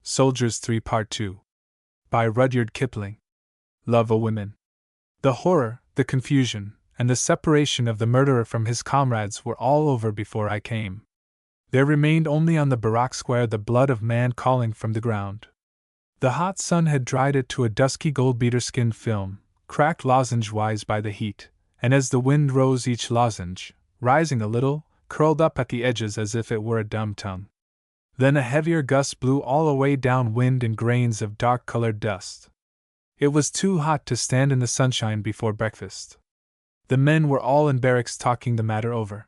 Soldiers 3 Part 2. By Rudyard Kipling. Love o' Women. The horror, the confusion, and the separation of the murderer from his comrades were all over before I came. There remained only on the barrack square the blood of man calling from the ground. The hot sun had dried it to a dusky gold-beater skinned film, cracked lozenge-wise by the heat, and as the wind rose each lozenge, rising a little, curled up at the edges as if it were a dumb tongue. Then a heavier gust blew all away downwind in grains of dark-colored dust. It was too hot to stand in the sunshine before breakfast. The men were all in barracks talking the matter over.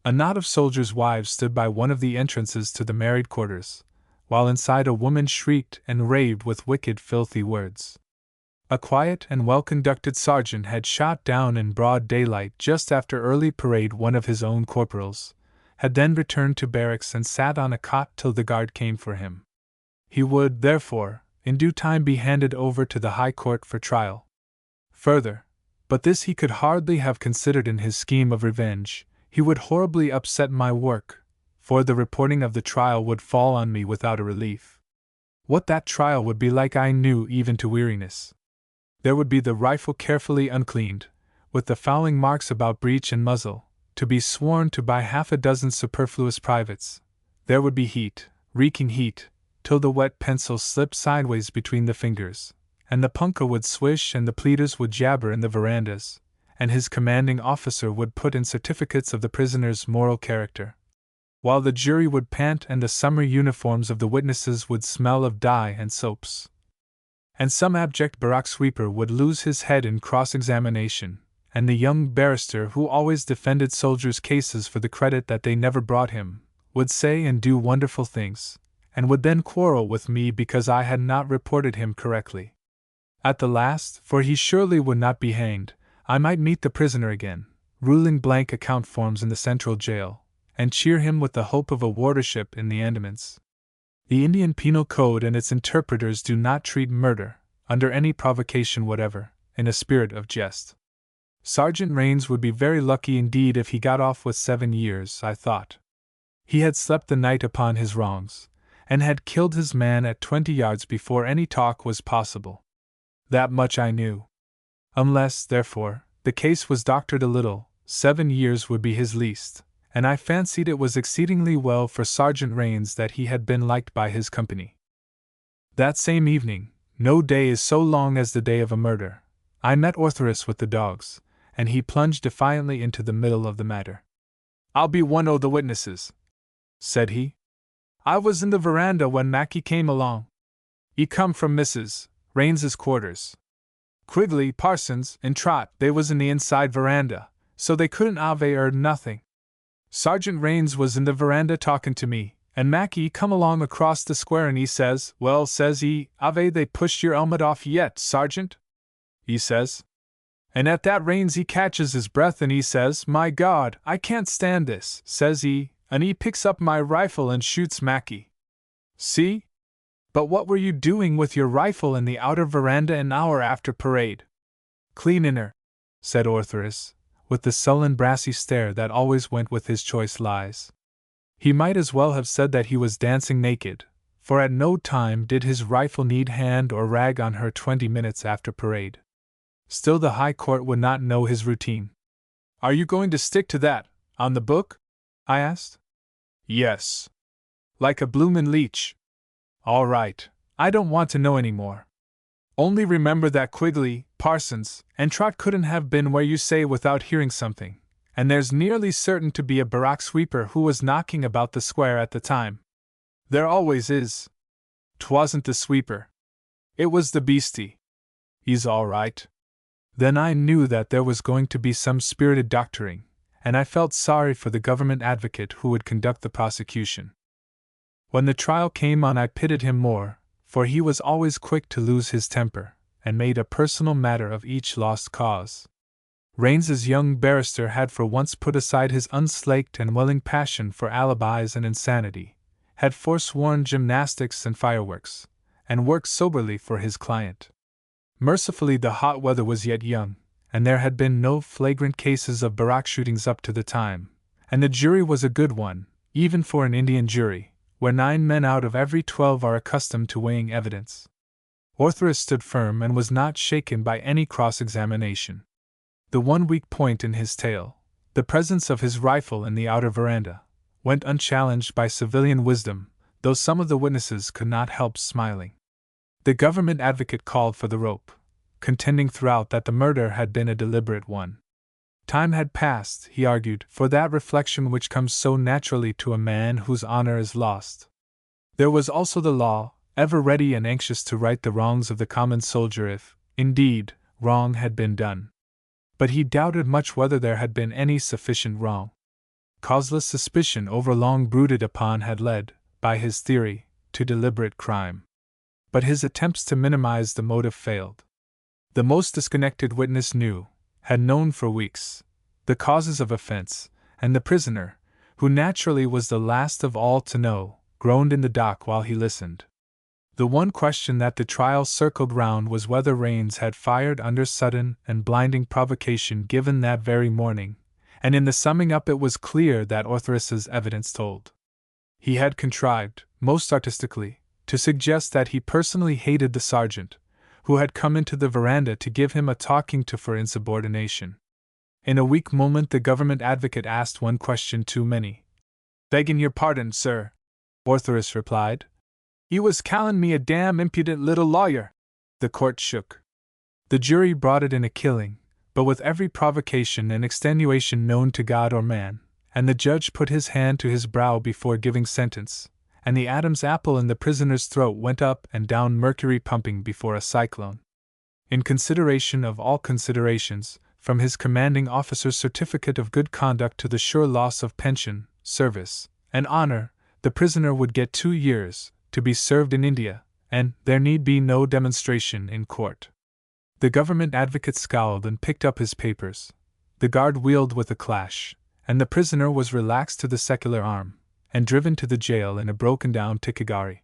A knot of soldiers' wives stood by one of the entrances to the married quarters, while inside a woman shrieked and raved with wicked, filthy words. A quiet and well-conducted sergeant had shot down in broad daylight just after early parade one of his own corporals, had then returned to barracks and sat on a cot till the guard came for him. He would, therefore, in due time be handed over to the High Court for trial. Further, but this he could hardly have considered in his scheme of revenge, he would horribly upset my work, for the reporting of the trial would fall on me without a relief. What that trial would be like I knew even to weariness. There would be the rifle carefully uncleaned, with the fouling marks about breech and muzzle, to be sworn to by half a dozen superfluous privates. There would be heat, reeking heat, till the wet pencil slipped sideways between the fingers, and the punkah would swish and the pleaders would jabber in the verandas, and his commanding officer would put in certificates of the prisoner's moral character, while the jury would pant and the summer uniforms of the witnesses would smell of dye and soaps. And some abject barrack sweeper would lose his head in cross-examination, and the young barrister who always defended soldiers' cases for the credit that they never brought him, would say and do wonderful things, and would then quarrel with me because I had not reported him correctly. At the last, for he surely would not be hanged, I might meet the prisoner again, ruling blank account forms in the central jail, and cheer him with the hope of a wardership in the Andamans. The Indian Penal Code and its interpreters do not treat murder, under any provocation whatever, in a spirit of jest. Sergeant Rains would be very lucky indeed if he got off with 7 years, I thought. He had slept the night upon his wrongs, and had killed his man at 20 yards before any talk was possible. That much I knew. Unless, therefore, the case was doctored a little, 7 years would be his least, and I fancied it was exceedingly well for Sergeant Rains that he had been liked by his company. That same evening, no day is so long as the day of a murder, I met Orthoris with the dogs, and he plunged defiantly into the middle of the matter. "I'll be one o' the witnesses," said he. "I was in the veranda when Mackie came along. He come from Mrs. Rains's quarters. Quigley, Parsons, and Trot, they was in the inside veranda, so they couldn't ave heard nothing. Sergeant Rains was in the veranda talking to me, and Mackie come along across the square and he says, 'Well,' says he, 'ave they pushed your helmet off yet, Sergeant?' he says. And at that Rains he catches his breath and he says, 'My God, I can't stand this,' says he, and he picks up my rifle and shoots Mackie. See? But what were you doing with your rifle in the outer veranda an hour after parade?" "Cleanin' her," said Orthoris, with the sullen brassy stare that always went with his choice lies. He might as well have said that he was dancing naked, for at no time did his rifle need hand or rag on her 20 minutes after parade. Still the High Court would not know his routine. "Are you going to stick to that, on the book?" I asked. "Yes." "Like a bloomin' leech." "All right, I don't want to know any more. Only remember that Quigley, Parsons, and Trot couldn't have been where you say without hearing something, and there's nearly certain to be a barrack sweeper who was knocking about the square at the time. There always is. 'Twasn't the sweeper. It was the beastie. He's all right." Then I knew that there was going to be some spirited doctoring, and I felt sorry for the government advocate who would conduct the prosecution. When the trial came on, I pitied him more, for he was always quick to lose his temper, and made a personal matter of each lost cause. Rains's young barrister had for once put aside his unslaked and welling passion for alibis and insanity, had forsworn gymnastics and fireworks, and worked soberly for his client. Mercifully the hot weather was yet young, and there had been no flagrant cases of barrack shootings up to the time, and the jury was a good one, even for an Indian jury, where 9 men out of every 12 are accustomed to weighing evidence. Orthrus stood firm and was not shaken by any cross-examination. The one weak point in his tale, the presence of his rifle in the outer veranda, went unchallenged by civilian wisdom, though some of the witnesses could not help smiling. The government advocate called for the rope, contending throughout that the murder had been a deliberate one. Time had passed, he argued, for that reflection which comes so naturally to a man whose honor is lost. There was also the law, ever ready and anxious to right the wrongs of the common soldier if, indeed, wrong had been done. But he doubted much whether there had been any sufficient wrong. Causeless suspicion overlong brooded upon had led, by his theory, to deliberate crime. But his attempts to minimize the motive failed. The most disconnected witness had known for weeks, the causes of offense, and the prisoner, who naturally was the last of all to know, groaned in the dock while he listened. The one question that the trial circled round was whether Raines had fired under sudden and blinding provocation given that very morning, and in the summing up it was clear that Orthrus's evidence told. He had contrived, most artistically, to suggest that he personally hated the sergeant, who had come into the veranda to give him a talking to for insubordination. In a weak moment the government advocate asked one question too many. "Begging your pardon, sir," Orthrus replied. "You was callin' me a damn impudent little lawyer." The court shook. The jury brought it in a killing, but with every provocation and extenuation known to God or man, and the judge put his hand to his brow before giving sentence, and the Adam's apple in the prisoner's throat went up and down mercury pumping before a cyclone. In consideration of all considerations, from his commanding officer's certificate of good conduct to the sure loss of pension, service, and honor, the prisoner would get 2 years, to be served in India, and there need be no demonstration in court. The government advocate scowled and picked up his papers. The guard wheeled with a clash, and the prisoner was relaxed to the secular arm, and driven to the jail in a broken-down Tikigari.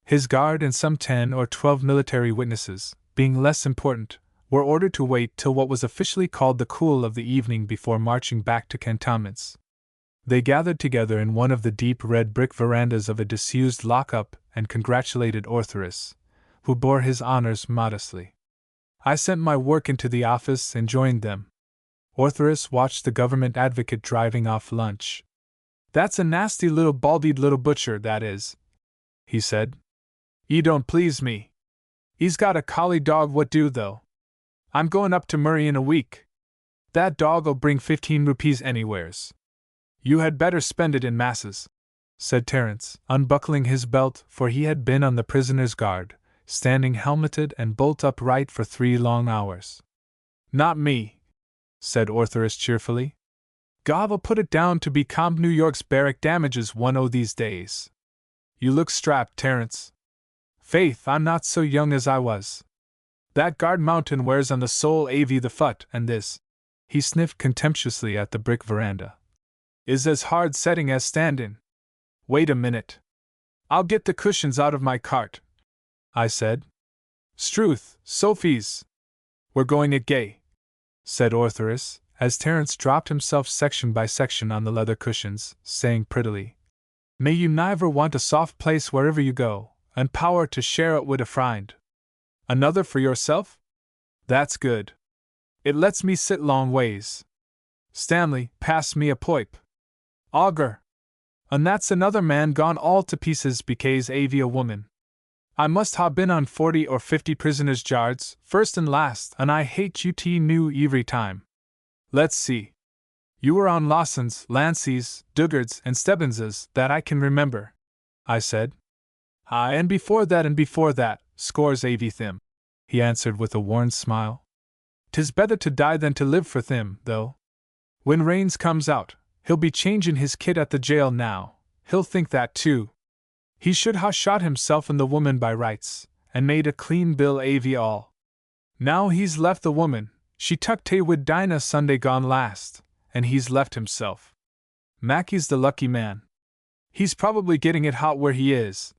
His guard and some 10 or 12 military witnesses, being less important, were ordered to wait till what was officially called the cool of the evening before marching back to cantonments. They gathered together in one of the deep red brick verandas of a disused lock-up and congratulated Orthrus, who bore his honors modestly. I sent my work into the office and joined them. Orthrus watched the government advocate driving off lunch. "That's a nasty little baldied little butcher, that is," he said. "'E don't please me. 'E's got a collie dog what do though. I'm going up to Murray in a week. That dog'll bring 15 rupees anywheres. You had better spend it in masses," said Terence, unbuckling his belt, for he had been on the prisoner's guard, standing helmeted and bolt upright for 3 long hours. "Not me," said Orthrus cheerfully. "Gob'll put it down to be comp New York's barrack damages one o' these days. You look strapped, Terence. Faith, I'm not so young as I was. That guard mountain wears on the soul av the foot, and this," he sniffed contemptuously at the brick veranda, "is as hard setting as standing. Wait a minute. I'll get the cushions out of my cart," I said. "Struth, Sophies. We're going it gay," said Orthrus, as Terence dropped himself section by section on the leather cushions, saying prettily, "May you niver want a soft place wherever you go, and power to share it wid a frind. Another for yourself? That's good. It lets me sit long ways. Stanley, pass me a poipe. Augur. And that's another man gone all to pieces becase avy a woman. I must ha' been on 40 or 50 prisoners' jards, first and last, and I hate ut new every time. Let's see. You were on Lawson's, Lancey's, Dugard's, and Stebbens's, that I can remember," I said. "Aye, and before that, scores avy thim," he answered with a worn smile. "'Tis better to die than to live for thim, though. When Raines comes out, he'll be changin' his kit at the jail now, he'll think that too. He should ha' shot himself and the woman by rights, and made a clean bill avy all. Now he's left the woman, she tucked tay wid Dinah Sunday gone last, and he's left himself. Mackey's the lucky man. He's probably getting it hot where he is,"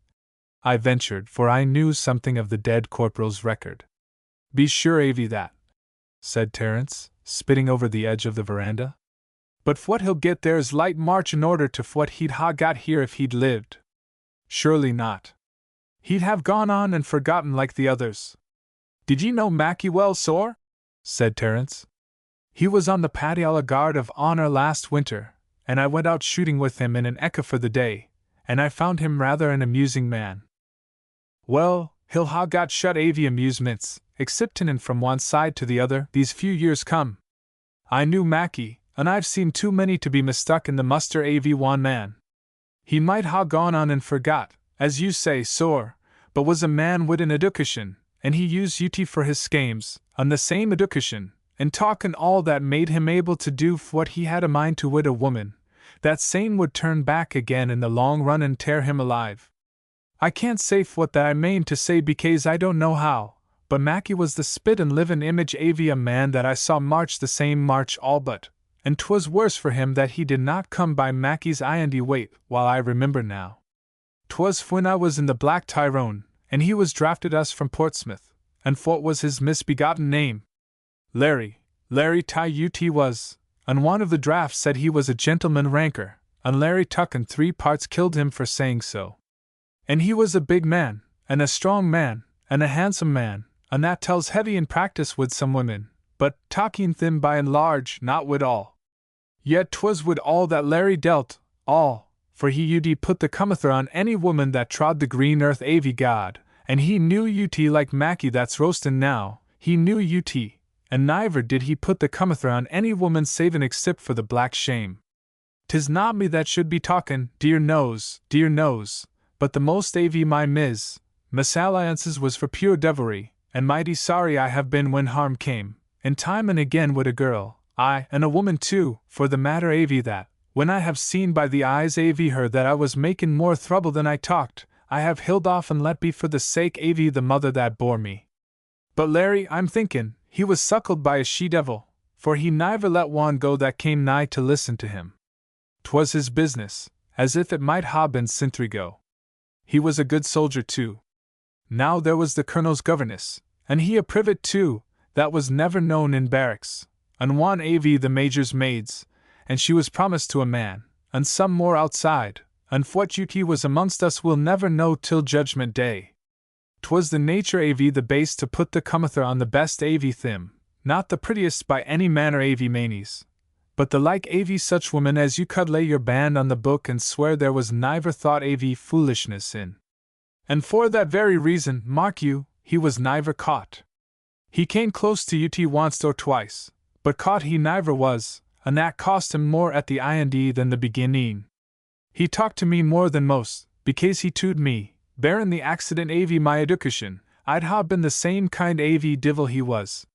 I ventured, for I knew something of the dead corporal's record. "Be sure avy that," said Terence, spitting over the edge of the veranda. "But fwhat he'll get there's light march in order to fwhat he'd ha' got here if he'd lived. Surely not. He'd have gone on and forgotten like the others. Did ye know Mackie well, sir? Said Terence. He was on the Padiola Guard of Honor last winter, and I went out shooting with him in an eka for the day, and I found him rather an amusing man. Well, he'll ha got shut avy amusements, exceptin' from one side to the other, these few years come. I knew Mackie, and I've seen too many to be mistuck in the muster avy one man. He might ha gone on and forgot, as you say, sir, but was a man wid an education, and he used ut for his schemes, on the same education, and talkin' all that made him able to do what he had a mind to wid a woman, that same would turn back again in the long run and tear him alive. I can't say what that I mane to say becase I don't know how, but Mackie was the spit and livin' image avy a man that I saw march the same march all but, and 'twas worse for him that he did not come by Mackie's indy weight while I remember now. 'Twas when I was in the Black Tyrone, and he was drafted us from Portsmouth, and what was his misbegotten name? Larry Ty-ut was, and one of the drafts said he was a gentleman ranker, and Larry Tuck in 3 parts killed him for saying so. And he was a big man, and a strong man, and a handsome man, and that tells heavy in practice with some women, but talking thin by and large, not wid all. Yet 'twas wid all that Larry dealt, all, for he ud put the comether on any woman that trod the green earth avy god, and he knew ut like Mackie that's roastin' now, he knew ut, and neither did he put the comether on any woman savin' except for the black shame. 'Tis not me that should be talkin', dear knows, but the most avy my misalliances was for pure devilry, and mighty sorry I have been when harm came, and time and again wid a girl, aye, and a woman too, for the matter avy that, when I have seen by the eyes avy her that I was makin' more trouble than I talked, I have hilled off and let be for the sake avy the mother that bore me. But Larry, I'm thinkin', he was suckled by a she-devil, for he never let one go that came nigh to listen to him. 'Twas his business, as if it might ha been Cinthrigo. He was a good soldier too. Now there was the colonel's governess, and he a privet too, that was never known in barracks, and one avy the major's maids, and she was promised to a man, and some more outside, and what ut was amongst us we'll never know till Judgment Day. 'Twas the nature avy the base to put the comether on the best avy thim, not the prettiest by any manner avy manes, but the like avy such woman as you could lay your band on the book and swear there was never thought avy foolishness in. And for that very reason, mark you, he was never caught. He came close to ut once or twice, but caught he never was, and that cost him more at the ind than the beginning. He talked to me more than most, becase he tood me, barrin' the accident avy my education, I'd ha been the same kind avy divil he was.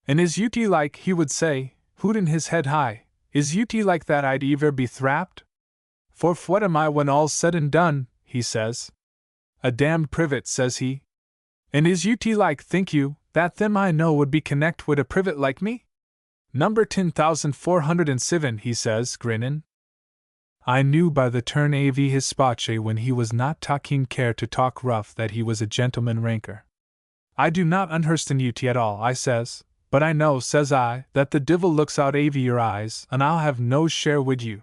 And is ut like, he would say, hootin' his head high, is ut like that I'd ever be thrapped? For what am I when all's said and done, he says. A damned privet, says he. And is ut like, think you, that them I know would be connect wid a privet like me? Number 10,407, he says, grinnin'. I knew by the turn avy his spache when he was not taking care to talk rough that he was a gentleman ranker. I do not unherston ut at all, I says, but I know, says I, that the divil looks out avy your eyes, and I'll have no share wid you.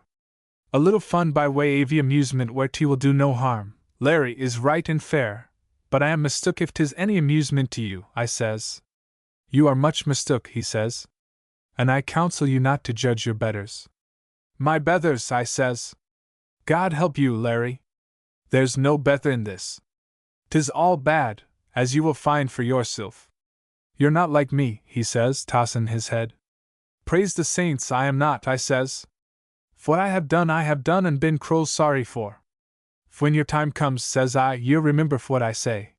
A little fun by way avy amusement where 't will do no harm, Larry, is right and fair, but I am mistook if 'tis any amusement to you, I says. You are much mistook, he says, and I counsel you not to judge your betters. My betters, I says. God help you, Larry. There's no better in this. 'Tis all bad, as you will find for yourself. You're not like me, he says, tossin' his head. Praise the saints, I am not, I says. What I have done and been crow sorry for. When your time comes, says I, you'll remember what I say.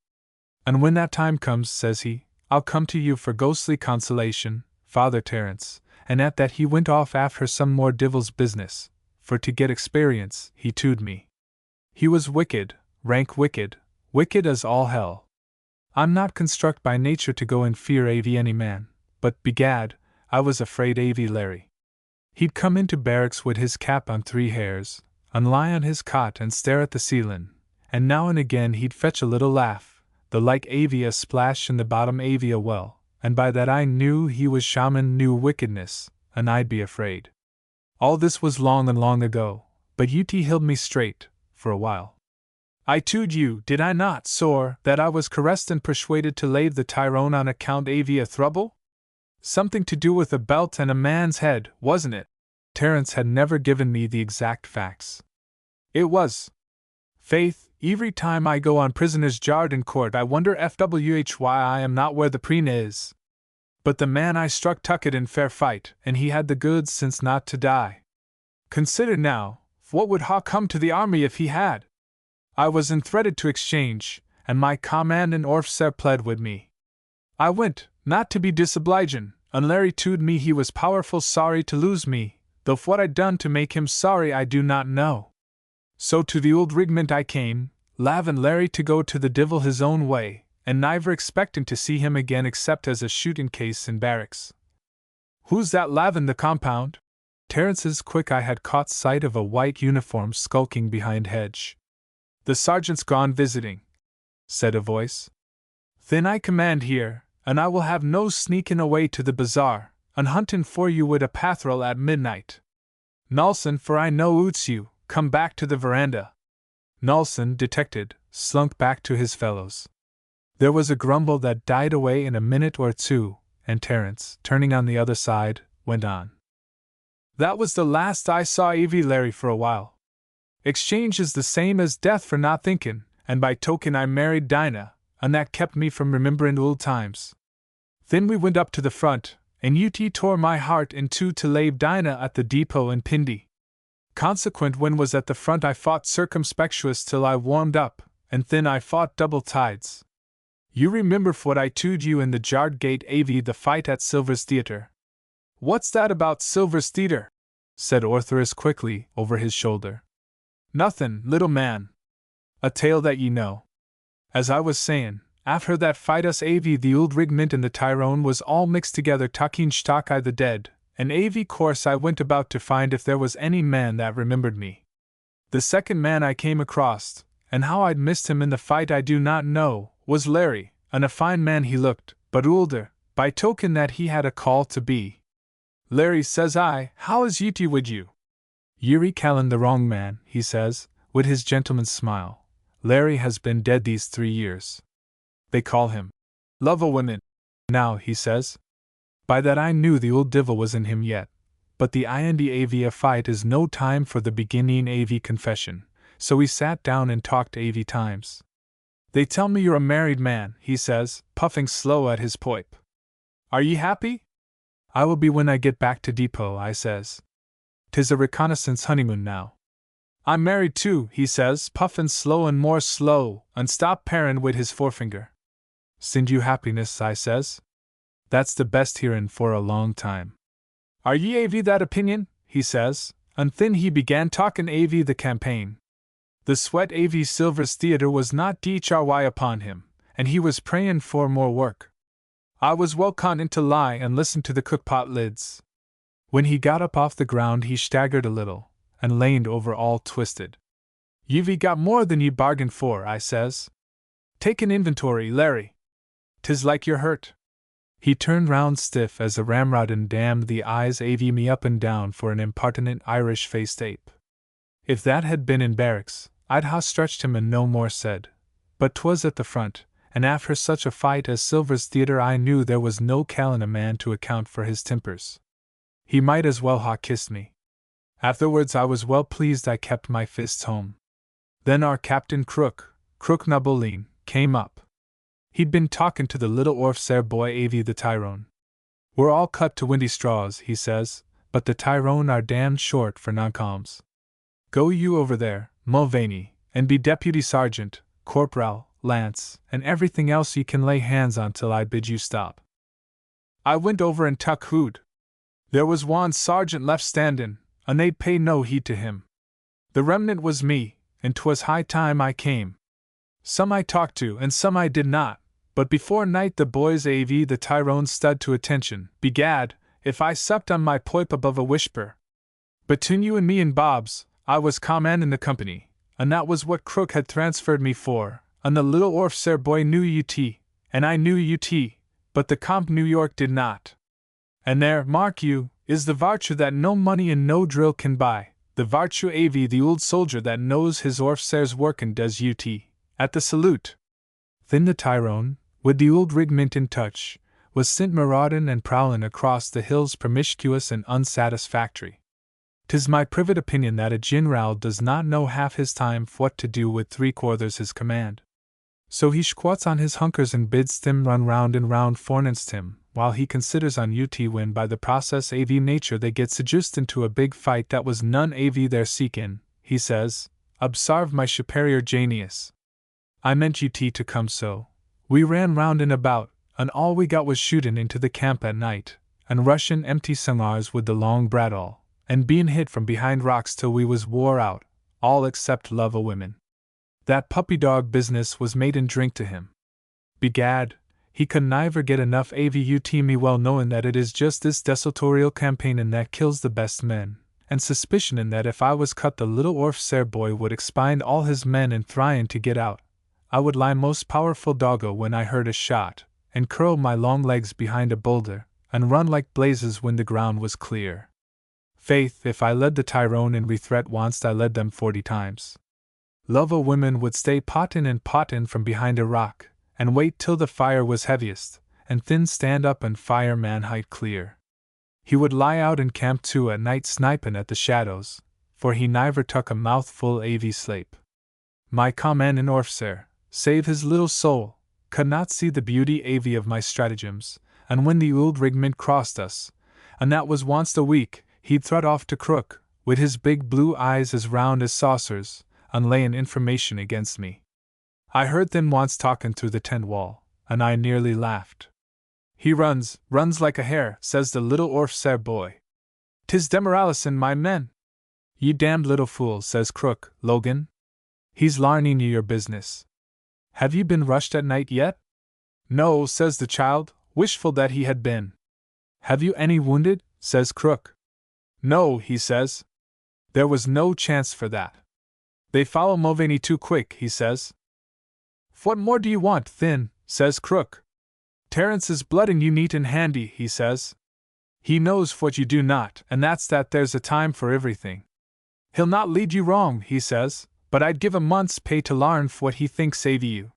And when that time comes, says he, I'll come to you for ghostly consolation, Father Terence, and at that he went off after some more divil's business, for to get experience, he tood me. He was wicked, rank wicked as all hell. I'm not construct by nature to go in fear avy any man, but begad, I was afraid avy Larry. He'd come into barracks wid his cap on 3 hairs, and lie on his cot and stare at the ceilin', and now and again he'd fetch a little laugh, the like avy a splash in the bottom avy a well, and by that I knew he was shaman knew wickedness, and I'd be afraid. All this was long and long ago, but ut held me straight, for a while. I told you, did I not, sir, that I was caressed and persuaded to lave the Tyrone on account av a throuble? Something to do with a belt and a man's head, wasn't it? Terence had never given me the exact facts. It was. Faith, every time I go on prisoner's yard in court I wonder why I am not where the preen is. But the man I struck took it in fair fight, and he had the goods since not to die. Consider now, what would ha come to the army if he had? I was entreated to exchange, and my command and officer pled with me. I went, not to be disobliging, and Larry told me he was powerful sorry to lose me, though what I'd done to make him sorry I do not know. So to the old regiment I came, lavin' Larry to go to the divil his own way, and never expecting to see him again except as a shooting case in barracks. Who's that lavin' the compound? Terence's quick eye had caught sight of a white uniform skulking behind hedge. The sergeant's gone visiting, said a voice. Then I command here, and I will have no sneaking away to the bazaar, and hunting for you with a patrol at midnight. Nolson, for I know oots you, come back to the veranda. Nolson, detected, slunk back to his fellows. There was a grumble that died away in a minute or two, and Terence, turning on the other side, went on. That was the last I saw Avie Larry for a while. Exchange is the same as death for not thinking, and by token I married Dinah, and that kept me from remembering old times. Then we went up to the front, and UT tore my heart in two to lave Dinah at the depot in Pindi. Consequent when was at the front I fought circumspectuous till I warmed up, and then I fought double tides. You remember what I told you in the Yard Gate av the fight at Silver's Theatre. What's that about Silver's Theatre? Said Ortherus quickly, over his shoulder. Nothin', little man. A tale that ye know. As I was sayin', after that fight us av the old regiment and the Tyrone was all mixed together talking stock I the dead, and av course I went about to find if there was any man that remembered me. The second man I came across, and how I'd missed him in the fight I do not know, was Larry, and a fine man he looked, but older, by token that he had a call to be. Larry, says I, how is ye would you? Yuri calling the wrong man, he says, with his gentleman's smile. Larry has been dead these 3 years. They call him Love o' Women. Now, he says. By that I knew the old divil was in him yet, but the IND-AV fight is no time for the beginning AV confession, so we sat down and talked AV times. They tell me you're a married man, he says, puffing slow at his pipe. Are ye happy? I will be when I get back to depot, I says. 'Tis a reconnaissance honeymoon now. I'm married too, he says, puffin' slow and more slow, and stop parin' wid his forefinger. Send you happiness, I says. That's the best hearin' for a long time. Are ye av that opinion? He says, and then he began talkin' av the campaign. The sweat av Silver's Theatre was not dhry upon him, and he was prayin' for more work. I was well content to lie and listen to the cookpot lids. When he got up off the ground he staggered a little, and leaned over all twisted. You've got more than ye bargained for, I says. Take an inventory, Larry. 'Tis like you're hurt. He turned round stiff as a ramrod and damned the eyes av me up and down for an impertinent Irish-faced ape. If that had been in barracks, I'd ha' stretched him and no more said, but 'twas at the front, and after such a fight as Silver's Theatre I knew there was no callin' a man to account for his tempers. He might as well ha' kissed me. Afterwards I was well pleased I kept my fists home. Then our Captain Crook Naboline, came up. He'd been talkin' to the little orfsair boy av the Tyrone. We're all cut to windy straws, he says, but the Tyrone are damned short for noncoms. Go you over there, Mulvaney, and be deputy sergeant, corporal, lance, and everything else ye can lay hands on till I bid you stop. I went over and tuck hood. There was one sergeant left standin', and they'd pay no heed to him. The remnant was me, and 'twas high time I came. Some I talked to, and some I did not, but before night the boys av the Tyrone stud to attention. Begad, if I supped on my pipe above a whisper. Between you and me and Bob's, I was commandin' the company, and that was what Crook had transferred me for, and the little orfsair boy knew UT, and I knew UT, but the Comp New York did not. And there, mark you, is the vartue that no money and no drill can buy, the vartue av the old soldier that knows his officer's work and does ut, at the salute. Then the Tyrone, with the old regiment in touch, was sent maraudin' and prowlin' across the hills promiscuous and unsatisfactory. 'Tis my private opinion that a General does not know half his time what to do with 3/4 his command. So he squats on his hunkers and bids them run round and round forninst him, while he considers on ut when by the process av nature they get seduced into a big fight that was none av their seekin', he says, obsarve my superior genius. I meant ut to come so. We ran round and about, and all we got was shootin' into the camp at night, and rushin' empty cigars with the long brattle, and bein' hit from behind rocks till we was wore out, all except love o' women. That puppy dog business was made in drink to him. Begad, he could never get enough av ut me well knowin' that it is just this desultorial campaignin' that kills the best men, and suspicionin' that if I was cut the little orf'cer boy would expind all his men and thryin' to get out. I would lie most powerful doggo when I heard a shot, and curl my long legs behind a boulder, and run like blazes when the ground was clear. Faith, if I led the Tyrone in rethreat once I led them 40 times. Love o' women would stay pottin' from behind a rock, and wait till the fire was heaviest, and then stand up and fire man height clear. He would lie out in camp too at night snipin' at the shadows, for he niver tuck a mouthful av slape. My commandin' orf'cer, save his little soul, could not see the beauty av of my stratagems, and when the old regiment crossed us, and that was once a week, he'd thrut off to crook, with his big blue eyes as round as saucers, and layin' information against me. I heard them once talkin' through the tent wall, and I nearly laughed. He runs like a hare, says the little orf'cer boy. 'Tis demoralisin' my men. Ye damned little fool, says Crook, Logan. He's larnin' you your business. Have you been rushed at night yet? No, says the child, wishful that he had been. Have you any wounded? Says Crook. No, he says. There was no chance for that. They follow Mulvaney too quick, he says. What more do you want, Thin? Says Crook. Terence is blooding you neat and handy, he says. He knows what you do not, and that's that there's a time for everything. He'll not lead you wrong, he says, but I'd give a month's pay to larn what he thinks av you.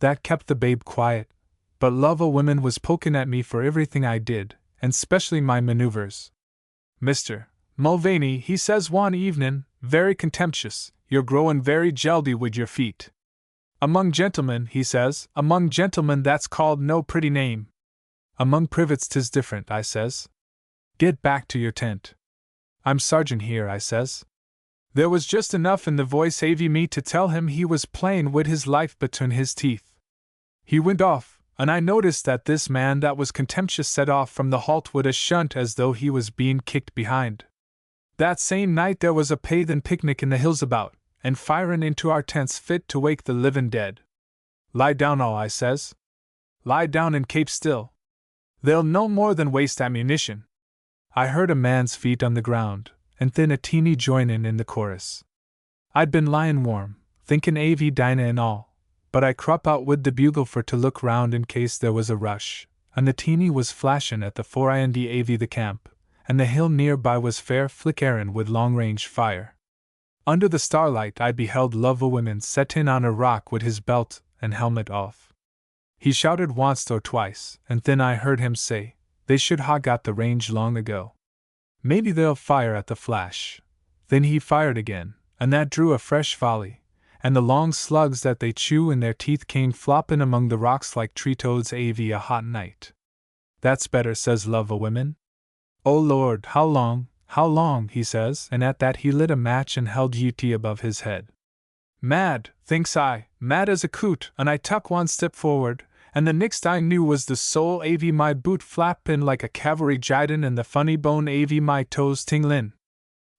That kept the babe quiet, but love o' women was pokin' at me for everything I did, and specially my maneuvers. Mr. Mulvaney, he says one evenin', very contemptuous, you're growin' very jeldy wid your feet. Among gentlemen, he says, among gentlemen that's called no pretty name. Among privates 'tis different, I says. Get back to your tent. I'm sergeant here, I says. There was just enough in the voice av me to tell him he was playin' wid his life between his teeth. He went off, and I noticed that this man that was contemptuous set off from the halt wid a shunt as though he was bein' kicked behind. That same night there was a paythin' picnic in the hills about, and firin' into our tents fit to wake the livin' dead. Lie down all, I says. Lie down and kape still. They'll no more than waste ammunition. I heard a man's feet on the ground, and then a teeny joinin' in the chorus. I'd been lyin' warm, thinkin' av Dinah and all, but I crop out wid the bugle for to look round in case there was a rush, and the teeny was flashin' at the 4 av the camp, and the hill nearby was fair flickerin' with long-range fire. Under the starlight I beheld love o' women set in on a rock with his belt and helmet off. He shouted once or twice, and then I heard him say, they should ha' got the range long ago. Maybe they'll fire at the flash. Then he fired again, and that drew a fresh volley, and the long slugs that they chew in their teeth came floppin' among the rocks like tree toads av a hot night. That's better, says love o' women. Oh Lord, how long, he says, and at that he lit a match and held ut above his head. Mad, thinks I, mad as a coot, and I tuck one step forward, and the nixt I knew was the sole av my boot flappin' like a cavalry jidin' and the funny bone av my toes tinglin'.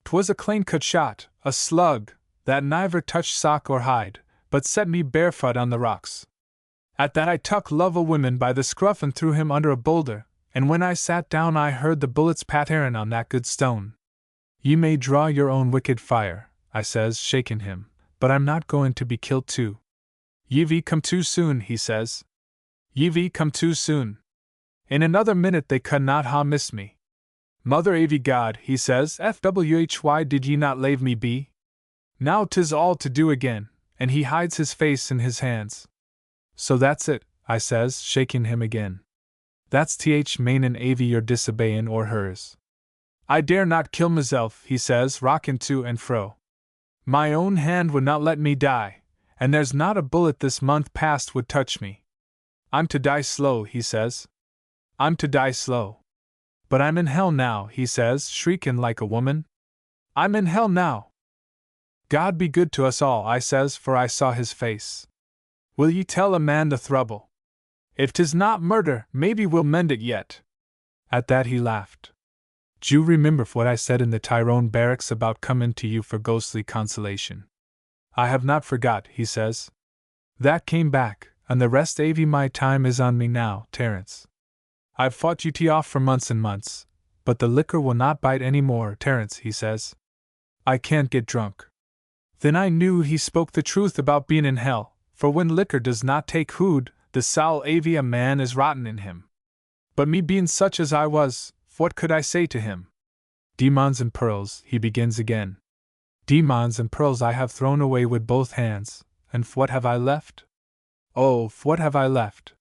'Twas a clane-cut shot, a slug, that niver touched sock or hide, but set me barefoot on the rocks. At that I tuck love o' women by the scruff and threw him under a boulder, and when I sat down I heard the bullets patterin' on that good stone. You may draw your own wicked fire, I says, shaking him, but I'm not going to be killed too. Ye've come too soon, he says. Ye've come too soon. In another minute they could not ha' missed me. Mother Avie God, he says, FWHY did ye not lave me be? Now 'tis all to do again, and he hides his face in his hands. So that's it, I says, shaking him again. That's mainin' Avie you're disobeyin' or hers. I dare not kill myself, he says, rockin' to and fro. My own hand would not let me die, and there's not a bullet this month past would touch me. I'm to die slow, he says. I'm to die slow. But I'm in hell now, he says, shriekin' like a woman. I'm in hell now. God be good to us all, I says, for I saw his face. Will ye tell a man the throuble? If 'tis not murder, maybe we'll mend it yet. At that he laughed. D'you remember what I said in the Tyrone barracks about comin' to you for ghostly consolation? I have not forgot, he says. That came back, and the rest Avie my time is on me now, Terence. I've fought UT off for months and months, but the liquor will not bite any more, Terence, he says. I can't get drunk. Then I knew he spoke the truth about being in hell, for when liquor does not take hood, the soul Avie a man is rotten in him. But me being such as I was, what could I say to him? Demons and pearls, he begins again. Demons and pearls I have thrown away with both hands, and what have I left? Oh, what have I left?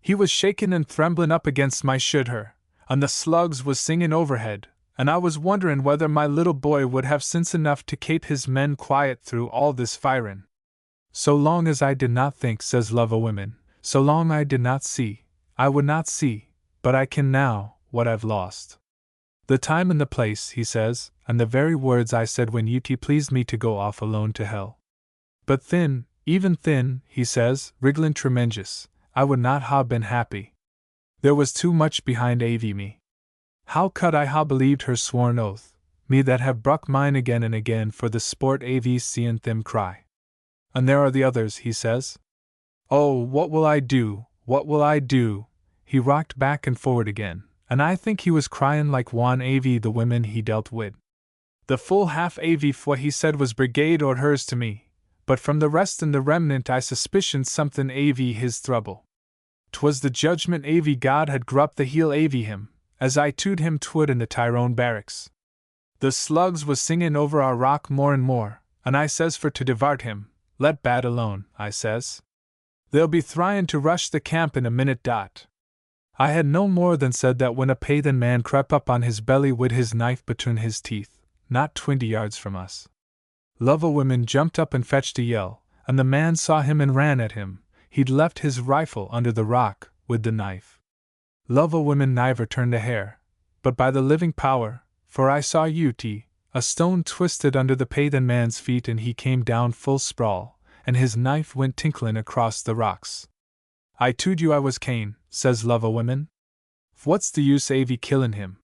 He was shakin' and thremblin' up against my shoulder, and the slugs was singin' overhead, and I was wonderin' whether my little boy would have sense enough to kape his men quiet through all this firin'. So long as I did not think, says Love o' Women, so long I did not see, I would not see, but I can now, what I've lost. The time and the place, he says, and the very words I said when UT pleased me to go off alone to hell. But thin, even thin, he says, wrigglin' tremenjous, I would not ha' been happy. There was too much behind Avie me. How could I ha' believed her sworn oath, me that have bruck mine again and again for the sport Avie's seein' them cry. And there are the others, he says. Oh, what will I do, what will I do? He rocked back and forward again, and I think he was cryin' like one Avie the women he dealt wid. The full half Avie what he said was brigade or hers to me, but from the rest and the remnant I suspicioned somethin' Avie his throuble. 'Twas the judgment Avie God had grupped the heel Avie him, as I tood him 'twould in the Tyrone barracks. The slugs was singin' over our rock more and more, and I says for to divart him, let bad alone, I says. They'll be thryin' to rush the camp in a minute dot. I had no more than said that when a paythan man crept up on his belly wid his knife between his teeth, not 20 yards from us. Love o' Women jumped up and fetched a yell, and the man saw him and ran at him. He'd left his rifle under the rock, with the knife. Love o' Women niver turned a hair, but by the living power, for I saw UT, a stone twisted under the paythan man's feet and he came down full sprawl, and his knife went tinklin' across the rocks. I told you I was Cain, says Love o' Women. What's the use Avie killin' him?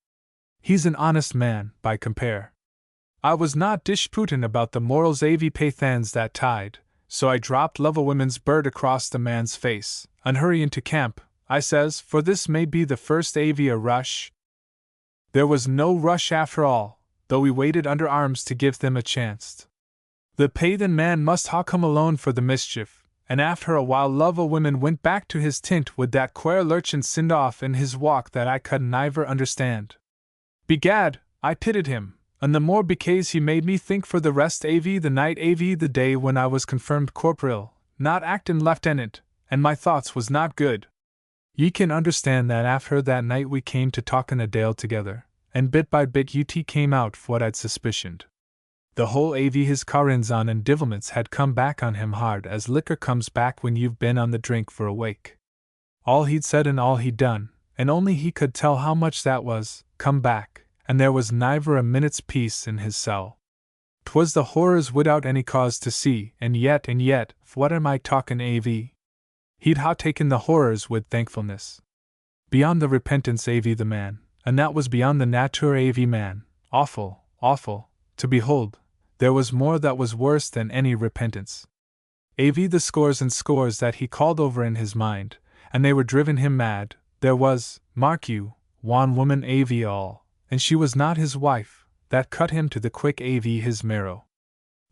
He's an honest man, by compare. I was not disputin' about the morals Avie paythans that tide, so I dropped Love o' Women's bird across the man's face, and hurryin' to camp, I says, for this may be the first Avie a rush. There was no rush after all, though we waited under arms to give them a chance. The paythan man must ha' come alone for the mischief, and after a while Love o' Women went back to his tint with that quare lurchin' sind off in his walk that I could niver understand. Begad, I pitied him, and the more becase he made me think for the rest Avie the night Avie the day when I was confirmed corporal, not actin' lieutenant, and my thoughts was not good. Ye can understand that after that night we came to talkin' a dale together, and bit by bit UT came out what I'd suspicioned. The whole Avie his carins on and divilments had come back on him hard as liquor comes back when you've been on the drink for a wake. All he'd said and all he'd done, and only he could tell how much that was, come back, and there was niver a minute's peace in his cell. 'Twas the horrors without any cause to see, and yet, what am I talkin' Avie? He'd ha' taken the horrors with thankfulness. Beyond the repentance Avie the man, and that was beyond the nature Avie man, awful, awful, to behold, there was more that was worse than any repentance. Avie the scores and scores that he called over in his mind, and they were driven him mad, there was, mark you, one woman Avie all, and she was not his wife, that cut him to the quick Avie his marrow.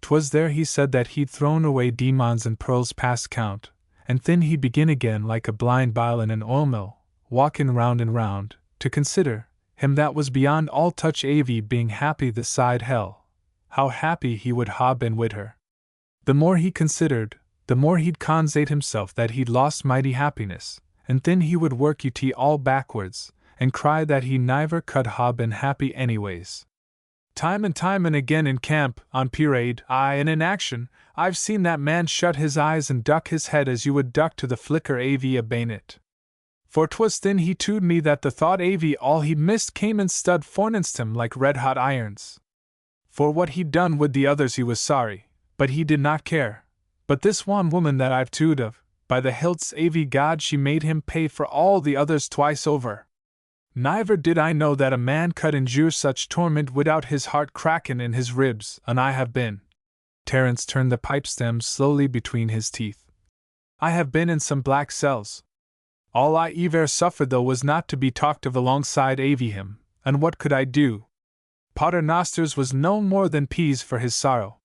'Twas there he said that he'd thrown away demons and pearls past count, and then he'd begin again like a blind bile in an oil mill, walkin' round and round, to consider, him that was beyond all touch avy being happy this side hell, how happy he would ha been wid her. The more he considered, the more he'd consate himself that he'd lost mighty happiness, and then he would work ut all backwards, and cry that he niver could ha been happy anyways. Time and again in camp, on parade, aye, and in action, I've seen that man shut his eyes and duck his head as you would duck to the flicker av a bayonet. For 'twas then he told me that the thought av all he'd missed came and stud forninst him like red-hot irons. For what he'd done with the others he was sorry, but he did not care. But this one woman that I've told of, by the hilts av God she made him pay for all the others twice over. Niver did I know that a man could endure such torment without his heart crackin' in his ribs, and I have been. Terence turned the pipe stem slowly between his teeth. I have been in some black cells. All I ever suffered though was not to be talked of alongside av him, and what could I do? Potter Nosters was no more than peas for his sorrow.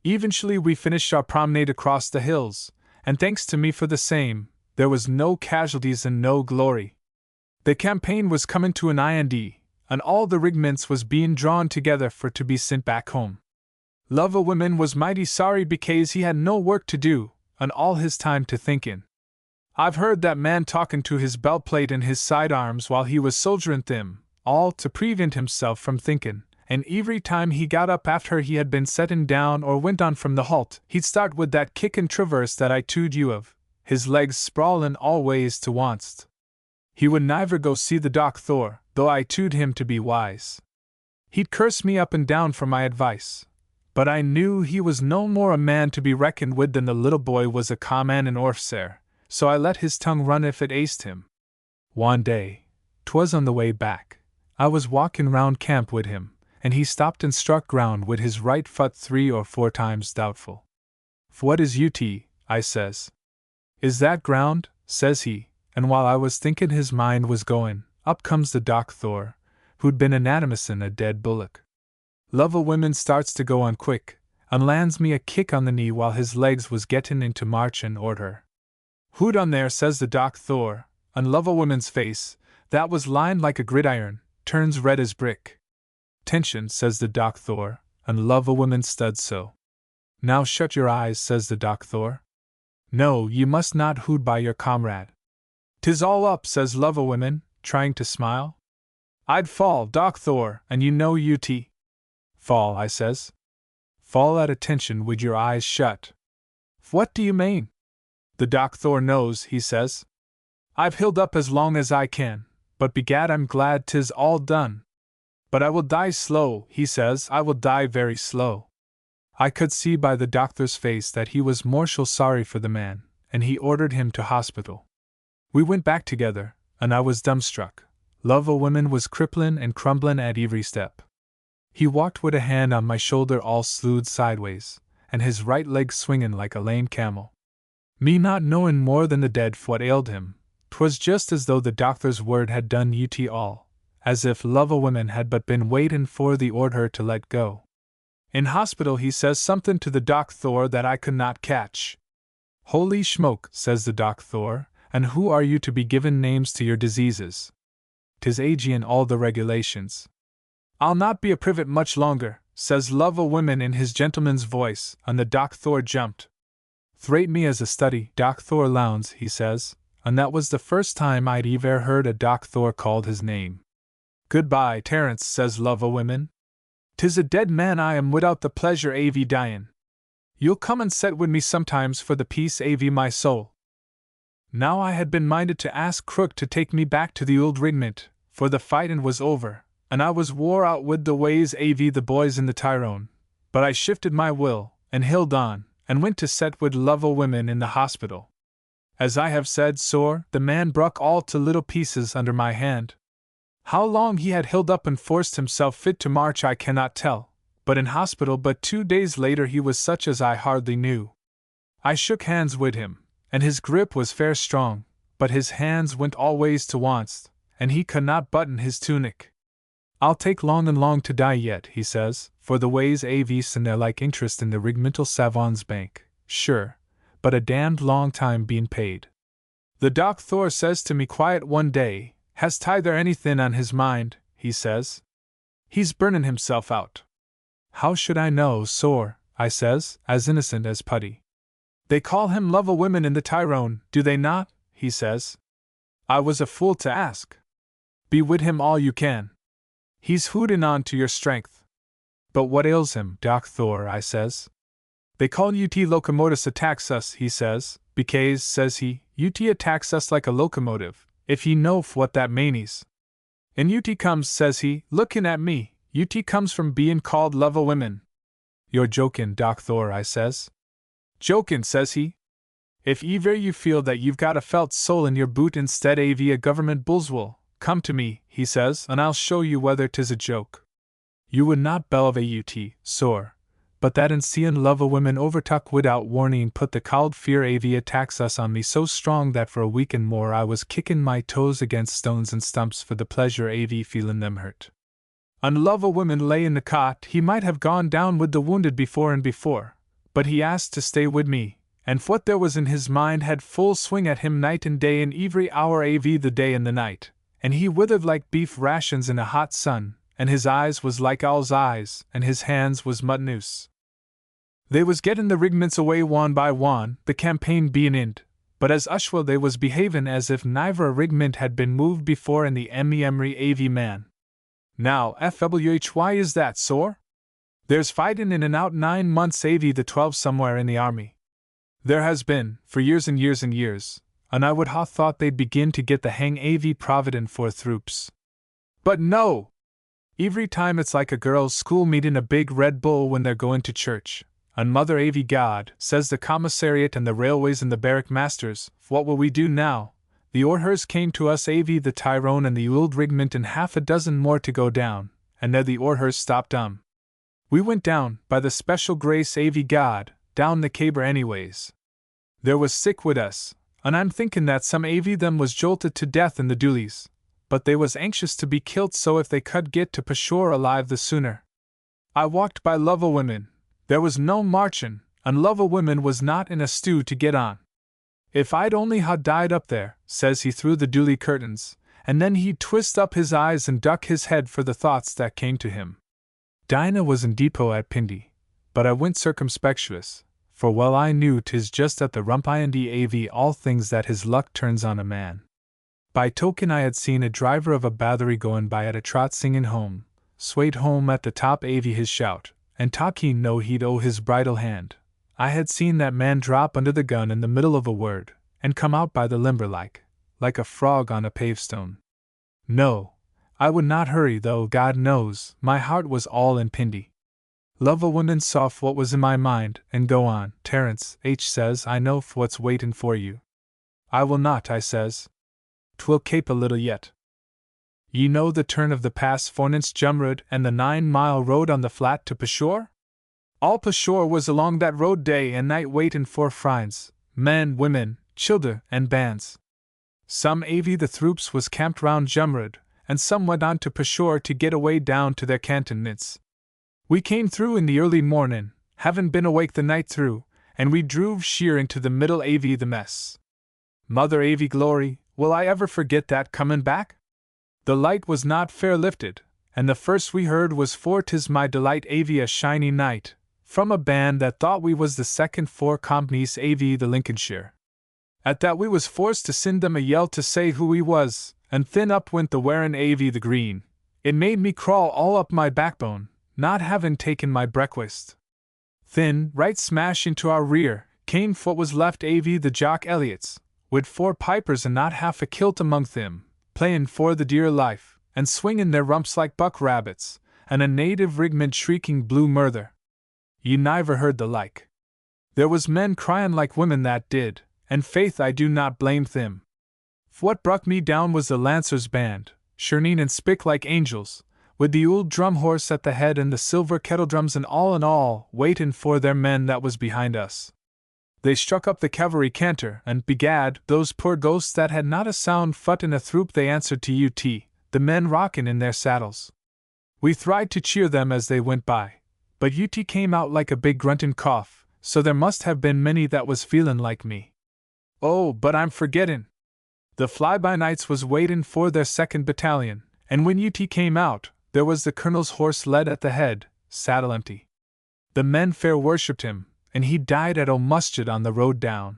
Eventually we finished our promenade across the hills, and thanks to me for the same, there was no casualties and no glory. The campaign was coming to an end, and all the regiments was being drawn together for to be sent back home. Love o' Women was mighty sorry because he had no work to do, and all his time to think in. I've heard that man talkin' to his belt plate and his sidearms while he was soldierin' them, all to prevent himself from thinkin', and every time he got up after he had been settin' down or went on from the halt, he'd start with that kickin' traverse that I told you of, his legs sprawlin' all ways to onst. He would niver go see the doctor, though I told him to be wise. He'd curse me up and down for my advice, but I knew he was no more a man to be reckoned with than the little boy was a common and orfsair, so I let his tongue run if it aced him. One day, 'twas on the way back, I was walkin' round camp with him, and he stopped and struck ground with his right foot 3 or 4 times doubtful. "What is ut?" I says. "Is that ground?" says he. And while I was thinkin' his mind was goin', up comes the doctor, who'd been anatomissin' a dead bullock. Love o' Women starts to go on quick, and lands me a kick on the knee while his legs was gettin' into march and order. "Who'd on there?" says the doctor, and Love o' Women's face, that was lined like a gridiron, turns red as brick. "Tension," says the doctor, and Love o' Women stood so. "Now shut your eyes," says the doctor. "No, you must not hood by your comrade." "'Tis all up," says Love o' Women, trying to smile. "I'd fall, doctor, and you know ut." "Fall," I says. "Fall at attention wid your eyes shut." "What do you mean?" "The doctor knows," he says. "I've held up as long as I can, but begad I'm glad 'tis all done. But I will die slow," he says, "I will die very slow." I could see by the doctor's face that he was mortial sorry for the man, and he ordered him to hospital. We went back together, and I was dumbstruck. Love o' Women was cripplin' and crumblin' at every step. He walked with a hand on my shoulder all slewed sideways, and his right leg swingin' like a lame camel. Me not knowin' more than the dead what ailed him, 'twas just as though the doctor's word had done ut all, as if Love o' Women had but been waitin' for the order to let go. In hospital he says somethin' to the doctor that I could not catch. "Holy schmoke," says the doctor, "and who are you to be givin' names to your diseases? 'Tis agin all the regulations." "I'll not be a privet much longer," says Love o' Women in his gentleman's voice, and the doctor jumped. "Thrate me as a study, Doctor Lowndes," he says, and that was the first time I'd ever heard a doctor called his name. "Goodbye, Terence," says Love o' Women. "'Tis a dead man I am without the pleasure av dyin'. You'll come and set with me sometimes for the peace av my soul." Now I had been minded to ask Crook to take me back to the old regiment, for the fightin' was over, and I was wore out with the ways av the boys in the Tyrone, but I shifted my will, and held on, and went to set with Love o' Women in the hospital. As I have said, sore, the man bruck all to little pieces under my hand. How long he had held up and forced himself fit to march I cannot tell, but in hospital but 2 days later he was such as I hardly knew. I shook hands wid him, and his grip was fair strong, but his hands went always to onst, and he could not button his tunic. "I'll take long and long to die yet," he says, "for the ways av and their like interest in the Regimental Savons Bank, sure, but a damned long time being paid." The doctor says to me quiet one day, Has Ty there anythin' on his mind, he says. He's burnin' himself out. How should I know, sor, I says, as innocent as putty. They call him love o' women in the Tyrone, do they not, he says. I was a fool to ask. Be wid him all you can. He's hoodin' on to your strength. But what ails him, Doc Thor, I says. They call UT locomotus attacks us, he says, because, says he, UT attacks us like a locomotive, if ye know what that meanies. And UT comes, says he, lookin' at me, UT comes from bein' called love o' women. You're jokin', Doc Thor, I says. Jokin', says he. If ever you feel that you've got a felt sole in your boot instead av a government bullswool, come to me, he says, and I'll show you whether 'tis a joke. You would not belve a UT, sor, but that in seein' love o' women overtuck without warning put the cowld fear av attacks us on me so strong that for a week and more I was kickin' my toes against stones and stumps for the pleasure av feelin' them hurt. An love o' women lay in the cot, he might have gone down with the wounded before and before, but he asked to stay wid me, and what there was in his mind had full swing at him night and day in every hour av the day and the night, and he withered like beef rations in a hot sun, and his eyes was like owl's eyes, and his hands was mud noose. They was gettin' the rigments away one by one, the campaign bein' ind, but as usual they was behavin' as if niver a rigment had been moved before in the Emery av man. Now, why is that, sor? There's fightin' in and out 9 months av the 12 somewhere in the army. There has been, for years and years and years, and I would ha' thought they'd begin to get the hang av provident for throops. But no! Every time it's like a girls' school meetin' a big Red Bull when they're goin' to church, and Mother av God, says the commissariat and the railways and the barrack masters, what will we do now? The orders came to us av the Tyrone and the ould rigment and half a dozen more to go down, and there the orders stopped We went down, by the special grace av God, down the caber anyways. There was sick wid us, and I'm thinkin' that some av them was jolted to death in the doolies, but they was anxious to be kilt so if they could get to Peshawar alive the sooner. I walked by love o' women, there was no marchin', and love o' women was not in a stew to get on. If I'd only ha' died up there, says he through the doolie curtains, and then he'd twist up his eyes and duck his head for the thoughts that came to him. Dinah was in depot at Pindi, but I went circumspectuous, for well I knew 'tis just at the rump ind av all things that his luck turns on a man. By token I had seen a driver of a battery goin' by at a trot singin' home, swayed home at the top av his shout, and talking no he'd o' his bridle hand. I had seen that man drop under the gun in the middle of a word, and come out by the limber like a frog on a pavestone. No, I would not hurry though, God knows, my heart was all in Pindi. Love a woman saw what was in my mind, and go on, Terence H. says, I know what's waitin' for you. I will not, I says. 'Twill cape a little yet. Ye know the turn of the pass forninst Jumrud and the 9-mile road on the flat to Peshawar? All Peshawar was along that road day and night waitin' for friends, men, women, childer, and bands. Some av the throops was camped round Jumrud, and some went on to Peshawar to get away down to their cantonments. We came through in the early mornin', havin' been awake the night through, and we druv sheer into the middle av the mess. Mother av glory, will I ever forget that comin' back? The light was not fair lifted, and the first we heard was for 'tis my delight av a shiny night, from a band that thought we was the second 4 companies av the Lincolnshire. At that we was forced to send them a yell to say who we was, and thin up went the wearin' av the green. It made me crawl all up my backbone, not havin' taken my breakfast. Thin, right smash into our rear, came what was left av the Jock Elliots, wid 4 pipers and not half a kilt among them, playin' for the dear life, and swingin' their rumps like buck rabbits, and a native rigment shrieking blue murther. Ye niver heard the like. There was men cryin' like women that did, and faith I do not blame them. What bruck me down was the Lancers' band, shirning and spick like angels, with the ould drum horse at the head and the silver kettledrums and all, waitin' for their men that was behind us. They struck up the cavalry canter, and begad, those poor ghosts that had not a sound fut in a throop they answered to UT, the men rockin' in their saddles. We tried to cheer them as they went by, but UT came out like a big gruntin' cough, so there must have been many that was feelin' like me. Oh, but I'm forgettin'. The fly-by-nights was waitin' for their 2nd battalion, and when UT came out, there was the colonel's horse led at the head, saddle empty. The men fair worshipped him, and he died at O'Musjid on the road down.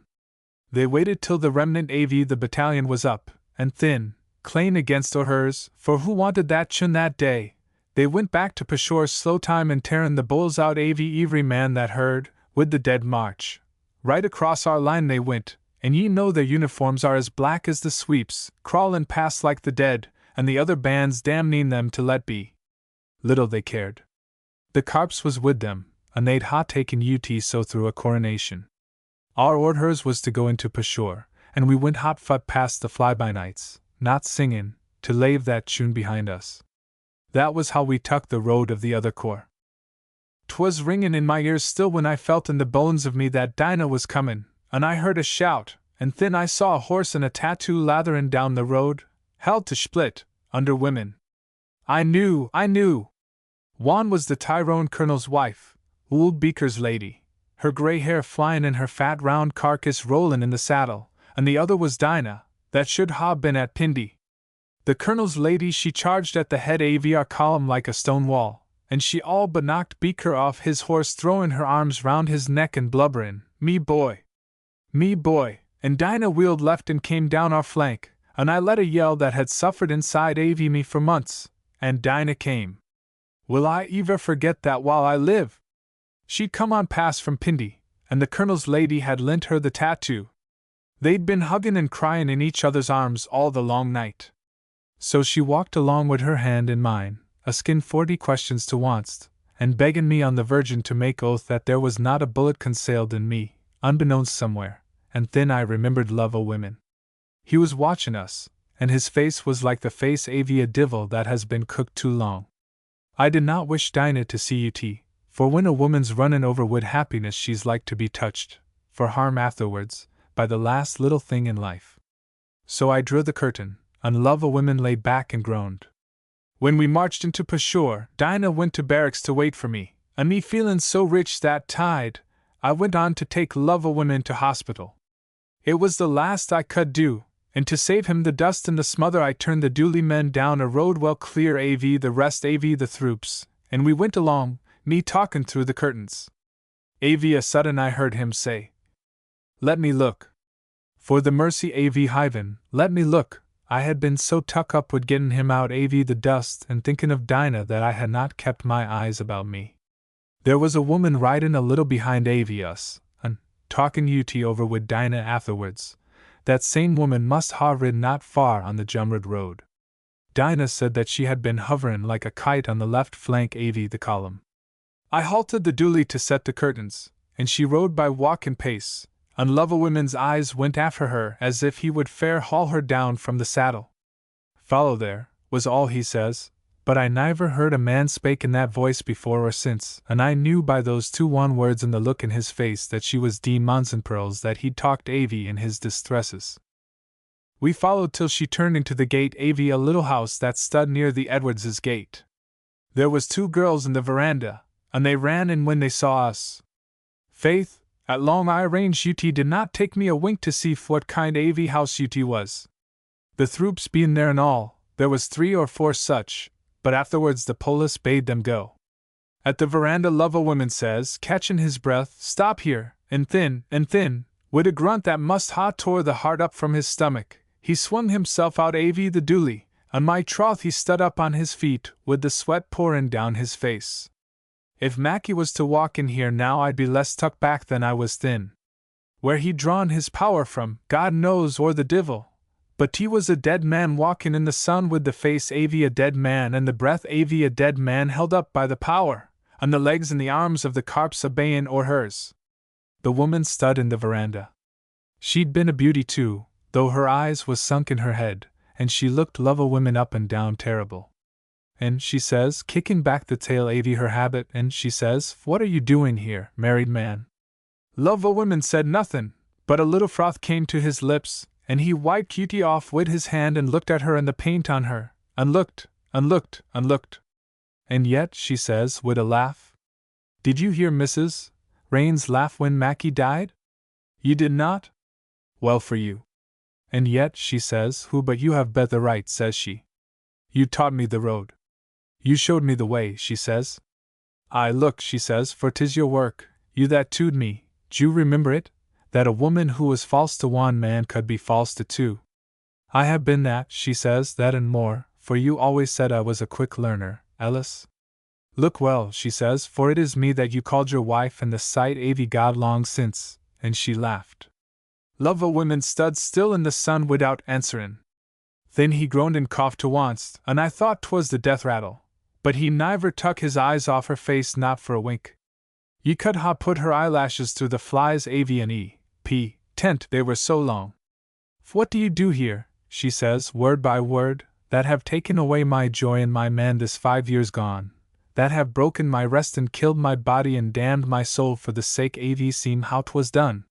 They waited till the remnant AV the battalion was up, and thin, clane against hers, for who wanted that chun that day? They went back to Peshawar slow time and tearin' the bulls out every man that heard, with the dead march. Right across our line they went, and ye know their uniforms are as black as the sweeps, crawlin' past like the dead, and the other bands damning them to let be. Little they cared. The Carps was with them, and they'd ha taken UT so through a coronation. Our orders was to go into Peshawar, and we went hot foot past the fly-by-nights, not singin', to lave that tune behind us. That was how we tuck the road of the other corps. 'Twas ringin' in my ears still when I felt in the bones of me that Dinah was comin', and I heard a shout, and thin I saw a horse and a tattoo latherin' down the road, held to split, under women. I knew! One was the Tyrone colonel's wife, Ould Beaker's lady, her grey hair flyin' and her fat round carcass rollin' in the saddle, and the other was Dinah, that should ha been at Pindi. The colonel's lady she charged at the head av our column like a stone wall, and she all but knocked Beaker off his horse throwin' her arms round his neck and blubberin', me boy, and Dinah wheeled left and came down our flank, and I let a yell that had suffered inside av me for months, and Dinah came. Will I ever forget that while I live? She'd come on past from Pindi, and the colonel's lady had lent her the tattoo. They'd been huggin' and cryin' in each other's arms all the long night. So she walked along with her hand in mine, askin 40 questions to onst, and beggin' me on the Virgin to make oath that there was not a bullet concealed in me, unbeknownst somewhere, and then I remembered love o' women. He was watchin' us, and his face was like the face av a divil that has been cooked too long. I did not wish Dinah to see UT, for when a woman's runnin' over with happiness she's like to be touched, for harm afterwards, by the last little thing in life. So I drew the curtain, and love o' women lay back and groaned. When we marched into Peshawar, Dinah went to barracks to wait for me, and me feelin' so rich that tide, I went on to take love o' women to hospital. It was the last I could do, and to save him the dust and the smother I turned the dooley men down a road well clear av the rest av the throops, and we went along, me talkin' through the curtains. Av a sudden I heard him say, "Let me look. For the mercy av Hyven, let me look." I had been so tuck up with gettin' him out av the dust and thinkin' of Dinah that I had not kept my eyes about me. There was a woman ridin' a little behind av us, and talkin' UT over with Dinah afterwards. That same woman must ha rid not far on the Jumrud road. Dinah said that she had been hoverin' like a kite on the left flank av the column. I halted the dooley to set the curtains, and she rode by walkin' pace, and love o' women's eyes went after her as if he would fair haul her down from the saddle. "Follow there," was all he says, but I never heard a man spake in that voice before or since, and I knew by those 2 one words and the look in his face that she was Dee Monsenpearls that he'd talked av in his distresses. We followed till she turned into the gate av a little house that stood near the Edwards's gate. There was 2 girls in the veranda, and they ran in when they saw us. Faith, at long I arranged UT did not take me a wink to see what kind av house UT was. The throops bein' there and all, there was 3 or 4 such, but afterwards the polis bade them go. At the veranda love o' women says, catchin' his breath, "Stop here," and thin, with a grunt that must ha tore the heart up from his stomach, he swung himself out av the dooley, and my troth he stood up on his feet, with the sweat pourin' down his face. If Mackie was to walk in here now I'd be less tuck back than I was thin. Where he'd drawn his power from, God knows or the divil. But he was a dead man walkin' in the sun with the face av a dead man and the breath av a dead man held up by the power, and the legs and the arms of the Carps a-bayin' o'er hers. The woman stood in the veranda. She'd been a beauty too, though her eyes was sunk in her head, and she looked love o' women up and down terrible. And she says, kicking back the tail av her habit, and she says, "What are you doing here, married man?" Love o' women said nothin', but a little froth came to his lips, and he wiped Cutie off wid his hand and looked at her and the paint on her, and looked. And yet, she says, with a laugh, "Did you hear Mrs. Rain's laugh when Mackie died? You did not? Well for you. And yet, she says, who but you have bet the right, says she. You taught me the road. You showed me the way, she says. I look, she says, for 'tis your work, you that tood me, d'you remember it? That a woman who was false to one man could be false to two. I have been that, she says, that and more, for you always said I was a quick learner, Ellis. Look well, she says, for it is me that you called your wife and the sight avy God long since, and she laughed. Love o' women stood still in the sun without answerin'. Then he groaned and coughed to once, and I thought 'twas the death rattle, but he niver tuck his eyes off her face not for a wink. Ye could ha' put her eyelashes through the flies avy and tent they were so long. What do you do here, she says, word by word, that have taken away my joy and my man this 5 years gone, that have broken my rest and killed my body and damned my soul for the sake avy seem how 'twas done?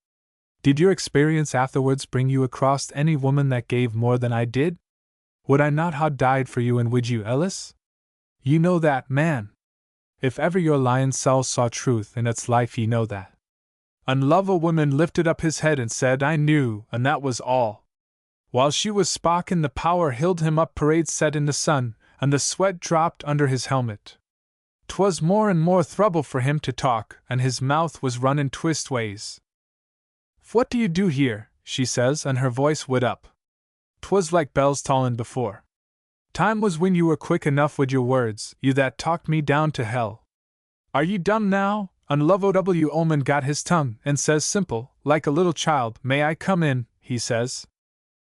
Did your experience afterwards bring you across any woman that gave more than I did? Would I not ha' died for you and would you, Ellis? Ye know that, man. If ever your lion soul saw truth in its life ye know that. And love a woman lifted up his head and said I knew, and that was all. While she was spakin' the power held him up parade set in the sun, and the sweat dropped under his helmet. 'Twas more and more trouble for him to talk, and his mouth was runnin' twist ways. What do you do here, she says, and her voice went up. 'Twas like bells tollin' before. Time was when you were quick enough with your words, you that talked me down to hell. Are ye dumb now? And Love O.W. Ullman got his tongue, and says simple, like a little child, may I come in, he says.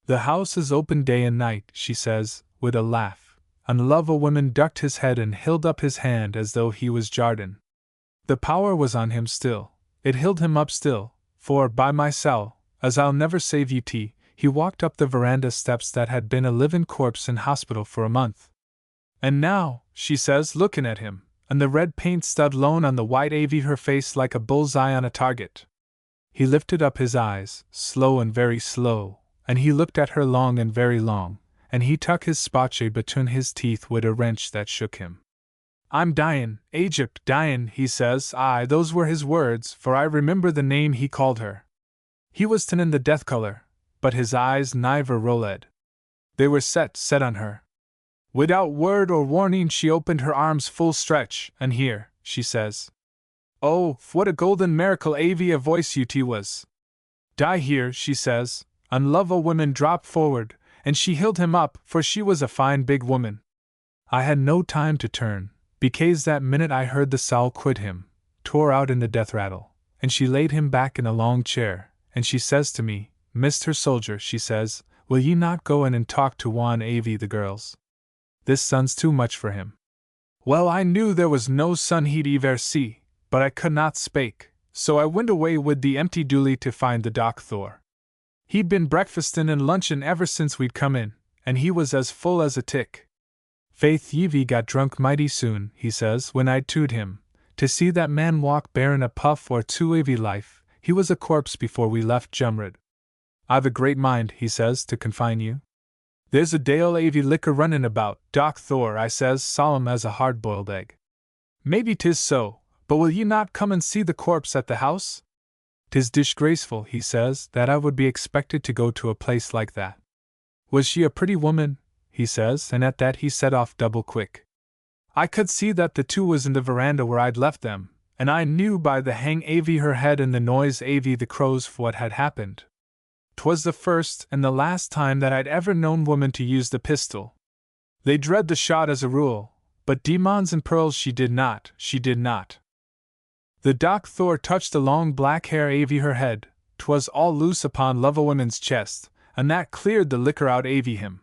The house is open day and night, she says, with a laugh, and Love O.Woman ducked his head and held up his hand as though he was Jardin. The power was on him still, it held him up still, for, by my soul, as I'll never save you tea, he walked up the veranda steps that had been a living corpse in hospital for a month. And now, she says, looking at him, and the red paint stud lone on the white avy her face like a bull's-eye on a target. He lifted up his eyes, slow and very slow, and he looked at her long and very long, and he tuck his spotche between his teeth with a wrench that shook him. I'm dyin', Egypt, dyin', he says. Aye, those were his words, for I remember the name he called her. He was in the death color, but his eyes niver rolled. They were set on her. Without word or warning she opened her arms full stretch, and here, she says. Oh, what a golden miracle avy a voice you was. Die here, she says, and Love O.Woman dropped forward, and she held him up, for she was a fine big woman. I had no time to turn, because that minute I heard the soul quit him, tore out in the death rattle, and she laid him back in a long chair, and she says to me, Mr. Soldier, she says, will ye not go in and talk to one avy the girls? This sun's too much for him. Well, I knew there was no sun he'd ever see, but I could not spake, so I went away with the empty dooley to find the doctor. He'd been breakfastin' and lunchin' ever since we'd come in, and he was as full as a tick. Faith Yevie got drunk mighty soon, he says, when I'd tood him, to see that man walk bearin' a puff or two avy life, he was a corpse before we left Jumrid. I've a great mind, he says, to confine you. There's a dale avy liquor runnin' about, Doc Thor, I says, solemn as a hard-boiled egg. Maybe 'tis so, but will ye not come and see the corpse at the house? 'Tis disgraceful, he says, that I would be expected to go to a place like that. Was she a pretty woman? He says, and at that he set off double quick. I could see that the two was in the veranda where I'd left them, and I knew by the hang avy her head and the noise avy the crows what had happened. 'Twas the first and the last time that I'd ever known woman to use the pistol. They dread the shot as a rule, but demons and pearls she did not. The doctor touched the long black hair avy her head, 'twas all loose upon Love O.Woman's chest, and that cleared the liquor out avy him.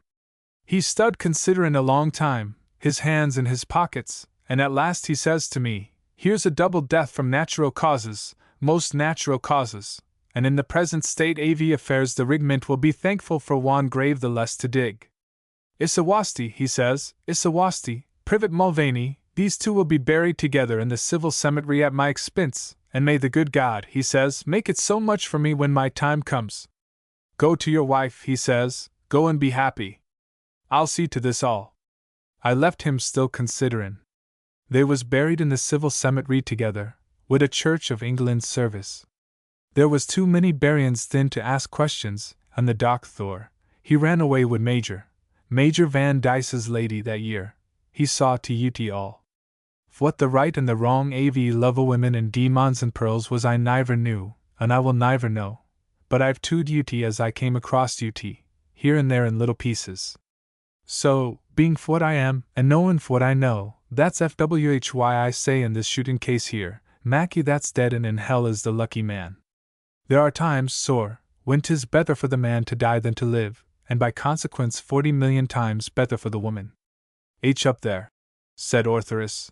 He stood considerin' a long time, his hands in his pockets, and at last he says to me, here's a double death from natural causes, most natural causes, and in the present state avy affairs the rigment will be thankful for one grave the less to dig. Isawasti, he says, Isawasti, Privet Mulvaney, these two will be buried together in the civil cemetery at my expense, and may the good God, he says, make it so much for me when my time comes. Go to your wife, he says, go and be happy. I'll see to this all. I left him still considerin'. They was buried in the civil cemetery together, with a Church of England service. There was too many buryins then to ask questions, and the doctor, He ran away with Major Van Dyce's lady that year. He saw to ut all. What the right and the wrong av love o' women and demons and pearls was I niver knew, and I will niver know, but I've tood ut as I came across ut, here and there in little pieces. So, being fwhat I am, and knowin' fwhat I know, that's fwhy I say in this shooting case here, Mackie that's dead and in hell is the lucky man. There are times, sor, when 'tis better for the man to die than to live, and by consequence 40 million times better for the woman. Up there, said Orthoris.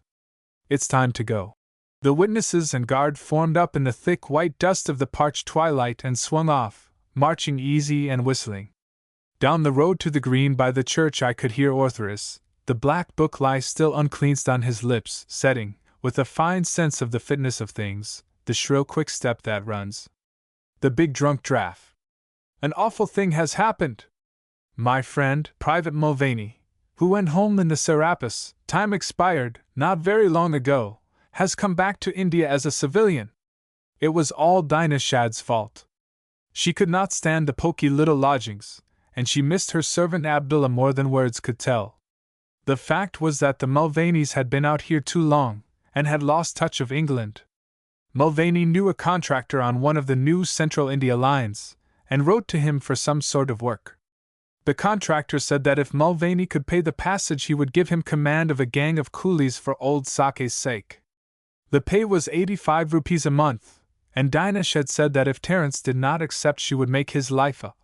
It's time to go. The witnesses and guard formed up in the thick white dust of the parched twilight and swung off, marching easy and whistling. Down the road to the green by the church I could hear Orthoris, the black book lie still uncleansed on his lips, setting, with a fine sense of the fitness of things, the shrill quick step that runs. The big drunk draff. An awful thing has happened. My friend, Private Mulvaney, who went home in the Serapis, time expired, not very long ago, has come back to India as a civilian. It was all Dinah Shadd's fault. She could not stand the poky little lodgings, and she missed her servant Abdullah more than words could tell. The fact was that the Mulvaneys had been out here too long, and had lost touch of England. Mulvaney knew a contractor on one of the new Central India lines, and wrote to him for some sort of work. The contractor said that if Mulvaney could pay the passage he would give him command of a gang of coolies for old Sake's sake. The pay was 85 rupees a month, and Dinah Shedd said that if Terence did not accept she would make his life a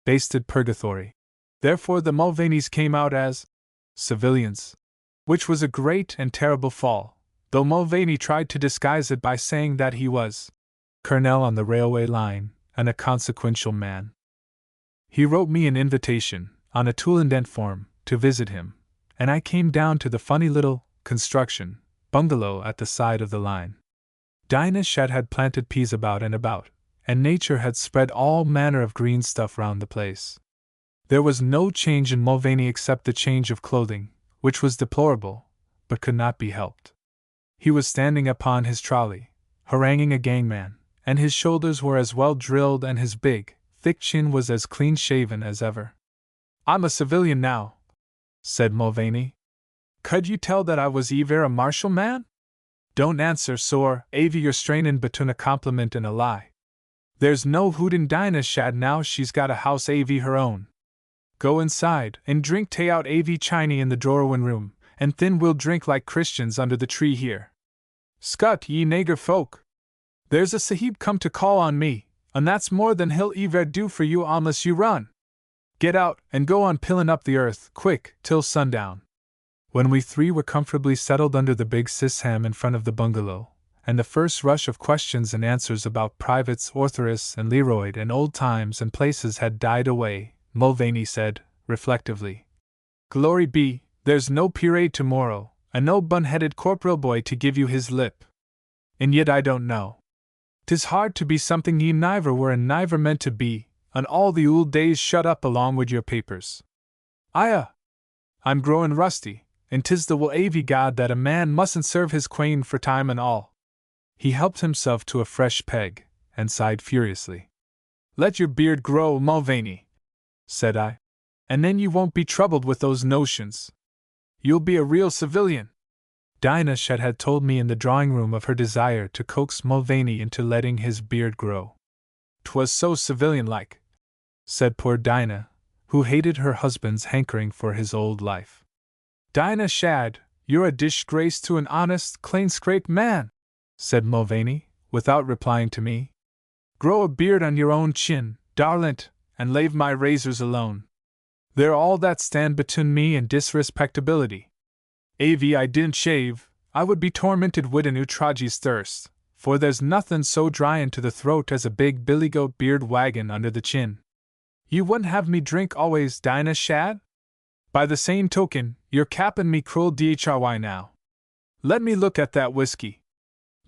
basted purgatory. Therefore the Mulvaneys came out as civilians, which was a great and terrible fall, though Mulvaney tried to disguise it by saying that he was colonel on the railway line, and a consequential man. He wrote me an invitation, on a tool-indent form, to visit him, and I came down to the funny little construction bungalow at the side of the line. Dinah Shedd had planted peas about, and nature had spread all manner of green stuff round the place. There was no change in Mulvaney except the change of clothing, which was deplorable, but could not be helped. He was standing upon his trolley, haranguing a gangman, and his shoulders were as well drilled and his big, thick chin was as clean-shaven as ever. "I'm a civilian now," said Mulvaney. "Could you tell that I was ever a martial man? Don't answer, sor, avy you're strainin' between a compliment and a lie. There's no hoot in Dinah Shadd now she's got a house avy her own. Go inside, and drink tay out avy Chiney in the drawing room, and then we'll drink like Christians under the tree here. Scut, ye nager folk! There's a sahib come to call on me, and that's more than he'll ever do for you unless you run. Get out, and go on pillin' up the earth, quick, till sundown." When we three were comfortably settled under the big sisham in front of the bungalow, and the first rush of questions and answers about privates Orthoris and Leroyd and old times and places had died away, Mulvaney said, reflectively, "Glory be, there's no parade tomorrow, and no bun-headed corporal boy to give you his lip. And yet I don't know. 'Tis hard to be something ye niver were and niver meant to be, and all the old days shut up along wid your papers. I'm growin' rusty, and 'tis the will avy God that a man mustn't serve his quane for time and all." He helped himself to a fresh peg, and sighed furiously. "Let your beard grow, Mulvaney," said I, "and then you won't be troubled with those notions. You'll be a real civilian." Dinah Shedd had told me in the drawing-room of her desire to coax Mulvaney into letting his beard grow. "'Twas so civilian-like," said poor Dinah, who hated her husband's hankering for his old life. "Dinah Shadd, you're a disgrace to an honest, clean-scraped man," said Mulvaney, without replying to me. "Grow a beard on your own chin, darlint, and lave my razors alone. They're all that stand between me and disrespectability. Avy I didn't shave, I would be tormented wid an outrageous thirst, for there's nothin' so dryin' to the throat as a big billygoat beard waggin' under the chin. You wouldn't have me drink always, Dinah Shadd? By the same token, you're cappin' me cruel dhry now. Let me look at that whiskey."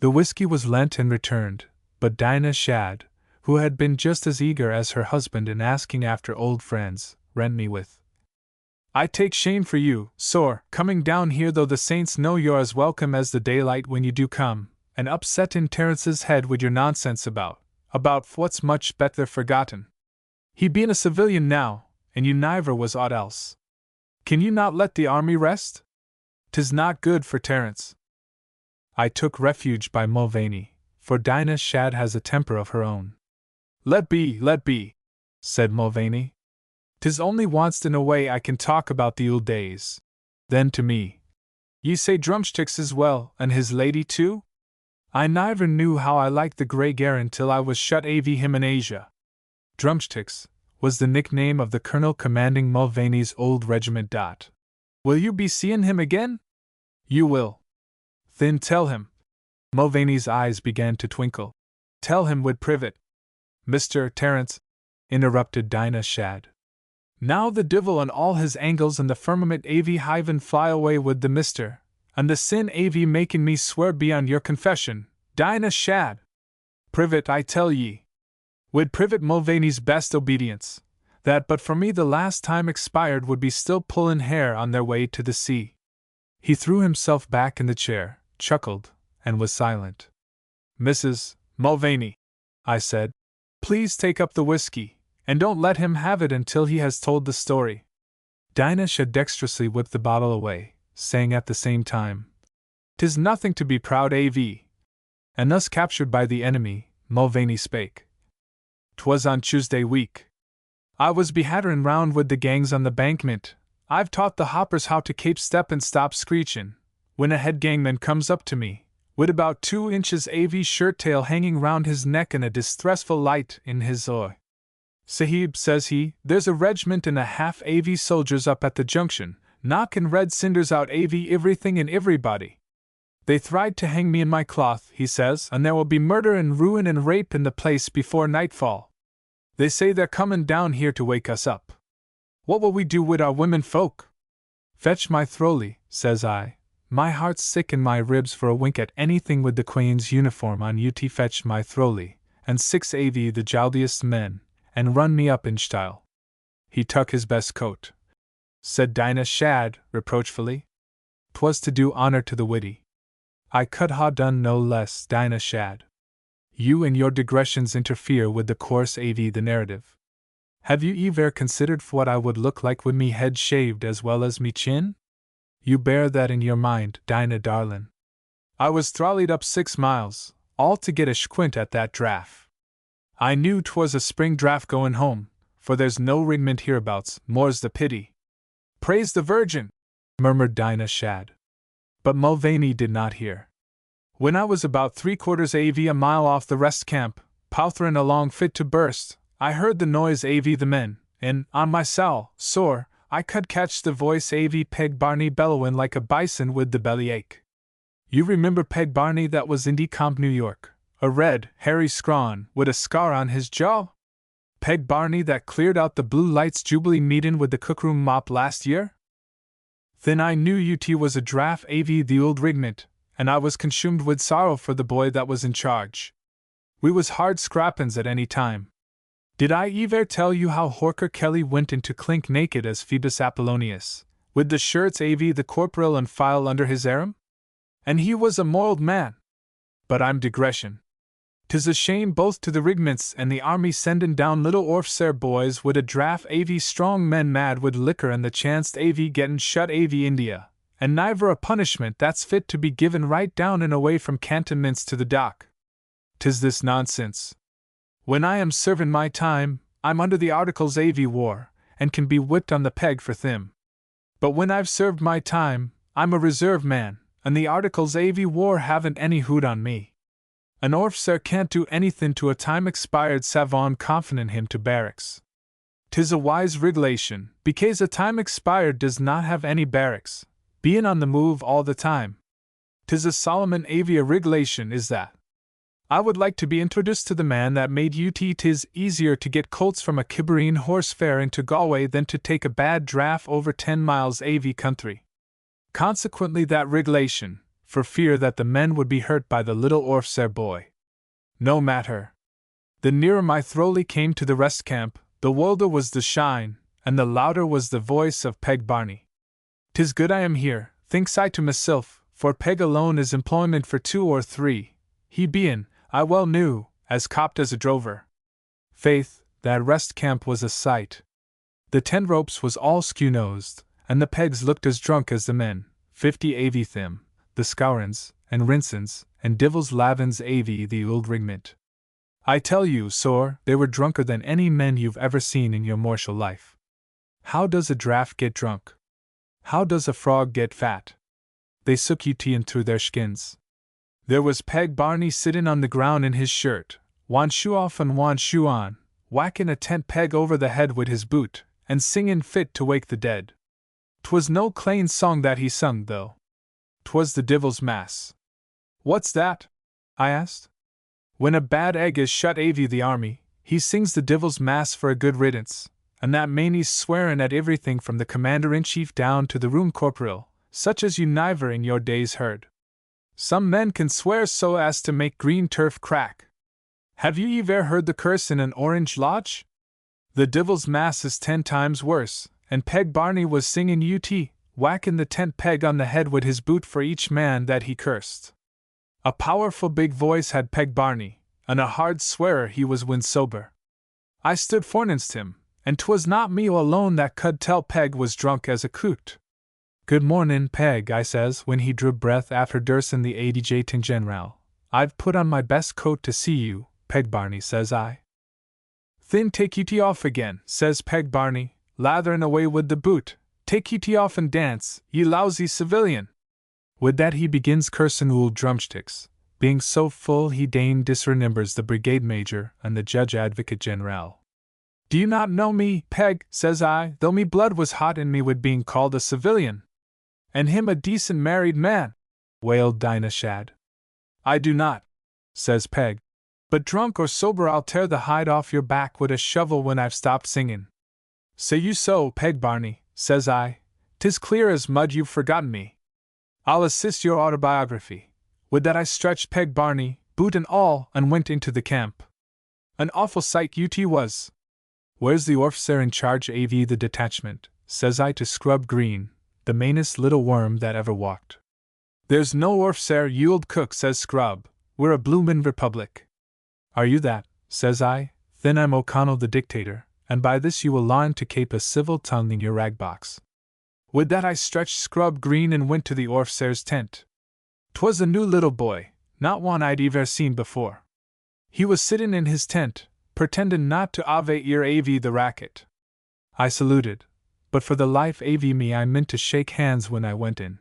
The whiskey was lent and returned, but Dinah Shadd, who had been just as eager as her husband in asking after old friends, rent me with, "I take shame for you, sor, coming down here though the saints know you're as welcome as the daylight when you do come, and upsettin' Terence's head with your nonsense about what's much better forgotten. He bein' a civilian now, and you niver was aught else. Can you not let the army rest? 'Tis not good for Terence. I took refuge by Mulvaney, for Dinah Shadd has a temper of her own. Let be, said Mulvaney. 'Tis only once in a way I can talk about the old days. Then to me, ye say Drumsticks as well, and his lady too? I niver knew how I liked the Grey Garin till I was shut av him in Asia. Drumsticks was the nickname of the colonel commanding Mulvaney's old regiment. Will you be seeing him again? You will. Then tell him. Mulvaney's eyes began to twinkle. Tell him wid privet. Mr. Terence, interrupted Dinah Shadd. Now the divil and all his angles and the firmament av hiven fly away wid the mister, and the sin av making me swear beyond your confession, Dinah Shadd. Privet, I tell ye. Wid privet Mulvaney's best obedience, that but for me the last time expired would be still pullin' hair on their way to the sea. He threw himself back in the chair, chuckled, and was silent. Mrs. Mulvaney, I said, please take up the whiskey, and don't let him have it until he has told the story. Dinah Shadd dexterously whipped the bottle away, saying at the same time, "'Tis nothing to be proud av." And thus captured by the enemy, Mulvaney spake. "'Twas on Tuesday week. I was behadderin' round wid the gangs on the bankment. I've taught the hoppers how to kape step and stop screechin', when a head gangman comes up to me, wid about 2 inches av shirt tail hanging round his neck and a distressful light in his eye. Sahib, says he, there's a regiment and a half av soldiers up at the junction, knockin' red cinders out av everything and everybody. They thried to hang me in my cloth, he says, and there will be murder and ruin and rape in the place before nightfall. They say they're comin' down here to wake us up. What will we do wid our women folk?" "Fetch my throwley," says I. My heart's sick in my ribs for a wink at anything with the Queen's uniform on. Ut fetch my throwley, and 6 av the joldiest men, and run me up in style. He tuck his best coat, said Dinah Shadd, reproachfully. 'Twas to do honor to the widdy. I could ha' done no less, Dinah Shadd. You and your digressions interfere with the course av the narrative. Have you ever considered what I would look like with me head shaved as well as me chin? You bear that in your mind, Dinah darlin'. I was throllied up 6 miles, all to get a squint at that draft. I knew 'twas a spring draft goin' home, for there's no regiment hereabouts, more's the pity." "Praise the Virgin!" murmured Dinah Shadd. But Mulvaney did not hear. When I was about 3/4 av a mile off the rest camp, powtherin' along fit to burst, I heard the noise av the men, and, on my soul, sore, I could catch the voice av Peg Barney bellowin' like a bison with the bellyache. You remember Peg Barney that was in Decomp, New York, a red, hairy scrawn with a scar on his jaw? Peg Barney that cleared out the Blue Lights Jubilee meetin' with the cookroom mop last year? Then I knew ut was a draft av the old regiment, and I was consumed with sorrow for the boy that was in charge. We was hard scrappin's at any time. Did I ever tell you how Horker Kelly went into clink naked as Phoebus Apollonius, with the shirts av the corporal and file under his arm? And he was a morald man. But I'm digression. 'Tis a shame both to the regiments and the army sendin' down little orfser boys wid a draft av strong men mad wid liquor and the chanced av gettin' shut av India, and niver a punishment that's fit to be given right down and away from cantonments to the dock. 'Tis this nonsense. When I am servin' my time, I'm under the Articles av War, and can be whipped on the peg for thim. But when I've served my time, I'm a reserve man, and the Articles av War haven't any hoot on me. An orfser can't do anythin' to a time expired savon confinin' him to barracks. 'Tis a wise regulation, becase a time expired does not have any barracks, bein' on the move all the time. 'Tis a Solomon Avia regulation is that. I would like to be introduced to the man that made ut 'tis easier to get colts from a Kibarine horse fair into Galway than to take a bad draft over 10 miles av country. Consequently that regulation, for fear that the men would be hurt by the little orfser boy. No matter. The nearer my throwley came to the rest camp, the wilder was the shine, and the louder was the voice of Peg Barney. "'Tis good I am here," thinks I to myself, for Peg alone is employment for 2 or 3, he bein', I well knew, as copped as a drover. Faith, that rest camp was a sight. The tent ropes was all skew-nosed, and the pegs looked as drunk as the men, 50 av them, the scourins, and rinsins, and divils lavins av the old rigment. I tell you, sor, they were drunker than any men you've ever seen in your mortal life. How does a draft get drunk? How does a frog get fat? They sook you tea through their skins. There was Peg Barney sittin' on the ground in his shirt, one shoe off and one shoe on, whackin' a tent peg over the head wid his boot, and singin' fit to wake the dead. 'Twas no clane song that he sung, though. 'Twas the Divil's Mass. What's that? I asked. When a bad egg is shut av the army, he sings the Divil's Mass for a good riddance, and that manie's swearin' at everything from the commander-in-chief down to the room corporal, such as you niver in your days heard. Some men can swear so as to make green turf crack. Have you ever heard the curse in an Orange Lodge? The Divil's Mass is 10 times worse, and Peg Barney was singin' ut, whackin' the tent peg on the head with his boot for each man that he cursed. A powerful big voice had Peg Barney, and a hard swearer he was when sober. I stood forninst him, and 'twas not me alone that could tell Peg was drunk as a coot. Good mornin', Peg, I says when he drew breath after dursin' the adjutant general. I've put on my best coat to see you, Peg Barney, says I. Thin take you tea off again, says Peg Barney, latherin' away with the boot. Take you tea off and dance, ye lousy civilian. With that he begins cursin' old drumsticks, being so full he dame disremembers the brigade major and the judge advocate general. Do you not know me, Peg, says I, though me blood was hot in me with being called a civilian? And him a decent married man, wailed Dinah Shadd. I do not, says Peg, but drunk or sober I'll tear the hide off your back with a shovel when I've stopped singin'. Say you so, Peg Barney, says I, 'tis clear as mud you've forgotten me. I'll assist your autobiography. With that I stretched Peg Barney, boot and all, and went into the camp. An awful sight ut was. Where's the orf'cer in charge av the detachment, says I to Scrub Green, the mainest little worm that ever walked. There's no orf'cer, you old cook, says Scrub, we're a bloomin' republic. Are you that, says I, then I'm O'Connell the dictator, and by this you will learn to keep a civil tongue in your ragbox. With that I stretched Scrub Green and went to the orf'cer's tent. 'Twas a new little boy, not one I'd ever seen before. He was sittin' in his tent, pretendin' not to ave ear av the racket. I saluted, but for the life av me I meant to shake hands when I went in.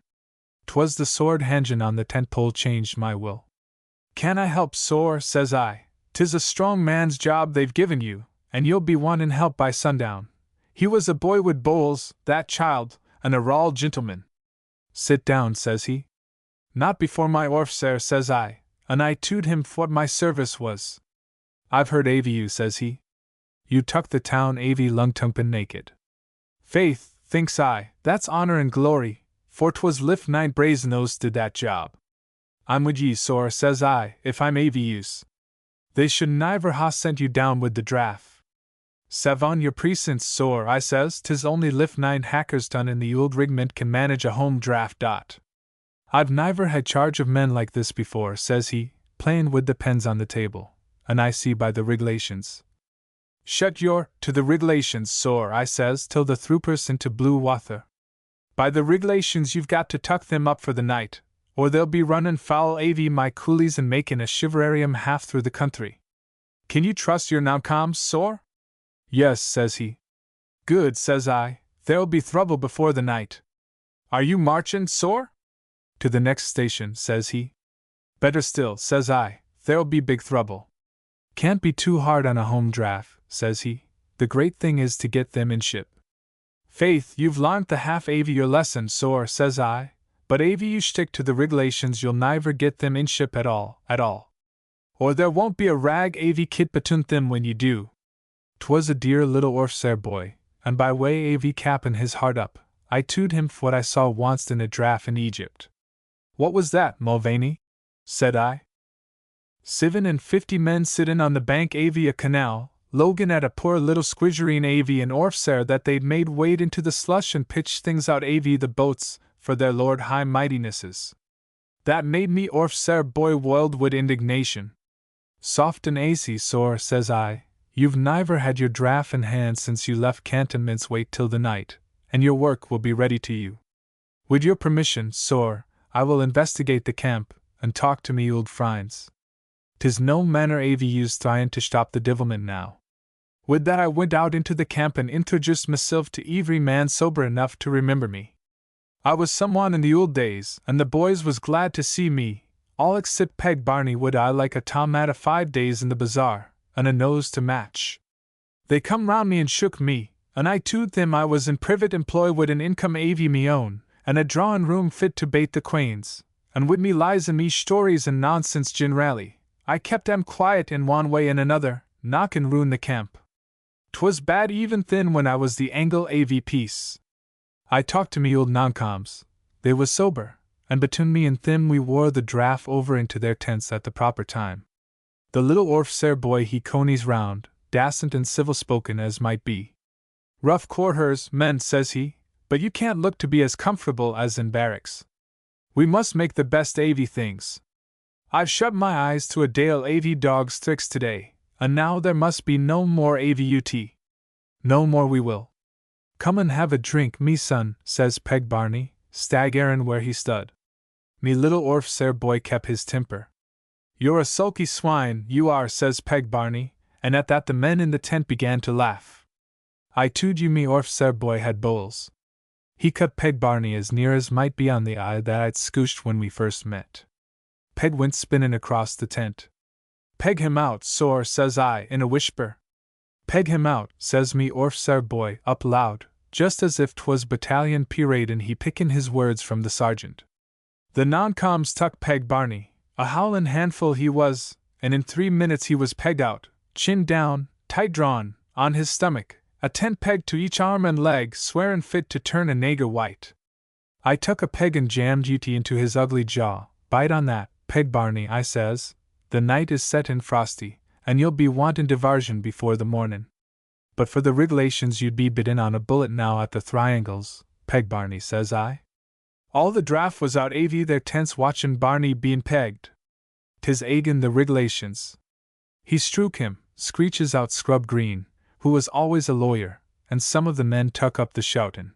'Twas the sword hangin' on the tent pole changed my will. Can I help, sor, says I, 'tis a strong man's job they've given you, and you'll be wantin' help by sundown. He was a boy with bowls, that child, and a raw gentleman. Sit down, says he. Not before my orf'cer, says I, and I told him what my service was. I've heard av you, says he. You tuck the town av lungtumpin' naked. Faith, thinks I, that's honor and glory, for 'twas lift 9 brazen-nose did that job. I'm wid ye, sor, says I, if I'm av use. They should niver ha sent you down with the draft. Savon your precinct, sor, I says, 'tis only lift 9 hackers done in the old rigment can manage a home draft. I've niver had charge of men like this before, says he, playin' with the pens on the table, and I see by the regulations. Shut your to the regulations, sor, I says, till the throopers into blue wather. By the regulations you've got to tuck them up for the night, or they'll be runnin' foul av my coolies and makin' a shiverarium half through the country. Can you trust your nowcoms, sor? Yes, says he. Good, says I, there'll be trouble before the night. Are you marchin', sor? To the next station, says he. Better still, says I, there'll be big trouble. Can't be too hard on a home draft, says he. The great thing is to get them in ship. Faith, you've learnt the half av your lesson, sor, says I, but av you stick to the regulations you'll niver get them in ship at all. Or there won't be a rag av kit between them when you do. 'Twas a dear little orf'cer boy, and by way av cappin' his heart up, I told him what I saw once in a draft in Egypt. What was that, Mulvaney? Said I. 57 men sittin' on the bank av a canal, lookin' at a poor little squidgerine av an orf'cer that they'd made wade into the slush and pitch things out av the boats for their Lord High Mightinesses. That made me orf'cer boy wild wid indignation. Soft and acy, sor, says I, You've never had your draft in hand since you left Cantonments. Wait till the night, and your work will be ready to you. With your permission, sir, I will investigate the camp, and talk to me old friends. 'Tis no manner av use tryin' to stop the divilment now. With that I went out into the camp and introduced myself to every man sober enough to remember me. I was someone in the old days, and the boys was glad to see me, all except Peg Barney. Would I like a tom at 5 days in the bazaar, and a nose to match. They come round me and shook me, and I told them I was in private employ with an income av me own, and a drawing room fit to bait the quains, and with me lies and me stories and nonsense generally. I kept them quiet in one way and another, knock and ruin the camp. 'Twas bad even then when I was the Angle av piece. I talked to me old noncoms, they was sober, and between me and them we wore the draft over into their tents at the proper time. The little orfser boy he conies round, dacent and civil-spoken as might be. Rough quarters, men, says he, but you can't look to be as comfortable as in barracks. We must make the best av things. I've shut my eyes to a dale av dog's tricks today, and now there must be no more avut. No more we will. Come and have a drink, me son, says Peg Barney, staggerin' where he stood. Me little orfser boy kept his temper. You're a sulky swine, you are, says Peg Barney, and at that the men in the tent began to laugh. I told you me orfser boy had bowls. He cut Peg Barney as near as might be on the eye that I'd scooshed when we first met. Peg went spinning across the tent. Peg him out, sor, says I, in a whisper. Peg him out, says me orfser boy, up loud, just as if 'twas battalion parade and he pickin' his words from the sergeant. The noncoms tuck Peg Barney, a howlin' handful he was, and in 3 minutes he was pegged out, chin down, tight drawn, on his stomach, a tent peg to each arm and leg, swearin' fit to turn a nager white. I tuck a peg and jammed ut into his ugly jaw. Bite on that, Peg Barney, I says. The night is set and frosty, and you'll be wantin' diversion before the mornin'. But for the regulations you'd be bidden on a bullet now at the Thryangles, Peg Barney, says I. All the draft was out av their tents watchin' Barney bein' pegged. 'Tis agin the regulations. He strook him, screeches out Scrub Green, who was always a lawyer, and some of the men tuck up the shoutin'.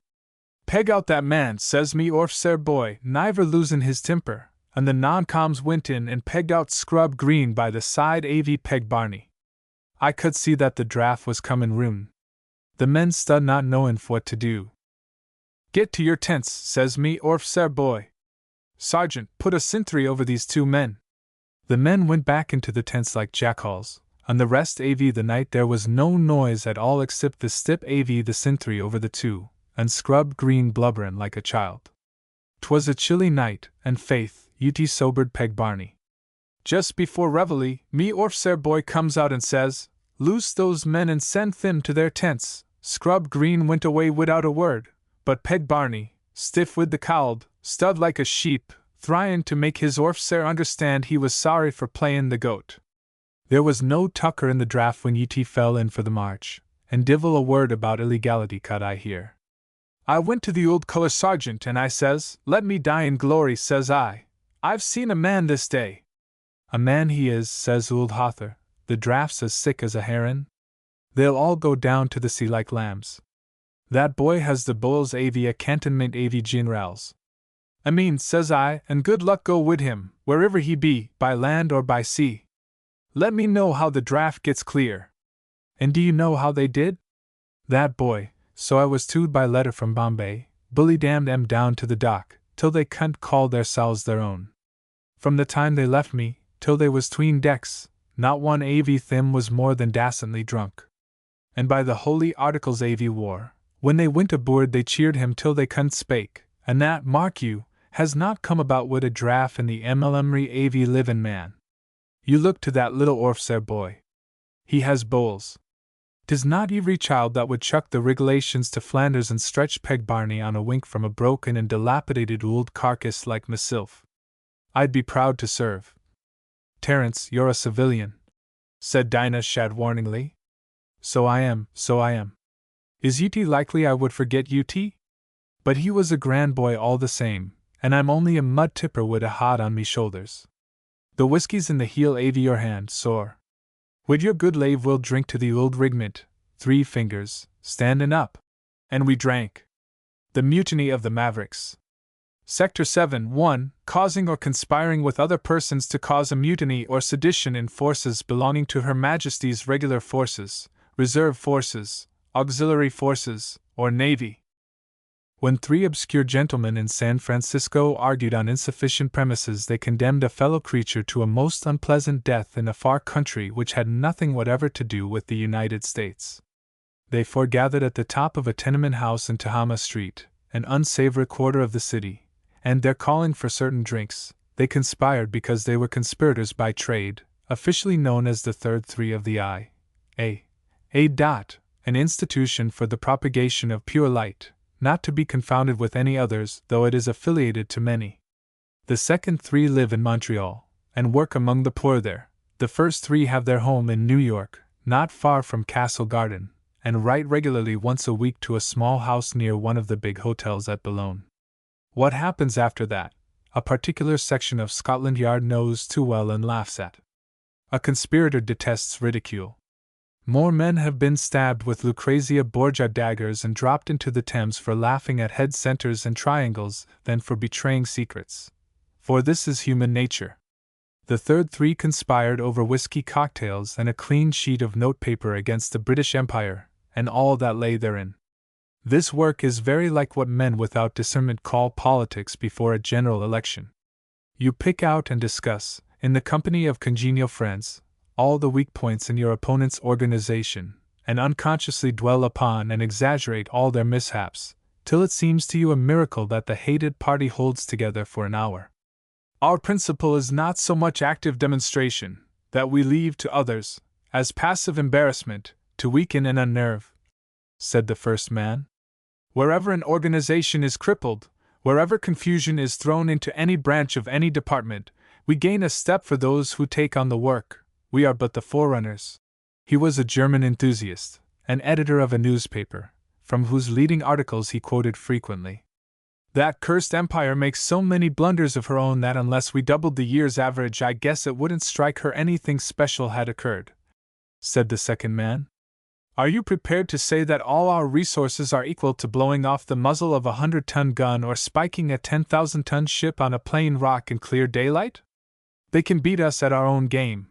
Peg out that man, says me orfser boy, niver losin' his temper, and the noncoms went in and pegged out Scrub Green by the side av Peg Barney. I could see that the draft was comin' roon. The men stood not knowin' what to do. Get to your tents, says me orfser boy. Sergeant, put a sentry over these 2 men. The men went back into the tents like jackals, and the rest av the night there was no noise at all except the stip av the sentry over the 2, and Scrub Green blubberin' like a child. 'Twas a chilly night, and faith, ut sobered Peg Barney. Just before reveille, me orfser boy comes out and says, "Loose those men and send them to their tents." Scrub Green went away without a word, but Peg Barney, stiff with the cold, stood like a sheep, thryin' to make his orfser understand he was sorry for playin' the goat. There was no tucker in the draft when ut fell in for the march, and divil a word about illegality could I hear. I went to the old color sergeant and I says, "Let me die in glory," says I. "I've seen a man this day." "A man he is," says old Hawther. "The draft's as sick as a heron. They'll all go down to the sea like lambs. That boy has the bulls av a cantonment av generals. I mean, says I, and good luck go with him, wherever he be, by land or by sea. Let me know how the draft gets clear." And do you know how they did? That boy, so I was told by letter from Bombay, bully damned 'em down to the dock, till they can't call theirselves their own. From the time they left me, till they was 'tween decks, not one av them was more than dacently drunk. And by the holy articles av war, when they went aboard they cheered him till they couldn't spake, and that, mark you, has not come about with a draft in the MLMry av livin' man. You look to that little orfser boy. He has bowls. 'Tis not every child that would chuck the regulations to Flanders and stretch Peg Barney on a wink from a broken and dilapidated old carcass like myself. I'd be proud to serve. "Terence, you're a civilian," said Dinah Shad warningly. "So I am, so I am. Is ut likely I would forget ut?" But he was a grand boy all the same, and I'm only a mud tipper with a hod on me shoulders. "The whiskey's in the heel av your hand, sor." With your good lave we'll drink to the old rigment, 3 fingers, standin' up. And we drank. The mutiny of the Mavericks. Sector 7-1. Causing or conspiring with other persons to cause a mutiny or sedition in forces belonging to Her Majesty's regular forces, reserve forces, auxiliary forces, or navy. When 3 obscure gentlemen in San Francisco argued on insufficient premises, they condemned a fellow creature to a most unpleasant death in a far country which had nothing whatever to do with the United States. They foregathered at the top of a tenement house in Tehama Street, an unsavory quarter of the city, and there calling for certain drinks, they conspired because they were conspirators by trade, officially known as the Third Three of the I.A. An institution for the propagation of pure light, not to be confounded with any others, though it is affiliated to many. The second 3 live in Montreal, and work among the poor there. The first 3 have their home in New York, not far from Castle Garden, and write regularly once a week to a small house near one of the big hotels at Boulogne. What happens after that, a particular section of Scotland Yard knows too well and laughs at. A conspirator detests ridicule. More men have been stabbed with Lucrezia Borgia daggers and dropped into the Thames for laughing at head centers and triangles than for betraying secrets. For this is human nature. The third 3 conspired over whiskey cocktails and a clean sheet of notepaper against the British Empire, and all that lay therein. This work is very like what men without discernment call politics before a general election. You pick out and discuss, in the company of congenial friends, all the weak points in your opponent's organization, and unconsciously dwell upon and exaggerate all their mishaps, till it seems to you a miracle that the hated party holds together for an hour. Our principle is not so much active demonstration, that we leave to others, as passive embarrassment, to weaken and unnerve, said the first man. Wherever an organization is crippled, wherever confusion is thrown into any branch of any department, we gain a step for those who take on the work. We are but the forerunners. He was a German enthusiast, an editor of a newspaper, from whose leading articles he quoted frequently. That cursed empire makes so many blunders of her own that unless we doubled the year's average, I guess it wouldn't strike her anything special had occurred, said the second man. Are you prepared to say that all our resources are equal to blowing off the muzzle of a 100-ton gun or spiking a 10,000-ton ship on a plain rock in clear daylight? They can beat us at our own game.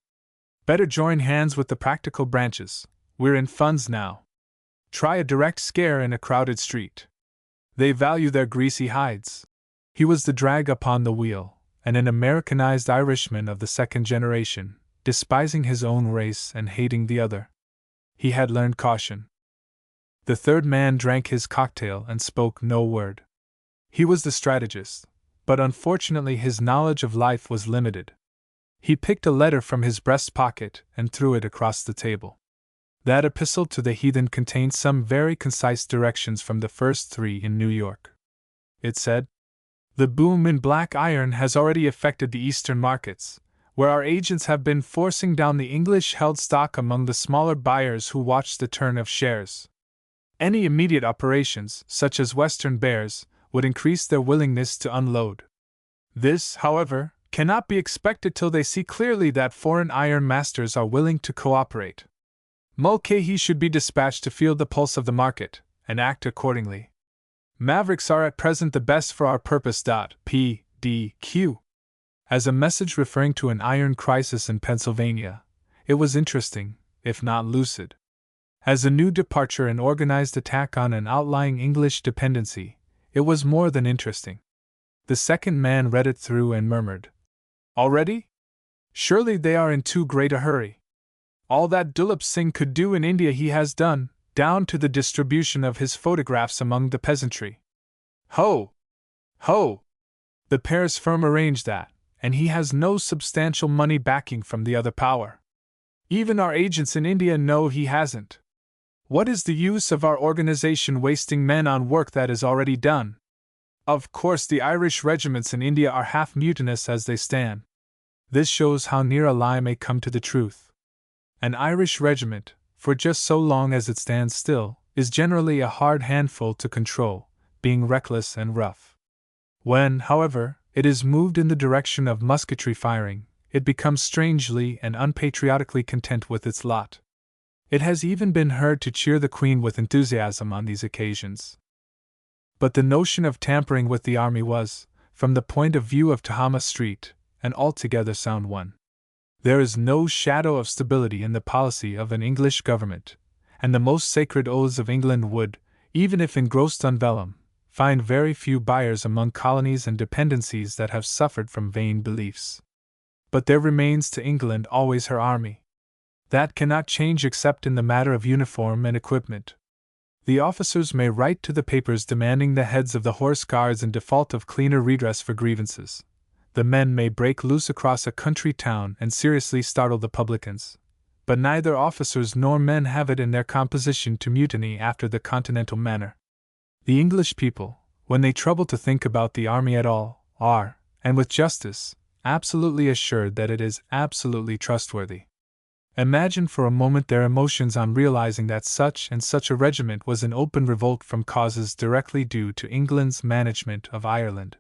Better join hands with the practical branches. We're in funds now. Try a direct scare in a crowded street. They value their greasy hides. He was the drag upon the wheel, and an Americanized Irishman of the second generation, despising his own race and hating the other. He had learned caution. The third man drank his cocktail and spoke no word. He was the strategist, but unfortunately his knowledge of life was limited. He picked a letter from his breast pocket and threw it across the table. That epistle to the heathen contained some very concise directions from the first 3 in New York. It said, "The boom in black iron has already affected the eastern markets, where our agents have been forcing down the English-held stock among the smaller buyers who watch the turn of shares. Any immediate operations, such as Western bears, would increase their willingness to unload. This, however, cannot be expected till they see clearly that foreign iron masters are willing to cooperate. Mulcahy should be dispatched to feel the pulse of the market, and act accordingly. Mavericks are at present the best for our purpose. P.D.Q." As a message referring to an iron crisis in Pennsylvania, it was interesting, if not lucid. As a new departure and organized attack on an outlying English dependency, it was more than interesting. The second man read it through and murmured, "Already? Surely they are in too great a hurry. All that Dulip Singh could do in India he has done, down to the distribution of his photographs among the peasantry. Ho! Ho! The Paris firm arranged that, and he has no substantial money backing from the other power. Even our agents in India know he hasn't. What is the use of our organization wasting men on work that is already done? Of course, the Irish regiments in India are half mutinous as they stand. This shows how near a lie may come to the truth. An Irish regiment, for just so long as it stands still, is generally a hard handful to control, being reckless and rough. When, however, it is moved in the direction of musketry firing, it becomes strangely and unpatriotically content with its lot. It has even been heard to cheer the Queen with enthusiasm on these occasions. But the notion of tampering with the army was, from the point of view of Tahama Street, an altogether sound one. There is no shadow of stability in the policy of an English government, and the most sacred oaths of England would, even if engrossed on vellum, find very few buyers among colonies and dependencies that have suffered from vain beliefs. But there remains to England always her army. That cannot change except in the matter of uniform and equipment. The officers may write to the papers demanding the heads of the horse guards in default of cleaner redress for grievances. The men may break loose across a country town and seriously startle the publicans. But neither officers nor men have it in their composition to mutiny after the continental manner. The English people, when they trouble to think about the army at all, are, and with justice, absolutely assured that it is absolutely trustworthy. Imagine for a moment their emotions on realizing that such and such a regiment was in open revolt from causes directly due to England's management of Ireland.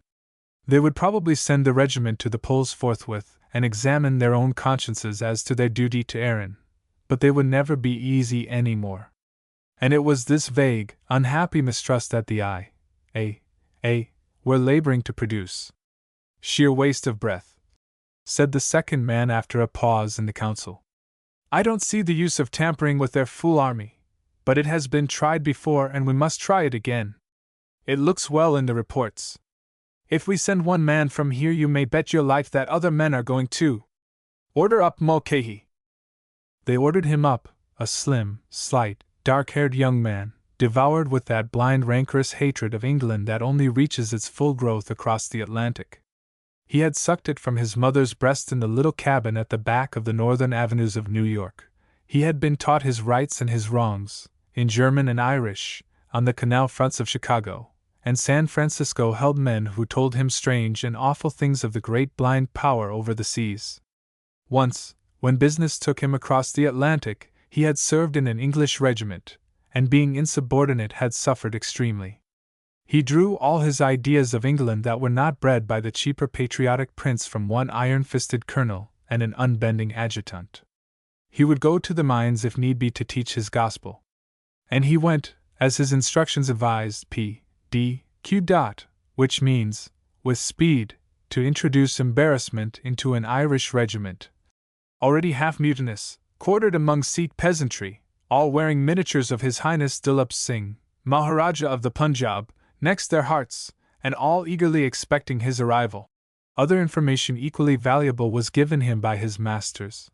They would probably send the regiment to the polls forthwith and examine their own consciences as to their duty to Erin, but they would never be easy any more. And it was this vague, unhappy mistrust that the I.A. were laboring to produce. Sheer waste of breath, said the second man after a pause in the council. I don't see the use of tampering with their fool army, but it has been tried before and we must try it again. It looks well in the reports. If we send one man from here, you may bet your life that other men are going too. Order up Mulcahy. They ordered him up, a slim, slight, dark-haired young man, devoured with that blind rancorous hatred of England that only reaches its full growth across the Atlantic. He had sucked it from his mother's breast in the little cabin at the back of the northern avenues of New York. He had been taught his rights and his wrongs, in German and Irish, on the canal fronts of Chicago, and San Francisco held men who told him strange and awful things of the great blind power over the seas. Once, when business took him across the Atlantic, he had served in an English regiment, and being insubordinate had suffered extremely. He drew all his ideas of England that were not bred by the cheaper patriotic prince from one iron-fisted colonel and an unbending adjutant. He would go to the mines if need be to teach his gospel. And he went, as his instructions advised, P.D.Q. which means, with speed, to introduce embarrassment into an Irish regiment, already half mutinous, quartered among Sikh peasantry, all wearing miniatures of His Highness Dilip Singh, Maharaja of the Punjab, next their hearts, and all eagerly expecting his arrival. Other information equally valuable was given him by his masters.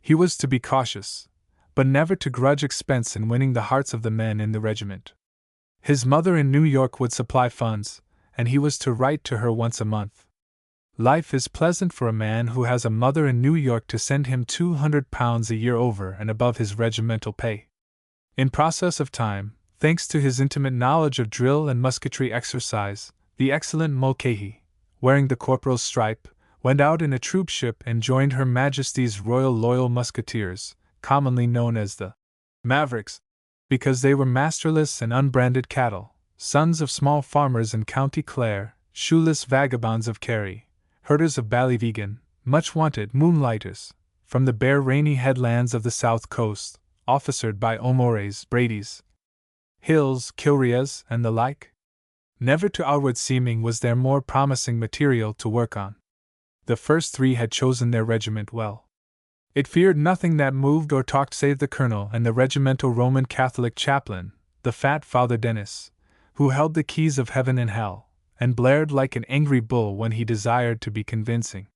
He was to be cautious, but never to grudge expense in winning the hearts of the men in the regiment. His mother in New York would supply funds, and he was to write to her once a month. Life is pleasant for a man who has a mother in New York to send him £200 a year over and above his regimental pay. In process of time, thanks to his intimate knowledge of drill and musketry exercise, the excellent Mulcahy, wearing the corporal's stripe, went out in a troopship and joined Her Majesty's Royal Loyal Musketeers, commonly known as the Mavericks, because they were masterless and unbranded cattle, sons of small farmers in County Clare, shoeless vagabonds of Kerry, herders of Ballyvegan, much wanted moonlighters, from the bare rainy headlands of the south coast, officered by O'Moores, Brady's, Hills, Kilreas, and the like. Never to outward seeming was there more promising material to work on. The first three had chosen their regiment well. It feared nothing that moved or talked save the colonel and the regimental Roman Catholic chaplain, the fat Father Dennis, who held the keys of heaven and hell, and blared like an angry bull when he desired to be convincing.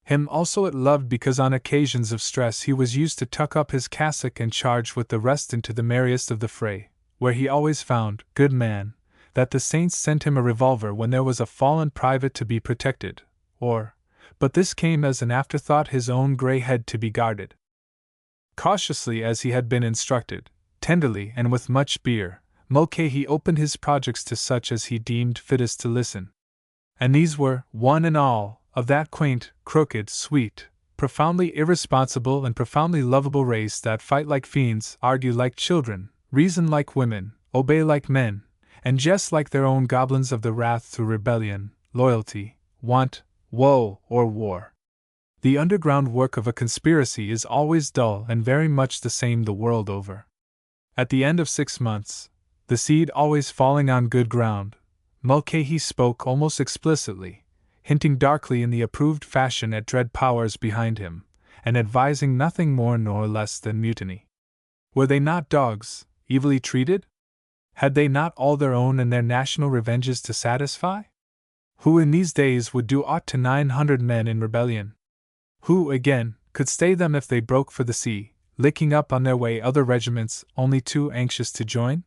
Him also it loved because on occasions of stress he was used to tuck up his cassock and charge with the rest into the merriest of the fray, where he always found, good man, that the saints sent him a revolver when there was a fallen private to be protected, or, but this came as an afterthought, his own grey head to be guarded. Cautiously as he had been instructed, tenderly and with much beer, Mulcahy opened his projects to such as he deemed fittest to listen. And these were, one and all, of that quaint, crooked, sweet, profoundly irresponsible and profoundly lovable race that fight like fiends, argue like children, reason like women, obey like men, and jest like their own goblins of the wrath through rebellion, loyalty, want, woe, or war. The underground work of a conspiracy is always dull and very much the same the world over. At the end of 6 months, the seed always falling on good ground, Mulcahy spoke almost explicitly, hinting darkly in the approved fashion at dread powers behind him, and advising nothing more nor less than mutiny. Were they not dogs, evilly treated? Had they not all their own and their national revenges to satisfy? Who in these days would do aught to 900 men in rebellion? Who, again, could stay them if they broke for the sea, licking up on their way other regiments only too anxious to join?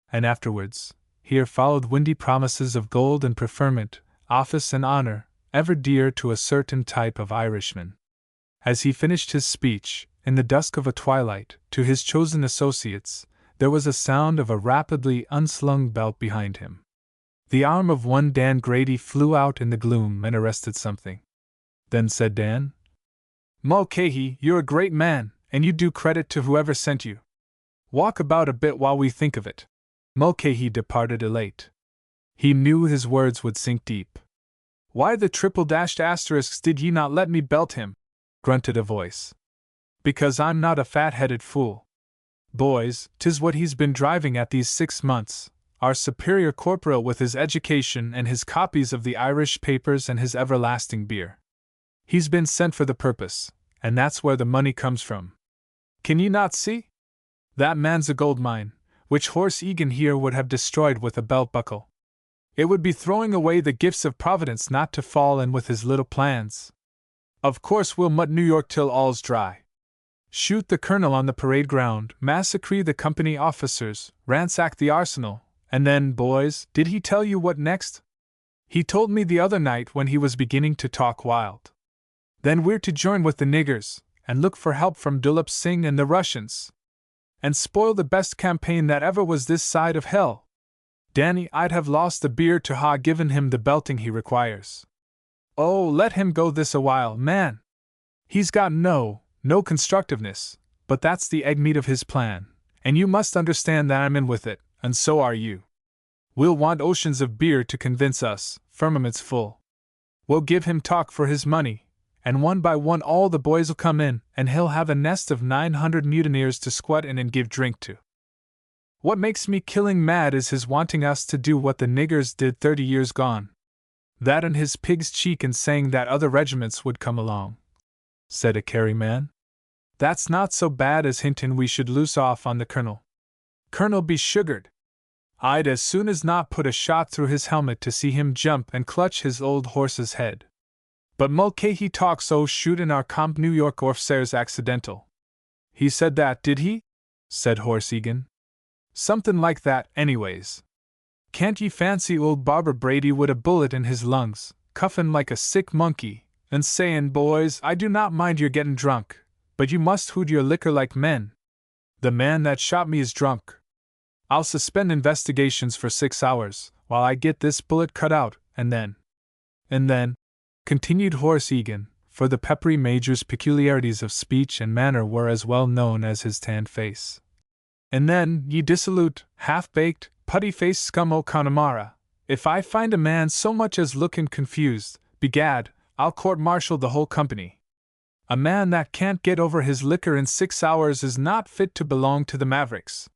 And afterwards, here followed windy promises of gold and preferment, office and honor, ever dear to a certain type of Irishman. As he finished his speech, in the dusk of a twilight, to his chosen associates, there was a sound of a rapidly unslung belt behind him. The arm of one Dan Grady flew out in the gloom and arrested something. Then said Dan, "Mulcahy, you're a great man, and you do credit to whoever sent you. Walk about a bit while we think of it." Mulcahy departed elate. He knew his words would sink deep. "Why the triple-dashed asterisks did ye not let me belt him?" grunted a voice. "Because I'm not a fat-headed fool. Boys, 'tis what he's been driving at these 6 months, our superior corporal with his education and his copies of the Irish papers and his everlasting beer. He's been sent for the purpose, and that's where the money comes from. Can ye not see? That man's a gold mine, which Horace Egan here would have destroyed with a belt buckle. It would be throwing away the gifts of Providence not to fall in with his little plans. Of course we'll mutt New York till all's dry. Shoot the colonel on the parade ground, massacre the company officers, ransack the arsenal, and then, boys, did he tell you what next? He told me the other night when he was beginning to talk wild. Then we're to join with the niggers, and look for help from Dulip Singh and the Russians, and spoil the best campaign that ever was this side of hell. Danny, I'd have lost the beer to ha given him the belting he requires. Oh, let him go this a while, man. He's got no constructiveness, but that's the egg meat of his plan, and you must understand that I'm in with it, and so are you. We'll want oceans of beer to convince us, firmaments full. We'll give him talk for his money, and one by one all the boys'll come in, and he'll have a nest of 900 mutineers to squat in and give drink to. What makes me killing mad is his wanting us to do what the niggers did 30 years gone. That and his pig's cheek in saying that other regiments would come along," said a Kerry man. "That's not so bad as hintin' we should loose off on the colonel. Colonel be sugared. I'd as soon as not put a shot through his helmet to see him jump and clutch his old horse's head. But Mulcahy talks o' shootin' our comp New York orfsers accidental." "He said that, did he?" said Horace Egan. "Somethin' like that, anyways. Can't ye fancy old Barbara Brady with a bullet in his lungs, cuffin' like a sick monkey, and sayin', 'Boys, I do not mind your gettin' drunk, but you must hood your liquor like men. The man that shot me is drunk. I'll suspend investigations for 6 hours, while I get this bullet cut out, and then," continued Horace Egan, for the peppery major's peculiarities of speech and manner were as well known as his tanned face, "and then, ye dissolute, half-baked, putty-faced scum o' Connemara, if I find a man so much as lookin' confused, begad, I'll court-martial the whole company. A man that can't get over his liquor in 6 hours is not fit to belong to the Mavericks."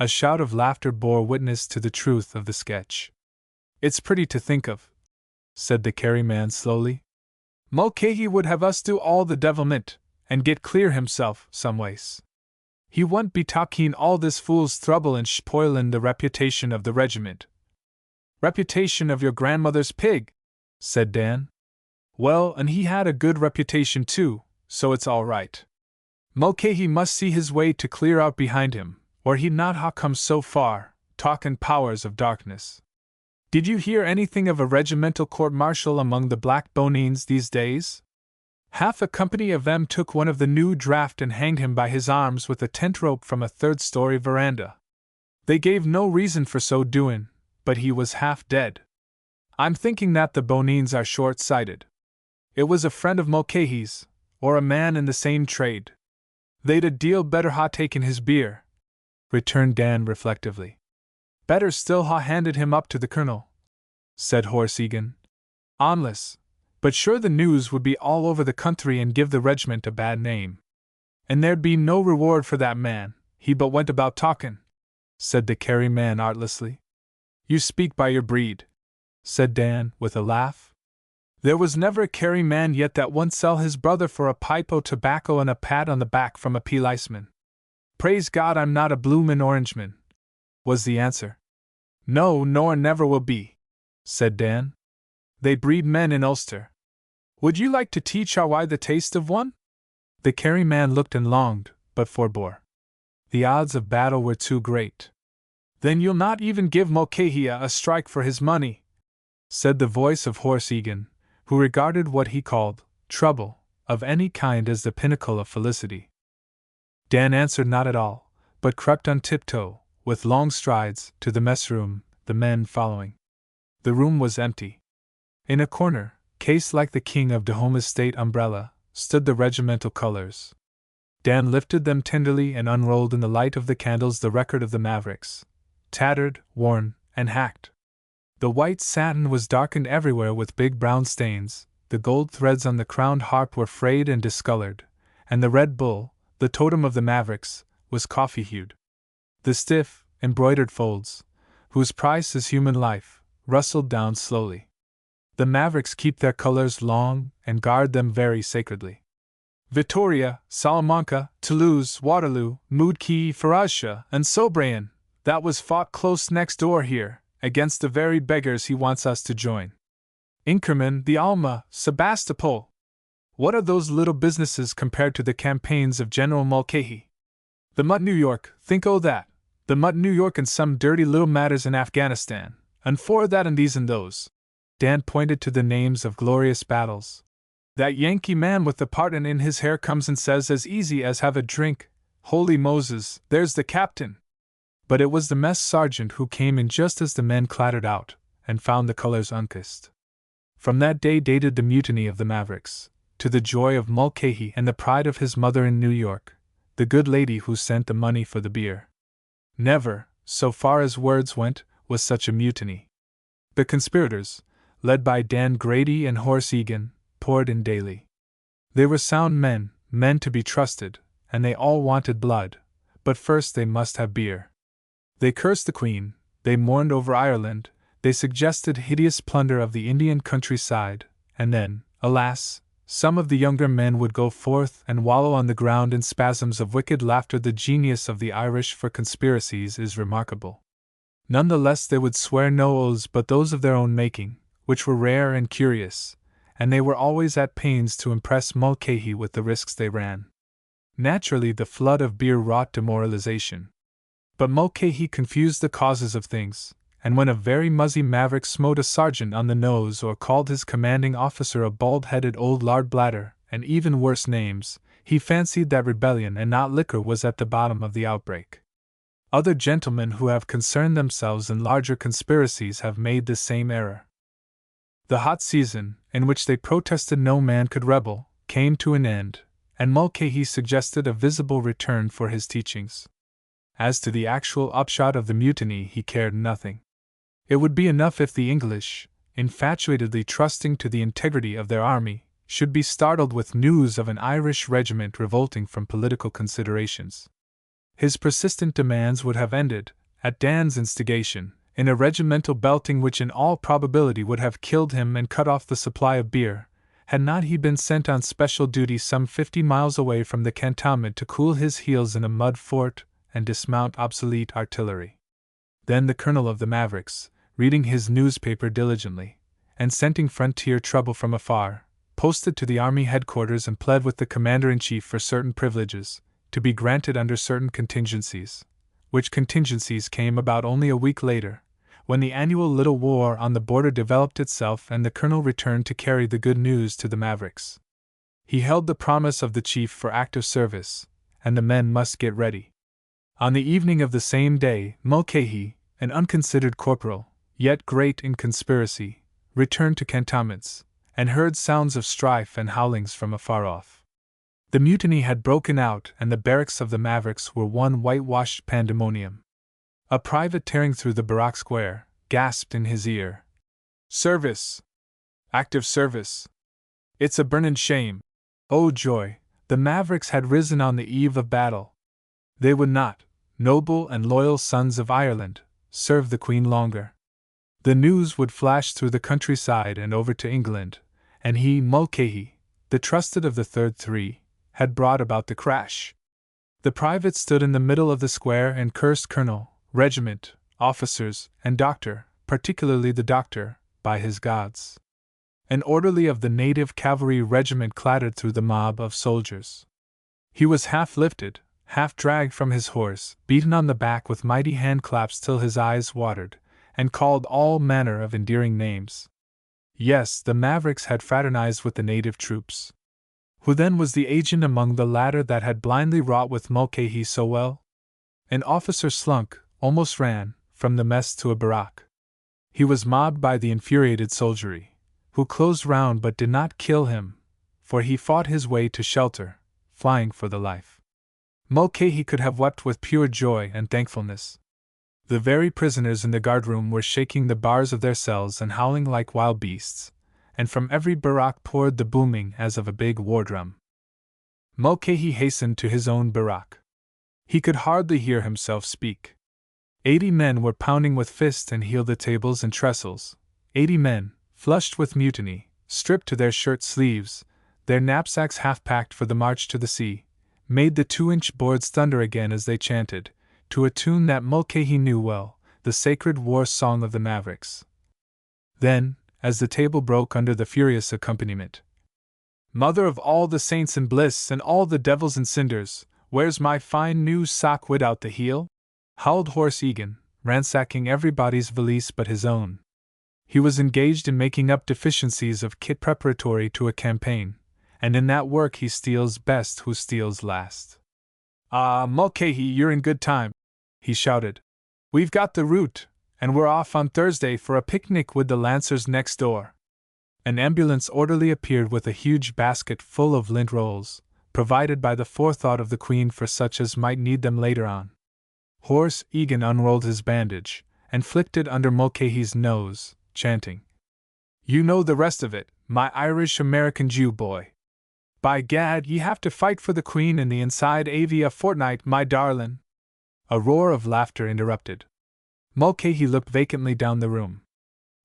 A shout of laughter bore witness to the truth of the sketch. "It's pretty to think of," said the Kerry man slowly. "Mulcahy would have us do all the devilment, and get clear himself, some ways. He won't be talking all this fool's trouble and spoilin' the reputation of the regiment." "Reputation of your grandmother's pig," said Dan. "Well, and he had a good reputation too, so it's all right. Mulcahy must see his way to clear out behind him, or he'd not ha come so far, talkin' powers of darkness. Did you hear anything of a regimental court-martial among the Black Bonines these days? Half a company of them took one of the new draft and hanged him by his arms with a tent rope from a 3rd-story veranda. They gave no reason for so doin', but he was half dead. I'm thinking that the Bonines are short-sighted. It was a friend of Mulcahy's, or a man in the same trade. They'd a deal better ha taken his beer," returned Dan reflectively. "Better still ha handed him up to the colonel," said Horace Egan. "Onless, But sure the news would be all over the country and give the regiment a bad name. And there'd be no reward for that man, he but went about talkin', said the Kerry man artlessly. You speak by your breed, said Dan, with a laugh. There was never a Kerry man yet that wouldn't sell his brother for a pipe o' tobacco and a pat on the back from a policeman. Praise God I'm not a bloomin' Orangeman, was the answer. No, nor never will be, said Dan. They breed men in Ulster. Would you like to teach how I the taste of one? The Kerry man looked and longed, but forbore. The odds of battle were too great. Then you'll not even give Mulcahy a strike for his money, said the voice of Horace Egan, who regarded what he called trouble of any kind as the pinnacle of felicity. Dan answered not at all, but crept on tiptoe, with long strides, to the mess room, the men following. The room was empty. In a corner, cased like the king of Dahoma's state umbrella, stood the regimental colors. Dan lifted them tenderly and unrolled in the light of the candles the record of the Mavericks, tattered, worn, and hacked. The white satin was darkened everywhere with big brown stains, the gold threads on the crowned harp were frayed and discolored, and the red bull, the totem of the Mavericks, was coffee-hued. The stiff, embroidered folds, whose price is human life, rustled down slowly. The Mavericks keep their colors long and guard them very sacredly. Vittoria, Salamanca, Toulouse, Waterloo, Moudkey, Ferrascha, and Sobraon, that was fought close next door here, against the very beggars he wants us to join. Inkerman, the Alma, Sebastopol. What are those little businesses compared to the campaigns of General Mulcahy? The Mutt New York, think o' that. The Mutt New York and some dirty little matters in Afghanistan, and for that and these and those. Dan pointed to the names of glorious battles. That Yankee man with the tartan in his hair comes and says as easy as have a drink, Holy Moses, there's the captain! But it was the mess sergeant who came in just as the men clattered out, and found the colors unkissed. From that day dated the mutiny of the Mavericks, to the joy of Mulcahy and the pride of his mother in New York, the good lady who sent the money for the beer. Never, so far as words went, was such a mutiny. The conspirators, led by Dan Grady and Horace Egan, poured in daily. They were sound men, men to be trusted, and they all wanted blood, but first they must have beer. They cursed the Queen, they mourned over Ireland, they suggested hideous plunder of the Indian countryside, and then, alas, some of the younger men would go forth and wallow on the ground in spasms of wicked laughter. The genius of the Irish for conspiracies is remarkable. None the less they would swear no oaths but those of their own making, which were rare and curious, and they were always at pains to impress Mulcahy with the risks they ran. Naturally the flood of beer wrought demoralization. But Mulcahy confused the causes of things, and when a very muzzy maverick smote a sergeant on the nose or called his commanding officer a bald-headed old lard bladder, and even worse names, he fancied that rebellion and not liquor was at the bottom of the outbreak. Other gentlemen who have concerned themselves in larger conspiracies have made the same error. The hot season, in which they protested no man could rebel, came to an end, and Mulcahy suggested a visible return for his teachings. As to the actual upshot of the mutiny, he cared nothing. It would be enough if the English, infatuatedly trusting to the integrity of their army, should be startled with news of an Irish regiment revolting from political considerations. His persistent demands would have ended, at Dan's instigation, in a regimental belting which in all probability would have killed him and cut off the supply of beer, had not he been sent on special duty some 50 miles away from the cantonment to cool his heels in a mud fort and dismount obsolete artillery. Then the colonel of the Mavericks, reading his newspaper diligently, and scenting frontier trouble from afar, posted to the army headquarters and pled with the commander-in-chief for certain privileges, to be granted under certain contingencies, which contingencies came about only a week later, when the annual little war on the border developed itself and the colonel returned to carry the good news to the Mavericks. He held the promise of the chief for active service, and the men must get ready. On the evening of the same day, Mulcahy, an unconsidered corporal, yet great in conspiracy, returned to cantonments, and heard sounds of strife and howlings from afar off. The mutiny had broken out, and the barracks of the Mavericks were one whitewashed pandemonium. A private tearing through the barrack square gasped in his ear, "Service! Active service! It's a burnin' shame. Oh joy, the Mavericks had risen on the eve of battle. They would not, noble and loyal sons of Ireland, serve the Queen longer. The news would flash through the countryside and over to England, and he, Mulcahy, the trusted of the third three, had brought about the crash. The private stood in the middle of the square and cursed colonel, regiment, officers, and doctor, particularly the doctor, by his gods. An orderly of the native cavalry regiment clattered through the mob of soldiers. He was half lifted, half dragged from his horse, beaten on the back with mighty hand claps till his eyes watered, and called all manner of endearing names. Yes, the Mavericks had fraternized with the native troops. Who then was the agent among the latter that had blindly wrought with Mulcahy so well? An officer slunk, almost ran, from the mess to a barrack. He was mobbed by the infuriated soldiery, who closed round but did not kill him, for he fought his way to shelter, flying for the life. Mulcahy could have wept with pure joy and thankfulness. The very prisoners in the guardroom were shaking the bars of their cells and howling like wild beasts, and from every barrack poured the booming as of a big war drum. Mulcahy hastened to his own barrack. He could hardly hear himself speak. 80 men were pounding with fist and heel the tables and trestles. 80 men, flushed with mutiny, stripped to their shirt sleeves, their knapsacks half packed for the march to the sea, made the 2-inch boards thunder again as they chanted, to a tune that Mulcahy knew well, the sacred war song of the Mavericks. Then, as the table broke under the furious accompaniment, "Mother of all the saints in bliss and all the devils in cinders, where's my fine new sock without the heel?" howled hoarse Egan, ransacking everybody's valise but his own. He was engaged in making up deficiencies of kit preparatory to a campaign, and in that work he steals best who steals last. "Ah, Mulcahy, you're in good time," he shouted. "We've got the route, and we're off on Thursday for a picnic with the Lancers next door." An ambulance orderly appeared with a huge basket full of lint rolls, provided by the forethought of the Queen for such as might need them later on. Hoarse Egan unrolled his bandage, and flicked it under Mulcahy's nose, chanting, "You know the rest of it, my Irish-American Jew boy. By gad, ye have to fight for the Queen in the inside avy a fortnight, my darlin'." A roar of laughter interrupted. Mulcahy looked vacantly down the room.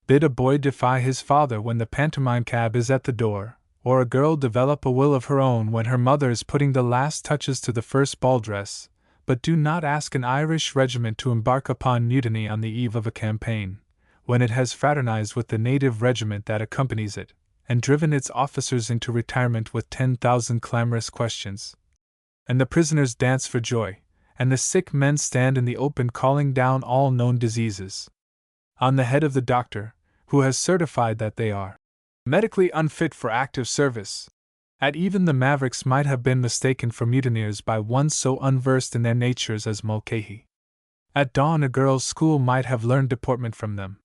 Bid a boy defy his father when the pantomime cab is at the door, or a girl develop a will of her own when her mother is putting the last touches to the first ball dress, but do not ask an Irish regiment to embark upon mutiny on the eve of a campaign, when it has fraternized with the native regiment that accompanies it, and driven its officers into retirement with 10,000 clamorous questions. And the prisoners dance for joy, and the sick men stand in the open calling down all known diseases on the head of the doctor, who has certified that they are medically unfit for active service. At even the Mavericks might have been mistaken for mutineers by one so unversed in their natures as Mulcahy. At dawn a girls' school might have learned deportment from them.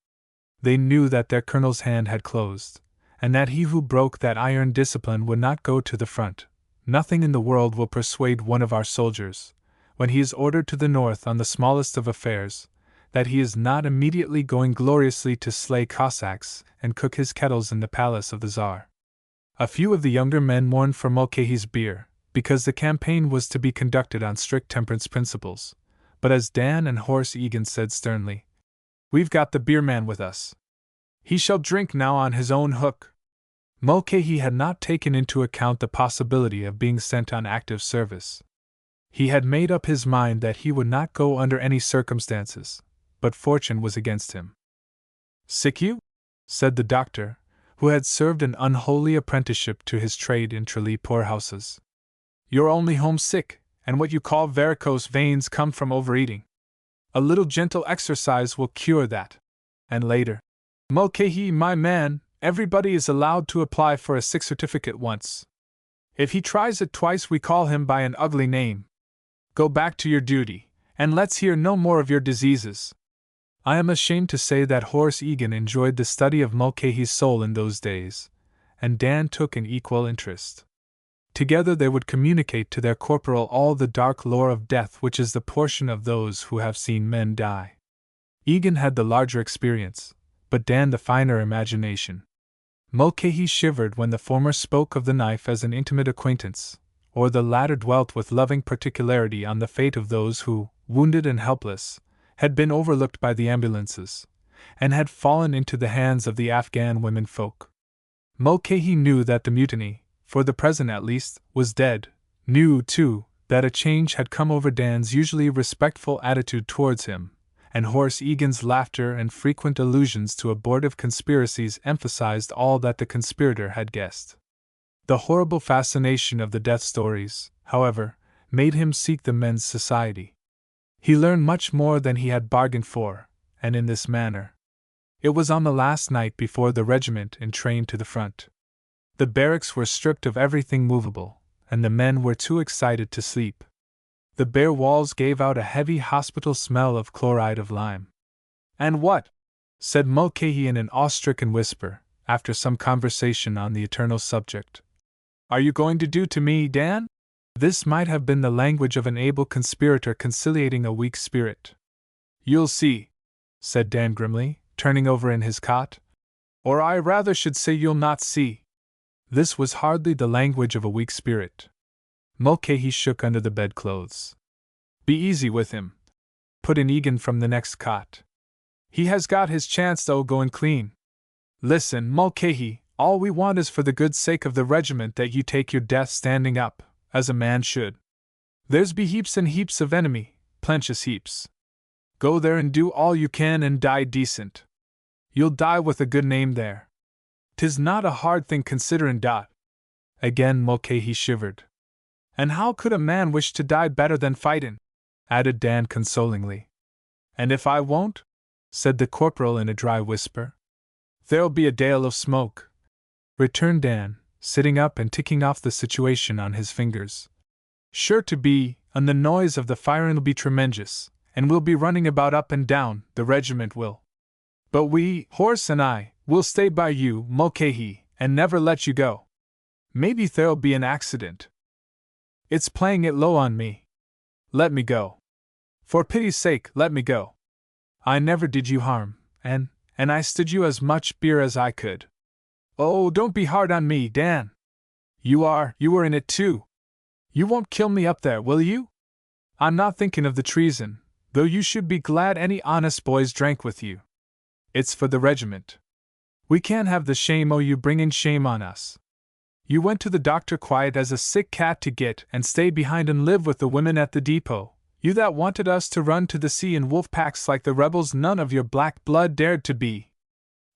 They knew that their colonel's hand had closed, and that he who broke that iron discipline would not go to the front. Nothing in the world will persuade one of our soldiers, when he is ordered to the north on the smallest of affairs, that he is not immediately going gloriously to slay Cossacks and cook his kettles in the palace of the Tsar. A few of the younger men mourned for Mulcahy's beer, because the campaign was to be conducted on strict temperance principles, but as Dan and Horace Egan said sternly, "We've got the beer man with us. He shall drink now on his own hook." Mulcahy had not taken into account the possibility of being sent on active service. He had made up his mind that he would not go under any circumstances, but fortune was against him. "Sick you?" said the doctor, who had served an unholy apprenticeship to his trade in Tralee poorhouses. "You're only homesick, and what you call varicose veins come from overeating. A little gentle exercise will cure that." And later, "Mulcahy, my man, everybody is allowed to apply for a sick certificate once. If he tries it twice we call him by an ugly name. Go back to your duty, and let's hear no more of your diseases." I am ashamed to say that Horace Egan enjoyed the study of Mulcahy's soul in those days, and Dan took an equal interest. Together they would communicate to their corporal all the dark lore of death which is the portion of those who have seen men die. Egan had the larger experience, but Dan the finer imagination. Mulcahy shivered when the former spoke of the knife as an intimate acquaintance, or the latter dwelt with loving particularity on the fate of those who, wounded and helpless, had been overlooked by the ambulances, and had fallen into the hands of the Afghan women folk. Mulcahy knew that the mutiny, for the present at least, was dead, knew, too, that a change had come over Dan's usually respectful attitude towards him, and Horace Egan's laughter and frequent allusions to abortive conspiracies emphasized all that the conspirator had guessed. The horrible fascination of the death stories, however, made him seek the men's society. He learned much more than he had bargained for, and in this manner. It was on the last night before the regiment entrained to the front. The barracks were stripped of everything movable, and the men were too excited to sleep. The bare walls gave out a heavy hospital smell of chloride of lime. "And what," said Mulcahy in an awe-stricken whisper, after some conversation on the eternal subject, "are you going to do to me, Dan?" This might have been the language of an able conspirator conciliating a weak spirit. "You'll see," said Dan grimly, turning over in his cot. "Or I rather should say you'll not see." This was hardly the language of a weak spirit. Mulcahy shook under the bedclothes. "Be easy with him," put in Egan from the next cot. "He has got his chance though going clean. Listen, Mulcahy, all we want is for the good sake of the regiment that you take your death standing up, as a man should. There's be heaps and heaps of enemy, plenteous heaps. Go there and do all you can and die decent. You'll die with a good name there. 'Tis not a hard thing considerin' dot." Again Mulcahy shivered. "And how could a man wish to die better than fightin'?" added Dan consolingly. "And if I won't?" said the corporal in a dry whisper. "There'll be a dale of smoke," returned Dan, sitting up and ticking off the situation on his fingers. "Sure to be, and the noise of the firin'll be tremendous, and we'll be running about up and down, the regiment will. But we, Horace and I, will stay by you, Mulcahy, and never let you go. Maybe there'll be an accident. It's playing it low on me. Let me go. For pity's sake, let me go. I never did you harm, and I stood you as much beer as I could. Oh, don't be hard on me, Dan. You were in it too. You won't kill me up there, will you? I'm not thinking of the treason, though you should be glad any honest boys drank with you. It's for the regiment. We can't have the shame o' you bringing shame on us. You went to the doctor quiet as a sick cat to get and stay behind and live with the women at the depot, you that wanted us to run to the sea in wolf packs like the rebels none of your black blood dared to be.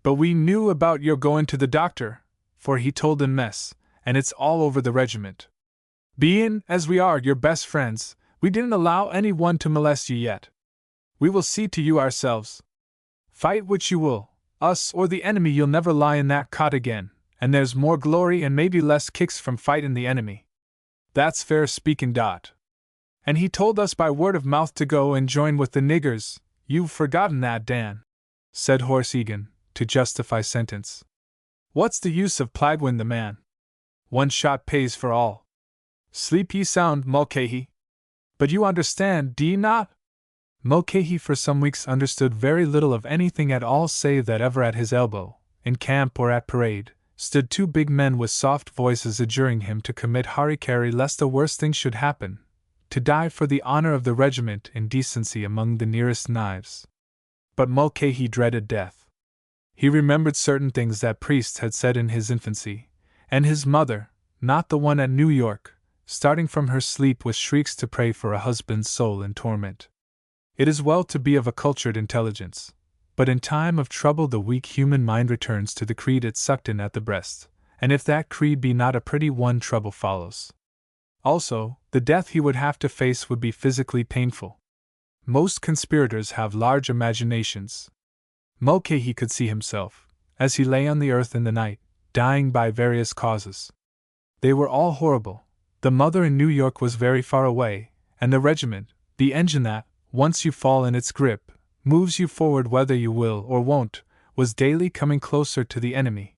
But we knew about your going to the doctor, for he told in mess, and it's all over the regiment. Being, as we are, your best friends, we didn't allow any one to molest you yet. We will see to you ourselves. Fight which you will, us or the enemy, you'll never lie in that cot again, and there's more glory and maybe less kicks from fighting the enemy. That's fair speaking, Dot. And he told us by word of mouth to go and join with the niggers. You've forgotten that, Dan," said Horace Egan, to justify sentence. "What's the use of plaguing the man? One shot pays for all. Sleep ye sound, Mulcahy. But you understand, do ye not?" Mulcahy for some weeks understood very little of anything at all save that ever at his elbow, in camp or at parade, stood two big men with soft voices adjuring him to commit harikari lest a worse thing should happen, to die for the honor of the regiment in decency among the nearest knives. But Mulcahy dreaded death. He remembered certain things that priests had said in his infancy, and his mother, not the one at New York, starting from her sleep with shrieks to pray for a husband's soul in torment. It is well to be of a cultured intelligence, but in time of trouble the weak human mind returns to the creed it sucked in at the breast, and if that creed be not a pretty one, trouble follows. Also, the death he would have to face would be physically painful. Most conspirators have large imaginations. Mulcahy could see himself, as he lay on the earth in the night, dying by various causes. They were all horrible. The mother in New York was very far away, and the regiment, the engine that, once you fall in its grip, moves you forward whether you will or won't, was daily coming closer to the enemy.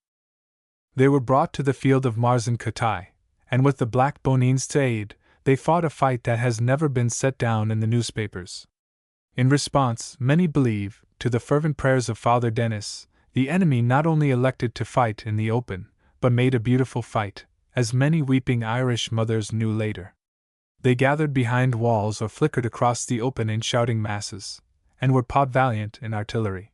They were brought to the field of Mars-en-Kataï, and with the Black Bonines to aid, they fought a fight that has never been set down in the newspapers. In response, many believe, to the fervent prayers of Father Dennis, The enemy not only elected to fight in the open, but made a beautiful fight, as many weeping Irish mothers knew later. They gathered behind walls or flickered across the open in shouting masses, and were pot-valiant in artillery.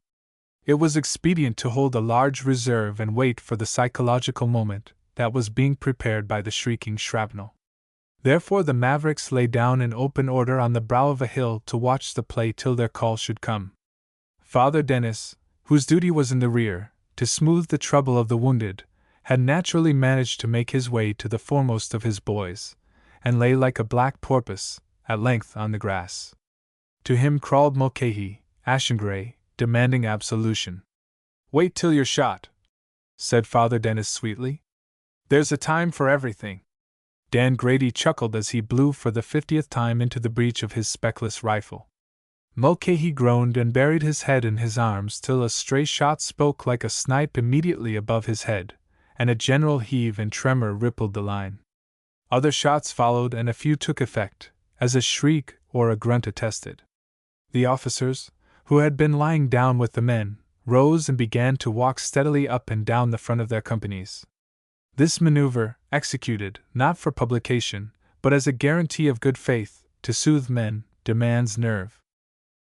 It was expedient to hold a large reserve and wait for the psychological moment that was being prepared by the shrieking shrapnel. Therefore the Mavericks lay down in open order on the brow of a hill to watch the play till their call should come. Father Dennis, whose duty was in the rear, to smooth the trouble of the wounded, had naturally managed to make his way to the foremost of his boys, and lay like a black porpoise, at length on the grass. To him crawled Mulcahy, ashen-grey, demanding absolution. "Wait till you're shot," said Father Dennis sweetly. "There's a time for everything." Dan Grady chuckled as he blew for the 50th time into the breech of his speckless rifle. Mulcahy groaned and buried his head in his arms till a stray shot spoke like a snipe immediately above his head, and a general heave and tremor rippled the line. Other shots followed, and a few took effect, as a shriek or a grunt attested. The officers, who had been lying down with the men, rose and began to walk steadily up and down the front of their companies. This maneuver, executed, not for publication, but as a guarantee of good faith, to soothe men, demands nerve.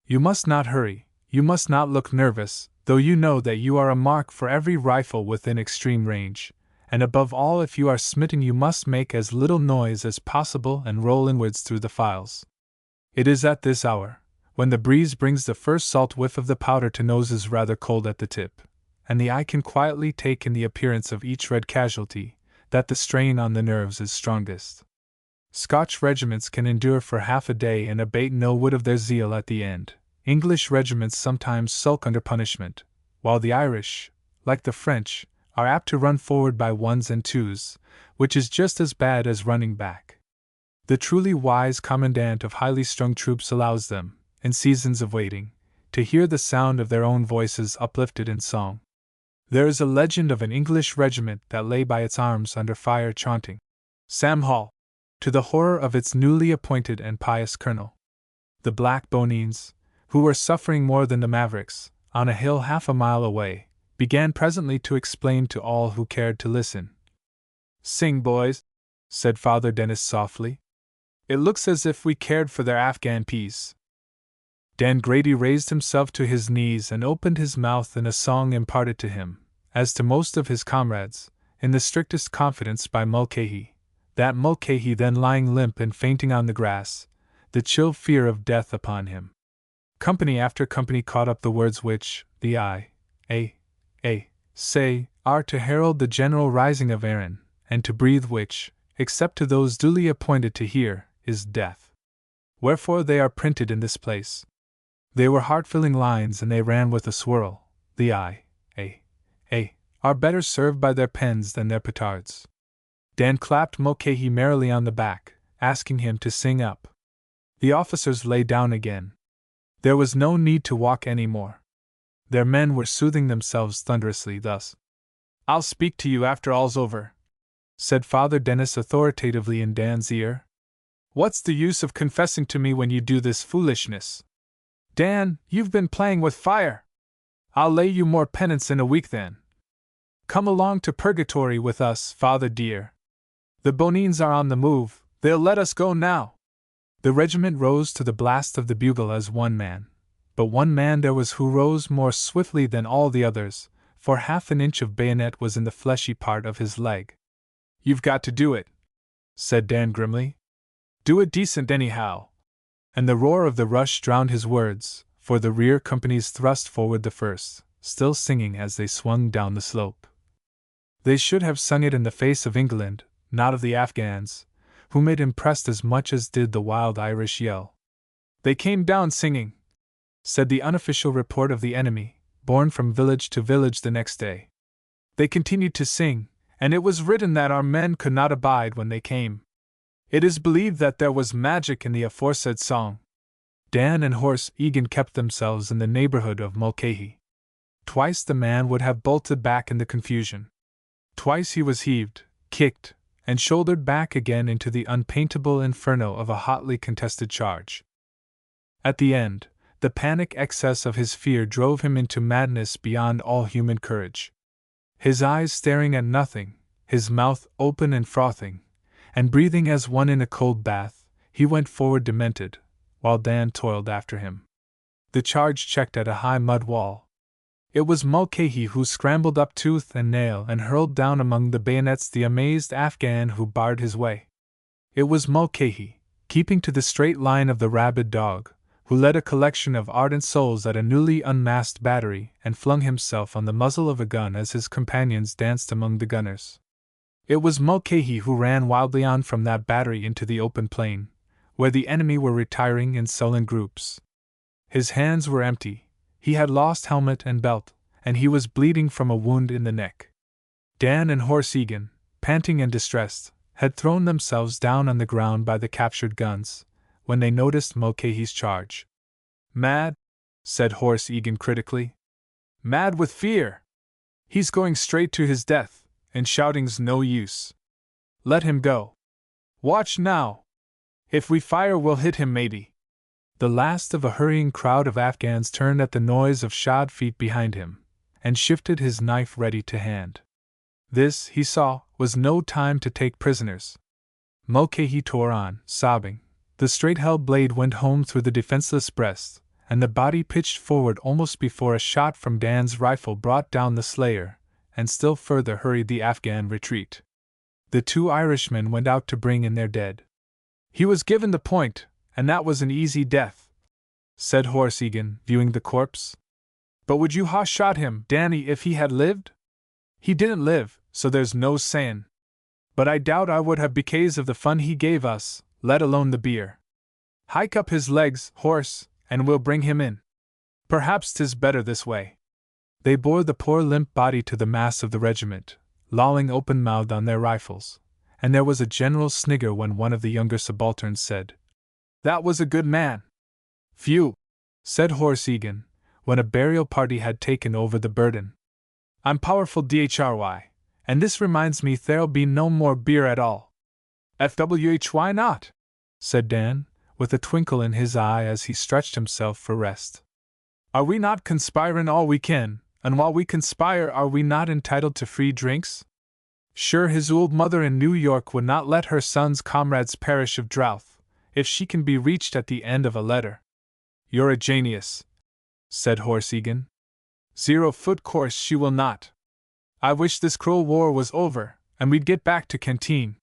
You must not hurry, you must not look nervous, though you know that you are a mark for every rifle within extreme range, and above all, if you are smitten, you must make as little noise as possible and roll inwards through the files. It is at this hour, when the breeze brings the first salt whiff of the powder to noses rather cold at the tip, and the eye can quietly take in the appearance of each red casualty, that the strain on the nerves is strongest. Scotch regiments can endure for half a day and abate no whit of their zeal at the end. English regiments sometimes sulk under punishment, while the Irish, like the French, are apt to run forward by ones and twos, which is just as bad as running back. The truly wise commandant of highly strung troops allows them, in seasons of waiting, to hear the sound of their own voices uplifted in song. There is a legend of an English regiment that lay by its arms under fire chanting Sam Hall, to the horror of its newly appointed and pious colonel. The Black Bonines, who were suffering more than the Mavericks, on a hill half a mile away, began presently to explain to all who cared to listen. "Sing, boys," said Father Dennis softly. "It looks as if we cared for their Afghan peace." Dan Grady raised himself to his knees and opened his mouth in a song imparted to him, as to most of his comrades, in the strictest confidence by Mulcahy. That Mulcahy then lying limp and fainting on the grass, the chill fear of death upon him. Company after company caught up the words which, the say, are to herald the general rising of Erin, and to breathe which, except to those duly appointed to hear, is death. Wherefore they are printed in this place. They were heart-filling lines and they ran with a swirl. The are better served by their pens than their petards. Dan clapped Mulcahy merrily on the back, asking him to sing up. The officers lay down again. There was no need to walk any more. Their men were soothing themselves thunderously thus. "I'll speak to you after all's over," said Father Dennis authoritatively in Dan's ear. "What's the use of confessing to me when you do this foolishness? Dan, you've been playing with fire. I'll lay you more penance in a week then. Come along to purgatory with us, Father dear. The Bonines are on the move, they'll let us go now." The regiment rose to the blast of the bugle as one man, but one man there was who rose more swiftly than all the others, for half an inch of bayonet was in the fleshy part of his leg. "You've got to do it," said Dan grimly. "Do it decent anyhow." And the roar of the rush drowned his words, for the rear companies thrust forward the first, still singing as they swung down the slope. They should have sung it in the face of England, not of the Afghans, whom it impressed as much as did the wild Irish yell. "They came down singing," said the unofficial report of the enemy, borne from village to village the next day. "They continued to sing, and it was written that our men could not abide when they came. It is believed that there was magic in the aforesaid song." Dan and Horse Egan kept themselves in the neighborhood of Mulcahy. Twice the man would have bolted back in the confusion. Twice he was heaved, kicked, and shouldered back again into the unpaintable inferno of a hotly contested charge. At the end, The panic excess of his fear drove him into madness beyond all human courage. His eyes staring at nothing, his mouth open and frothing, and breathing as one in a cold bath, he went forward demented, while Dan toiled after him. The charge checked at a high mud wall. It was Mulcahy who scrambled up tooth and nail and hurled down among the bayonets the amazed Afghan who barred his way. It was Mulcahy, keeping to the straight line of the rabid dog, who led a collection of ardent souls at a newly unmasked battery and flung himself on the muzzle of a gun as his companions danced among the gunners. It was Mulcahy who ran wildly on from that battery into the open plain, where the enemy were retiring in sullen groups. His hands were empty, he had lost helmet and belt, and he was bleeding from a wound in the neck. Dan and Horse Egan, panting and distressed, had thrown themselves down on the ground by the captured guns, when they noticed Mulcahy's charge. "Mad?" said Horse Egan critically. "Mad with fear! He's going straight to his death, and shouting's no use. Let him go. Watch now! If we fire, we'll hit him, matey." The last of a hurrying crowd of Afghans turned at the noise of shod feet behind him, and shifted his knife ready to hand. This, he saw, was no time to take prisoners. Mulcahy tore on, sobbing. The straight-held blade went home through the defenseless breast, and the body pitched forward almost before a shot from Dan's rifle brought down the slayer, and still further hurried the Afghan retreat. The two Irishmen went out to bring in their dead. "He was given the point, and that was an easy death," said Horse Egan, viewing the corpse. "But would you ha' shot him, Danny, if he had lived? He didn't live, so there's no sayin'. But I doubt I would have because of the fun he gave us, let alone the beer. Hike up his legs, Horse, and we'll bring him in. Perhaps 'tis better this way." They bore the poor limp body to the mass of the regiment, lolling open-mouthed on their rifles, and there was a general snigger when one of the younger subalterns said, "That was a good man." "Phew," said Horse Egan, when a burial party had taken over the burden. "I'm powerful dhry, and this reminds me there'll be no more beer at all." "Why not?" said Dan, with a twinkle in his eye as he stretched himself for rest. "Are we not conspirin' all we can, and while we conspire are we not entitled to free drinks? Sure his old mother in New York would not let her son's comrades perish of drouth, if she can be reached at the end of a letter." "You're a genius," said Horse Egan. 0-foot course she will not. I wish this cruel war was over, and we'd get back to Canteen.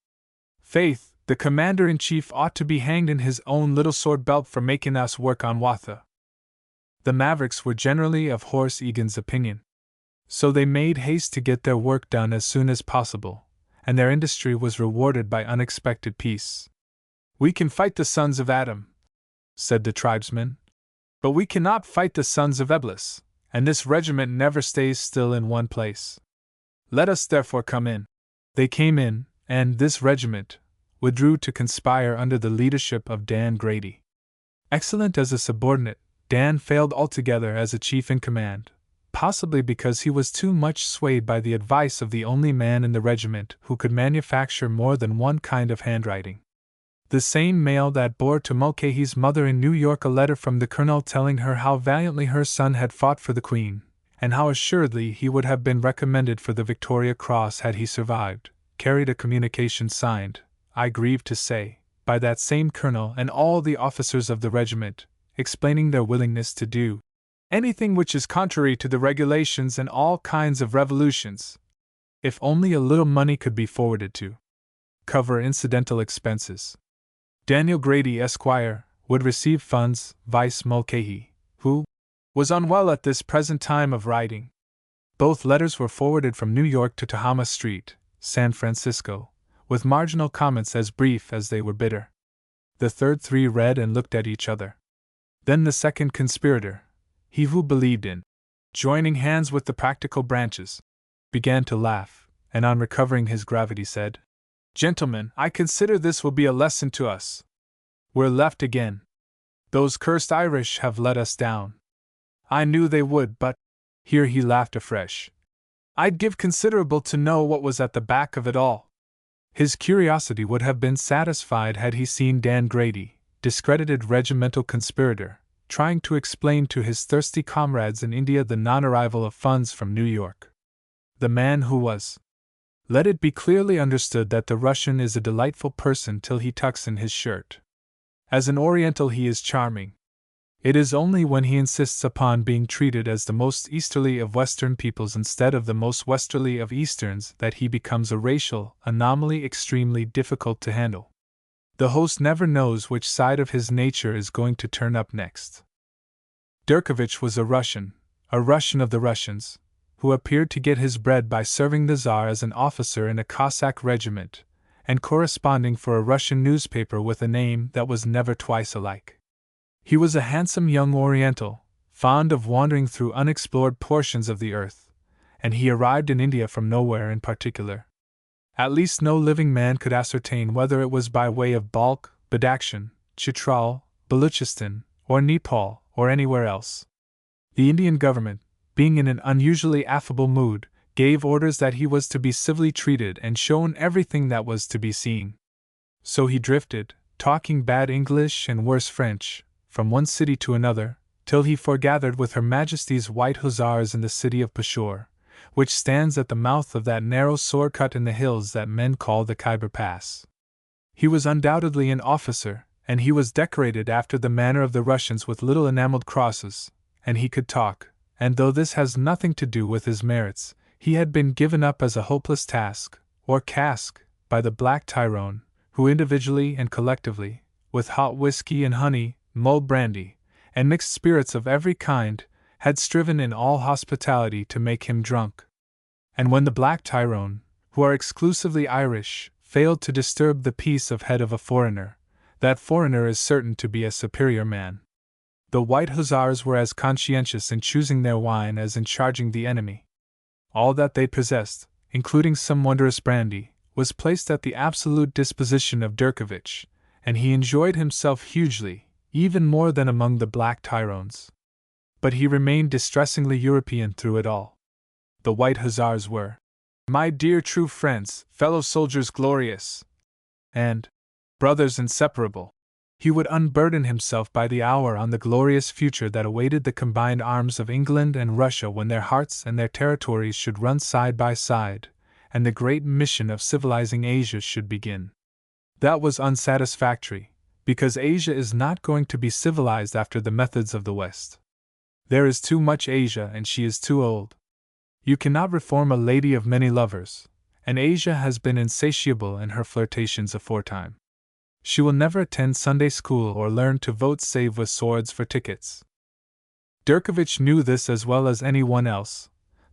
Faith, the commander-in-chief ought to be hanged in his own little sword belt for making us work on Watha." The Mavericks were generally of Horse Egan's opinion. So they made haste to get their work done as soon as possible, and their industry was rewarded by unexpected peace. "We can fight the sons of Adam," said the tribesman, "but we cannot fight the sons of Eblis, and this regiment never stays still in one place. Let us therefore come in." They came in, and this regiment withdrew to conspire under the leadership of Dan Grady. Excellent as a subordinate, Dan failed altogether as a chief in command, possibly because he was too much swayed by the advice of the only man in the regiment who could manufacture more than one kind of handwriting. The same mail that bore to Mulcahy's mother in New York a letter from the colonel telling her how valiantly her son had fought for the Queen, and how assuredly he would have been recommended for the Victoria Cross had he survived, carried a communication signed, I grieve to say, by that same colonel and all the officers of the regiment, explaining their willingness to do anything which is contrary to the regulations and all kinds of revolutions, if only a little money could be forwarded to cover incidental expenses. Daniel Grady, Esquire, would receive funds, vice Mulcahy, who was unwell at this present time of writing. Both letters were forwarded from New York to Tehama Street, San Francisco, with marginal comments as brief as they were bitter. The third three read and looked at each other. Then the second conspirator, he who believed in joining hands with the practical branches, began to laugh, and on recovering his gravity said, "Gentlemen, I consider this will be a lesson to us. We're left again. Those cursed Irish have let us down. I knew they would, but—" here he laughed afresh. "I'd give considerable to know what was at the back of it all." His curiosity would have been satisfied had he seen Dan Grady, discredited regimental conspirator, trying to explain to his thirsty comrades in India the non-arrival of funds from New York. The man who was. Let it be clearly understood that the Russian is a delightful person till he tucks in his shirt. As an Oriental he is charming. It is only when he insists upon being treated as the most easterly of Western peoples instead of the most westerly of Easterns that he becomes a racial anomaly extremely difficult to handle. The host never knows which side of his nature is going to turn up next. Durkovich was a Russian of the Russians, who appeared to get his bread by serving the Tsar as an officer in a Cossack regiment, and corresponding for a Russian newspaper with a name that was never twice alike. He was a handsome young Oriental, fond of wandering through unexplored portions of the earth, and he arrived in India from nowhere in particular. At least no living man could ascertain whether it was by way of Balkh, Badakhshan, Chitral, Baluchistan, or Nepal, or anywhere else. The Indian government, being in an unusually affable mood, gave orders that he was to be civilly treated and shown everything that was to be seen. So he drifted, talking bad English and worse French, from one city to another, till he foregathered with Her Majesty's White Hussars in the city of Peshawar, which stands at the mouth of that narrow sword cut in the hills that men call the Khyber Pass. He was undoubtedly an officer, and he was decorated after the manner of the Russians with little enameled crosses, and he could talk, and though this has nothing to do with his merits, he had been given up as a hopeless task, or cask, by the Black Tyrone, who individually and collectively, with hot whiskey and honey, mulled brandy, and mixed spirits of every kind, had striven in all hospitality to make him drunk. And when the Black Tyrone, who are exclusively Irish, failed to disturb the peace of head of a foreigner, that foreigner is certain to be a superior man. The White Hussars were as conscientious in choosing their wine as in charging the enemy. All that they possessed, including some wondrous brandy, was placed at the absolute disposition of Durkovich, and he enjoyed himself hugely, even more than among the Black Tyrones. But he remained distressingly European through it all. The White Hussars were, "My dear true friends, fellow soldiers glorious, and brothers inseparable." He would unburden himself by the hour on the glorious future that awaited the combined arms of England and Russia when their hearts and their territories should run side by side, and the great mission of civilizing Asia should begin. That was unsatisfactory, because Asia is not going to be civilized after the methods of the West. There is too much Asia and she is too old. You cannot reform a lady of many lovers, and Asia has been insatiable in her flirtations aforetime. She will never attend Sunday school or learn to vote save with swords for tickets. Durkovich knew this as well as anyone else,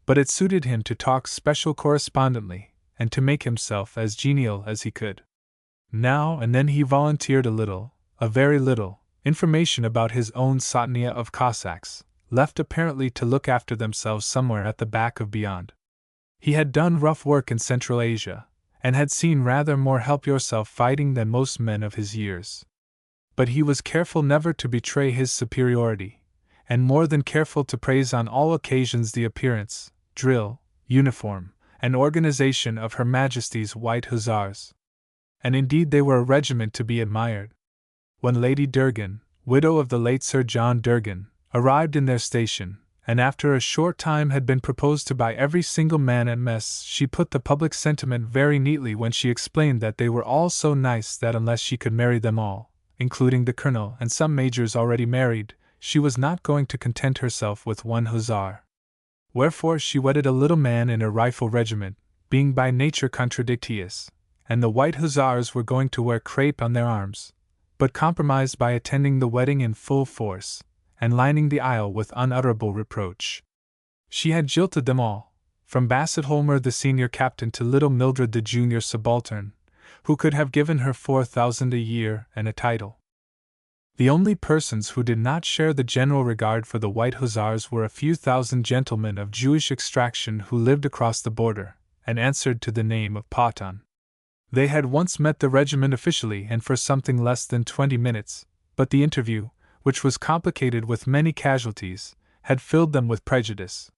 but it suited him to talk special correspondently, and to make himself as genial as he could. Now and then he volunteered a very little, information about his own Sotnia of Cossacks, left apparently to look after themselves somewhere at the back of beyond. He had done rough work in Central Asia, and had seen rather more help-yourself fighting than most men of his years. But he was careful never to betray his superiority, and more than careful to praise on all occasions the appearance, drill, uniform, and organization of Her Majesty's White Hussars. And indeed they were a regiment to be admired. When Lady Durgan, widow of the late Sir John Durgan, arrived in their station, and after a short time had been proposed to by every single man at mess, she put the public sentiment very neatly when she explained that they were all so nice that unless she could marry them all, including the colonel and some majors already married, she was not going to content herself with one hussar. Wherefore she wedded a little man in a rifle regiment, being by nature contradictious, and the White Hussars were going to wear crape on their arms, but compromised by attending the wedding in full force, and lining the aisle with unutterable reproach. She had jilted them all, from Bassett Holmer the senior captain to little Mildred the junior subaltern, who could have given her 4,000 a year and a title. The only persons who did not share the general regard for the White Hussars were a few thousand gentlemen of Jewish extraction who lived across the border, and answered to the name of Pathan. They had once met the regiment officially and for something less than 20 minutes, but the interview, which was complicated with many casualties, had filled them with prejudice.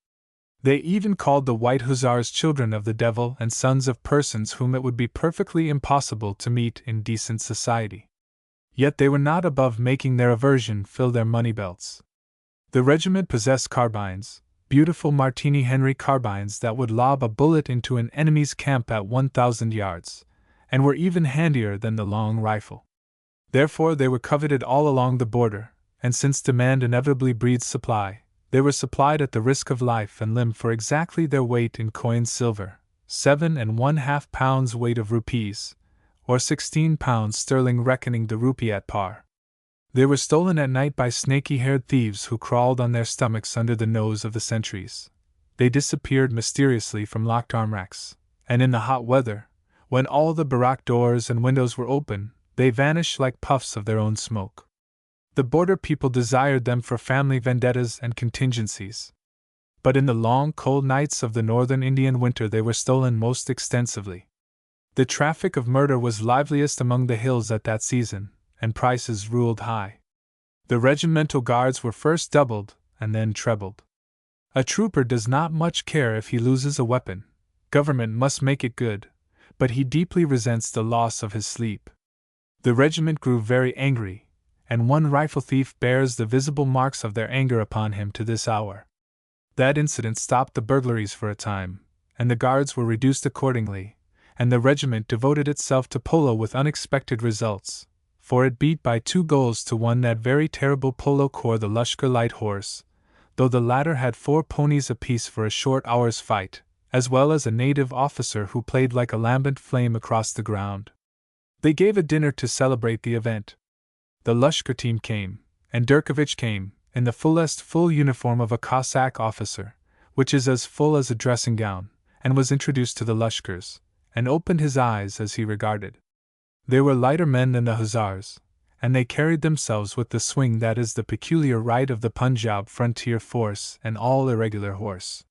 They even called the White Hussars children of the devil and sons of persons whom it would be perfectly impossible to meet in decent society. Yet they were not above making their aversion fill their money belts. The regiment possessed carbines, beautiful Martini Henry carbines that would lob a bullet into an enemy's camp at 1,000 yards, and were even handier than the long rifle. Therefore they were coveted all along the border, and since demand inevitably breeds supply, they were supplied at the risk of life and limb for exactly their weight in coined silver, 7½ pounds weight of rupees, or 16 pounds sterling reckoning the rupee at par. They were stolen at night by snaky-haired thieves who crawled on their stomachs under the nose of the sentries. They disappeared mysteriously from locked arm racks, and in the hot weather, when all the barrack doors and windows were open, they vanished like puffs of their own smoke. The border people desired them for family vendettas and contingencies. But in the long, cold nights of the northern Indian winter they were stolen most extensively. The traffic of murder was liveliest among the hills at that season, and prices ruled high. The regimental guards were first doubled, and then trebled. A trooper does not much care if he loses a weapon, government must make it good, but he deeply resents the loss of his sleep. The regiment grew very angry, and one rifle thief bears the visible marks of their anger upon him to this hour. That incident stopped the burglaries for a time, and the guards were reduced accordingly, and the regiment devoted itself to polo with unexpected results, for it beat by 2-1 that very terrible polo corps, the Lushkar Light Horse, though the latter had 4 ponies apiece for a short hour's fight, as well as a native officer who played like a lambent flame across the ground. They gave a dinner to celebrate the event. The Lushkar team came, and Durkovich came, in the full uniform of a Cossack officer, which is as full as a dressing gown, and was introduced to the Lushkars, and opened his eyes as he regarded. They were lighter men than the Hussars, and they carried themselves with the swing that is the peculiar right of the Punjab frontier force and all irregular horse.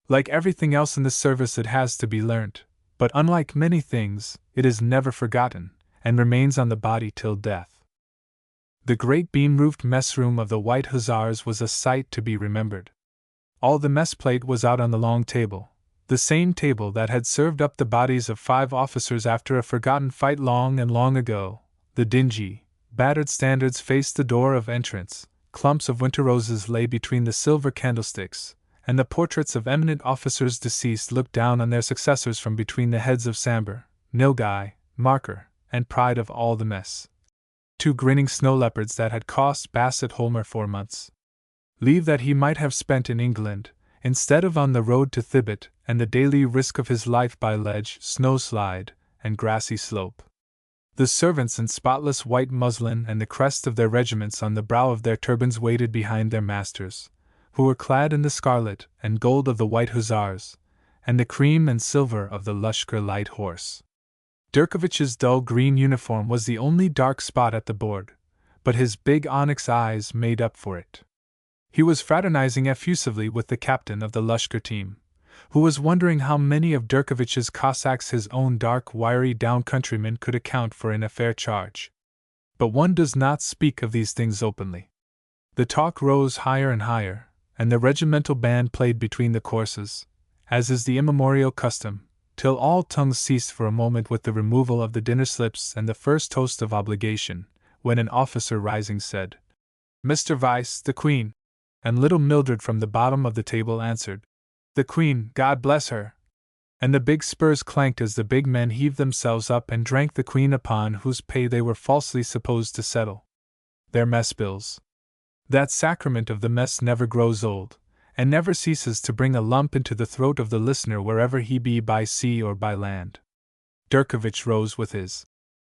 Like everything else in the service, it has to be learnt, but unlike many things, it is never forgotten, and remains on the body till death. The great beam-roofed mess room of the White Hussars was a sight to be remembered. All the mess plate was out on the long table, the same table that had served up the bodies of 5 officers after a forgotten fight long and long ago. The dingy, battered standards faced the door of entrance, clumps of winter roses lay between the silver candlesticks, and the portraits of eminent officers deceased looked down on their successors from between the heads of Samber, Nilgai, Marker, and pride of all the mess. 2 grinning snow leopards that had cost Bassett Holmer 4 months' leave that he might have spent in England, instead of on the road to Thibet and the daily risk of his life by ledge, snowslide, and grassy slope. The servants in spotless white muslin and the crest of their regiments on the brow of their turbans waited behind their masters, who were clad in the scarlet and gold of the White Hussars, and the cream and silver of the Lushkar Light Horse. Durkovich's dull green uniform was the only dark spot at the board, but his big onyx eyes made up for it. He was fraternizing effusively with the captain of the Lushkar team, who was wondering how many of Durkovich's Cossacks his own dark, wiry down countrymen could account for in a fair charge. But one does not speak of these things openly. The talk rose higher and higher, and the regimental band played between the courses, as is the immemorial custom, till all tongues ceased for a moment with the removal of the dinner slips and the first toast of obligation, when an officer rising said, "Mr. Vyse, the Queen," and little Mildred from the bottom of the table answered, "The Queen, God bless her!" And the big spurs clanked as the big men heaved themselves up and drank the Queen upon whose pay they were falsely supposed to settle their mess bills. That sacrament of the mess never grows old, and never ceases to bring a lump into the throat of the listener wherever he be by sea or by land. Durkovich rose with his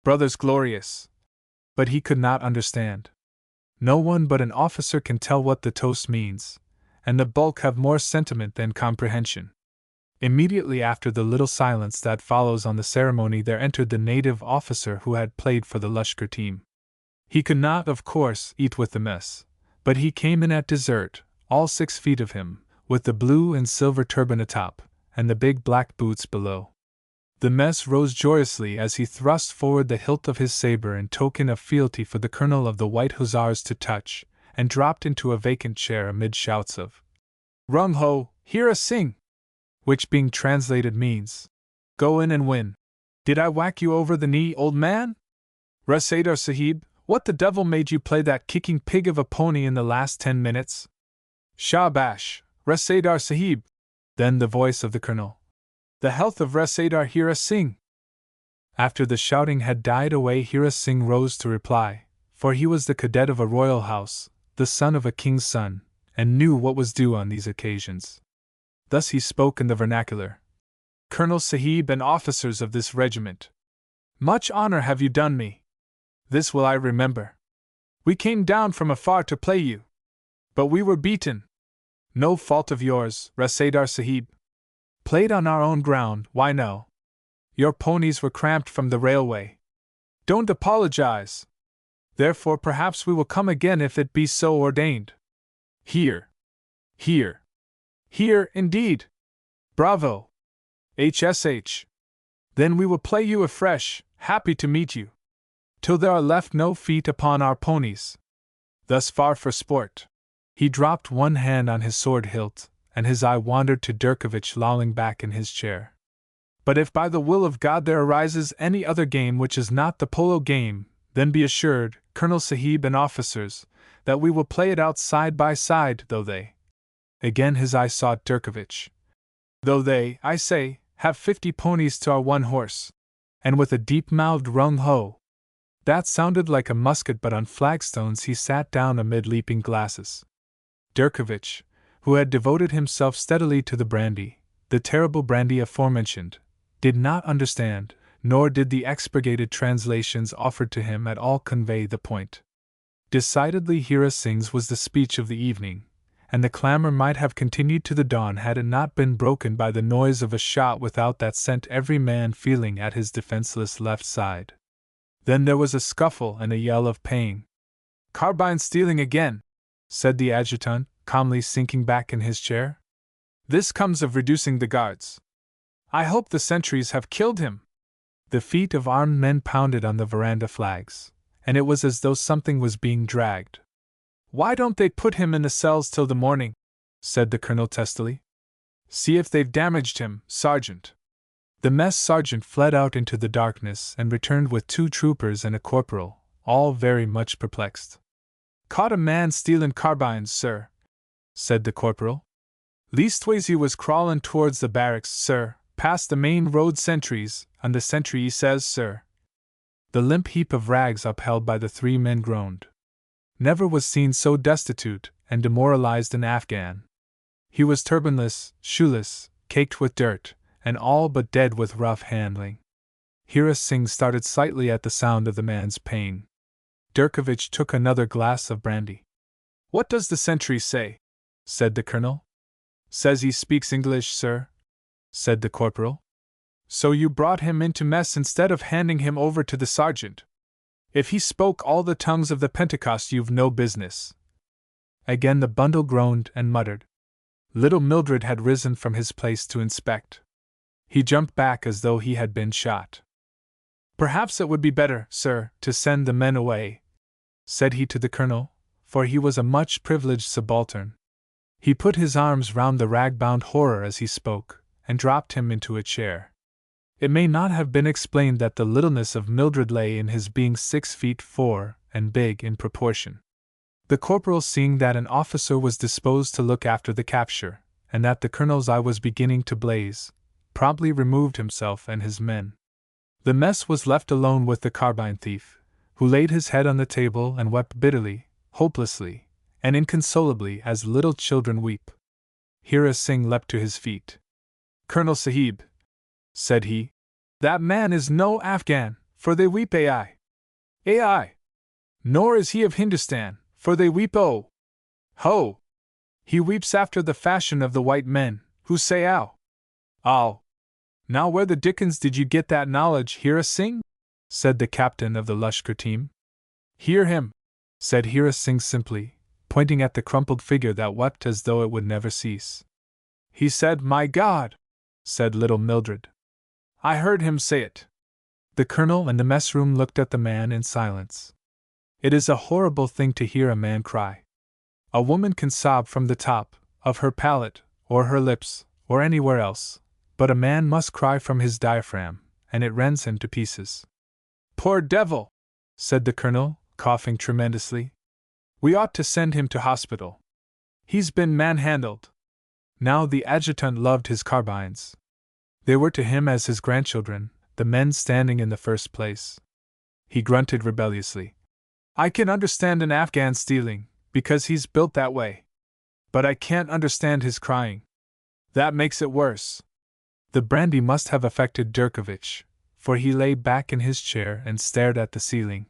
"Brothers glorious!" but he could not understand. No one but an officer can tell what the toast means, and the bulk have more sentiment than comprehension. Immediately after the little silence that follows on the ceremony there entered the native officer who had played for the Lushkar team. He could not, of course, eat with the mess, but he came in at dessert, all 6 feet of him, with the blue and silver turban atop, and the big black boots below. The mess rose joyously as he thrust forward the hilt of his saber in token of fealty for the colonel of the White Hussars to touch, and dropped into a vacant chair amid shouts of "Rung ho, hear us sing!" which being translated means, "Go in and win. Did I whack you over the knee, old man? Rasadar Sahib, What the devil made you play that kicking pig of a pony in the last 10 minutes? Shabash, Rasadar Sahib! Then the voice of the colonel. The health of Rasadar Hira Singh! After the shouting had died away, Hira Singh rose to reply, for he was the cadet of a royal house, the son of a king's son, and knew what was due on these occasions. Thus he spoke in the vernacular. Colonel Sahib and officers of this regiment, much honor have you done me. This will I remember. We came down from afar to play you, but we were beaten. No fault of yours, Rasadar Sahib. Played on our own ground, why no? Your ponies were cramped from the railway. Don't apologize. Therefore perhaps we will come again if it be so ordained. Here. Here. Here, indeed. Bravo. HSH. Then we will play you afresh, happy to meet you. Till there are left no feet upon our ponies. Thus far for sport. He dropped one hand on his sword hilt, and his eye wandered to Durkovich lolling back in his chair. But if by the will of God there arises any other game which is not the polo game, then be assured, Colonel Sahib and officers, that we will play it out side by side, though they. Again his eye sought Durkovich. Though they, I say, have 50 ponies to our one horse. And with a deep-mouthed rung-ho. That sounded like a musket, but on flagstones he sat down amid leaping glasses. Durkovich, who had devoted himself steadily to the brandy, the terrible brandy aforementioned, did not understand, nor did the expurgated translations offered to him at all convey the point. Decidedly Hira Singh's was the speech of the evening, and the clamor might have continued to the dawn had it not been broken by the noise of a shot without that sent every man feeling at his defenseless left side. Then there was a scuffle and a yell of pain. Carbine stealing again, said the adjutant, calmly sinking back in his chair. This comes of reducing the guards. I hope the sentries have killed him. The feet of armed men pounded on the veranda flags, and it was as though something was being dragged. Why don't they put him in the cells till the morning? Said the colonel testily. See if they've damaged him, sergeant. The mess sergeant fled out into the darkness and returned with 2 troopers and a corporal, all very much perplexed. Caught a man stealin' carbines, sir, said the corporal. Leastways he was crawlin' towards the barracks, sir, past the main road sentries, and the sentry says, sir. The limp heap of rags upheld by the 3 men groaned. Never was seen so destitute and demoralized an Afghan. He was turbanless, shoeless, caked with dirt, and all but dead with rough handling. Hira Singh started slightly at the sound of the man's pain. Durkovich took another glass of brandy. What does the sentry say? Said the colonel. Says he speaks English, sir, said the corporal. So you brought him into mess instead of handing him over to the sergeant. If he spoke all the tongues of the Pentecost, you've no business. Again the bundle groaned and muttered. Little Mildred had risen from his place to inspect. He jumped back as though he had been shot. Perhaps it would be better, sir, to send the men away, said he to the colonel, for he was a much privileged subaltern. He put his arms round the rag-bound horror as he spoke, and dropped him into a chair. It may not have been explained that the littleness of Mildred lay in his being 6 feet 4 and big in proportion. The corporal, seeing that an officer was disposed to look after the capture, and that the colonel's eye was beginning to blaze, promptly removed himself and his men. The mess was left alone with the carbine thief, who laid his head on the table and wept bitterly, hopelessly, and inconsolably as little children weep. Hira Singh leapt to his feet. Colonel Sahib, said he, that man is no Afghan, for they weep AI. AI. Nor is he of Hindustan, for they weep O. Ho. He weeps after the fashion of the white men, who say ow. Ow. Now where the dickens did you get that knowledge, Hira Singh? Said the captain of the Lashkar team. Hear him, said Hira Singh simply, pointing at the crumpled figure that wept as though it would never cease. He said, my God, said little Mildred. I heard him say it. The colonel and the mess-room looked at the man in silence. It is a horrible thing to hear a man cry. A woman can sob from the top of her palate, or her lips, or anywhere else, but a man must cry from his diaphragm, and it rends him to pieces. Poor devil, said the colonel, coughing tremendously. "We ought to send him to hospital. He's been manhandled." Now the adjutant loved his carbines. They were to him as his grandchildren, the men standing in the first place. He grunted rebelliously. "I can understand an Afghan stealing, because he's built that way. But I can't understand his crying. That makes it worse." The brandy must have affected Durkovich, for he lay back in his chair and stared at the ceiling.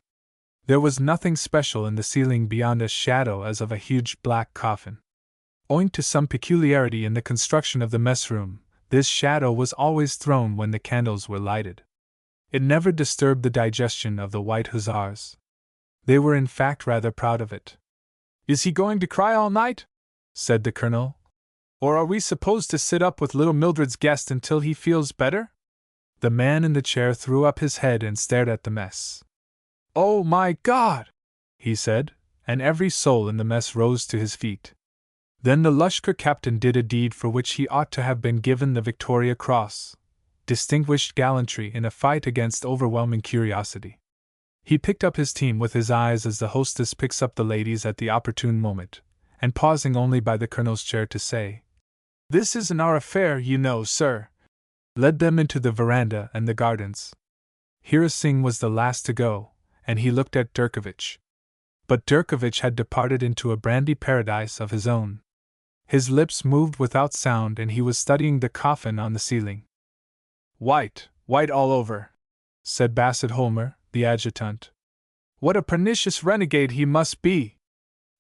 There was nothing special in the ceiling beyond a shadow as of a huge black coffin. Owing to some peculiarity in the construction of the mess room, this shadow was always thrown when the candles were lighted. It never disturbed the digestion of the White Hussars. They were in fact rather proud of it. "Is he going to cry all night?" said the colonel. "Or are we supposed to sit up with little Mildred's guest until he feels better?" The man in the chair threw up his head and stared at the mess. "Oh my God!" he said, and every soul in the mess rose to his feet. Then the Lushkar captain did a deed for which he ought to have been given the Victoria Cross: distinguished gallantry in a fight against overwhelming curiosity. He picked up his team with his eyes as the hostess picks up the ladies at the opportune moment, and pausing only by the colonel's chair to say, "This isn't our affair, you know, sir," led them into the veranda and the gardens. Hira Singh was the last to go, and he looked at Durkovich. But Durkovich had departed into a brandy paradise of his own. His lips moved without sound and he was studying the coffin on the ceiling. "White, white all over," said Bassett Holmer, the adjutant. "What a pernicious renegade he must be!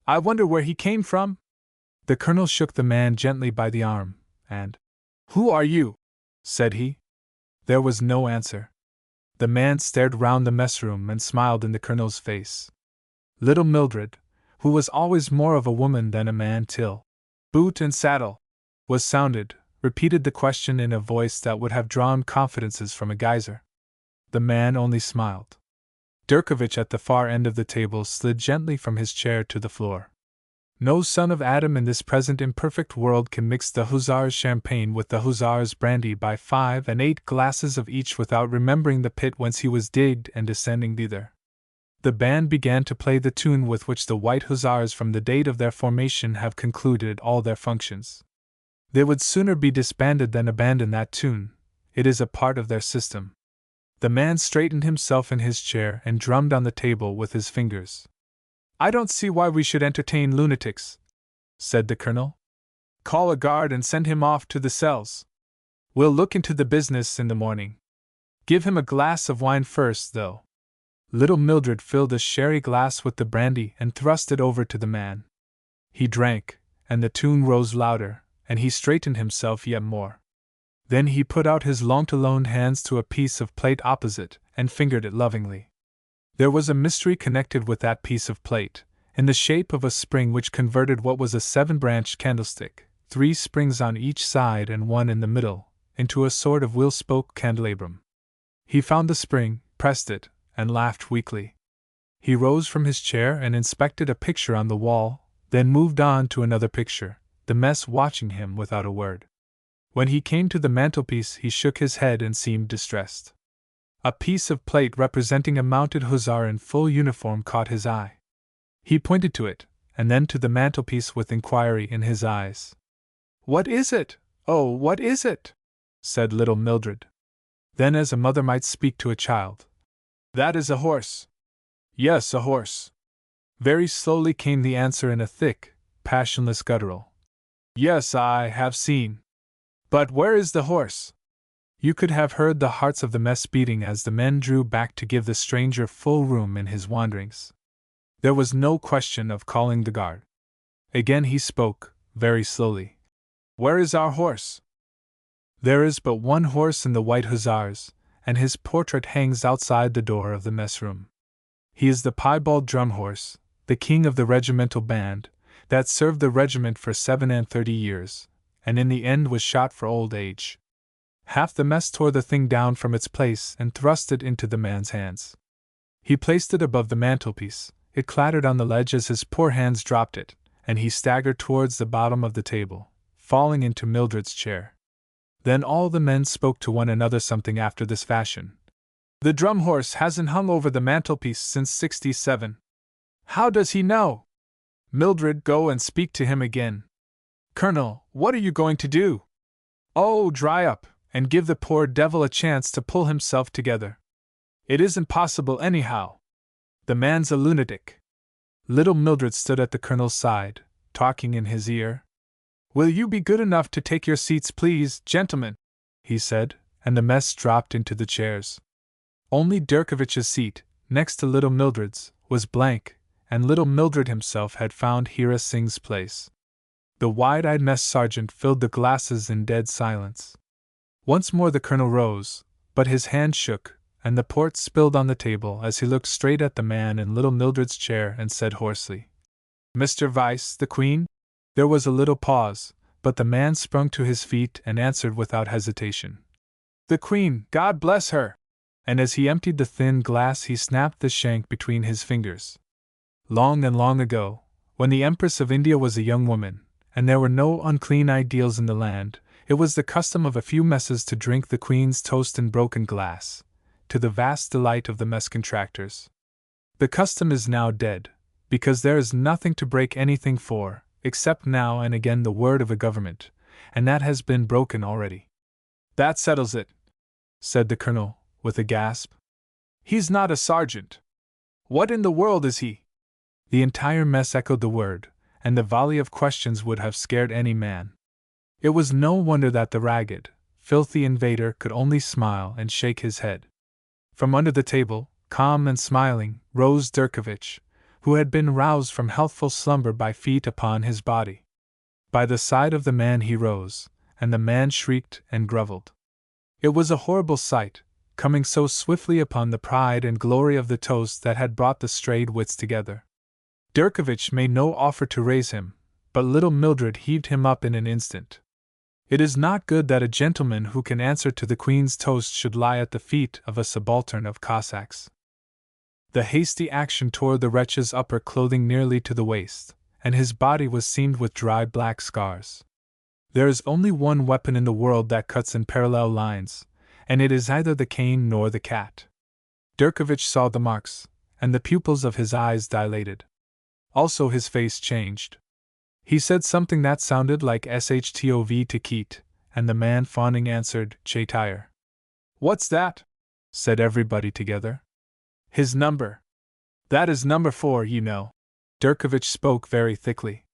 I wonder where he came from?" The colonel shook the man gently by the arm, and, "Who are you?" said he. There was no answer. The man stared round the mess room and smiled in the colonel's face. Little Mildred, who was always more of a woman than a man till "boot and saddle" was sounded, repeated the question in a voice that would have drawn confidences from a geyser. The man only smiled. Durkovich at the far end of the table slid gently from his chair to the floor. No son of Adam in this present imperfect world can mix the hussar's champagne with the hussar's brandy by 5 and 8 glasses of each without remembering the pit whence he was digged and descending thither. The band began to play the tune with which the White Hussars from the date of their formation have concluded all their functions. They would sooner be disbanded than abandon that tune. It is a part of their system. The man straightened himself in his chair and drummed on the table with his fingers. "I don't see why we should entertain lunatics," said the colonel. "Call a guard and send him off to the cells. We'll look into the business in the morning. Give him a glass of wine first, though." Little Mildred filled a sherry glass with the brandy and thrust it over to the man. He drank, and the tune rose louder, and he straightened himself yet more. Then he put out his long-to-loned hands to a piece of plate opposite, and fingered it lovingly. There was a mystery connected with that piece of plate, in the shape of a spring which converted what was a 7-branched candlestick, 3 springs on each side and 1 in the middle, into a sort of wheel-spoke candelabrum. He found the spring, pressed it, and laughed weakly. He rose from his chair and inspected a picture on the wall, then moved on to another picture, the mess watching him without a word. When he came to the mantelpiece he shook his head and seemed distressed. A piece of plate representing a mounted hussar in full uniform caught his eye. He pointed to it, and then to the mantelpiece with inquiry in his eyes. "What is it? Oh, what is it?" said little Mildred. Then, as a mother might speak to a child, "That is a horse." "Yes, a horse." Very slowly came the answer in a thick, passionless guttural. "Yes, I have seen. But where is the horse?" You could have heard the hearts of the mess beating as the men drew back to give the stranger full room in his wanderings. There was no question of calling the guard. Again he spoke, very slowly. "Where is our horse?" "There is but one horse in the White Hussars, and his portrait hangs outside the door of the mess room. He is the piebald drum horse, the king of the regimental band, that served the regiment for 37 years, and in the end was shot for old age." Half the mess tore the thing down from its place and thrust it into the man's hands. He placed it above the mantelpiece, it clattered on the ledge as his poor hands dropped it, and he staggered towards the bottom of the table, falling into Mildred's chair. Then all the men spoke to one another something after this fashion. "The drum horse hasn't hung over the mantelpiece since '67, How does he know? Mildred, go and speak to him again. Colonel, what are you going to do? Oh, dry up, and give the poor devil a chance to pull himself together. It isn't possible anyhow. The man's a lunatic. Little Mildred stood at the colonel's side, talking in his ear. Will you be good enough to take your seats, please, gentlemen? He said, and the mess dropped into the chairs. Only Durkovich's seat, next to little Mildred's, was blank, and little Mildred himself had found Hira Singh's place. The wide-eyed mess sergeant filled the glasses in dead silence. Once more the colonel rose, but his hand shook, and the port spilled on the table as he looked straight at the man in little Mildred's chair and said hoarsely, Mr. Vice, the Queen? There was a little pause, but the man sprung to his feet and answered without hesitation. The Queen, God bless her! And as he emptied the thin glass he snapped the shank between his fingers. Long and long ago, when the Empress of India was a young woman, and there were no unclean ideals in the land, it was the custom of a few messes to drink the Queen's toast in broken glass, to the vast delight of the mess contractors. The custom is now dead, because there is nothing to break anything for, except now and again the word of a government, and that has been broken already. That settles it, said the colonel, with a gasp. He's not a sergeant. What in the world is he? The entire mess echoed the word, and the volley of questions would have scared any man. It was no wonder that the ragged, filthy invader could only smile and shake his head. From under the table, calm and smiling, rose Durkovich, who had been roused from healthful slumber by feet upon his body. By the side of the man he rose, and the man shrieked and grovelled. It was a horrible sight, coming so swiftly upon the pride and glory of the toast that had brought the strayed wits together. Durkovich made no offer to raise him, but little Mildred heaved him up in an instant. It is not good that a gentleman who can answer to the Queen's toast should lie at the feet of a subaltern of Cossacks. The hasty action tore the wretch's upper clothing nearly to the waist, and his body was seamed with dry black scars. There is only one weapon in the world that cuts in parallel lines, and it is neither the cane nor the cat. Durkovich saw the marks, and the pupils of his eyes dilated. Also his face changed. He said something that sounded like SHTOV to Keat, and the man fawning answered, Chaitire. What's that? Said everybody together. His number. That is number 4, you know. Durkovich spoke very thickly.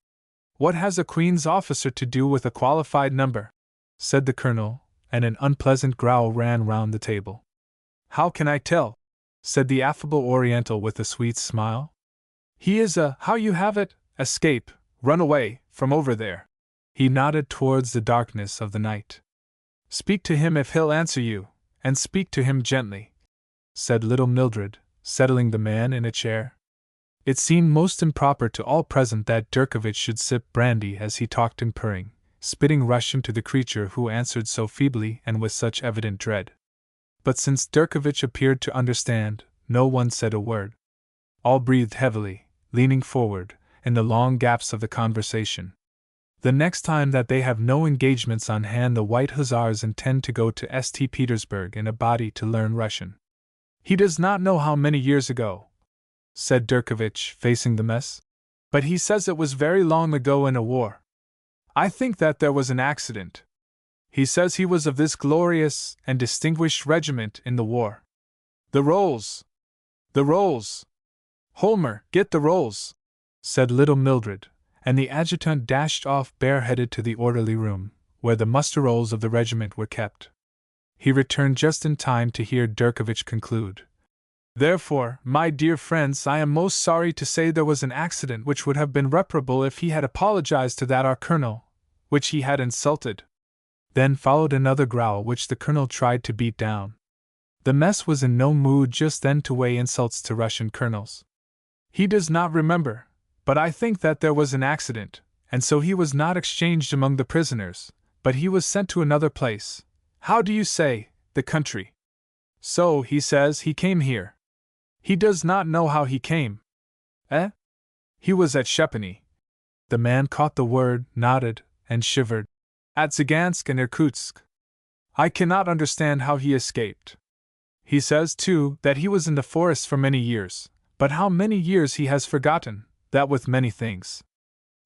What has a Queen's officer to do with a qualified number? Said the colonel, and an unpleasant growl ran round the table. How can I tell? Said the affable Oriental with a sweet smile. He is how you have it, escape, run away, from over there. He nodded towards the darkness of the night. Speak to him if he'll answer you, and speak to him gently, said little Mildred, settling the man in a chair. It seemed most improper to all present that Durkovich should sip brandy as he talked in purring, spitting Russian to the creature who answered so feebly and with such evident dread. But since Durkovich appeared to understand, no one said a word. All breathed heavily, leaning forward, in the long gaps of the conversation. The next time that they have no engagements on hand, the White Hussars intend to go to St. Petersburg in a body to learn Russian. He does not know how many years ago, said Durkovich, facing the mess, but he says it was very long ago in a war. I think that there was an accident. He says he was of this glorious and distinguished regiment in the war. The rolls! The rolls! Holmer, get the rolls! Said little Mildred, and the adjutant dashed off bareheaded to the orderly room, where the muster rolls of the regiment were kept. He returned just in time to hear Durkovich conclude. Therefore, my dear friends, I am most sorry to say there was an accident which would have been reparable if he had apologized to that our colonel, which he had insulted. Then followed another growl which the colonel tried to beat down. The mess was in no mood just then to weigh insults to Russian colonels. He does not remember, but I think that there was an accident, and so he was not exchanged among the prisoners, but he was sent to another place. How do you say, the country? So, he says, he came here. He does not know how he came. Eh? He was at Shepany. The man caught the word, nodded, and shivered. At Zagansk and Irkutsk. I cannot understand how he escaped. He says, too, that he was in the forest for many years, But how many years he has forgotten, that with many things.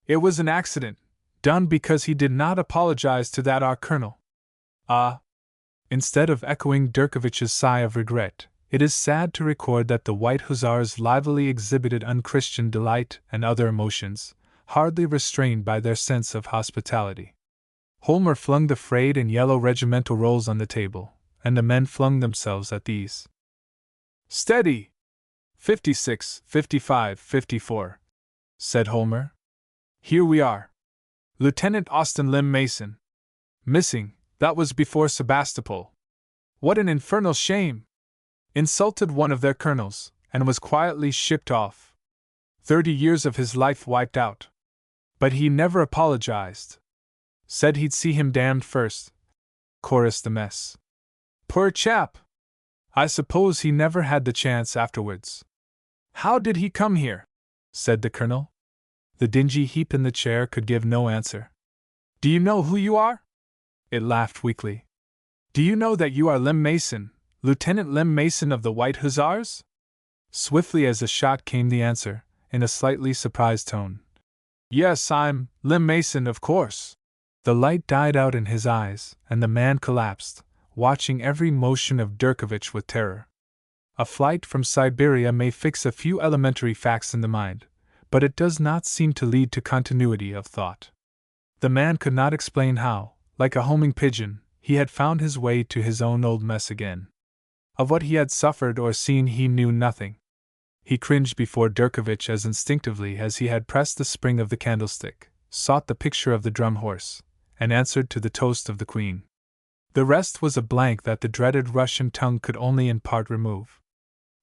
It was an accident, done because he did not apologize to that our colonel. Ah! Instead of echoing Durkovich's sigh of regret, it is sad to record that the White Hussars lively exhibited unchristian delight and other emotions, hardly restrained by their sense of hospitality. Holmer flung the frayed and yellow regimental rolls on the table, and the men flung themselves at these. "Steady! 56, 55, 54, said Holmer. "Here we are. Lieutenant Austin Lim Mason. Missing, that was before Sebastopol. What an infernal shame! Insulted one of their colonels, and was quietly shipped off. 30 years of his life wiped out. But he never apologized. Said he'd see him damned first," chorused the mess. "Poor chap! I suppose he never had the chance afterwards." "How did he come here?" said the colonel. The dingy heap in the chair could give no answer. "Do you know who you are?" It laughed weakly. "Do you know that you are Lim Mason, Lieutenant Lim Mason of the White Hussars?" Swiftly as a shot came the answer, in a slightly surprised tone. "Yes, I'm Lim Mason, of course." The light died out in his eyes, and the man collapsed, watching every motion of Durkovich with terror. A flight from Siberia may fix a few elementary facts in the mind, but it does not seem to lead to continuity of thought. The man could not explain how, like a homing pigeon, he had found his way to his own old mess again. Of what he had suffered or seen he knew nothing. He cringed before Durkovich as instinctively as he had pressed the spring of the candlestick, sought the picture of the drum horse, and answered to the toast of the Queen. The rest was a blank that the dreaded Russian tongue could only in part remove.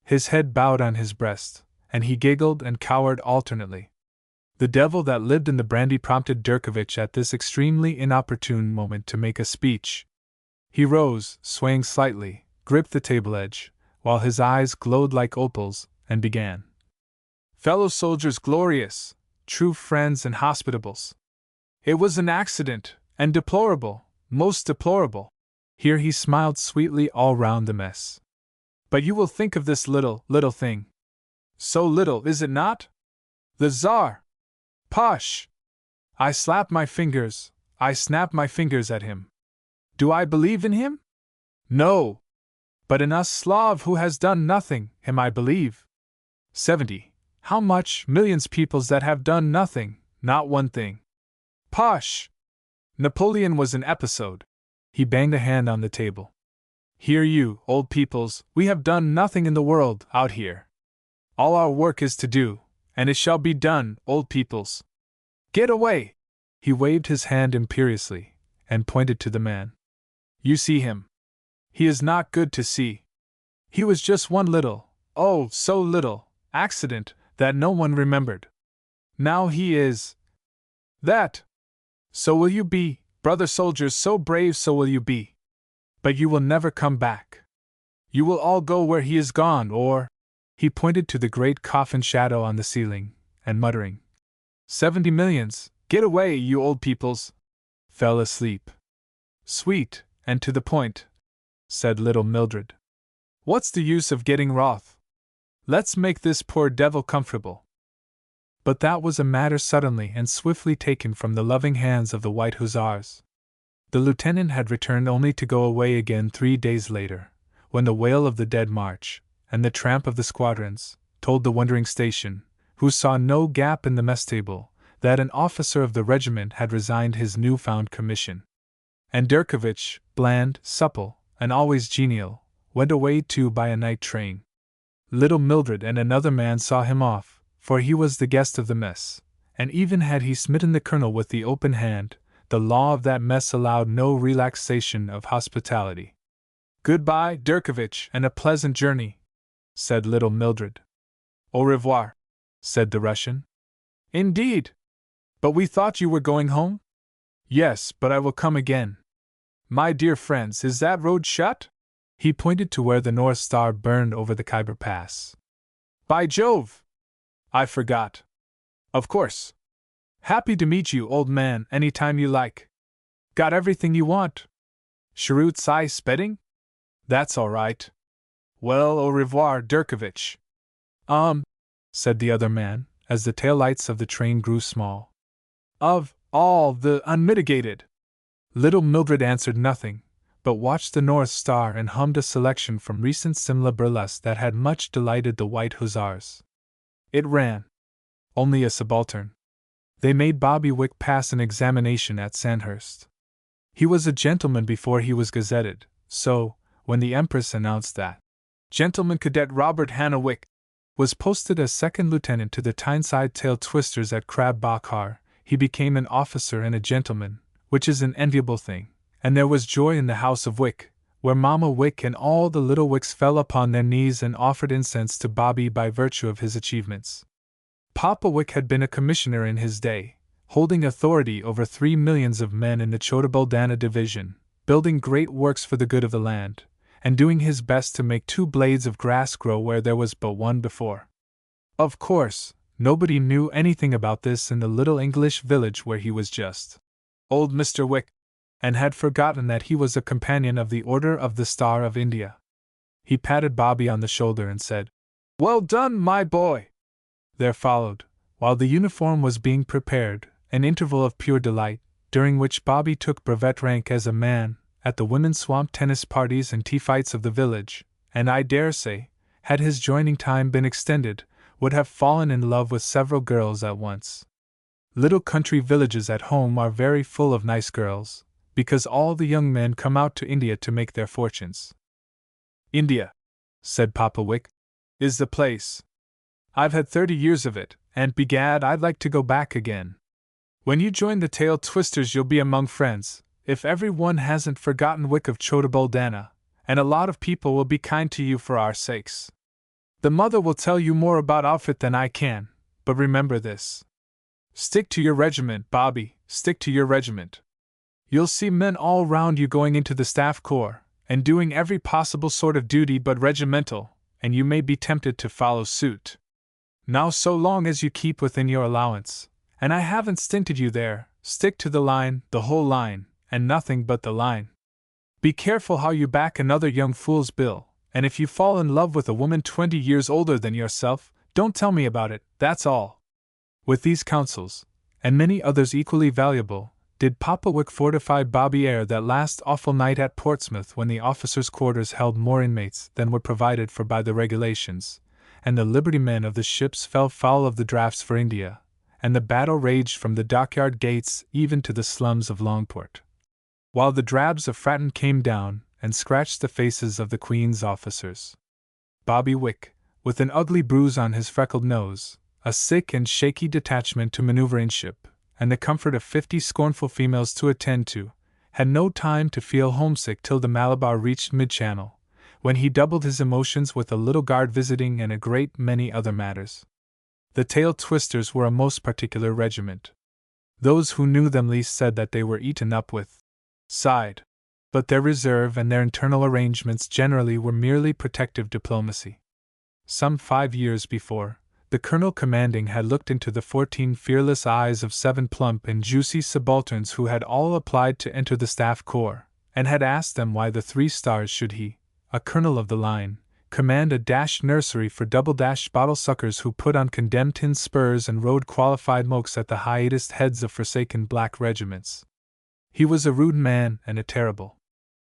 His head bowed on his breast, and he giggled and cowered alternately. The devil that lived in the brandy prompted Durkovich at this extremely inopportune moment to make a speech. He rose, swaying slightly, gripped the table edge, while his eyes glowed like opals, and began. "Fellow soldiers glorious, true friends and hospitables. It was an accident, and deplorable, most deplorable." Here he smiled sweetly all round the mess. "But you will think of this little thing. So little, is it not? The Tsar! Posh! I slap my fingers, I snap my fingers at him. Do I believe in him? No! But in us Slav who has done nothing, him I believe. 70. How much millions peoples that have done nothing, not one thing. Posh! Napoleon was an episode." He banged a hand on the table. "Here you, old peoples, we have done nothing in the world, out here. All our work is to do, and it shall be done, old peoples. Get away!" He waved his hand imperiously, and pointed to the man. "You see him. He is not good to see. He was just one little, oh, so little, accident, that no one remembered. Now he is that. So will you be, brother soldiers, so brave, so will you be. But you will never come back. You will all go where he is gone, or—" He pointed to the great coffin shadow on the ceiling, and muttering, 70 millions, get away, you old peoples, fell asleep. "Sweet, and to the point," said little Mildred. "What's the use of getting wroth? Let's make this poor devil comfortable." But that was a matter suddenly and swiftly taken from the loving hands of the White Hussars. The lieutenant had returned only to go away again 3 days later, when the wail of the Dead March, and the tramp of the squadrons, told the wondering station, who saw no gap in the mess table, that an officer of the regiment had resigned his new-found commission. And Durkovich, bland, supple, and always genial, went away too by a night train. Little Mildred and another man saw him off, for he was the guest of the mess, and even had he smitten the colonel with the open hand, the law of that mess allowed no relaxation of hospitality. "Goodbye, Durkovich, and a pleasant journey," said little Mildred. "Au revoir," said the Russian. "Indeed? But we thought you were going home?" "Yes, but I will come again." "My dear friends, is that road shut?" He pointed to where the North Star burned over the Khyber Pass. "By Jove! I forgot. Of course. Happy to meet you, old man, any time you like. Got everything you want? Cheroot Sai Spedding? That's all right. Well, au revoir, Durkovich. said the other man, as the tail lights of the train grew small. Of all the unmitigated. Little Mildred answered nothing, but watched the North Star and hummed a selection from recent Simla burlesque that had much delighted the White Hussars. It ran: Only a subaltern. They made Bobby Wick pass an examination at Sandhurst. He was a gentleman before he was gazetted, so, when the Empress announced that Gentleman Cadet Robert Hannah Wick was posted as second lieutenant to the Tyneside Tail Twisters at Crab Bakhar, he became an officer and a gentleman, which is an enviable thing, and there was joy in the house of Wick, where Mamma Wick and all the little Wicks fell upon their knees and offered incense to Bobby by virtue of his achievements. Papa Wick had been a commissioner in his day, holding authority over 3 millions of men in the Chota-Buldana division, building great works for the good of the land, and doing his best to make 2 blades of grass grow where there was but one before. Of course, nobody knew anything about this in the little English village where he was just old Mr. Wick, and had forgotten that he was a companion of the Order of the Star of India. He patted Bobby on the shoulder and said, "Well done, my boy!" There followed, while the uniform was being prepared, an interval of pure delight, during which Bobby took brevet rank as a man, at the women's swamp tennis parties and tea fights of the village, and I dare say, had his joining time been extended, would have fallen in love with several girls at once. Little country villages at home are very full of nice girls, because all the young men come out to India to make their fortunes. India, said Papa Wick, is the place. I've had 30 years of it, and begad I'd like to go back again. When you join the Tail Twisters you'll be among friends, if every one hasn't forgotten Wick of Chota-Buldana, and a lot of people will be kind to you for our sakes. The mother will tell you more about outfit than I can, but remember this. Stick to your regiment, Bobby, stick to your regiment. You'll see men all round you going into the staff corps, and doing every possible sort of duty but regimental, and you may be tempted to follow suit. Now so long as you keep within your allowance, and I haven't stinted you there, stick to the line, the whole line, and nothing but the line. Be careful how you back another young fool's bill, and if you fall in love with a woman 20 years older than yourself, don't tell me about it, that's all. With these counsels, and many others equally valuable, did Papa Wick fortify Bobby ere that last awful night at Portsmouth when the officers' quarters held more inmates than were provided for by the regulations, and the liberty men of the ships fell foul of the drafts for India, and the battle raged from the dockyard gates even to the slums of Longport. While the drabs of Fratton came down and scratched the faces of the Queen's officers. Bobby Wick, with an ugly bruise on his freckled nose, a sick and shaky detachment to maneuver in ship, and the comfort of 50 scornful females to attend to, had no time to feel homesick till the Malabar reached mid-channel, when he doubled his emotions with a little guard visiting and a great many other matters. The Tail Twisters were a most particular regiment. Those who knew them least said that they were eaten up with side, but their reserve and their internal arrangements generally were merely protective diplomacy. Some 5 years before, the colonel commanding had looked into the 14 fearless eyes of 7 plump and juicy subalterns who had all applied to enter the staff corps, and had asked them why the 3 stars should he, a colonel of the line, command a dash nursery for double-dash bottle suckers who put on condemned tin spurs and rode qualified mokes at the highest heads of forsaken black regiments. He was a rude man and a terrible.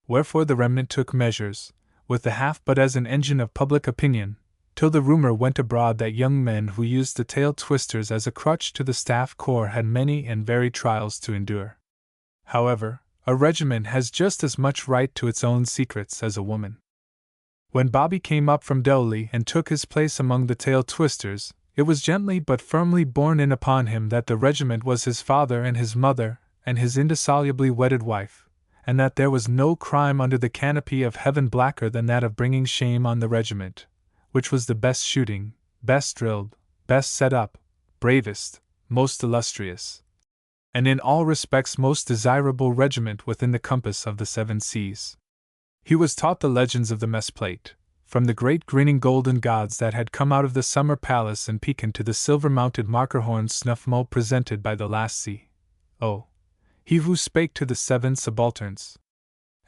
Wherefore the remnant took measures, with the half but as an engine of public opinion, till the rumor went abroad that young men who used the Tail Twisters as a crutch to the staff corps had many and varied trials to endure. However, a regiment has just as much right to its own secrets as a woman. When Bobby came up from Delhi and took his place among the Tail Twisters, it was gently but firmly borne in upon him that the regiment was his father and his mother and his indissolubly wedded wife, and that there was no crime under the canopy of heaven blacker than that of bringing shame on the regiment, which was the best shooting, best drilled, best set up, bravest, most illustrious, and in all respects most desirable regiment within the compass of the 7 seas. He was taught the legends of the mess plate, from the great grinning golden gods that had come out of the summer palace in Pekin to the silver-mounted marker-horn snuff-mull presented by the last C.O., he who spake to the 7 subalterns.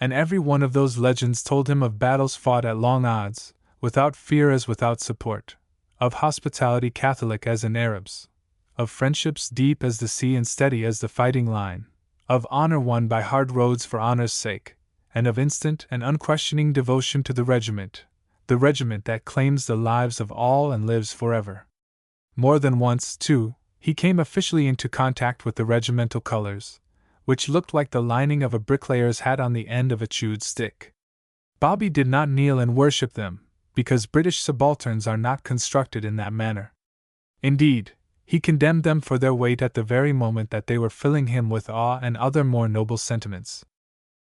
And every one of those legends told him of battles fought at long odds, without fear as without support, of hospitality Catholic as in Arabs, of friendships deep as the sea and steady as the fighting line, of honor won by hard roads for honor's sake, and of instant and unquestioning devotion to the regiment that claims the lives of all and lives forever. More than once, too, he came officially into contact with the regimental colors, which looked like the lining of a bricklayer's hat on the end of a chewed stick. Bobby did not kneel and worship them, because British subalterns are not constructed in that manner. Indeed, he condemned them for their weight at the very moment that they were filling him with awe and other more noble sentiments.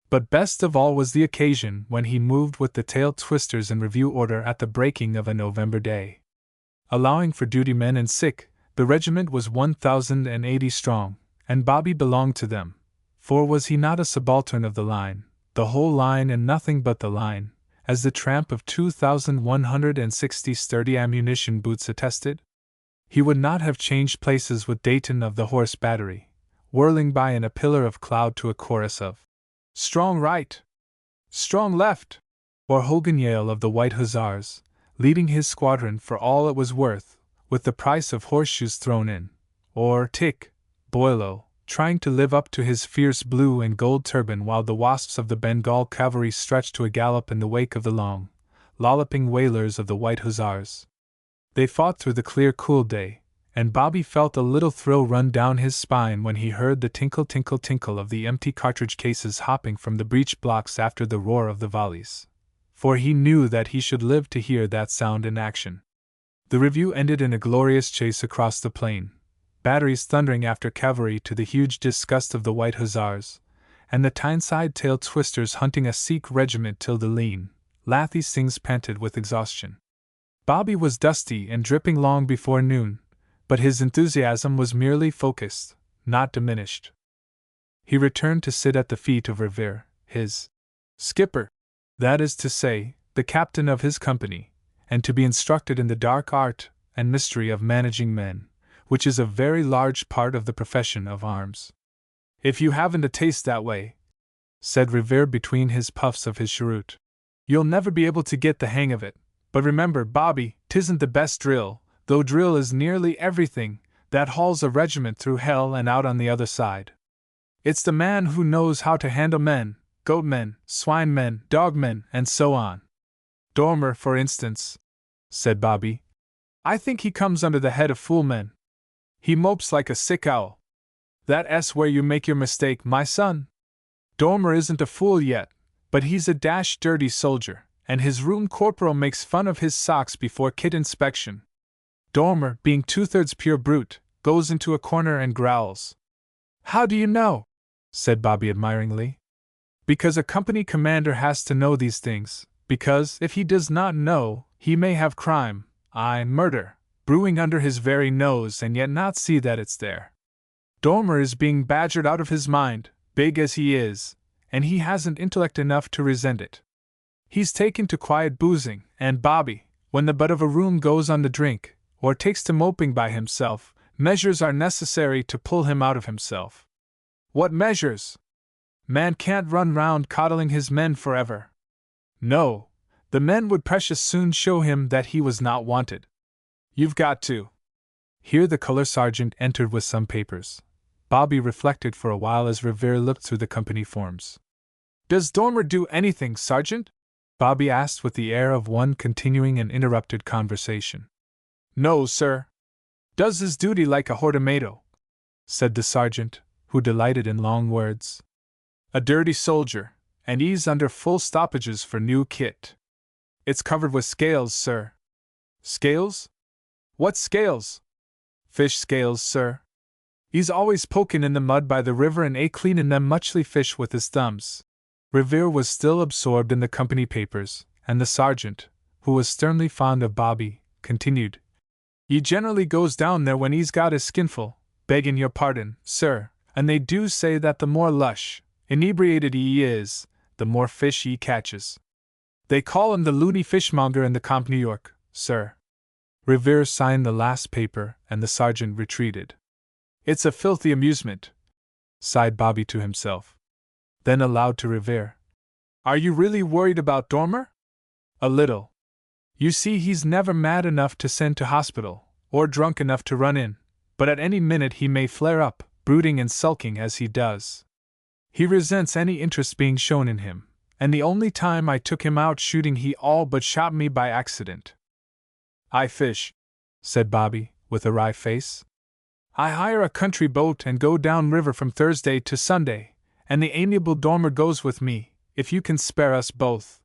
But best of all was the occasion when he moved with the tail twisters in review order at the breaking of a November day. Allowing for duty men and sick, the regiment was 1,080 strong, and Bobby belonged to them, for was he not a subaltern of the line, the whole line and nothing but the line, as the tramp of 2,160 sturdy ammunition boots attested? He would not have changed places with Dayton of the Horse Battery, whirling by in a pillar of cloud to a chorus of "Strong right! Strong left!" or Hogan Yale of the White Hussars, leading his squadron for all it was worth, with the price of horseshoes thrown in, or Tick Boileau, trying to live up to his fierce blue and gold turban while the wasps of the Bengal cavalry stretched to a gallop in the wake of the long, lolloping wailers of the White Hussars. They fought through the clear, cool day, and Bobby felt a little thrill run down his spine when he heard the tinkle, tinkle, tinkle of the empty cartridge cases hopping from the breech blocks after the roar of the volleys, for he knew that he should live to hear that sound in action. The review ended in a glorious chase across the plain, batteries thundering after cavalry to the huge disgust of the White Hussars, and the Tyneside tail twisters hunting a Sikh regiment till the lean, lathy Singhs panted with exhaustion. Bobby was dusty and dripping long before noon, but his enthusiasm was merely focused, not diminished. He returned to sit at the feet of Revere, his skipper, that is to say, the captain of his company, and to be instructed in the dark art and mystery of managing men, which is a very large part of the profession of arms. "If you haven't a taste that way," said Revere between his puffs of his cheroot, "you'll never be able to get the hang of it. But remember, Bobby, 'tisn't the best drill, though drill is nearly everything, that hauls a regiment through hell and out on the other side. It's the man who knows how to handle men, goatmen, swinemen, dogmen, and so on. Dormer, for instance," said Bobby. "I think he comes under the head of foolmen. He mopes like a sick owl. That's where you make your mistake, my son. Dormer isn't a fool yet, but he's a dashed dirty soldier, and his room corporal makes fun of his socks before kit inspection. Dormer, being 2/3 pure brute, goes into a corner and growls." "How do you know?" said Bobby admiringly. "Because a company commander has to know these things, because if he does not know, he may have crime, aye, murder, brewing under his very nose and yet not see that it's there. Dormer is being badgered out of his mind, big as he is, and he hasn't intellect enough to resent it. He's taken to quiet boozing, and Bobby, when the butt of a room goes on the drink, or takes to moping by himself, measures are necessary to pull him out of himself." "What measures?" "Man can't run round coddling his men forever. No, the men would precious soon show him that he was not wanted. You've got to." Here the color sergeant entered with some papers. Bobby reflected for a while as Revere looked through the company forms. "Does Dormer do anything, Sergeant?" Bobby asked with the air of one continuing an interrupted conversation. "No, sir. Does his duty like a hortomato," said the sergeant, who delighted in long words. "A dirty soldier, and he's under full stoppages for new kit. It's covered with scales, sir." "Scales? What scales?" "Fish scales, sir. He's always pokin' in the mud by the river and cleanin' them muchly fish with his thumbs." Revere was still absorbed in the company papers, and the sergeant, who was sternly fond of Bobby, continued, "He generally goes down there when he's got his skinful, beggin' your pardon, sir, and they do say that the more lush, inebriated he is, the more fish he catches. They call him the loony fishmonger in the Comp New York, sir." Revere signed the last paper, and the sergeant retreated. "It's a filthy amusement," sighed Bobby to himself. Then aloud to Revere, "Are you really worried about Dormer?" "A little." You see, he's never mad enough to send to hospital, or drunk enough to run in, but at any minute he may flare up, brooding and sulking as he does. He resents any interest being shown in him, and the only time I took him out shooting he all but shot me by accident. I fish, said Bobby, with a wry face. I hire a country boat and go down river from Thursday to Sunday, and the amiable Dormer goes with me, if you can spare us both.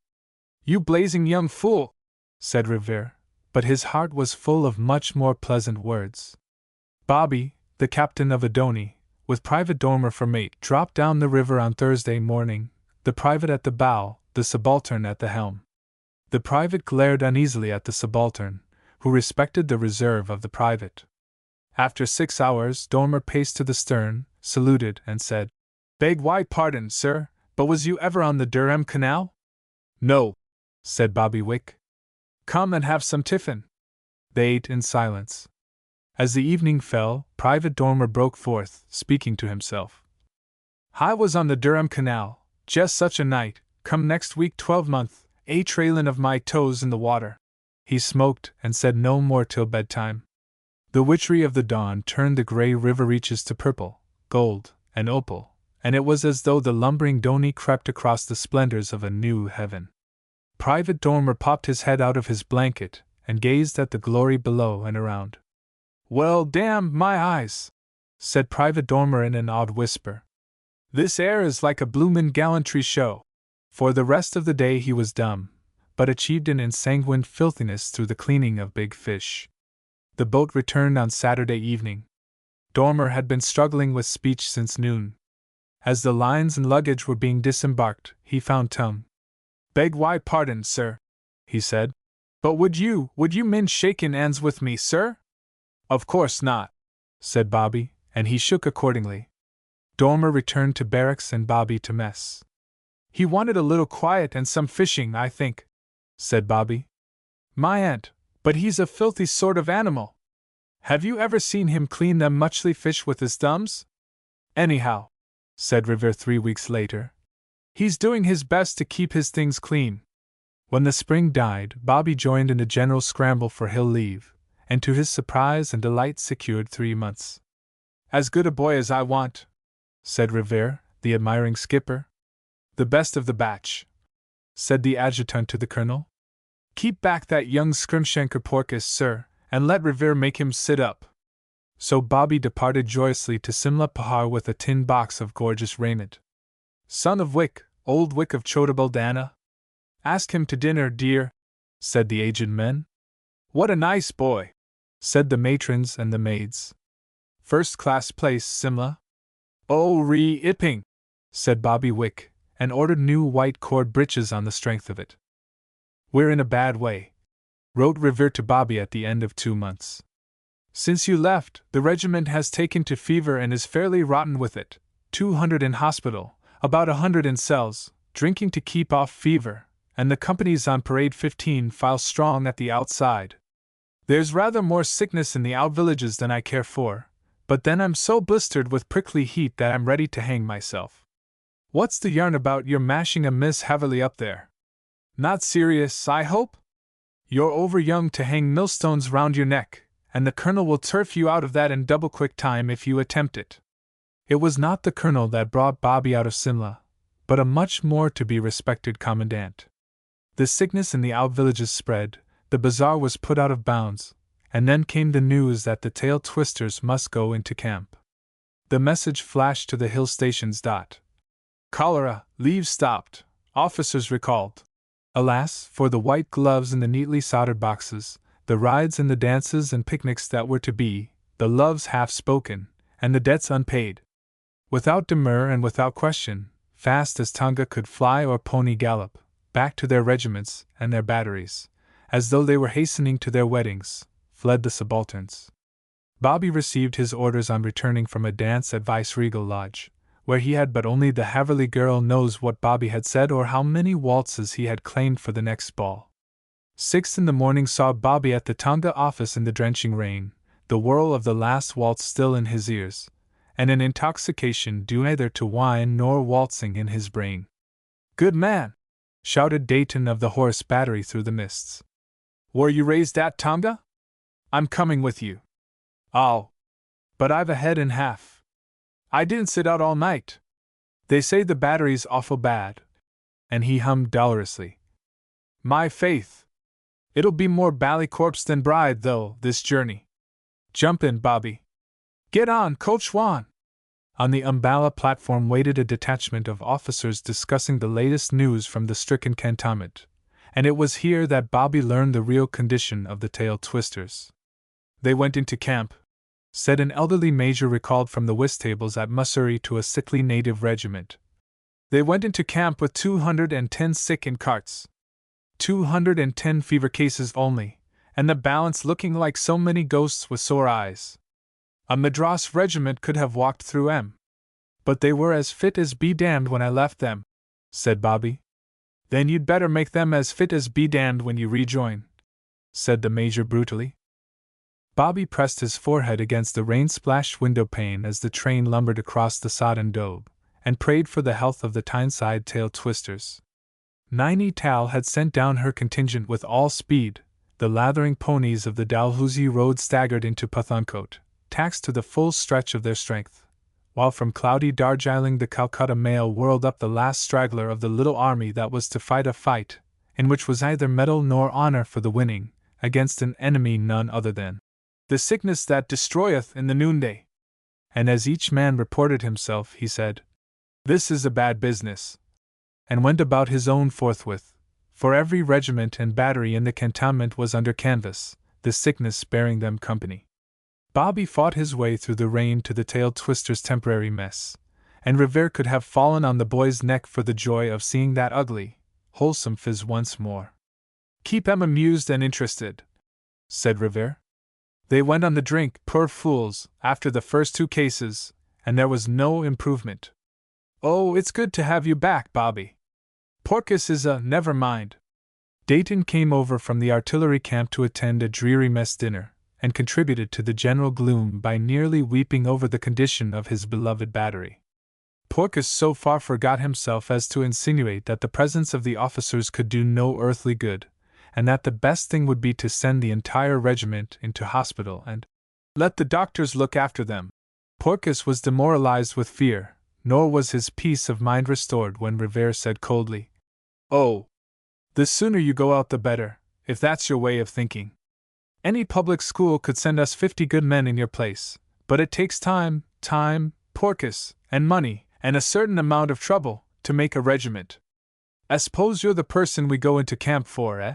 You blazing young fool, said Revere, but his heart was full of much more pleasant words. Bobby, the captain of a donie, with Private Dormer for mate, dropped down the river on Thursday morning, the private at the bow, the subaltern at the helm. The private glared uneasily at the subaltern, who respected the reserve of the private. After 6 hours, Dormer paced to the stern, saluted, and said, "Beg wide pardon, sir, but was you ever on the Durham Canal?" "No," said Bobby Wick. "Come and have some tiffin." They ate in silence. As the evening fell, Private Dormer broke forth, speaking to himself. "I was on the Durham Canal, just such a night, come next week 12-month, a trailin' of my toes in the water." He smoked and said no more till bedtime. The witchery of the dawn turned the gray river reaches to purple, gold, and opal, and it was as though the lumbering donie crept across the splendors of a new heaven. Private Dormer popped his head out of his blanket and gazed at the glory below and around. "Well, damn my eyes," said Private Dormer in an awed whisper. "This air is like a bloomin' gallantry show." For the rest of the day he was dumb, but achieved an ensanguined filthiness through the cleaning of big fish. The boat returned on Saturday evening. Dormer had been struggling with speech since noon. As the lines and luggage were being disembarked, he found tongue. "Beg wide pardon, sir," he said. "But would you mind shakin' 'ands with me, sir?" "Of course not," said Bobby, and he shook accordingly. Dormer returned to barracks and Bobby to mess. "He wanted a little quiet and some fishing, I think," said Bobby. "My aunt, but he's a filthy sort of animal. Have you ever seen him clean them muchly fish with his thumbs?" "Anyhow," said Revere 3 weeks later, "he's doing his best to keep his things clean." When the spring died, Bobby joined in the general scramble for hill leave, and to his surprise and delight secured 3 months. "As good a boy as I want," said Revere, the admiring skipper. "The best of the batch," said the adjutant to the colonel. "Keep back that young Scrimshanker Porkis, sir, and let Revere make him sit up." So Bobby departed joyously to Simla Pahar with a tin box of gorgeous raiment. "Son of Wick, old Wick of Chotabaldana. Ask him to dinner, dear," said the aged men. "What a nice boy," said the matrons and the maids. "First-class place, Simla." "Oh, re-ipping," said Bobby Wick, and ordered new white cord breeches on the strength of it. "We're in a bad way," wrote Revere to Bobby at the end of 2 months. "Since you left, the regiment has taken to fever and is fairly rotten with it. 200 in hospital, about 100 in cells, drinking to keep off fever, and the companies on parade 15 file strong at the outside. There's rather more sickness in the out villages than I care for, but then I'm so blistered with prickly heat that I'm ready to hang myself. What's the yarn about your mashing a miss heavily up there? Not serious, I hope? You're over young to hang millstones round your neck, and the colonel will turf you out of that in double quick time if you attempt it." It was not the colonel that brought Bobby out of Simla, but a much more to be respected commandant. The sickness in the out villages spread, the bazaar was put out of bounds, and then came the news that the tail twisters must go into camp. The message flashed to the hill stations. "Cholera, leave stopped, officers recalled." Alas, for the white gloves in the neatly soldered boxes, the rides and the dances and picnics that were to be, the loves half spoken, and the debts unpaid. Without demur and without question, fast as Tonga could fly or pony gallop, back to their regiments and their batteries, as though they were hastening to their weddings, fled the subalterns. Bobby received his orders on returning from a dance at Viceregal Lodge, where he had but only the Haverley girl knows what Bobby had said or how many waltzes he had claimed for the next ball. 6 in the morning saw Bobby at the Tonga office in the drenching rain, the whirl of the last waltz still in his ears, and an intoxication due neither to wine nor waltzing in his brain. "Good man!" shouted Dayton of the Horse Battery through the mists. Were you raised at Tonga? I'm coming with you. Oh. But I've a head and half. I didn't sit out all night. They say the battery's awful bad. And he hummed dolorously. My faith. It'll be more bally corpse than bride, though, this journey. Jump in, Bobby. Get on, Coach Juan. On the Umballa platform waited a detachment of officers discussing the latest news from the stricken cantonment, and it was here that Bobby learned the real condition of the tail twisters. They went into camp, said an elderly major recalled from the whist tables at Mussoorie to a sickly native regiment. They went into camp with 210 sick in carts. 210 fever cases only, and the balance looking like so many ghosts with sore eyes. A Madras regiment could have walked through 'em. But they were as fit as be damned when I left them, said Bobby. Then you'd better make them as fit as be damned when you rejoin, said the major brutally. Bobby pressed his forehead against the rain-splashed window pane as the train lumbered across the sodden dobe, and prayed for the health of the Tyneside tail twisters. Naini Tal had sent down her contingent with all speed. The lathering ponies of the Dalhousie road staggered into Pathankote, taxed to the full stretch of their strength, while from cloudy Darjeeling the Calcutta mail whirled up the last straggler of the little army that was to fight a fight, in which was neither medal nor honor for the winning, against an enemy none other than the sickness that destroyeth in the noonday. And as each man reported himself, he said, This is a bad business, and went about his own forthwith, for every regiment and battery in the cantonment was under canvas, the sickness bearing them company. Bobby fought his way through the rain to the tail twister's temporary mess, and Revere could have fallen on the boy's neck for the joy of seeing that ugly, wholesome phiz once more. Keep 'em amused and interested, said Revere. They went on the drink, poor fools, after the first 2 cases, and there was no improvement. Oh, it's good to have you back, Bobby. Porkis is never mind. Dayton came over from the artillery camp to attend a dreary mess dinner, and contributed to the general gloom by nearly weeping over the condition of his beloved battery. Porkis so far forgot himself as to insinuate that the presence of the officers could do no earthly good, and that the best thing would be to send the entire regiment into hospital and let the doctors look after them. Porkis was demoralized with fear, nor was his peace of mind restored when Revere said coldly, Oh, the sooner you go out the better, if that's your way of thinking. Any public school could send us 50 good men in your place, but it takes time, Porkis, and money, and a certain amount of trouble, to make a regiment. I suppose you're the person we go into camp for, eh?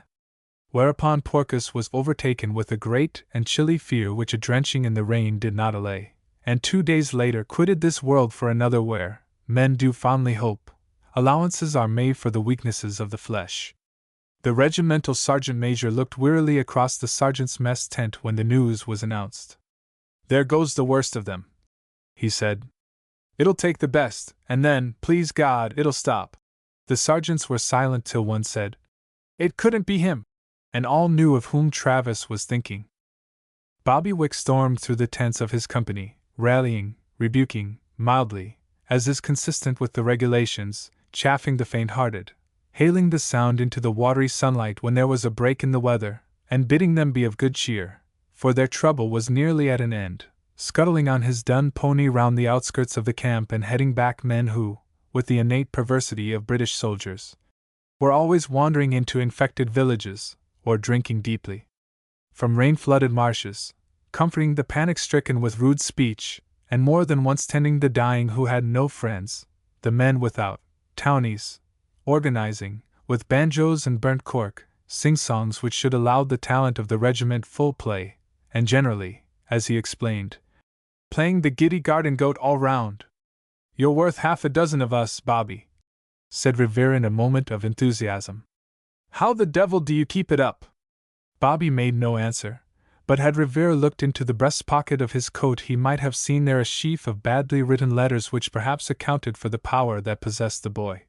Whereupon Porkis was overtaken with a great and chilly fear which a drenching in the rain did not allay, and 2 days later quitted this world for another where, men do fondly hope, allowances are made for the weaknesses of the flesh. The regimental sergeant-major looked wearily across the sergeant's mess tent when the news was announced. There goes the worst of them, he said. It'll take the best, and then, please God, it'll stop. The sergeants were silent till one said, It couldn't be him, and all knew of whom Travis was thinking. Bobby Wick stormed through the tents of his company, rallying, rebuking, mildly, as is consistent with the regulations, chaffing the faint-hearted, hailing the sound into the watery sunlight when there was a break in the weather, and bidding them be of good cheer, for their trouble was nearly at an end, scuttling on his dun pony round the outskirts of the camp and heading back men who, with the innate perversity of British soldiers, were always wandering into infected villages, or drinking deeply from rain-flooded marshes, comforting the panic-stricken with rude speech, and more than once tending the dying who had no friends, the men without, townies, organizing, with banjos and burnt cork, sing-songs which should allow the talent of the regiment full play, and generally, as he explained, playing the giddy garden goat all round. You're worth half a dozen of us, Bobby, said Revere in a moment of enthusiasm. How the devil do you keep it up? Bobby made no answer, but had Revere looked into the breast pocket of his coat he might have seen there a sheaf of badly written letters which perhaps accounted for the power that possessed the boy.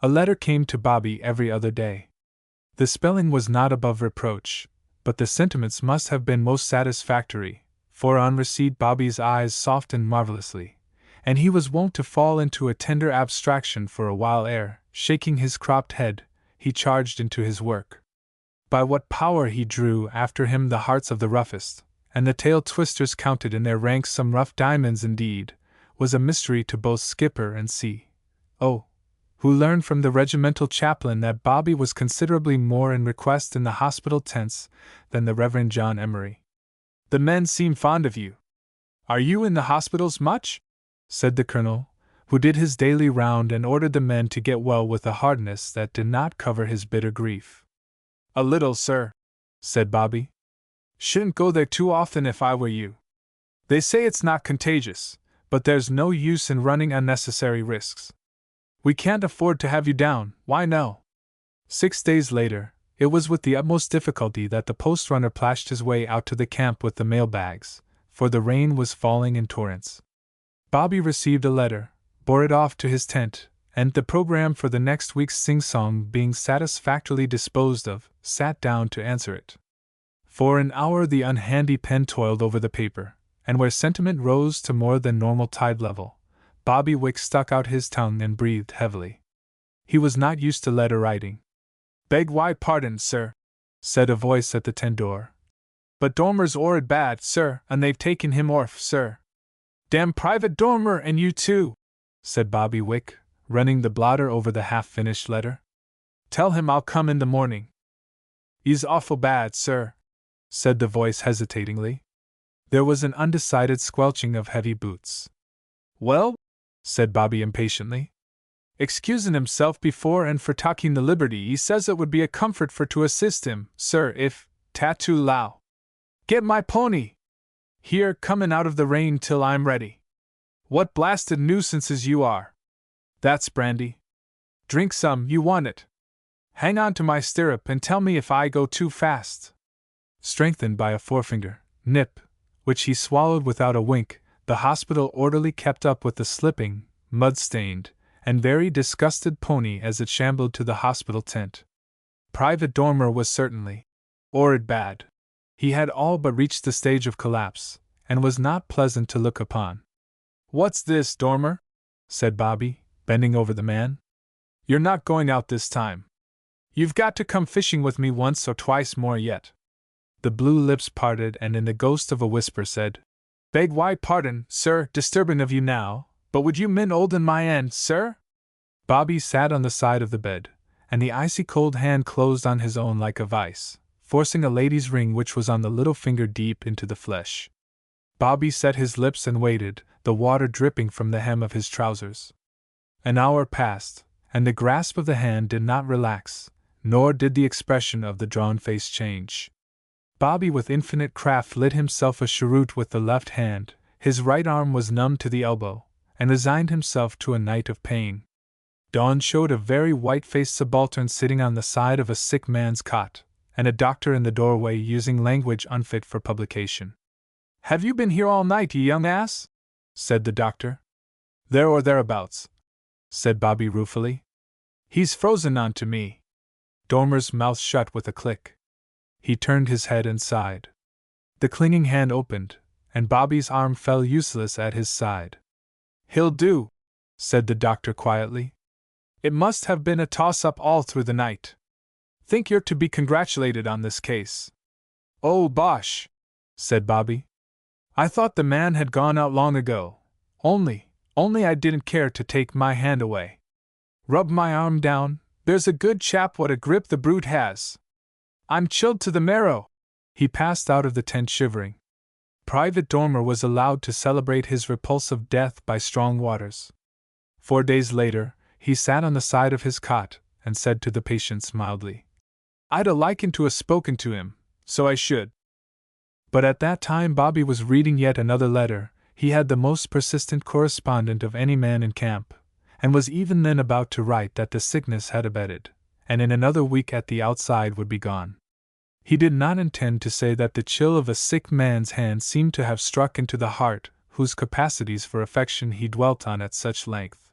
A letter came to Bobby every other day. The spelling was not above reproach, but the sentiments must have been most satisfactory, for on receipt Bobby's eyes softened marvelously, and he was wont to fall into a tender abstraction for a while ere, shaking his cropped head, he charged into his work. By what power he drew after him the hearts of the roughest, and the tail twisters counted in their ranks some rough diamonds indeed, was a mystery to both skipper and C.O., who learned from the regimental chaplain that Bobby was considerably more in request in the hospital tents than the Reverend John Emery. "The men seem fond of you. Are you in the hospitals much?" said the colonel, who did his daily round and ordered the men to get well with a hardness that did not cover his bitter grief. "A little, sir," said Bobby. "Shouldn't go there too often if I were you. They say it's not contagious, but there's no use in running unnecessary risks. We can't afford to have you down, why no?" 6 days later, it was with the utmost difficulty that the post-runner plashed his way out to the camp with the mail bags, for the rain was falling in torrents. Bobby received a letter, bore it off to his tent, and the program for the next week's sing-song being satisfactorily disposed of, sat down to answer it. For an hour the unhandy pen toiled over the paper, and where sentiment rose to more than normal tide level, Bobby Wick stuck out his tongue and breathed heavily. He was not used to letter writing. "Beg wide pardon, sir," said a voice at the tent door. "But Dormer's 'orrid bad, sir, and they've taken him orf, sir." "Damn Private Dormer and you too," said Bobby Wick, running the blotter over the half-finished letter. "Tell him I'll come in the morning." "He's awful bad, sir," said the voice hesitatingly. There was an undecided squelching of heavy boots. "Well?" said Bobby impatiently. "Excusing himself before and for taking the liberty, he says it would be a comfort for to assist him, sir, if, tattoo lao. Get my pony! Here, comin' out of the rain till I'm ready. What blasted nuisances you are! That's brandy. Drink some, you want it. Hang on to my stirrup and tell me if I go too fast." Strengthened by a forefinger, nip, which he swallowed without a wink, the hospital orderly kept up with the slipping, mud-stained, and very disgusted pony as it shambled to the hospital tent. Private Dormer was certainly 'orrid bad. He had all but reached the stage of collapse, and was not pleasant to look upon. "What's this, Dormer?" said Bobby, bending over the man. "You're not going out this time. You've got to come fishing with me once or twice more yet." The blue lips parted and in the ghost of a whisper said, "Beg wide pardon, sir, disturbing of you now, but would you min olden my end, sir?" Bobby sat on the side of the bed, and the icy cold hand closed on his own like a vice, forcing a lady's ring which was on the little finger deep into the flesh. Bobby set his lips and waited, the water dripping from the hem of his trousers. An hour passed, and the grasp of the hand did not relax, nor did the expression of the drawn face change. Bobby with infinite craft lit himself a cheroot with the left hand, his right arm was numb to the elbow, and resigned himself to a night of pain. Dawn showed a very white-faced subaltern sitting on the side of a sick man's cot, and a doctor in the doorway using language unfit for publication. "Have you been here all night, you young ass?" said the doctor. "There or thereabouts," said Bobby ruefully. "He's frozen on to me." Dormer's mouth shut with a click. He turned his head and sighed. The clinging hand opened, and Bobby's arm fell useless at his side. "He'll do," said the doctor quietly. "It must have been a toss-up all through the night. Think you're to be congratulated on this case." "Oh, bosh!" said Bobby. "I thought the man had gone out long ago. Only I didn't care to take my hand away. Rub my arm down, there's a good chap, what a grip the brute has. I'm chilled to the marrow." He passed out of the tent shivering. Private Dormer was allowed to celebrate his repulsive death by strong waters. 4 days later, he sat on the side of his cot, and said to the patients mildly, "I'd a liken to 'a spoken to him, so I should." But at that time Bobby was reading yet another letter. He had the most persistent correspondent of any man in camp, and was even then about to write that the sickness had abated, and in another week at the outside would be gone. He did not intend to say that the chill of a sick man's hand seemed to have struck into the heart, whose capacities for affection he dwelt on at such length.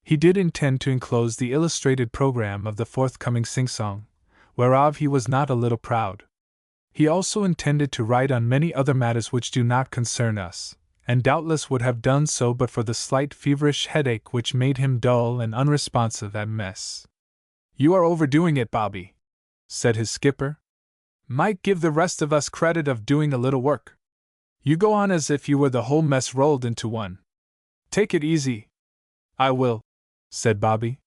He did intend to enclose the illustrated program of the forthcoming sing-song, whereof he was not a little proud. He also intended to write on many other matters which do not concern us, and doubtless would have done so but for the slight feverish headache which made him dull and unresponsive at mess. "You are overdoing it, Bobby," said his skipper. might give the rest of us credit of doing a little work. You go on as if you were the whole mess rolled into one. Take it easy." "I will," said Bobby.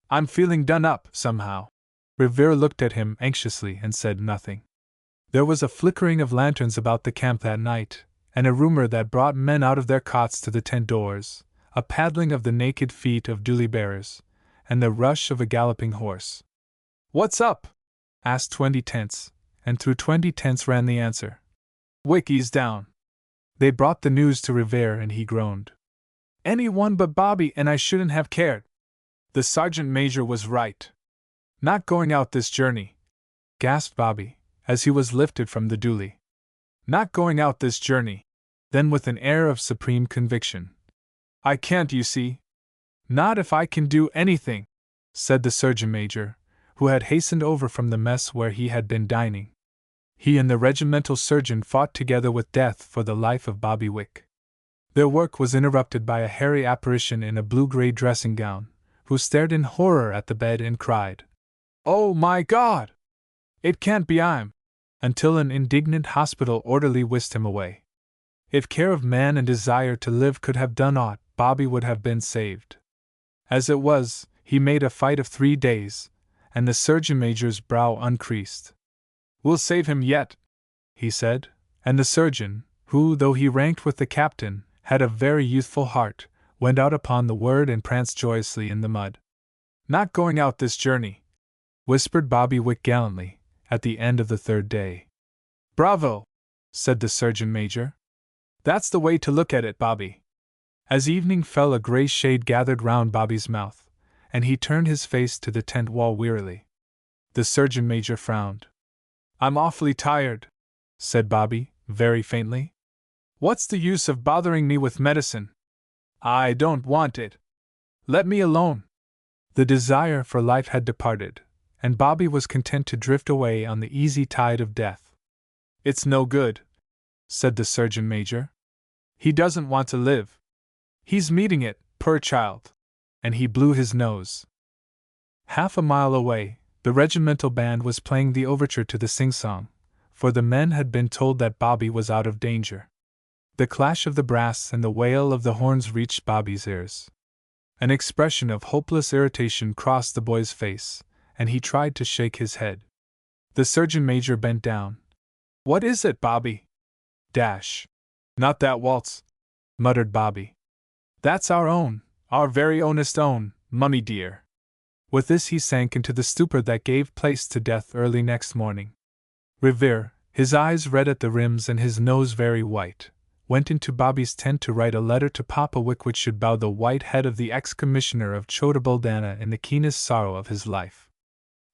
"I'm feeling done up, somehow." Revere looked at him anxiously and said nothing. There was a flickering of lanterns about the camp that night, and a rumor that brought men out of their cots to the tent doors, a paddling of the naked feet of duly bearers, and the rush of a galloping horse. "What's up?" asked 20 tents, and through 20 tents ran the answer. "Wickie's down." They brought the news to Revere and he groaned. "Any one but Bobby and I shouldn't have cared. The sergeant major was right. Not going out this journey," gasped Bobby, as he was lifted from the dually. "Not going out this journey." Then with an air of supreme conviction. "I can't, you see." "Not if I can do anything," said the surgeon major, who had hastened over from the mess where he had been dining. He and the regimental surgeon fought together with death for the life of Bobby Wick. Their work was interrupted by a hairy apparition in a blue-gray dressing gown, who stared in horror at the bed and cried, "Oh my God! It can't be I'm," until an indignant hospital orderly whisked him away. If care of man and desire to live could have done aught, Bobby would have been saved. As it was, he made a fight of 3 days, and the surgeon major's brow uncreased. "We'll save him yet," he said, and the surgeon, who, though he ranked with the captain, had a very youthful heart, went out upon the word and pranced joyously in the mud. "Not going out this journey," whispered Bobby Wick gallantly, at the end of the 3rd day. "Bravo!" said the surgeon major. "That's the way to look at it, Bobby." As evening fell, a gray shade gathered round Bobby's mouth, and he turned his face to the tent wall wearily. The surgeon major frowned. "I'm awfully tired," said Bobby, very faintly. "What's the use of bothering me with medicine? I don't want it. Let me alone." The desire for life had departed, and Bobby was content to drift away on the easy tide of death. "It's no good," said the surgeon major. "He doesn't want to live. He's meeting it, poor child." And he blew his nose. Half a mile away, the regimental band was playing the overture to the sing-song, for the men had been told that Bobby was out of danger. The clash of the brass and the wail of the horns reached Bobby's ears. An expression of hopeless irritation crossed the boy's face, and he tried to shake his head. The surgeon major bent down. "What is it, Bobby?" "Dash. Not that waltz," muttered Bobby. "That's our very ownest own, Mummy dear." With this he sank into the stupor that gave place to death early next morning. Revere, his eyes red at the rims and his nose very white, went into Bobby's tent to write a letter to Papa Wick which should bow the white head of the ex-commissioner of Chota-Buldana in the keenest sorrow of his life.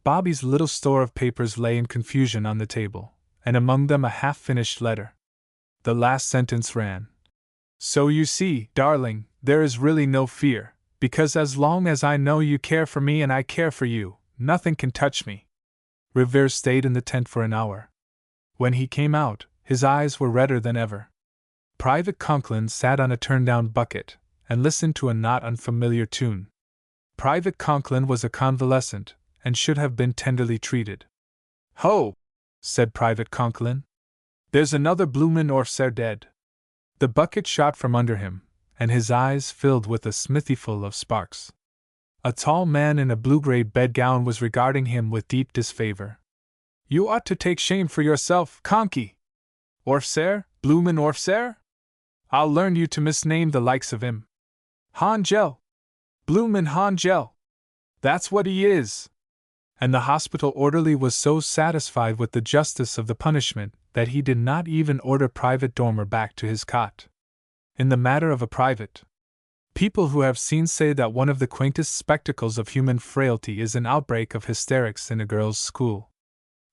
Bobby's little store of papers lay in confusion on the table, and among them a half-finished letter. The last sentence ran, "So you see, darling, there is really no fear, because as long as I know you care for me and I care for you, nothing can touch me." Revere stayed in the tent for an hour. When he came out, his eyes were redder than ever. Private Conklin sat on a turned-down bucket, and listened to a not unfamiliar tune. Private Conklin was a convalescent, and should have been tenderly treated. "Ho!" said Private Conklin. "There's another bloomin' orf'cer dead." The bucket shot from under him, and his eyes filled with a smithyful of sparks. A tall man in a blue-gray bedgown was regarding him with deep disfavor. "You ought to take shame for yourself, Conky! Orf'cer, bloomin' orf'cer? I'll learn you to misname the likes of him. Hangel! Bloomin' Hangel! That's what he is!" And the hospital orderly was so satisfied with the justice of the punishment that he did not even order Private Dormer back to his cot. In the matter of a private, people who have seen say that one of the quaintest spectacles of human frailty is an outbreak of hysterics in a girls' school.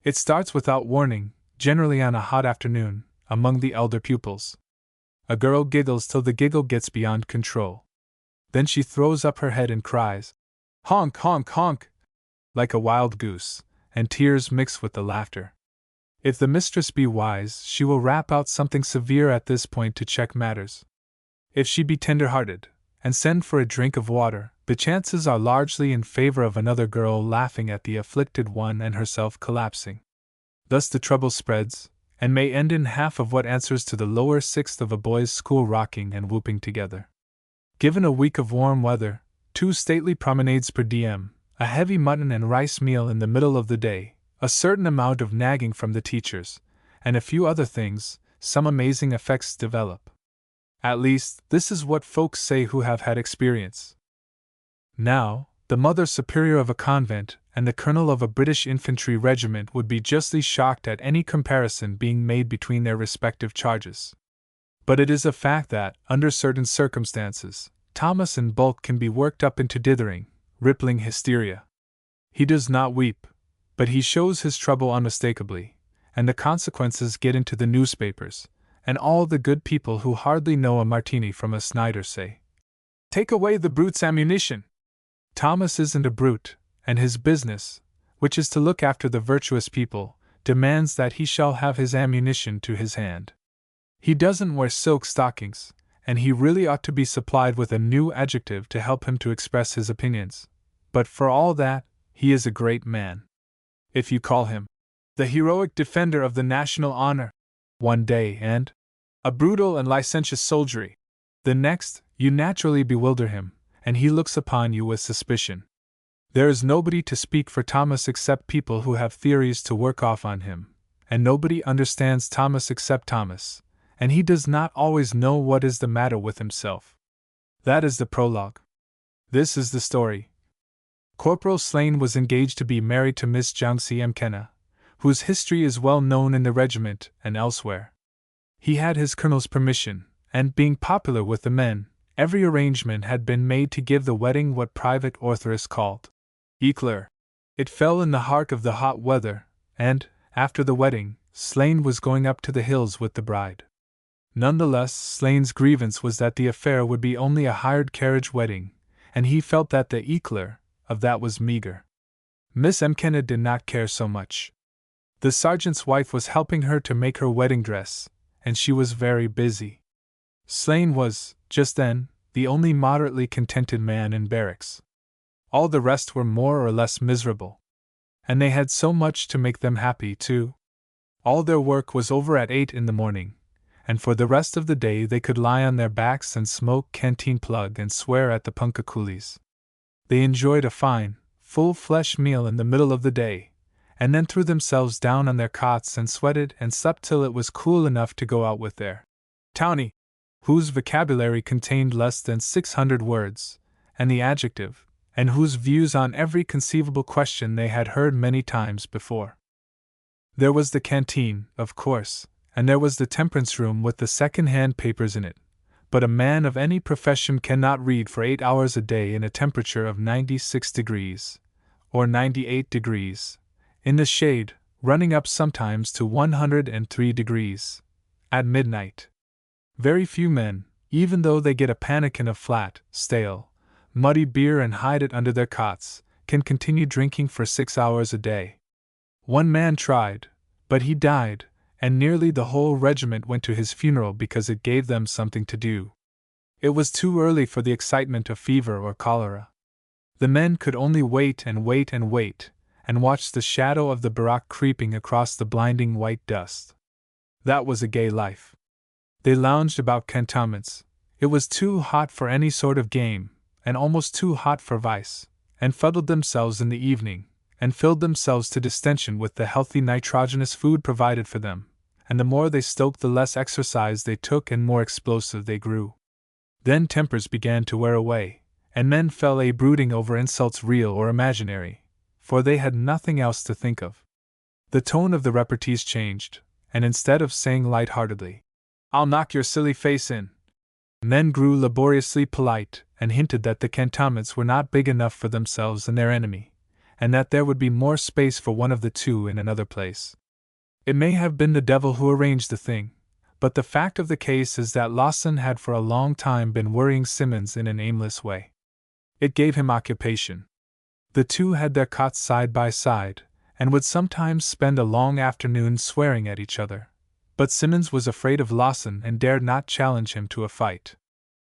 It starts without warning, generally on a hot afternoon, among the elder pupils. A girl giggles till the giggle gets beyond control. Then she throws up her head and cries, "Honk, honk, honk!" like a wild goose, and tears mix with the laughter. If the mistress be wise, she will rap out something severe at this point to check matters. If she be tender-hearted, and send for a drink of water, the chances are largely in favor of another girl laughing at the afflicted one and herself collapsing. Thus the trouble spreads, and may end in half of what answers to the lower sixth of a boy's school rocking and whooping together. Given a week of warm weather, 2 stately promenades per diem, a heavy mutton and rice meal in the middle of the day, a certain amount of nagging from the teachers, and a few other things, some amazing effects develop. At least, this is what folks say who have had experience. Now, the Mother Superior of a convent and the Colonel of a British infantry regiment would be justly shocked at any comparison being made between their respective charges. But it is a fact that, under certain circumstances, Thomas in bulk can be worked up into dithering, rippling hysteria. He does not weep, but he shows his trouble unmistakably, and the consequences get into the newspapers, and all the good people who hardly know a martini from a Snyder say, "Take away the brute's ammunition!" Thomas isn't a brute, and his business, which is to look after the virtuous people, demands that he shall have his ammunition to his hand. He doesn't wear silk stockings, and he really ought to be supplied with a new adjective to help him to express his opinions, but for all that, he is a great man. If you call him the heroic defender of the national honor one day and a brutal and licentious soldiery the next, you naturally bewilder him, and he looks upon you with suspicion. There is nobody to speak for Thomas except people who have theories to work off on him, and nobody understands Thomas except Thomas, and he does not always know what is the matter with himself. That is the prologue. This is the story. Corporal Slane was engaged to be married to Miss Jiangxi McKenna, whose history is well known in the regiment and elsewhere. He had his colonel's permission, and being popular with the men, every arrangement had been made to give the wedding what Private authorists called éclair. It fell in the heart of the hot weather, and, after the wedding, Slane was going up to the hills with the bride. Nonetheless, Slane's grievance was that the affair would be only a hired carriage wedding, and he felt that the éclair of that was meager. Miss McKenna did not care so much. The sergeant's wife was helping her to make her wedding dress, and she was very busy. Slane was, just then, the only moderately contented man in barracks. All the rest were more or less miserable. And they had so much to make them happy, too. All their work was over at 8 in the morning, and for the rest of the day they could lie on their backs and smoke canteen plug and swear at the punkah coolies. They enjoyed a fine, full-flesh meal in the middle of the day, and then threw themselves down on their cots and sweated and slept till it was cool enough to go out with their townie, whose vocabulary contained less than 600 words, and the adjective, and whose views on every conceivable question they had heard many times before. There was the canteen, of course, and there was the temperance room with the second-hand papers in it, but a man of any profession cannot read for 8 hours a day in a temperature of 96 degrees, or 98 degrees, in the shade, running up sometimes to 103 degrees, at midnight. Very few men, even though they get a pannikin of flat, stale, muddy beer and hide it under their cots, can continue drinking for 6 hours a day. One man tried, but he died, and nearly the whole regiment went to his funeral because it gave them something to do. It was too early for the excitement of fever or cholera. The men could only wait and wait and wait, and watch the shadow of the barrack creeping across the blinding white dust. That was a gay life. They lounged about cantonments. It was too hot for any sort of game, and almost too hot for vice, and fuddled themselves in the evening, and filled themselves to distension with the healthy nitrogenous food provided for them, and the more they stoked the less exercise they took and more explosive they grew. Then tempers began to wear away, and men fell a brooding over insults real or imaginary, for they had nothing else to think of. The tone of the repartees changed, and instead of saying light-heartedly, "I'll knock your silly face in," men grew laboriously polite and hinted that the cantonments were not big enough for themselves and their enemy, and that there would be more space for one of the two in another place. It may have been the devil who arranged the thing, but the fact of the case is that Lawson had for a long time been worrying Simmons in an aimless way. It gave him occupation. The two had their cots side by side, and would sometimes spend a long afternoon swearing at each other, but Simmons was afraid of Lawson and dared not challenge him to a fight.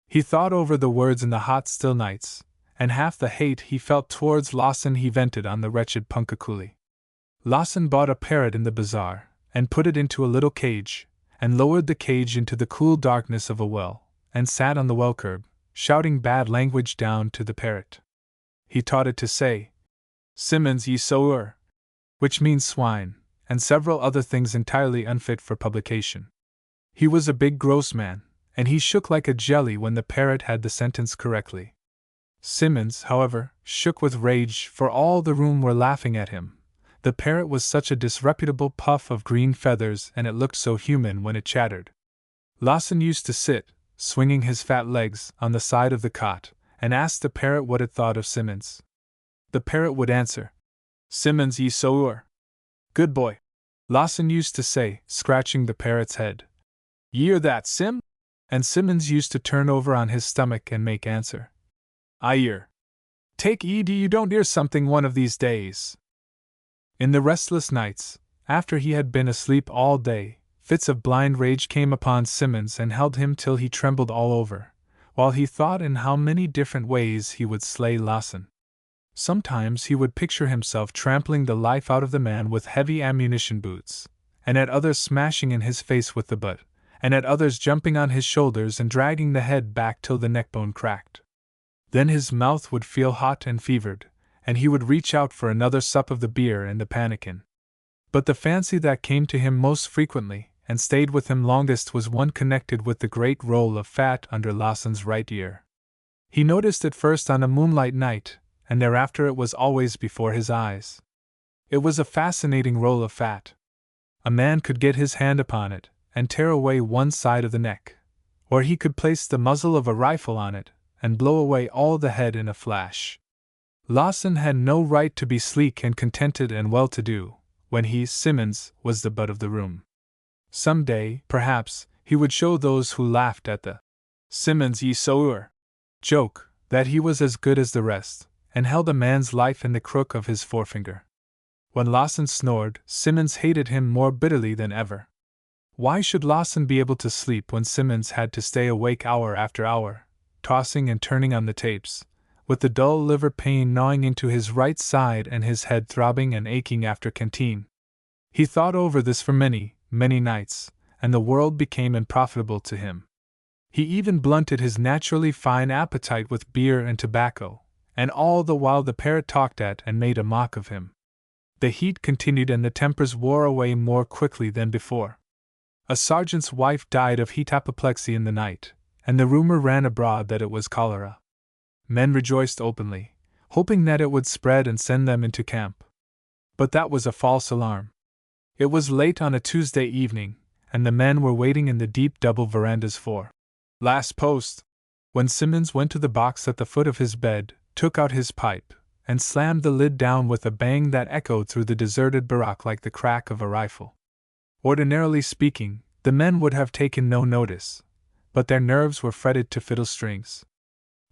He thought over the words in the hot still nights, and half the hate he felt towards Lawson he vented on the wretched punkah coolie. Lawson bought a parrot in the bazaar, and put it into a little cage, and lowered the cage into the cool darkness of a well, and sat on the well curb, shouting bad language down to the parrot. He taught it to say, "Simmons ye sower," which means swine, and several other things entirely unfit for publication. He was a big gross man, and he shook like a jelly when the parrot had the sentence correctly. Simmons, however, shook with rage, for all the room were laughing at him. The parrot was such a disreputable puff of green feathers, and it looked so human when it chattered. Lawson used to sit, swinging his fat legs, on the side of the cot, and ask the parrot what it thought of Simmons. The parrot would answer, "Simmons ye sower." "Good boy," Lawson used to say, scratching the parrot's head. "Ye're that, Sim?" And Simmons used to turn over on his stomach and make answer, "I ear. Take heed you don't ear something one of these days." In the restless nights, after he had been asleep all day, fits of blind rage came upon Simmons and held him till he trembled all over, while he thought in how many different ways he would slay Lawson. Sometimes he would picture himself trampling the life out of the man with heavy ammunition boots, and at others smashing in his face with the butt, and at others jumping on his shoulders and dragging the head back till the neckbone cracked. Then his mouth would feel hot and fevered, and he would reach out for another sup of the beer and the pannikin. But the fancy that came to him most frequently, and stayed with him longest, was one connected with the great roll of fat under Lawson's right ear. He noticed it first on a moonlight night, and thereafter it was always before his eyes. It was a fascinating roll of fat. A man could get his hand upon it, and tear away one side of the neck, or he could place the muzzle of a rifle on it, and blow away all the head in a flash. Lawson had no right to be sleek and contented and well-to-do, when he, Simmons, was the butt of the room. Some day, perhaps, he would show those who laughed at the "Simmons ye sower" joke that he was as good as the rest, and held a man's life in the crook of his forefinger. When Lawson snored, Simmons hated him more bitterly than ever. Why should Lawson be able to sleep when Simmons had to stay awake hour after hour, tossing and turning on the tapes, with the dull liver pain gnawing into his right side and his head throbbing and aching after canteen? He thought over this for many, many nights, and the world became unprofitable to him. He even blunted his naturally fine appetite with beer and tobacco, and all the while the parrot talked at and made a mock of him. The heat continued and the tempers wore away more quickly than before. A sergeant's wife died of heat apoplexy in the night, and the rumor ran abroad that it was cholera. Men rejoiced openly, hoping that it would spread and send them into camp. But that was a false alarm. It was late on a Tuesday evening, and the men were waiting in the deep double verandas for last post, when Simmons went to the box at the foot of his bed, took out his pipe, and slammed the lid down with a bang that echoed through the deserted barack like the crack of a rifle. Ordinarily speaking, the men would have taken no notice, but their nerves were fretted to fiddle strings.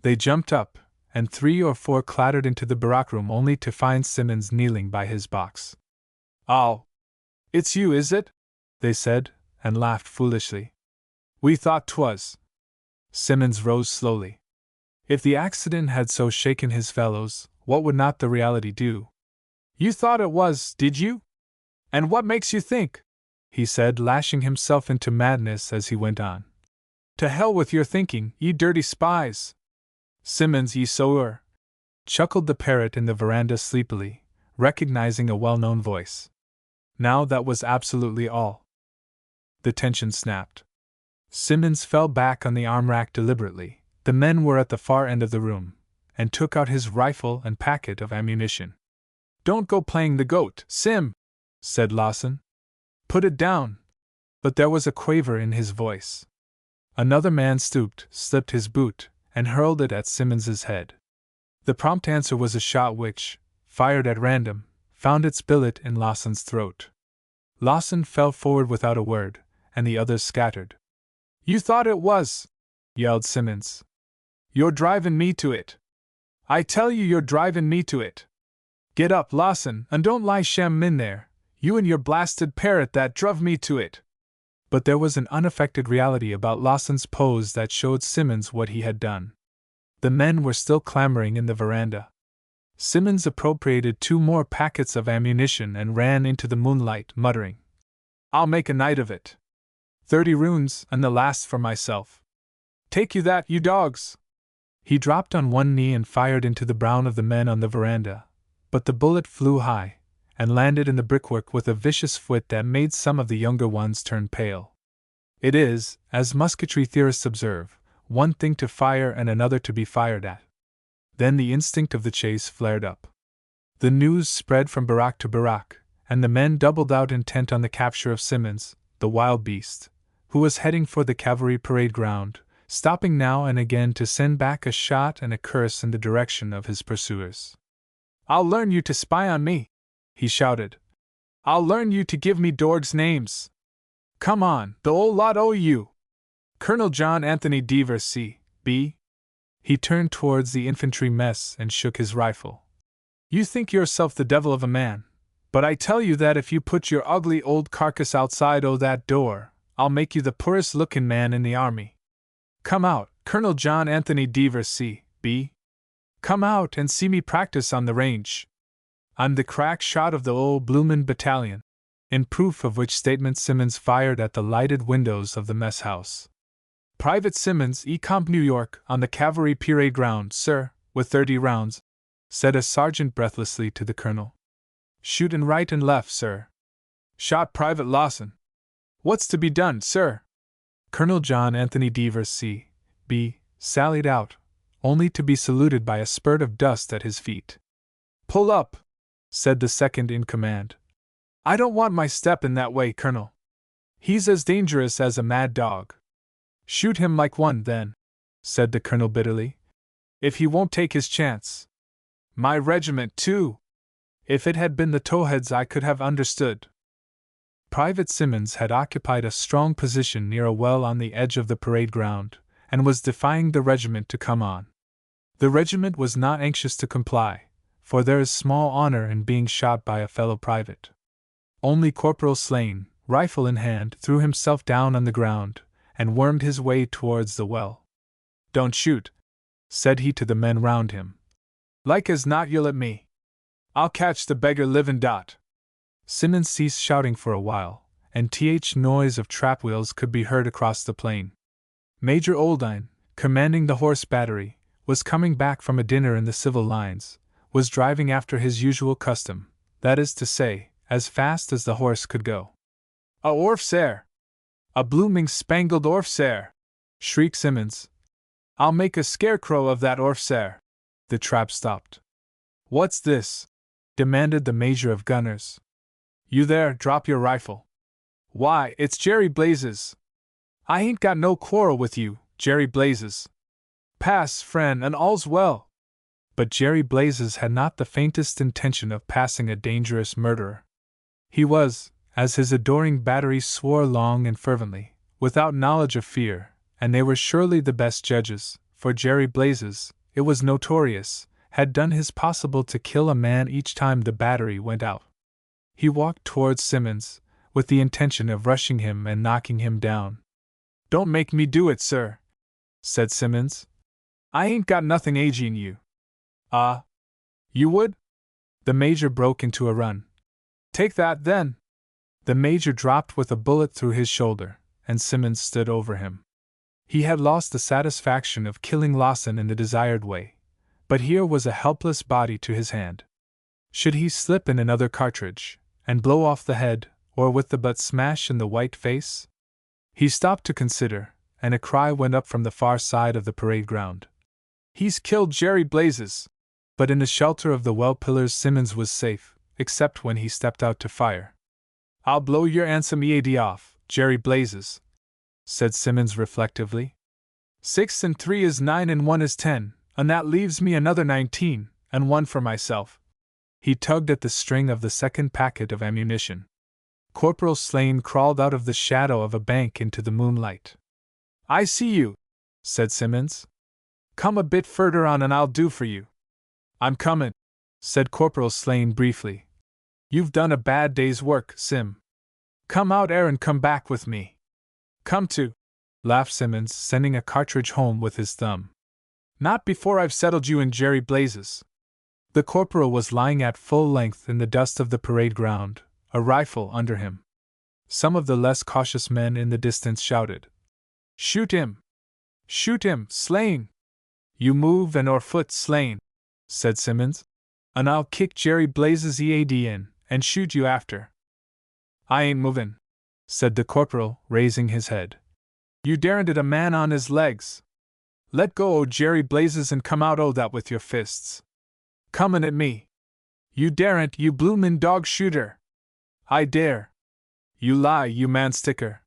They jumped up, and 3 or 4 clattered into the barack room only to find Simmons kneeling by his box. "Oh, it's you, is it?" they said, and laughed foolishly. "We thought 'twas." Simmons rose slowly. If the accident had so shaken his fellows, what would not the reality do? "You thought it was, did you? And what makes you think?" he said, lashing himself into madness as he went on. "To hell with your thinking, ye dirty spies!" "Simmons ye sower," chuckled the parrot in the veranda sleepily, recognizing a well-known voice. Now that was absolutely all. The tension snapped. Simmons fell back on the arm rack deliberately. The men were at the far end of the room, and took out his rifle and packet of ammunition. "Don't go playing the goat, Sim," said Lawson. "Put it down." But there was a quaver in his voice. Another man stooped, slipped his boot, and hurled it at Simmons's head. The prompt answer was a shot which, fired at random, found its billet in Lawson's throat. Lawson fell forward without a word, and the others scattered. "You thought it was!" yelled Simmons. "You're driving me to it. I tell you you're driving me to it. Get up, Lawson, and don't lie shammin' there, you and your blasted parrot that druv me to it." But there was an unaffected reality about Lawson's pose that showed Simmons what he had done. The men were still clamoring in the veranda. Simmons appropriated 2 more packets of ammunition and ran into the moonlight, muttering, "I'll make a night of it. 30 runes, and the last for myself. Take you that, you dogs!" He dropped on one knee and fired into the brown of the men on the veranda, but the bullet flew high, and landed in the brickwork with a vicious fwit that made some of the younger ones turn pale. It is, as musketry theorists observe, one thing to fire and another to be fired at. Then the instinct of the chase flared up. The news spread from barrack to barrack, and the men doubled out intent on the capture of Simmons, the wild beast, who was heading for the cavalry parade ground, stopping now and again to send back a shot and a curse in the direction of his pursuers. "I'll learn you to spy on me," he shouted. "I'll learn you to give me dorgs' names. Come on, the old lot o' you. Colonel John Anthony Deaver C.B." He turned towards the infantry mess and shook his rifle. "You think yourself the devil of a man, but I tell you that if you put your ugly old carcass outside o' that door, I'll make you the poorest looking man in the army. Come out, Colonel John Anthony Deaver C.B. Come out and see me practice on the range. I'm the crack shot of the old bloomin' battalion." In proof of which statement Simmons fired at the lighted windows of the mess house. "Private Simmons, Ecomp New York, on the cavalry parade ground, sir, with 30 rounds," said a sergeant breathlessly to the colonel. "Shootin' right and left, sir. Shot Private Lawson. What's to be done, sir?" Colonel John Anthony Deaver C.B. sallied out, only to be saluted by a spurt of dust at his feet. "Pull up," said the second in command. "I don't want my step in that way, Colonel. He's as dangerous as a mad dog." "Shoot him like one, then," said the colonel bitterly, "if he won't take his chance. My regiment, too. If it had been the towheads, I could have understood." Private Simmons had occupied a strong position near a well on the edge of the parade ground, and was defying the regiment to come on. The regiment was not anxious to comply, for there is small honor in being shot by a fellow private. Only Corporal Slane, rifle in hand, threw himself down on the ground, and wormed his way towards the well. "Don't shoot," said he to the men round him. "Like as not you'll at me. I'll catch the beggar livin' dot." Simmons ceased shouting for a while, and noise of trap wheels could be heard across the plain. Major Oldine, commanding the horse battery, was coming back from a dinner in the civil lines, was driving after his usual custom, that is to say, as fast as the horse could go. "A orfsair! A blooming spangled orfsair!" shrieked Simmons. "I'll make a scarecrow of that orfsair." The trap stopped. "What's this?" demanded the major of gunners. "You there, drop your rifle." "Why, it's Jerry Blazes." "I ain't got no quarrel with you, Jerry Blazes. Pass, friend, and all's well." But Jerry Blazes had not the faintest intention of passing a dangerous murderer. He was, as his adoring battery swore long and fervently, without knowledge of fear, and they were surely the best judges, for Jerry Blazes, it was notorious, had done his possible to kill a man each time the battery went out. He walked towards Simmons, with the intention of rushing him and knocking him down. "Don't make me do it, sir," said Simmons. "I ain't got nothing aging you." "Ah? You would?" The major broke into a run. "Take that, then." The major dropped with a bullet through his shoulder, and Simmons stood over him. He had lost the satisfaction of killing Lawson in the desired way, but here was a helpless body to his hand. Should he slip in another cartridge, and blow off the head, or with the butt smash in the white face? He stopped to consider, and a cry went up from the far side of the parade ground. "He's killed Jerry Blazes!" But in the shelter of the well pillars Simmons was safe, except when he stepped out to fire. "I'll blow your 'andsome EAD off, Jerry Blazes," said Simmons reflectively. 6 and 3 is 9 and 1 is 10, and that leaves me another 19, and 1 for myself. He tugged at the string of the second packet of ammunition. Corporal Slane crawled out of the shadow of a bank into the moonlight. "I see you," said Simmons. "Come a bit further on and I'll do for you." "I'm comin'," said Corporal Slane briefly. "You've done a bad day's work, Sim. Come out ere and come back with me." "Come to," laughed Simmons, sending a cartridge home with his thumb. "Not before I've settled you in Jerry Blazes." The corporal was lying at full length in the dust of the parade ground, a rifle under him. Some of the less cautious men in the distance shouted, "Shoot him! Shoot him, slain! You move and or foot slain," said Simmons, "and I'll kick Jerry Blazes' EAD in, and shoot you after." "I ain't movin'," said the corporal, raising his head. "You daren't hit a man on his legs. Let go o' Jerry Blazes and come out o' that with your fists. Comin' at me. You daren't, you bloomin' dog shooter. I dare. You lie, you man sticker.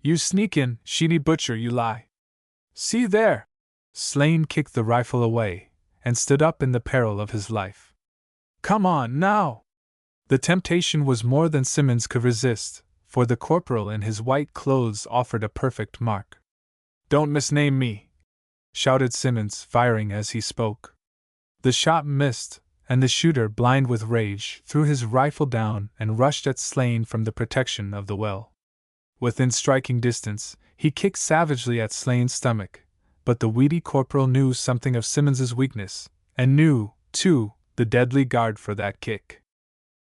You sneakin', sheeny butcher, you lie. See there!" Slane kicked the rifle away, and stood up in the peril of his life. "Come on, now!" The temptation was more than Simmons could resist, for the corporal in his white clothes offered a perfect mark. "Don't misname me!" shouted Simmons, firing as he spoke. The shot missed, and the shooter, blind with rage, threw his rifle down and rushed at Slane from the protection of the well. Within striking distance, he kicked savagely at Slane's stomach, but the weedy corporal knew something of Simmons's weakness, and knew, too, the deadly guard for that kick.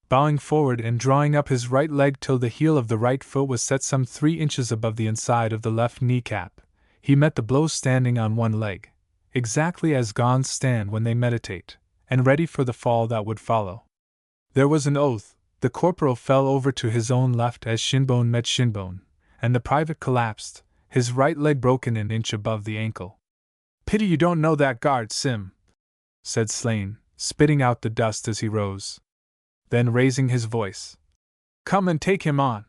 Bowing forward and drawing up his right leg till the heel of the right foot was set some 3 inches above the inside of the left kneecap, he met the blow standing on one leg, exactly as Gonds stand when they meditate, and ready for the fall that would follow. There was an oath, the corporal fell over to his own left as shinbone met shinbone, and the private collapsed, his right leg broken an inch above the ankle. "Pity you don't know that guard, Sim," said Slane, spitting out the dust as he rose. Then raising his voice, "Come and take him on.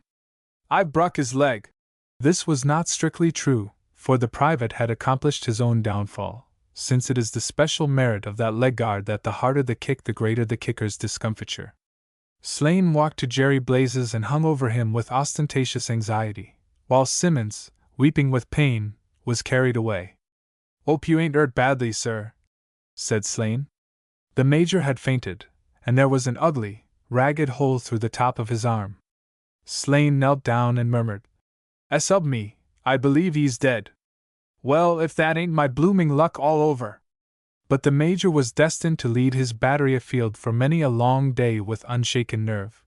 I've bruck his leg." This was not strictly true, for the private had accomplished his own downfall, since it is the special merit of that leg guard that the harder the kick the greater the kicker's discomfiture. Slane walked to Jerry Blazes and hung over him with ostentatious anxiety, while Simmons, weeping with pain, was carried away. "Hope you ain't hurt badly, sir," said Slane. The major had fainted, and there was an ugly, ragged hole through the top of his arm. Slane knelt down and murmured, "S up me, I believe he's dead. Well, if that ain't my blooming luck all over!" But the major was destined to lead his battery afield for many a long day with unshaken nerve.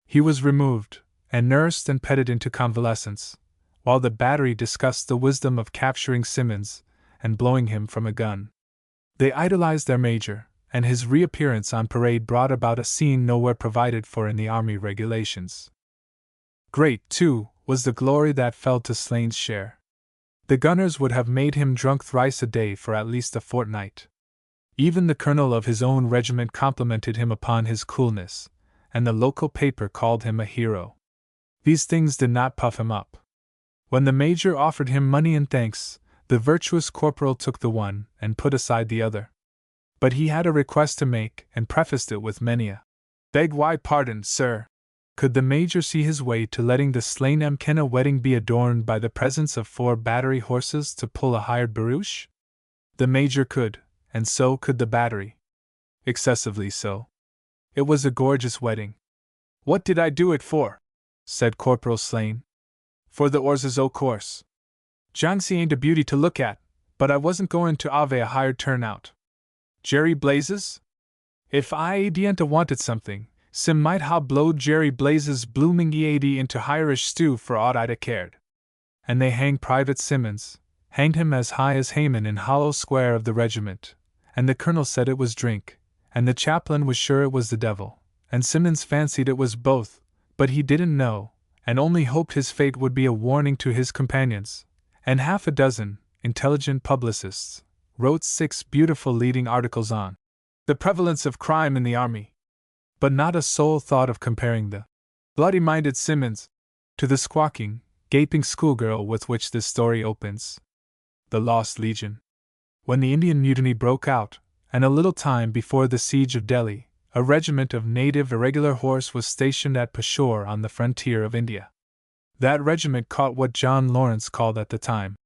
He was removed, and nursed and petted into convalescence, while the battery discussed the wisdom of capturing Simmons and blowing him from a gun. They idolized their major, and his reappearance on parade brought about a scene nowhere provided for in the Army regulations. Great, too, was the glory that fell to Slane's share. The gunners would have made him drunk thrice a day for at least a fortnight. Even the colonel of his own regiment complimented him upon his coolness, and the local paper called him a hero. These things did not puff him up. When the major offered him money in thanks, the virtuous corporal took the one and put aside the other. But he had a request to make, and prefaced it with many a "Beg why pardon, sir." Could the major see his way to letting the Slane M'Kenna wedding be adorned by the presence of 4 battery horses to pull a hired barouche? The major could, and so could the battery. Excessively so. It was a gorgeous wedding. "What did I do it for?" said Corporal Slane. "For the 'orzes, o' course. Johnsy ain't a beauty to look at, but I wasn't going to ave a hired turnout. Jerry Blazes? If I didn't a wanted something, Sim might ha' blowed Jerry Blazes' blooming EAD into Irish stew for aught I'd a cared." And they hanged Private Simmons, hanged him as high as Haman in Hollow Square of the regiment, and the colonel said it was drink, and the chaplain was sure it was the devil, and Simmons fancied it was both, but he didn't know, and only hoped his fate would be a warning to his companions, and half a dozen intelligent publicists wrote 6 beautiful leading articles on the prevalence of crime in the army. But not a soul thought of comparing the bloody-minded Simmons to the squawking, gaping schoolgirl with which this story opens. The Lost Legion. When the Indian Mutiny broke out, and a little time before the siege of Delhi, a regiment of native irregular horse was stationed at Peshawar on the frontier of India. That regiment caught what John Lawrence called at the time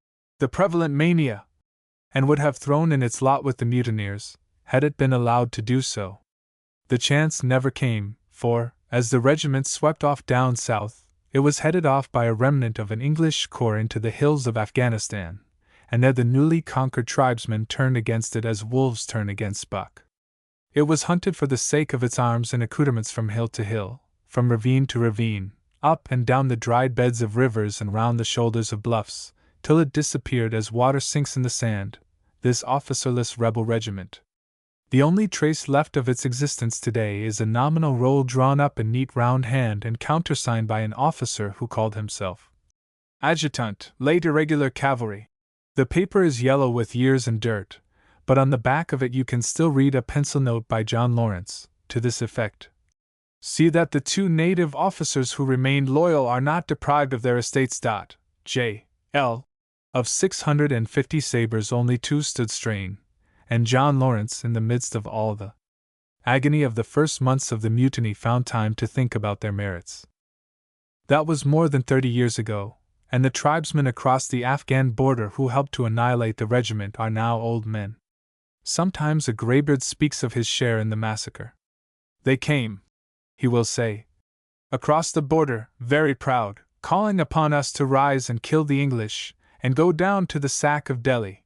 the prevalent mania, and would have thrown in its lot with the mutineers, had it been allowed to do so. The chance never came, for, as the regiment swept off down south, it was headed off by a remnant of an English corps into the hills of Afghanistan, and there the newly conquered tribesmen turned against it as wolves turn against buck. It was hunted for the sake of its arms and accoutrements from hill to hill, from ravine to ravine, up and down the dried beds of rivers and round the shoulders of bluffs, till it disappeared as water sinks in the sand, this officerless rebel regiment. The only trace left of its existence today is a nominal roll drawn up in neat round hand and countersigned by an officer who called himself Adjutant, Late Irregular Cavalry. The paper is yellow with years and dirt, but on the back of it you can still read a pencil note by John Lawrence, to this effect: "See that the 2 native officers who remained loyal are not deprived of their estates. J. L. Of 650 sabres only 2 stood strain, and John Lawrence, in the midst of all the agony of the first months of the mutiny, found time to think about their merits." That was more than 30 years ago, and the tribesmen across the Afghan border who helped to annihilate the regiment are now old men. Sometimes a graybeard speaks of his share in the massacre. "They came," he will say, "across the border, very proud, calling upon us to rise and kill the English, and go down to the sack of Delhi.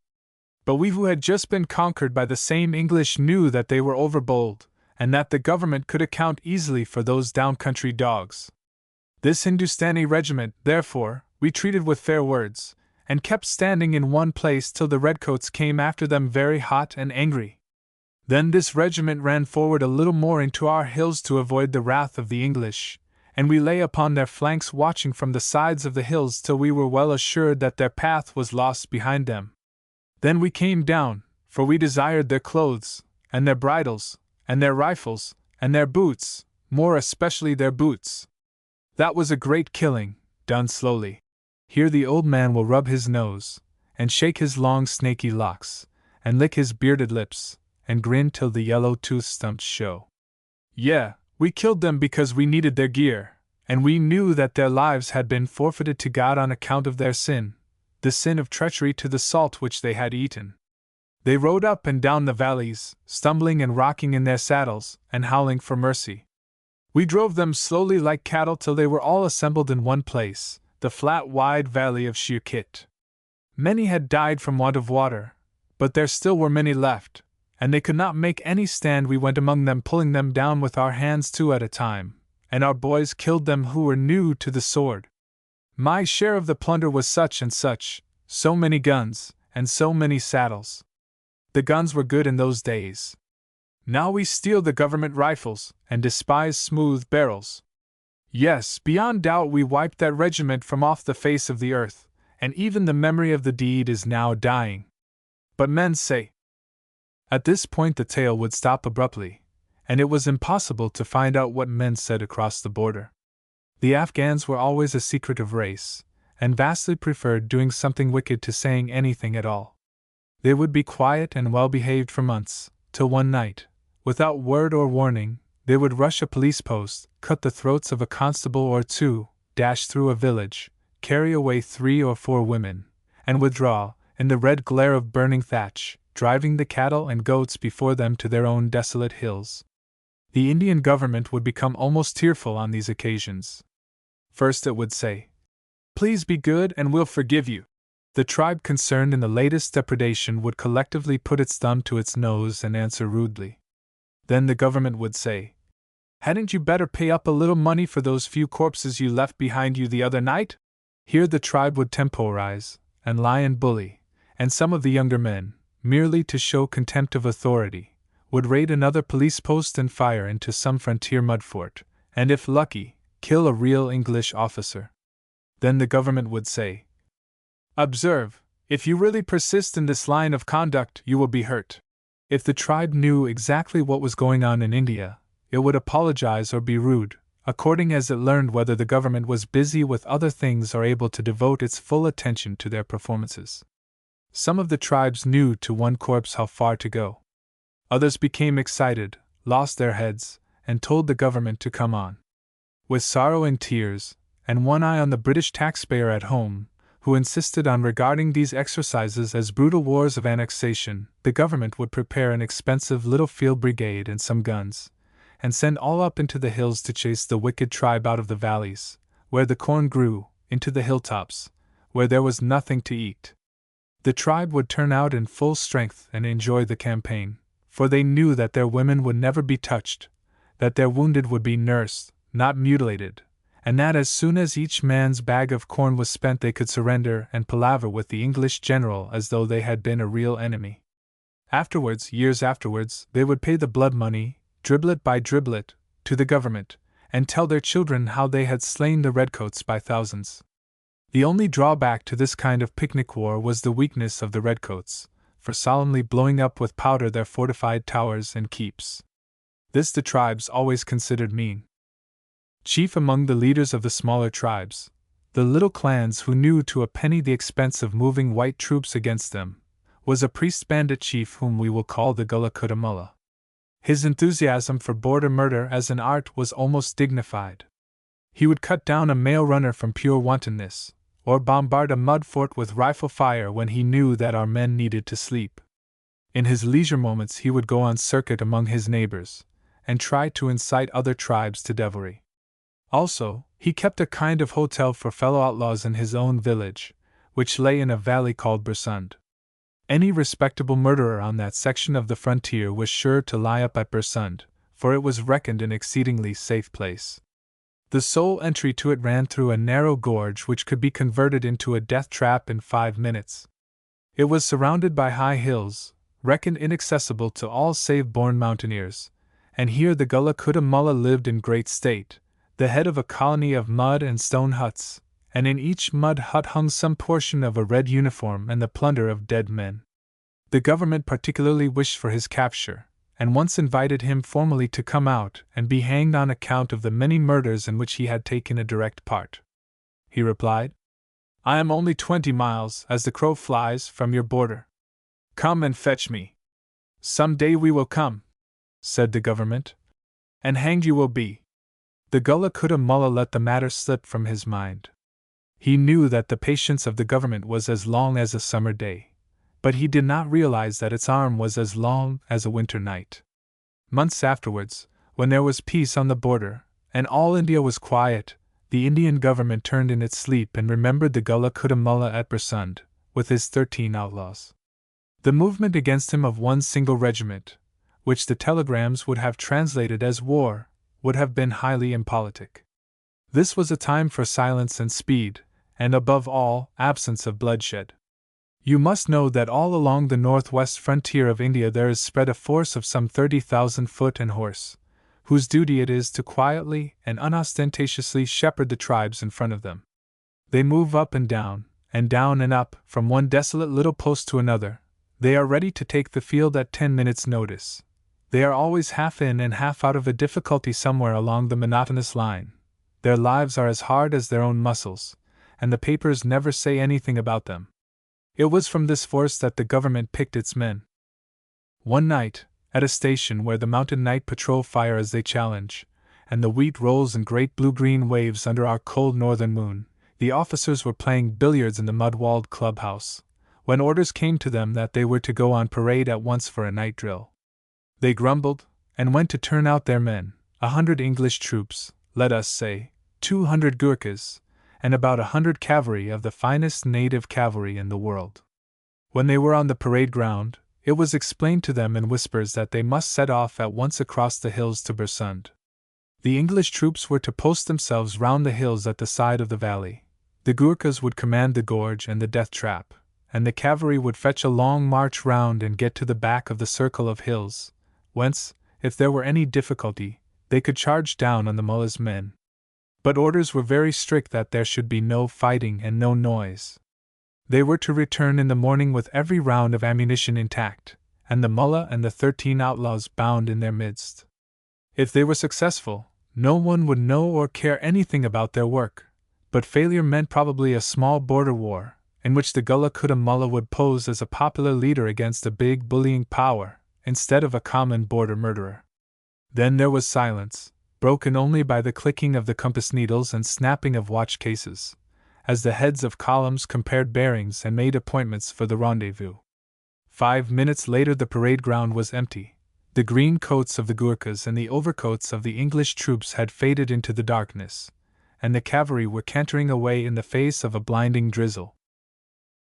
But we who had just been conquered by the same English knew that they were overbold, and that the government could account easily for those down-country dogs. This Hindustani regiment, therefore, we treated with fair words, and kept standing in one place till the redcoats came after them very hot and angry. Then this regiment ran forward a little more into our hills to avoid the wrath of the English, and we lay upon their flanks watching from the sides of the hills till we were well assured that their path was lost behind them. Then we came down, for we desired their clothes, and their bridles, and their rifles, and their boots, more especially their boots. That was a great killing, done slowly." Here the old man will rub his nose, and shake his long snaky locks, and lick his bearded lips, and grin till the yellow tooth stumps show. "Yeah, we killed them because we needed their gear, and we knew that their lives had been forfeited to God on account of their sin, the sin of treachery to the salt which they had eaten. They rode up and down the valleys, stumbling and rocking in their saddles, and howling for mercy. We drove them slowly like cattle till they were all assembled in one place, the flat wide valley of Shirkit. Many had died from want of water, but there still were many left, and they could not make any stand. We went among them, pulling them down with our hands 2 at a time, and our boys killed them who were new to the sword. My share of the plunder was such and such, so many guns, and so many saddles. The guns were good in those days. Now we steal the government rifles, and despise smooth barrels. Yes, beyond doubt we wiped that regiment from off the face of the earth, and even the memory of the deed is now dying. But men say—" At this point the tale would stop abruptly, and it was impossible to find out what men said across the border. The Afghans were always a secretive race, and vastly preferred doing something wicked to saying anything at all. They would be quiet and well-behaved for months, till one night, without word or warning, they would rush a police post, cut the throats of a constable or 2, dash through a village, carry away 3 or 4 women, and withdraw, in the red glare of burning thatch, driving the cattle and goats before them to their own desolate hills. The Indian government would become almost tearful on these occasions. First it would say, "Please be good and we'll forgive you." The tribe concerned in the latest depredation would collectively put its thumb to its nose and answer rudely. Then the government would say, "Hadn't you better pay up a little money for those few corpses you left behind you the other night?" Here the tribe would temporize, and lie and bully, and some of the younger men, merely to show contempt of authority, would raid another police post and fire into some frontier mud fort, and if lucky, kill a real English officer. Then the government would say, "Observe, if you really persist in this line of conduct, you will be hurt." If the tribe knew exactly what was going on in India, it would apologize or be rude, according as it learned whether the government was busy with other things or able to devote its full attention to their performances. Some of the tribes knew to one corpse how far to go. Others became excited, lost their heads, and told the government to come on. With sorrow and tears, and one eye on the British taxpayer at home, who insisted on regarding these exercises as brutal wars of annexation, the government would prepare an expensive little field brigade and some guns, and send all up into the hills to chase the wicked tribe out of the valleys, where the corn grew, into the hilltops, where there was nothing to eat. The tribe would turn out in full strength and enjoy the campaign, for they knew that their women would never be touched, that their wounded would be nursed, not mutilated, and that as soon as each man's bag of corn was spent they could surrender and palaver with the English general as though they had been a real enemy. Afterwards, years afterwards, they would pay the blood money, driblet by driblet, to the government, and tell their children how they had slain the redcoats by thousands. The only drawback to this kind of picnic war was the weakness of the redcoats, for solemnly blowing up with powder their fortified towers and keeps. This the tribes always considered mean. Chief among the leaders of the smaller tribes, the little clans who knew to a penny the expense of moving white troops against them, was a priest-bandit chief whom we will call the Gulla. His enthusiasm for border murder as an art was almost dignified. He would cut down a mail runner from pure wantonness, or bombard a mud fort with rifle fire when he knew that our men needed to sleep. In his leisure moments he would go on circuit among his neighbors, and try to incite other tribes to devilry. Also, he kept a kind of hotel for fellow outlaws in his own village, which lay in a valley called Bersund. Any respectable murderer on that section of the frontier was sure to lie up at Bersund, for it was reckoned an exceedingly safe place. The sole entry to it ran through a narrow gorge which could be converted into a death trap in 5 minutes. It was surrounded by high hills, reckoned inaccessible to all save born mountaineers, and here the Gulla lived in great state, the head of a colony of mud and stone huts, and in each mud hut hung some portion of a red uniform and the plunder of dead men. The government particularly wished for his capture, and once invited him formally to come out and be hanged on account of the many murders in which he had taken a direct part. He replied, "I am only 20 miles, as the crow flies, from your border. Come and fetch me." "Some day we will come," said the government, "and hanged you will be." The Gulla let the matter slip from his mind. He knew that the patience of the government was as long as a summer day, but he did not realize that its arm was as long as a winter night. Months afterwards, when there was peace on the border, and all India was quiet, the Indian government turned in its sleep and remembered the Gulla at Bersund, with his 13 outlaws. The movement against him of one single regiment, which the telegrams would have translated as war, would have been highly impolitic. This was a time for silence and speed, and above all, absence of bloodshed. You must know that all along the northwest frontier of India there is spread a force of some 30,000 foot and horse, whose duty it is to quietly and unostentatiously shepherd the tribes in front of them. They move up and down and up, from one desolate little post to another. They are ready to take the field at 10 minutes' notice. They are always half in and half out of a difficulty somewhere along the monotonous line. Their lives are as hard as their own muscles, and the papers never say anything about them. It was from this force that the government picked its men. One night, at a station where the mountain night patrol fire as they challenge, and the wheat rolls in great blue-green waves under our cold northern moon, the officers were playing billiards in the mud-walled clubhouse, when orders came to them that they were to go on parade at once for a night drill. They grumbled, and went to turn out their men, 100 English troops, let us say, 200 Gurkhas, and about 100 cavalry of the finest native cavalry in the world. When they were on the parade ground, it was explained to them in whispers that they must set off at once across the hills to Bersund. The English troops were to post themselves round the hills at the side of the valley, the Gurkhas would command the gorge and the death trap, and the cavalry would fetch a long march round and get to the back of the circle of hills, whence, if there were any difficulty, they could charge down on the mullah's men. But orders were very strict that there should be no fighting and no noise. They were to return in the morning with every round of ammunition intact, and the mullah and the 13 outlaws bound in their midst. If they were successful, no one would know or care anything about their work, but failure meant probably a small border war, in which the Gulla mullah would pose as a popular leader against a big bullying power, instead of a common border murderer. Then there was silence, broken only by the clicking of the compass needles and snapping of watch cases, as the heads of columns compared bearings and made appointments for the rendezvous. 5 minutes later the parade ground was empty. The green coats of the Gurkhas and the overcoats of the English troops had faded into the darkness, and the cavalry were cantering away in the face of a blinding drizzle.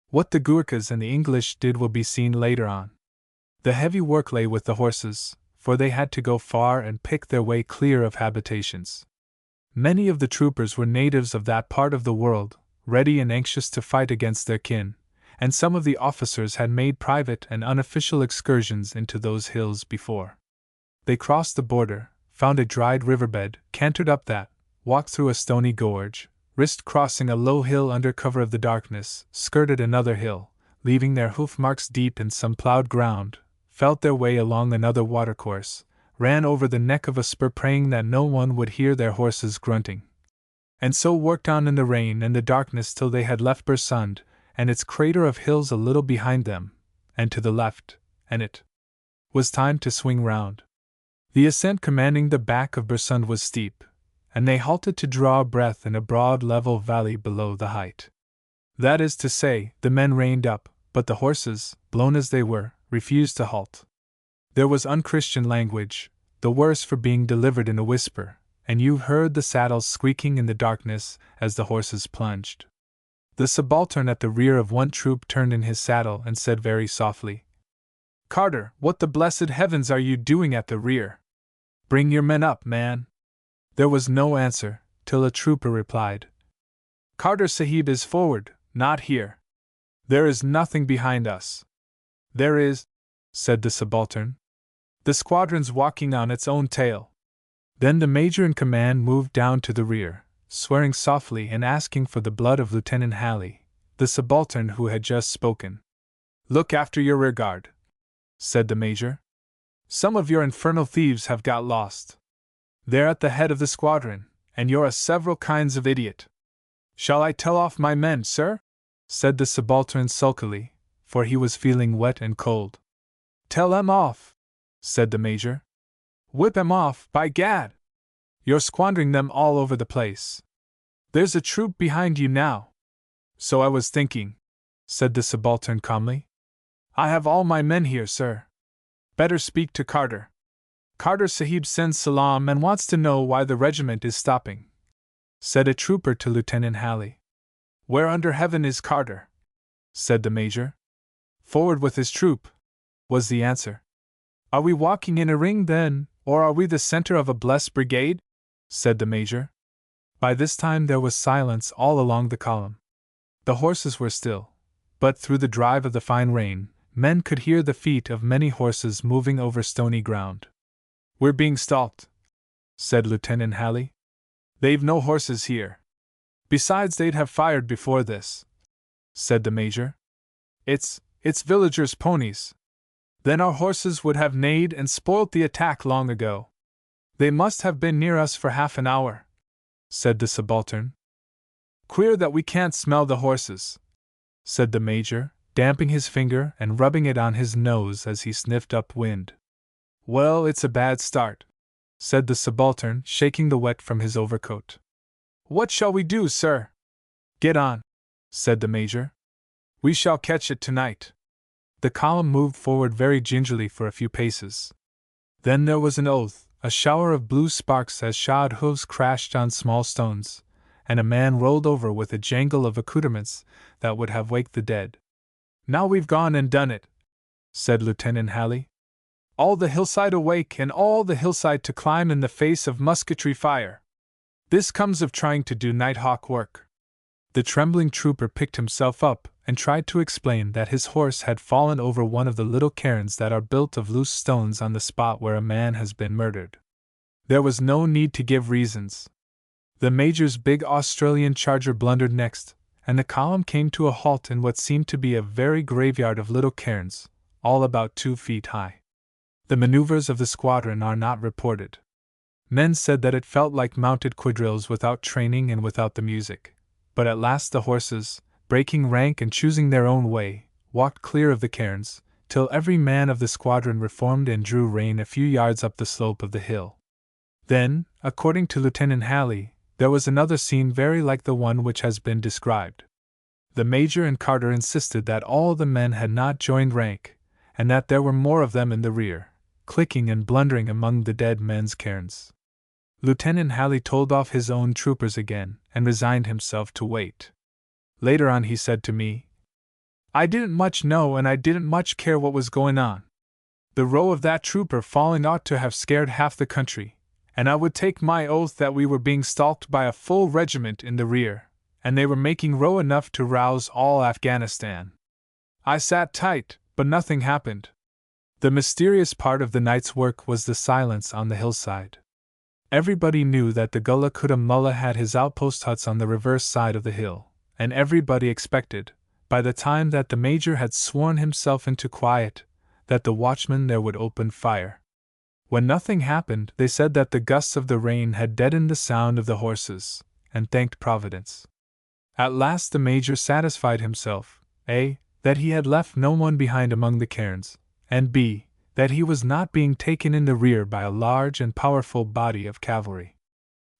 What the Gurkhas and the English did will be seen later on. The heavy work lay with the horses, for they had to go far and pick their way clear of habitations. Many of the troopers were natives of that part of the world, ready and anxious to fight against their kin, and some of the officers had made private and unofficial excursions into those hills before. They crossed the border, found a dried riverbed, cantered up that, walked through a stony gorge, risked crossing a low hill under cover of the darkness, skirted another hill, leaving their hoof marks deep in some plowed ground, felt their way along another watercourse, ran over the neck of a spur praying that no one would hear their horses grunting, and so worked on in the rain and the darkness till they had left Bersund and its crater of hills a little behind them, and to the left, and it was time to swing round. The ascent commanding the back of Bersund was steep, and they halted to draw breath in a broad level valley below the height. That is to say, the men reined up, but the horses, blown as they were, refused to halt. There was unchristian language, the worse for being delivered in a whisper, and you heard the saddles squeaking in the darkness as the horses plunged. The subaltern at the rear of one troop turned in his saddle and said very softly, "Carter, what the blessed heavens are you doing at the rear? Bring your men up, man." There was no answer, till a trooper replied, "Carter Sahib is forward, not here. There is nothing behind us." "There is," said the subaltern. "The squadron's walking on its own tail." Then the major in command moved down to the rear, swearing softly and asking for the blood of Lieutenant Halley, the subaltern who had just spoken. "Look after your rearguard," said the major. "Some of your infernal thieves have got lost. They're at the head of the squadron, and you're a several kinds of idiot." "Shall I tell off my men, sir?" said the subaltern sulkily, for he was feeling wet and cold. "Tell 'em off," said the major. "Whip 'em off, by gad! You're squandering them all over the place. There's a troop behind you now." "So I was thinking," said the subaltern calmly. "I have all my men here, sir." "Better speak to Carter. Carter Sahib sends salam and wants to know why the regiment is stopping," said a trooper to Lieutenant Halley. "Where under heaven is Carter?" said the major. "Forward with his troop," was the answer. "Are we walking in a ring, then, or are we the center of a blessed brigade?" said the major. By this time there was silence all along the column. The horses were still, but through the drive of the fine rain, men could hear the feet of many horses moving over stony ground. "We're being stalked," said Lieutenant Halley. "They've no horses here. Besides, they'd have fired before this," said the major. It's villagers' ponies. Then our horses would have neighed and spoilt the attack long ago. They must have been near us for half an hour," said the subaltern. "Queer that we can't smell the horses," said the major, damping his finger and rubbing it on his nose as he sniffed up wind. "Well, it's a bad start," said the subaltern, shaking the wet from his overcoat. "What shall we do, sir?" "Get on," said the major. "We shall catch it tonight." The column moved forward very gingerly for a few paces. Then there was an oath, a shower of blue sparks as shod hooves crashed on small stones, and a man rolled over with a jangle of accoutrements that would have waked the dead. "Now we've gone and done it," said Lieutenant Halley. "All the hillside awake and all the hillside to climb in the face of musketry fire. This comes of trying to do night hawk work." The trembling trooper picked himself up and tried to explain that his horse had fallen over one of the little cairns that are built of loose stones on the spot where a man has been murdered. There was no need to give reasons. The major's big Australian charger blundered next, and the column came to a halt in what seemed to be a very graveyard of little cairns, all about 2 feet high. The maneuvers of the squadron are not reported. Men said that it felt like mounted quadrilles without training and without the music. But at last the horses, breaking rank and choosing their own way, walked clear of the cairns, till every man of the squadron reformed and drew rein a few yards up the slope of the hill. Then, according to Lieutenant Halley, there was another scene very like the one which has been described. The major and Carter insisted that all the men had not joined rank, and that there were more of them in the rear, clicking and blundering among the dead men's cairns. Lieutenant Halley told off his own troopers again, and resigned himself to wait. Later on he said to me, "I didn't much know and I didn't much care what was going on. The row of that trooper falling ought to have scared half the country, and I would take my oath that we were being stalked by a full regiment in the rear, and they were making row enough to rouse all Afghanistan. I sat tight, but nothing happened. The mysterious part of the night's work was the silence on the hillside. Everybody knew that the Gullah Kutta Mullah had his outpost huts on the reverse side of the hill, and everybody expected, by the time that the Major had sworn himself into quiet, that the watchman there would open fire. When nothing happened, they said that the gusts of the rain had deadened the sound of the horses, and thanked Providence. At last the Major satisfied himself, A, that he had left no one behind among the cairns, and B, that he was not being taken in the rear by a large and powerful body of cavalry.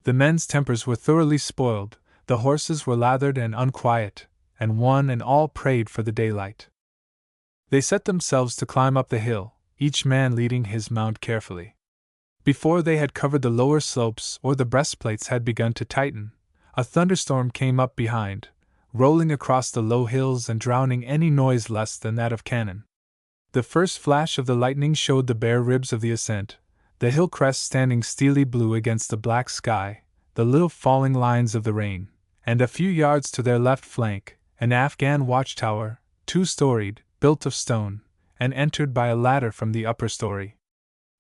The men's tempers were thoroughly spoiled, the horses were lathered and unquiet, and one and all prayed for the daylight. They set themselves to climb up the hill, each man leading his mount carefully. Before they had covered the lower slopes or the breastplates had begun to tighten, a thunderstorm came up behind, rolling across the low hills and drowning any noise less than that of cannon. The first flash of the lightning showed the bare ribs of the ascent, the hill crest standing steely blue against the black sky, the little falling lines of the rain, and a few yards to their left flank, an Afghan watchtower, 2-storied, built of stone, and entered by a ladder from the upper story.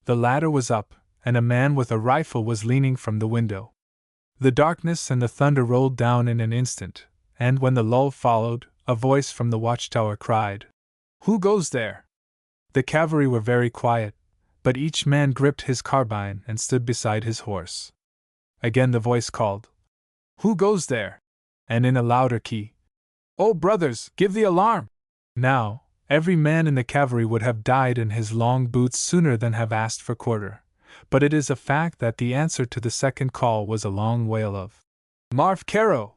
The ladder was up, and a man with a rifle was leaning from the window. The darkness and the thunder rolled down in an instant, and when the lull followed, a voice from the watchtower cried, "Who goes there?" The cavalry were very quiet, but each man gripped his carbine and stood beside his horse. Again the voice called, "Who goes there?" and in a louder key, "Oh, brothers, give the alarm!" Now, every man in the cavalry would have died in his long boots sooner than have asked for quarter, but it is a fact that the answer to the second call was a long wail of, "Marv Caro!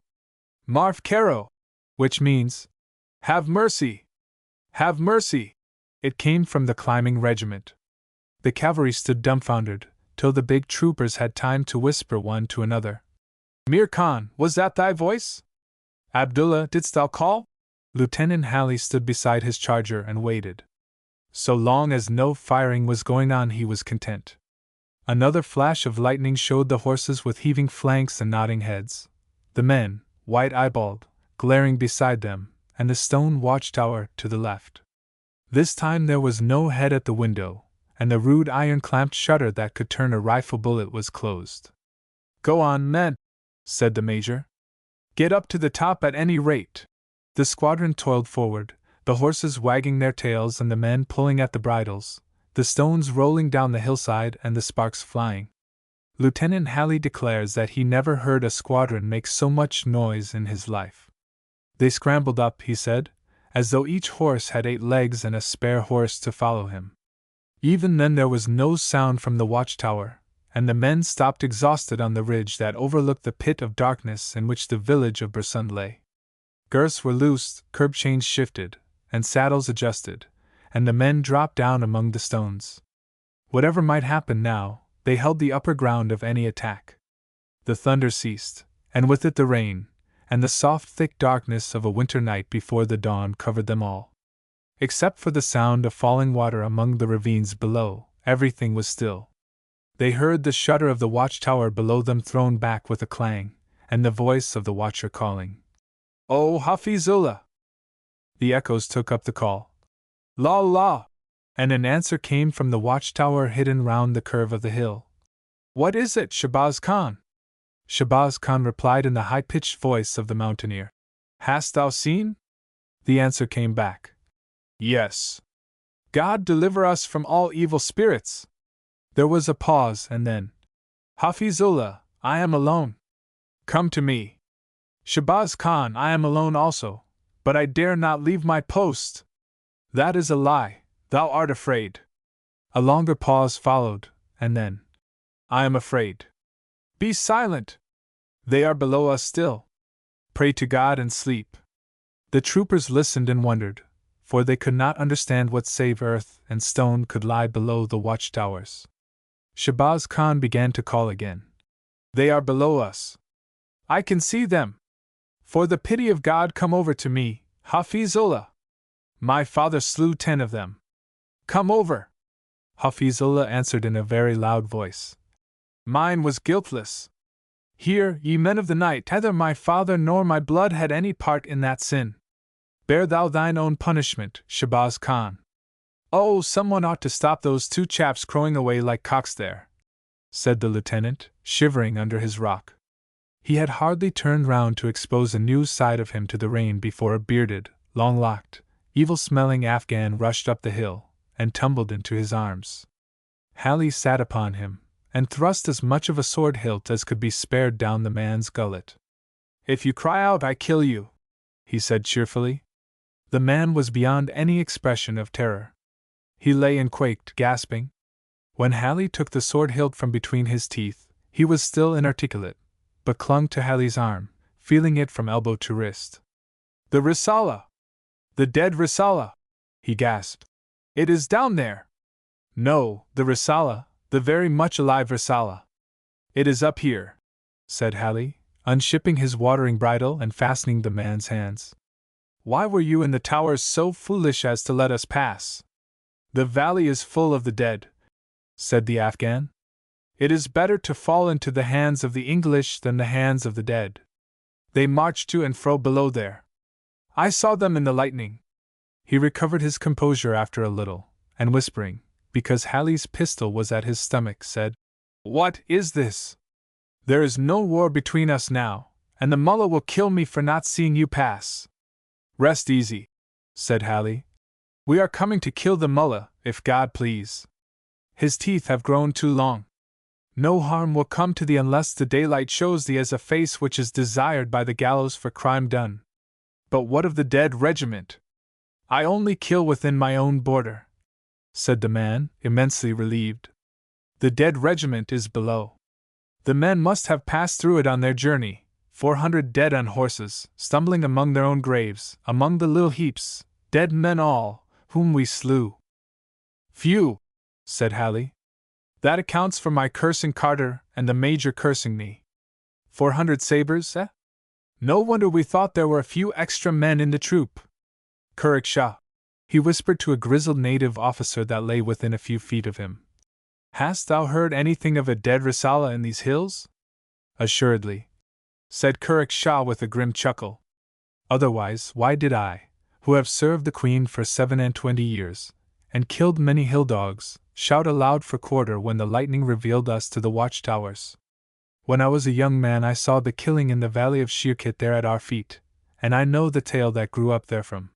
Marv Caro!" which means, "Have mercy! Have mercy!" It came from the climbing regiment. The cavalry stood dumbfounded, till the big troopers had time to whisper one to another, "Mir Khan, was that thy voice? Abdullah, didst thou call?" Lieutenant Halley stood beside his charger and waited. So long as no firing was going on, he was content. Another flash of lightning showed the horses with heaving flanks and nodding heads, the men, white-eyeballed, glaring beside them, and the stone watchtower to the left. This time there was no head at the window, and the rude iron-clamped shutter that could turn a rifle bullet was closed. "Go on, men," said the Major. "Get up to the top at any rate." The squadron toiled forward, the horses wagging their tails and the men pulling at the bridles, the stones rolling down the hillside and the sparks flying. Lieutenant Halley declares that he never heard a squadron make so much noise in his life. They scrambled up, he said, as though each horse had 8 legs and a spare horse to follow him. Even then there was no sound from the watchtower, and the men stopped exhausted on the ridge that overlooked the pit of darkness in which the village of Bersund lay. Girths were loosed, curb chains shifted, and saddles adjusted, and the men dropped down among the stones. Whatever might happen now, they held the upper ground of any attack. The thunder ceased, and with it the rain, and the soft thick darkness of a winter night before the dawn covered them all. Except for the sound of falling water among the ravines below, everything was still. They heard the shutter of the watchtower below them thrown back with a clang, and the voice of the watcher calling, "Oh, Hafizullah!" The echoes took up the call, "La la!" and an answer came from the watchtower hidden round the curve of the hill. "What is it, Shahbaz Khan?" Shahbaz Khan replied in the high-pitched voice of the mountaineer, "Hast thou seen?" The answer came back, "Yes. God deliver us from all evil spirits." There was a pause, and then, "Hafizullah, I am alone. Come to me." "Shahbaz Khan, I am alone also, but I dare not leave my post." "That is a lie, thou art afraid." A longer pause followed, and then, "I am afraid." "Be silent. They are below us still. Pray to God and sleep." The troopers listened and wondered, for they could not understand what save earth and stone could lie below the watchtowers. Shahbaz Khan began to call again. "They are below us. I can see them. For the pity of God, come over to me, Hafizullah. My father slew 10 of them. Come over." Hafizola answered in a very loud voice. Mine was guiltless. Hear, ye men of the night, neither my father nor my blood had any part in that sin. Bear thou thine own punishment, Shahbaz Khan. Oh, someone ought to stop those two chaps crowing away like cocks there, said the lieutenant, shivering under his rock. He had hardly turned round to expose a new side of him to the rain before a bearded, long-locked, evil-smelling Afghan rushed up the hill and tumbled into his arms. Halley sat upon him and thrust as much of a sword hilt as could be spared down the man's gullet. If you cry out, I kill you, he said cheerfully. The man was beyond any expression of terror. He lay and quaked, gasping. When Halley took the sword hilt from between his teeth, he was still inarticulate, but clung to Halley's arm, feeling it from elbow to wrist. The Risala! The dead Risala! He gasped. It is down there! No, the Risala, the very much alive Risala. It is up here, said Halley, unshipping his watering bridle and fastening the man's hands. Why were you in the towers so foolish as to let us pass? The valley is full of the dead, said the Afghan. It is better to fall into the hands of the English than the hands of the dead. They march to and fro below there. I saw them in the lightning. He recovered his composure after a little, and whispering, because Halley's pistol was at his stomach, said, What is this? There is no war between us now, and the mullah will kill me for not seeing you pass. Rest easy, said Halley. We are coming to kill the mullah, if God please. His teeth have grown too long. No harm will come to thee unless the daylight shows thee as a face which is desired by the gallows for crime done. But what of the dead regiment? I only kill within my own border, said the man, immensely relieved. The dead regiment is below. The men must have passed through it on their journey, 400 dead on horses, stumbling among their own graves, among the little heaps, dead men all, whom we slew. Phew, said Halley. That accounts for my cursing Carter and the Major cursing me. 400 sabres, eh? No wonder we thought there were a few extra men in the troop. Kurik Shah, he whispered to a grizzled native officer that lay within a few feet of him. Hast thou heard anything of a dead Risala in these hills? Assuredly, said Kurik Shah with a grim chuckle. Otherwise, why did I, who have served the Queen for 27 years, and killed many hill dogs, shout aloud for quarter when the lightning revealed us to the watchtowers? When I was a young man I saw the killing in the valley of Shirkit there at our feet, and I know the tale that grew up therefrom.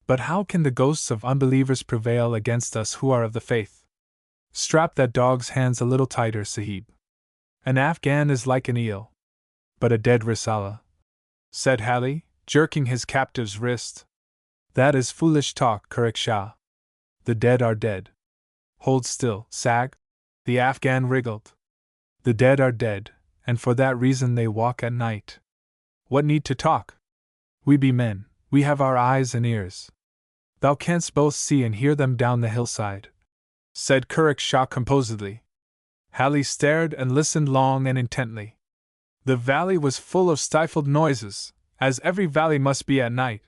But how can the ghosts of unbelievers prevail against us who are of the faith? Strap that dog's hands a little tighter, Sahib. An Afghan is like an eel. But a dead Risala, said Halley, jerking his captive's wrist. That is foolish talk, Kurik Shah. The dead are dead. Hold still, Sag. The Afghan wriggled. The dead are dead, and for that reason they walk at night. What need to talk? We be men, we have our eyes and ears. Thou canst both see and hear them down the hillside, said Kurik Shah composedly. Halley stared and listened long and intently. The valley was full of stifled noises, as every valley must be at night,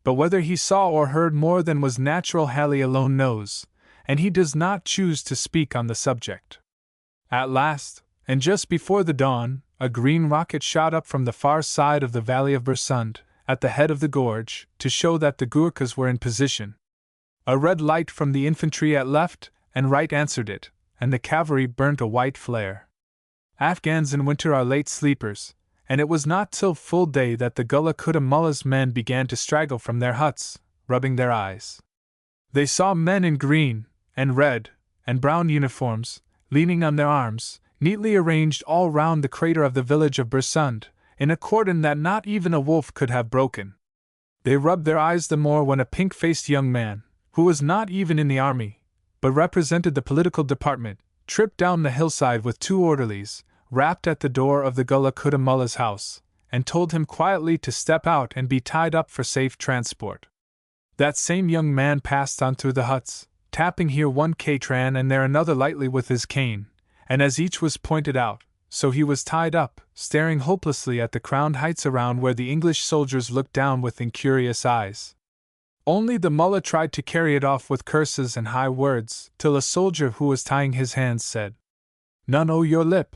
but whether he saw or heard more than was natural Halley alone knows, and he does not choose to speak on the subject. At last, and just before the dawn, a green rocket shot up from the far side of the valley of Bersund, at the head of the gorge, to show that the Gurkhas were in position. A red light from the infantry at left and right answered it, and the cavalry burnt a white flare. Afghans in winter are late sleepers, and it was not till full day that the Gullah Kutta Mullah's men began to straggle from their huts, rubbing their eyes. They saw men in green, and red, and brown uniforms, leaning on their arms, neatly arranged all round the crater of the village of Bersund, in a cordon that not even a wolf could have broken. They rubbed their eyes the more when a pink-faced young man, who was not even in the army, but represented the political department, tripped down the hillside with 2 orderlies, rapped at the door of the Gullah Kutta Mullah's house, and told him quietly to step out and be tied up for safe transport. That same young man passed on through the huts, tapping here one catran and there another lightly with his cane, and as each was pointed out, so he was tied up, staring hopelessly at the crowned heights around where the English soldiers looked down with incurious eyes. Only the mullah tried to carry it off with curses and high words, till a soldier who was tying his hands said, "None o' your lip!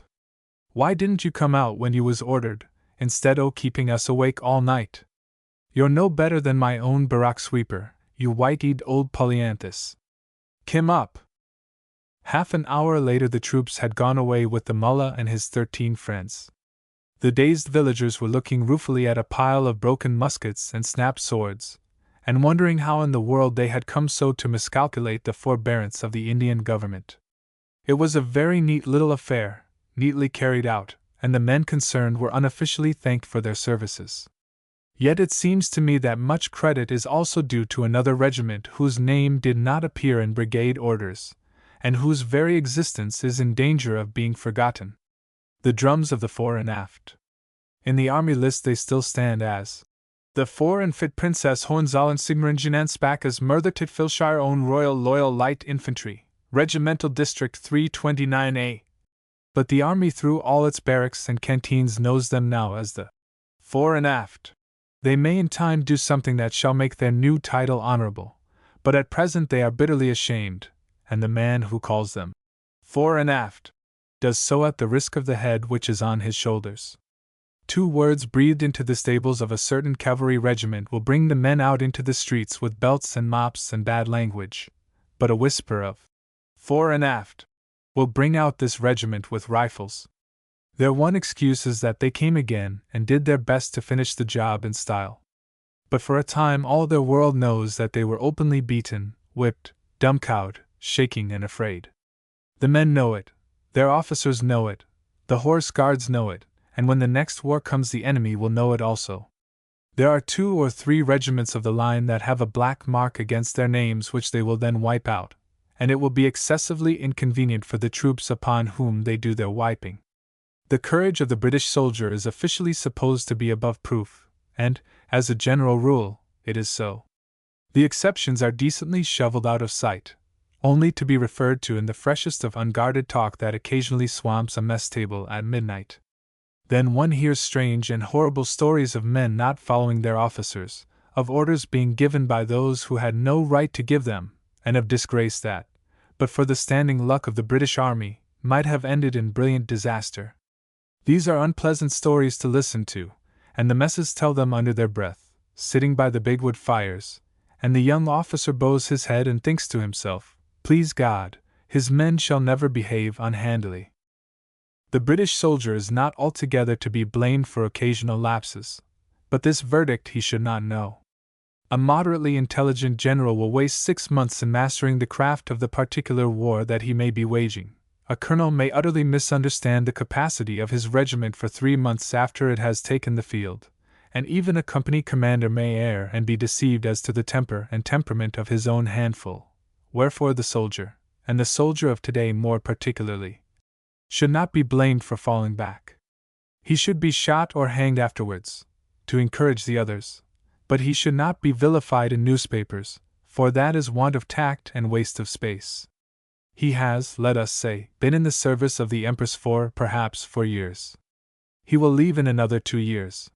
Why didn't you come out when you was ordered, instead o' keeping us awake all night? You're no better than my own barrack sweeper, you white-eyed old polyanthus. Kim up!" Half an hour later the troops had gone away with the mullah and his 13 friends. The dazed villagers were looking ruefully at a pile of broken muskets and snapped swords, and wondering how in the world they had come so to miscalculate the forbearance of the Indian government. It was a very neat little affair, neatly carried out, and the men concerned were unofficially thanked for their services. Yet it seems to me that much credit is also due to another regiment whose name did not appear in brigade orders, and whose very existence is in danger of being forgotten. The drums of the fore and aft. In the army list they still stand as the Fore and Fit Princess Hohenzollern-Sigmaringen Spach as Merthyr Tydfilshire Own Royal Loyal Light Infantry, Regimental District 329A. But the army through all its barracks and canteens knows them now as the Fore and Aft. They may in time do something that shall make their new title honorable, but at present they are bitterly ashamed, and the man who calls them Fore and Aft does so at the risk of the head which is on his shoulders. 2 words breathed into the stables of a certain cavalry regiment will bring the men out into the streets with belts and mops and bad language, but a whisper of Fore and Aft will bring out this regiment with rifles. Their one excuse is that they came again and did their best to finish the job in style. But for a time all their world knows that they were openly beaten, whipped, dumbcowed, shaking and afraid. The men know it, their officers know it, the horse guards know it, and when the next war comes the enemy will know it also. There are 2 or 3 regiments of the line that have a black mark against their names which they will then wipe out, and it will be excessively inconvenient for the troops upon whom they do their wiping. The courage of the British soldier is officially supposed to be above proof, and, as a general rule, it is so. The exceptions are decently shoveled out of sight, only to be referred to in the freshest of unguarded talk that occasionally swamps a mess table at midnight. Then one hears strange and horrible stories of men not following their officers, of orders being given by those who had no right to give them, and of disgrace that, but for the standing luck of the British Army, might have ended in brilliant disaster. These are unpleasant stories to listen to, and the messes tell them under their breath, sitting by the big wood fires, and the young officer bows his head and thinks to himself, "Please God, his men shall never behave unhandily." The British soldier is not altogether to be blamed for occasional lapses, but this verdict he should not know. A moderately intelligent general will waste 6 months in mastering the craft of the particular war that he may be waging. A colonel may utterly misunderstand the capacity of his regiment for 3 months after it has taken the field, and even a company commander may err and be deceived as to the temper and temperament of his own handful. Wherefore the soldier, and the soldier of today more particularly, should not be blamed for falling back. He should be shot or hanged afterwards, to encourage the others, but he should not be vilified in newspapers, for that is want of tact and waste of space. He has, let us say, been in the service of the Empress for, perhaps, 4 years. He will leave in another 2 years.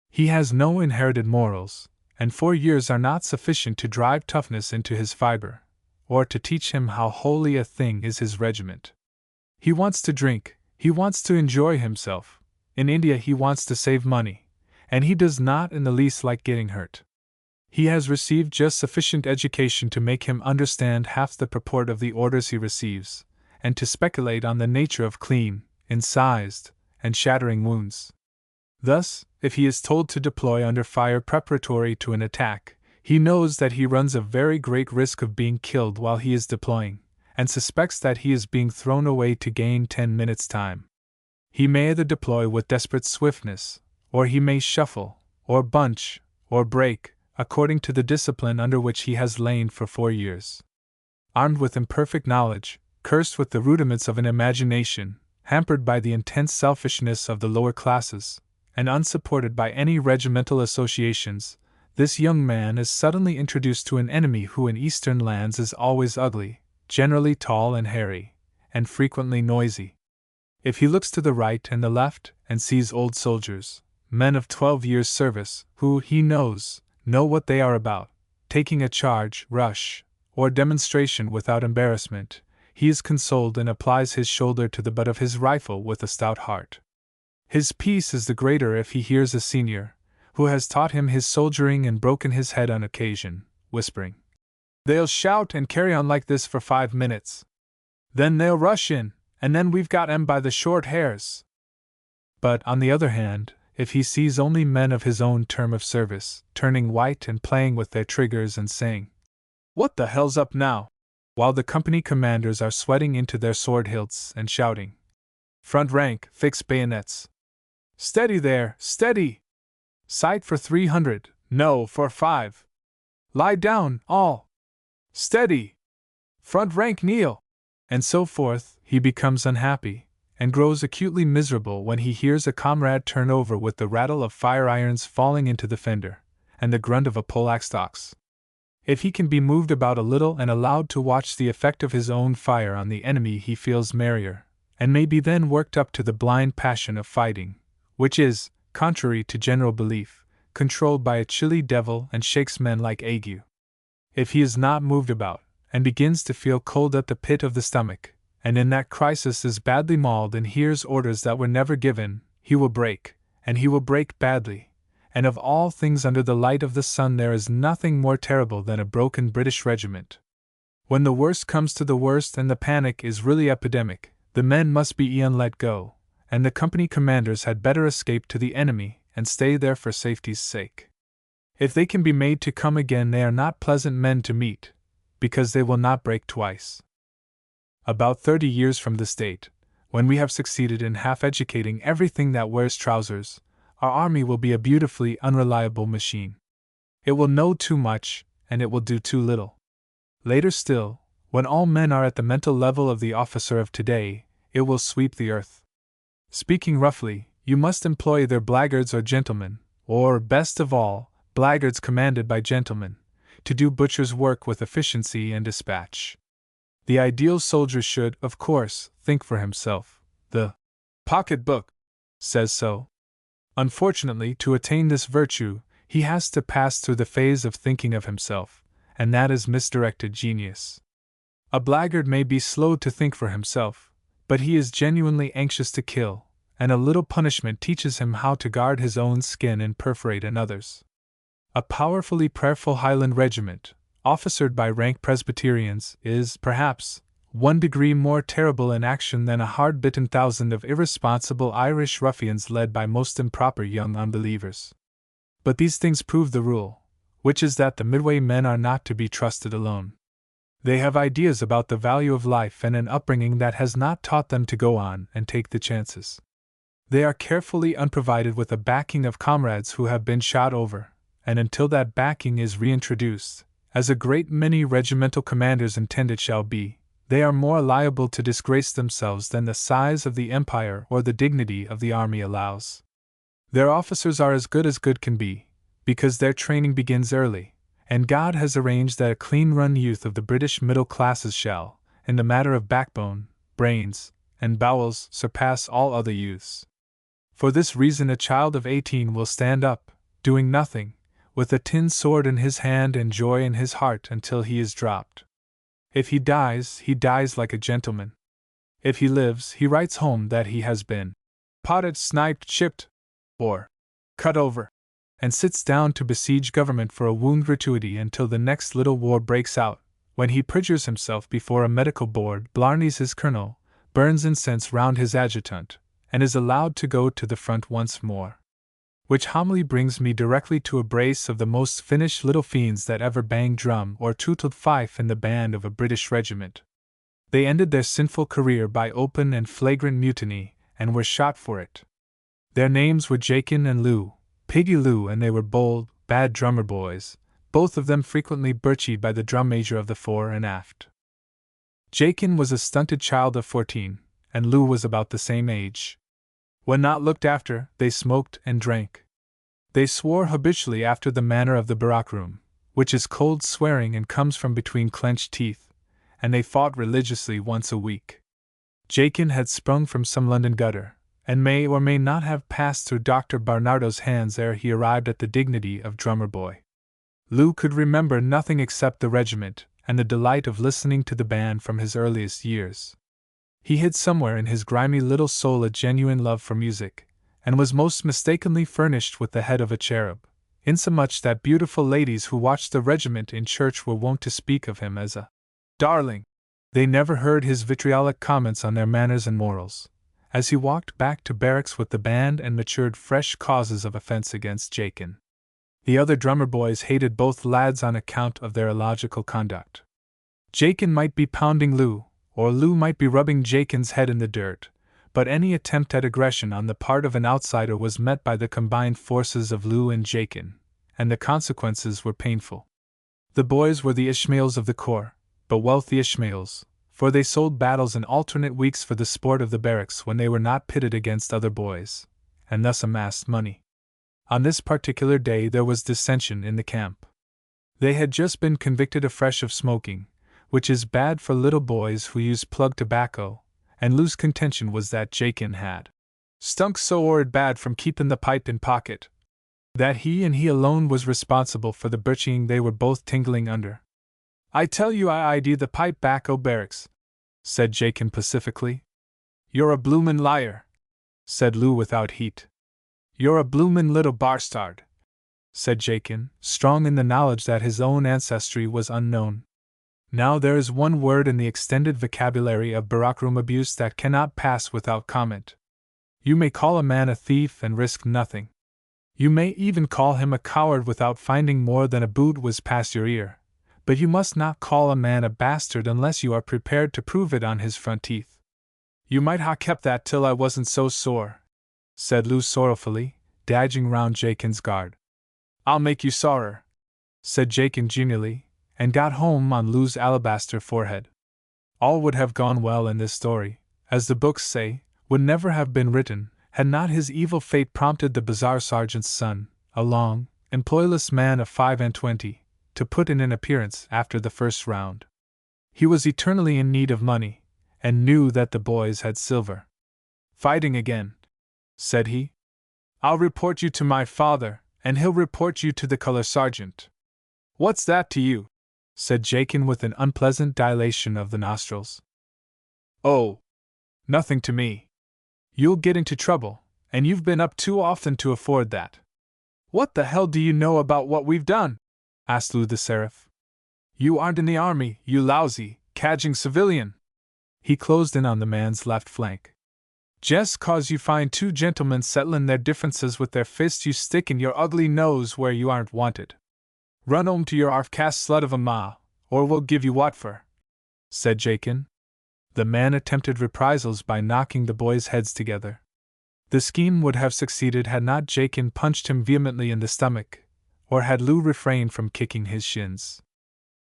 He has no inherited morals, and 4 years are not sufficient to drive toughness into his fiber, or to teach him how holy a thing is his regiment. He wants to drink, he wants to enjoy himself, in India he wants to save money, and he does not in the least like getting hurt. He has received just sufficient education to make him understand half the purport of the orders he receives, and to speculate on the nature of clean, incised, and shattering wounds. Thus, if he is told to deploy under fire preparatory to an attack, he knows that he runs a very great risk of being killed while he is deploying, and suspects that he is being thrown away to gain 10 minutes' time. He may either deploy with desperate swiftness, or he may shuffle, or bunch, or break, according to the discipline under which he has lain for 4 years. Armed with imperfect knowledge, cursed with the rudiments of an imagination, hampered by the intense selfishness of the lower classes, and unsupported by any regimental associations, this young man is suddenly introduced to an enemy who in Eastern lands is always ugly, generally tall and hairy, and frequently noisy. If he looks to the right and the left, and sees old soldiers, men of 12 years' service, who, he knows, know what they are about, taking a charge, rush, or demonstration without embarrassment, he is consoled and applies his shoulder to the butt of his rifle with a stout heart. His peace is the greater if he hears a senior, who has taught him his soldiering and broken his head on occasion, whispering, "They'll shout and carry on like this for 5 minutes. Then they'll rush in, and then we've got 'em by the short hairs." But, on the other hand, if he sees only men of his own term of service, turning white and playing with their triggers and saying, "What the hell's up now?" while the company commanders are sweating into their sword hilts and shouting, "Front rank, fix bayonets. Steady there, steady! Sight for 300, no, for 5. Lie down, all! Steady! Front rank kneel!" and so forth, he becomes unhappy, and grows acutely miserable when he hears a comrade turn over with the rattle of fire irons falling into the fender, and the grunt of a poleaxed ox. If he can be moved about a little and allowed to watch the effect of his own fire on the enemy, he feels merrier, and may be then worked up to the blind passion of fighting, which is, contrary to general belief, controlled by a chilly devil and shakes men like ague. If he is not moved about, and begins to feel cold at the pit of the stomach, and in that crisis is badly mauled and hears orders that were never given, he will break, and he will break badly. And of all things under the light of the sun there is nothing more terrible than a broken British regiment. When the worst comes to the worst and the panic is really epidemic, the men must be e'en let go, and the company commanders had better escape to the enemy and stay there for safety's sake. If they can be made to come again, they are not pleasant men to meet, because they will not break twice. About 30 years from this date, when we have succeeded in half-educating everything that wears trousers, our army will be a beautifully unreliable machine. It will know too much, and it will do too little. Later still, when all men are at the mental level of the officer of today, it will sweep the earth. Speaking roughly, you must employ either blackguards or gentlemen, or, best of all, blackguards commanded by gentlemen, to do butcher's work with efficiency and dispatch. The ideal soldier should, of course, think for himself. The pocketbook says so. Unfortunately, to attain this virtue, he has to pass through the phase of thinking of himself, and that is misdirected genius. A blackguard may be slow to think for himself, but he is genuinely anxious to kill, and a little punishment teaches him how to guard his own skin and perforate another's. A powerfully prayerful Highland regiment, officered by rank Presbyterians, is, perhaps, 1 degree more terrible in action than a hard-bitten thousand of irresponsible Irish ruffians led by most improper young unbelievers. But these things prove the rule, which is that the Midway men are not to be trusted alone. They have ideas about the value of life and an upbringing that has not taught them to go on and take the chances. They are carefully unprovided with a backing of comrades who have been shot over, and until that backing is reintroduced, as a great many regimental commanders intend it shall be, they are more liable to disgrace themselves than the size of the empire or the dignity of the army allows. Their officers are as good can be, because their training begins early, and God has arranged that a clean-run youth of the British middle classes shall, in the matter of backbone, brains, and bowels, surpass all other youths. For this reason a child of 18 will stand up, doing nothing, with a tin sword in his hand and joy in his heart until he is dropped. If he dies like a gentleman. If he lives, he writes home that he has been potted, sniped, chipped, or cut over, and sits down to besiege government for a wound gratuity until the next little war breaks out, when he perjures himself before a medical board, blarneys his colonel, burns incense round his adjutant, and is allowed to go to the front once more. Which homily brings me directly to a brace of the most finished little fiends that ever banged drum or tootled fife in the band of a British regiment. They ended their sinful career by open and flagrant mutiny, and were shot for it. Their names were Jakin and Lou, Piggy Lou, and they were bold, bad drummer boys, both of them frequently birchied by the drum major of the fore and aft. Jakin was a stunted child of 14, and Lou was about the same age. When not looked after, they smoked and drank. They swore habitually after the manner of the barrack room, which is cold swearing and comes from between clenched teeth, and they fought religiously once a week. Jakin had sprung from some London gutter, and may or may not have passed through Dr. Barnardo's hands ere he arrived at the dignity of drummer boy. Lou could remember nothing except the regiment and the delight of listening to the band from his earliest years. He hid somewhere in his grimy little soul a genuine love for music, and was most mistakenly furnished with the head of a cherub, insomuch that beautiful ladies who watched the regiment in church were wont to speak of him as a darling. They never heard his vitriolic comments on their manners and morals, as he walked back to barracks with the band and matured fresh causes of offense against Jakin. The other drummer boys hated both lads on account of their illogical conduct. Jakin might be pounding Lou, or Lou might be rubbing Jakin's head in the dirt, but any attempt at aggression on the part of an outsider was met by the combined forces of Lou and Jakin, and the consequences were painful. The boys were the Ishmaels of the corps, but wealthy Ishmaels, for they sold battles in alternate weeks for the sport of the barracks when they were not pitted against other boys, and thus amassed money. On this particular day there was dissension in the camp. They had just been convicted afresh of smoking, which is bad for little boys who use plug tobacco, and Lou's contention was that Jakin had stunk so horrid bad from keepin' the pipe in pocket, that he and he alone was responsible for the birching they were both tingling under. "I tell you I ID the pipe back o' barracks," said Jakin pacifically. "You're a bloomin' liar," said Lou without heat. "You're a bloomin' little bastard," said Jakin, strong in the knowledge that his own ancestry was unknown. Now there is one word in the extended vocabulary of barrackroom abuse that cannot pass without comment. You may call a man a thief and risk nothing. You may even call him a coward without finding more than a boot whiz past your ear, but you must not call a man a bastard unless you are prepared to prove it on his front teeth. "You might ha' kept that till I wasn't so sore," said Lou sorrowfully, dodging round Jakin's guard. "I'll make you sorer," said Jakin genially, and got home on Lou's alabaster forehead. All would have gone well in this story, as the books say, would never have been written, had not his evil fate prompted the bazaar sergeant's son, a long, employless man of 25, to put in an appearance after the first round. He was eternally in need of money, and knew that the boys had silver. "Fighting again," said he. "I'll report you to my father, and he'll report you to the color sergeant." "What's that to you?" said Jakin with an unpleasant dilation of the nostrils. "Oh, nothing to me. You'll get into trouble, and you've been up too often to afford that." "What the hell do you know about what we've done?" asked Lou the Seraph. "You aren't in the army, you lousy, cadging civilian." He closed in on the man's left flank. "Just 'cause you find two gentlemen settlin' their differences with their fists, you stick in your ugly nose where you aren't wanted. Run 'ome to your half-caste slut of a ma, or we'll give you what for," said Jakin. The man attempted reprisals by knocking the boys' heads together. The scheme would have succeeded had not Jakin punched him vehemently in the stomach, or had Lou refrained from kicking his shins.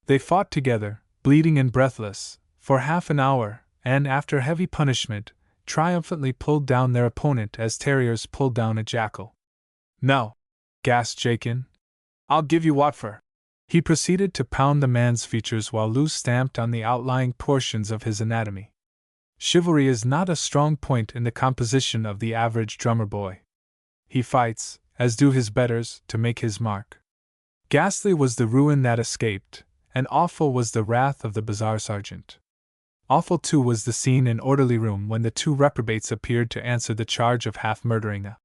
They fought together, bleeding and breathless, for half an hour, and after heavy punishment, triumphantly pulled down their opponent as terriers pulled down a jackal. "Now," gasped Jakin, "I'll give you what for." He proceeded to pound the man's features while Lou stamped on the outlying portions of his anatomy. Chivalry is not a strong point in the composition of the average drummer boy. He fights, as do his betters, to make his mark. Ghastly was the ruin that escaped, and awful was the wrath of the bazaar sergeant. Awful too was the scene in orderly room when the two reprobates appeared to answer the charge of half-murdering a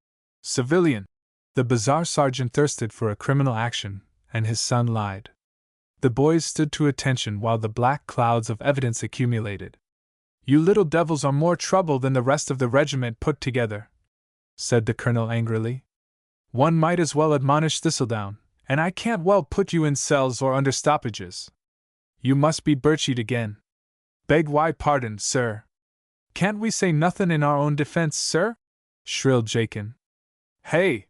civilian. The bazaar sergeant thirsted for a criminal action, and his son lied. The boys stood to attention while the black clouds of evidence accumulated. "You little devils are more trouble than the rest of the regiment put together," said the colonel angrily. "One might as well admonish Thistledown, and I can't well put you in cells or under stoppages. You must be birchied again." "Beg why pardon, sir." "Can't we say nothin' in our own defense, sir?" shrilled Jakin. "Hey!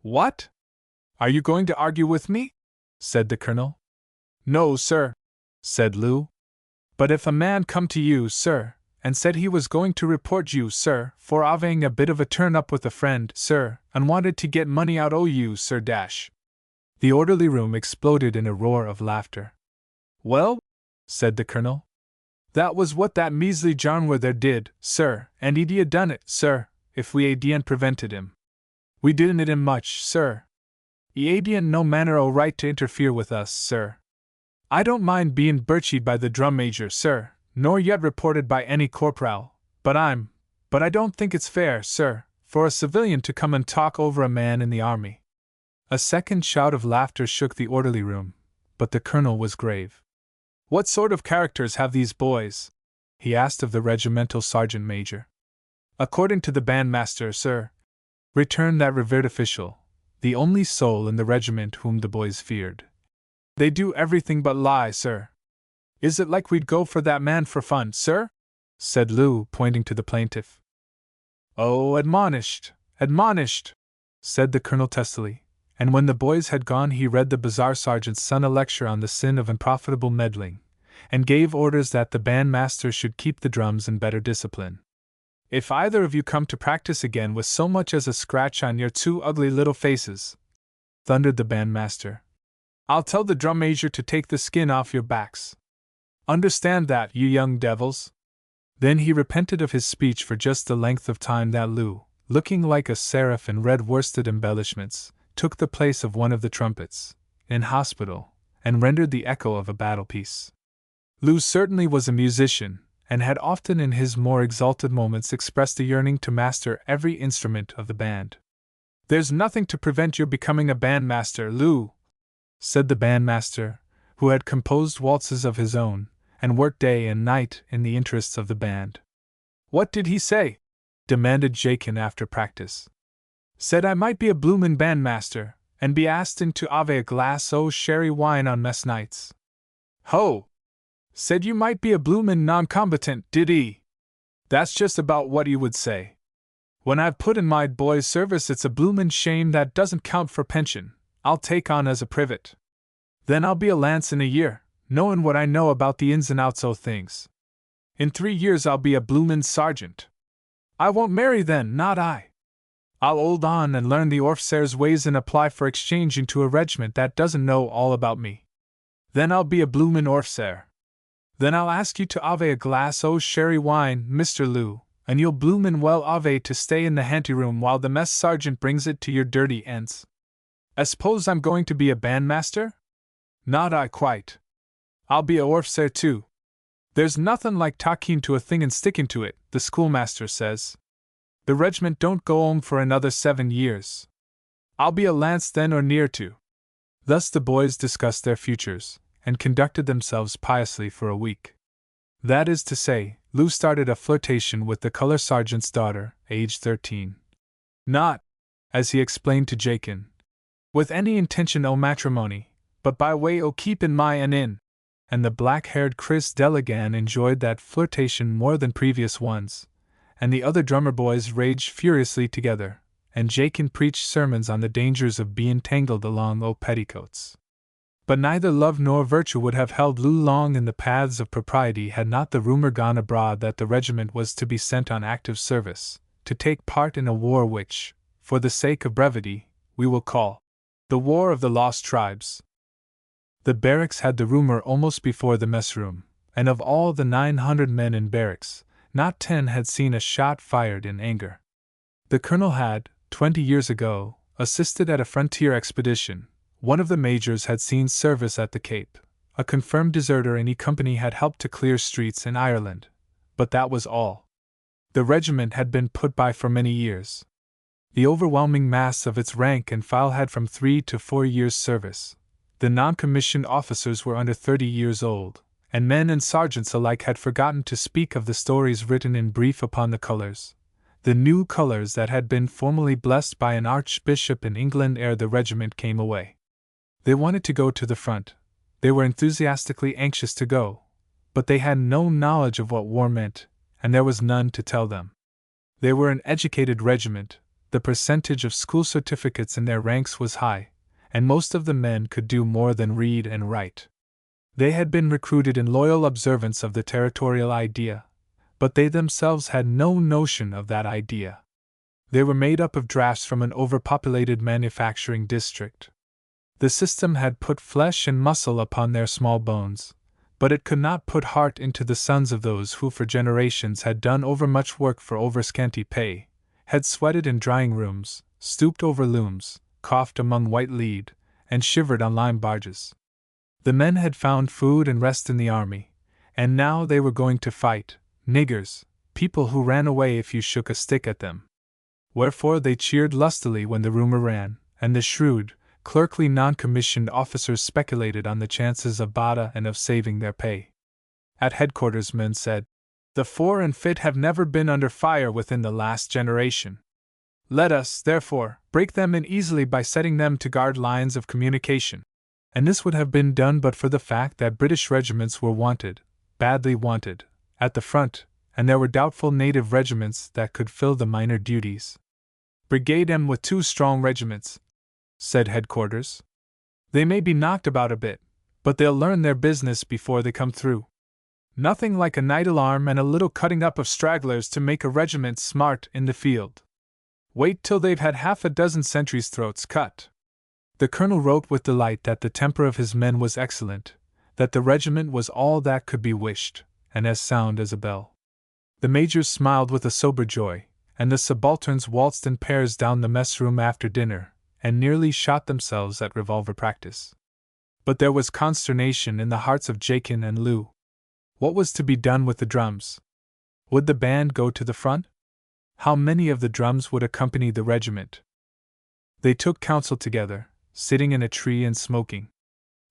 What? Are you going to argue with me?" said the colonel. "No, sir," said Lou. "But if a man come to you, sir, and said he was going to report you, sir, for having a bit of a turn-up with a friend, sir, and wanted to get money out o' you, sir dash." The orderly room exploded in a roar of laughter. "Well," said the colonel, "that was what that measly jarnwer there did, sir, and he'd a done it, sir, if we hadn't prevented him. We didn't hit him much, sir. Ye ain't no manner o' right to interfere with us, sir. I don't mind bein' birchied by the drum major, sir, nor yet reported by any corporal, but I don't think it's fair, sir, for a civilian to come and talk over a man in the army. A second shout of laughter shook the orderly room, but the colonel was grave. What sort of characters have these boys? He asked of the regimental sergeant major. According to the bandmaster, sir, returned that revered official, the only soul in the regiment whom the boys feared. They do everything but lie, sir. Is it like we'd go for that man for fun, sir? Said Lou, pointing to the plaintiff. Oh, admonished, said the colonel testily, and when the boys had gone he read the bazaar sergeant's son a lecture on the sin of unprofitable meddling, and gave orders that the bandmaster should keep the drums in better discipline. If either of you come to practice again with so much as a scratch on your two ugly little faces, thundered the bandmaster, I'll tell the drum major to take the skin off your backs. Understand that, you young devils? Then he repented of his speech for just the length of time that Lou, looking like a seraph in red worsted embellishments, took the place of one of the trumpets, in hospital, and rendered the echo of a battle piece. Lou certainly was a musician, and had often in his more exalted moments expressed a yearning to master every instrument of the band. There's nothing to prevent your becoming a bandmaster, Lou, said the bandmaster, who had composed waltzes of his own, and worked day and night in the interests of the band. What did he say? Demanded Jakin after practice. Said I might be a bloomin' bandmaster, and be asked in to ave a glass o' sherry wine on mess nights. Ho! Said you might be a bloomin' non-combatant, did he? That's just about what he would say. When I've put in my boy's service it's a bloomin' shame that doesn't count for pension, I'll take on as a privet. Then I'll be a lance in a year, knowin' what I know about the ins and outs o' things. In 3 years I'll be a bloomin' sergeant. I won't marry then, not I. I'll hold on and learn the orf'cer's ways and apply for exchange into a regiment that doesn't know all about me. Then I'll be a bloomin' orf'cer. Then I'll ask you to ave a glass o' sherry wine, Mr. Lou, and you'll bloomin' well ave to stay in the hanty-room while the mess sergeant brings it to your dirty ends. I s'pose I'm going to be a bandmaster? Not I quite. I'll be a orf'cer too. There's nothin' like talking to a thing and sticking to it, the schoolmaster says. The regiment don't go 'ome for another 7 years. I'll be a lance then or near to. Thus the boys discussed their futures, and conducted themselves piously for a week. That is to say, Lou started a flirtation with the color sergeant's daughter, aged 13. Not, as he explained to Jakin, with any intention o' matrimony, but by way o' keepin' my an in. And the black-haired Chris Delegan enjoyed that flirtation more than previous ones, and the other drummer boys raged furiously together, and Jakin preached sermons on the dangers of being tangled along o' petticoats. But neither love nor virtue would have held Lou long in the paths of propriety had not the rumor gone abroad that the regiment was to be sent on active service, to take part in a war which, for the sake of brevity, we will call the War of the Lost Tribes. The barracks had the rumor almost before the mess room, and of all the 900 men in barracks, not 10 had seen a shot fired in anger. The colonel had, 20 years ago, assisted at a frontier expedition. One of the majors had seen service at the Cape. A confirmed deserter in E Company had helped to clear streets in Ireland. But that was all. The regiment had been put by for many years. The overwhelming mass of its rank and file had from 3 to 4 years' service. The non-commissioned officers were under 30 years old, and men and sergeants alike had forgotten to speak of the stories written in brief upon the colors. The new colors that had been formally blessed by an archbishop in England ere the regiment came away. They wanted to go to the front. They were enthusiastically anxious to go, but they had no knowledge of what war meant, and there was none to tell them. They were an educated regiment, the percentage of school certificates in their ranks was high, and most of the men could do more than read and write. They had been recruited in loyal observance of the territorial idea, but they themselves had no notion of that idea. They were made up of drafts from an overpopulated manufacturing district. The system had put flesh and muscle upon their small bones, but it could not put heart into the sons of those who for generations had done overmuch work for over scanty pay, had sweated in drying rooms, stooped over looms, coughed among white lead, and shivered on lime barges. The men had found food and rest in the army, and now they were going to fight niggers, people who ran away if you shook a stick at them. Wherefore they cheered lustily when the rumor ran, and the shrewd, clerkly non-commissioned officers speculated on the chances of bada and of saving their pay. At headquarters men said, "The fore and fit have never been under fire within the last generation. Let us, therefore, break them in easily by setting them to guard lines of communication." And this would have been done but for the fact that British regiments were wanted, badly wanted, at the front, and there were doubtful native regiments that could fill the minor duties. "Brigade 'em with 2 strong regiments," said headquarters. "They may be knocked about a bit, but they'll learn their business before they come through. Nothing like a night alarm and a little cutting up of stragglers to make a regiment smart in the field. Wait till they've had half a dozen sentries' throats cut." The colonel wrote with delight that the temper of his men was excellent, that the regiment was all that could be wished, and as sound as a bell. The majors smiled with a sober joy, and the subalterns waltzed in pairs down the mess room after dinner, and nearly shot themselves at revolver practice. But there was consternation in the hearts of Jakin and Lou. What was to be done with the drums? Would the band go to the front? How many of the drums would accompany the regiment? They took counsel together, sitting in a tree and smoking.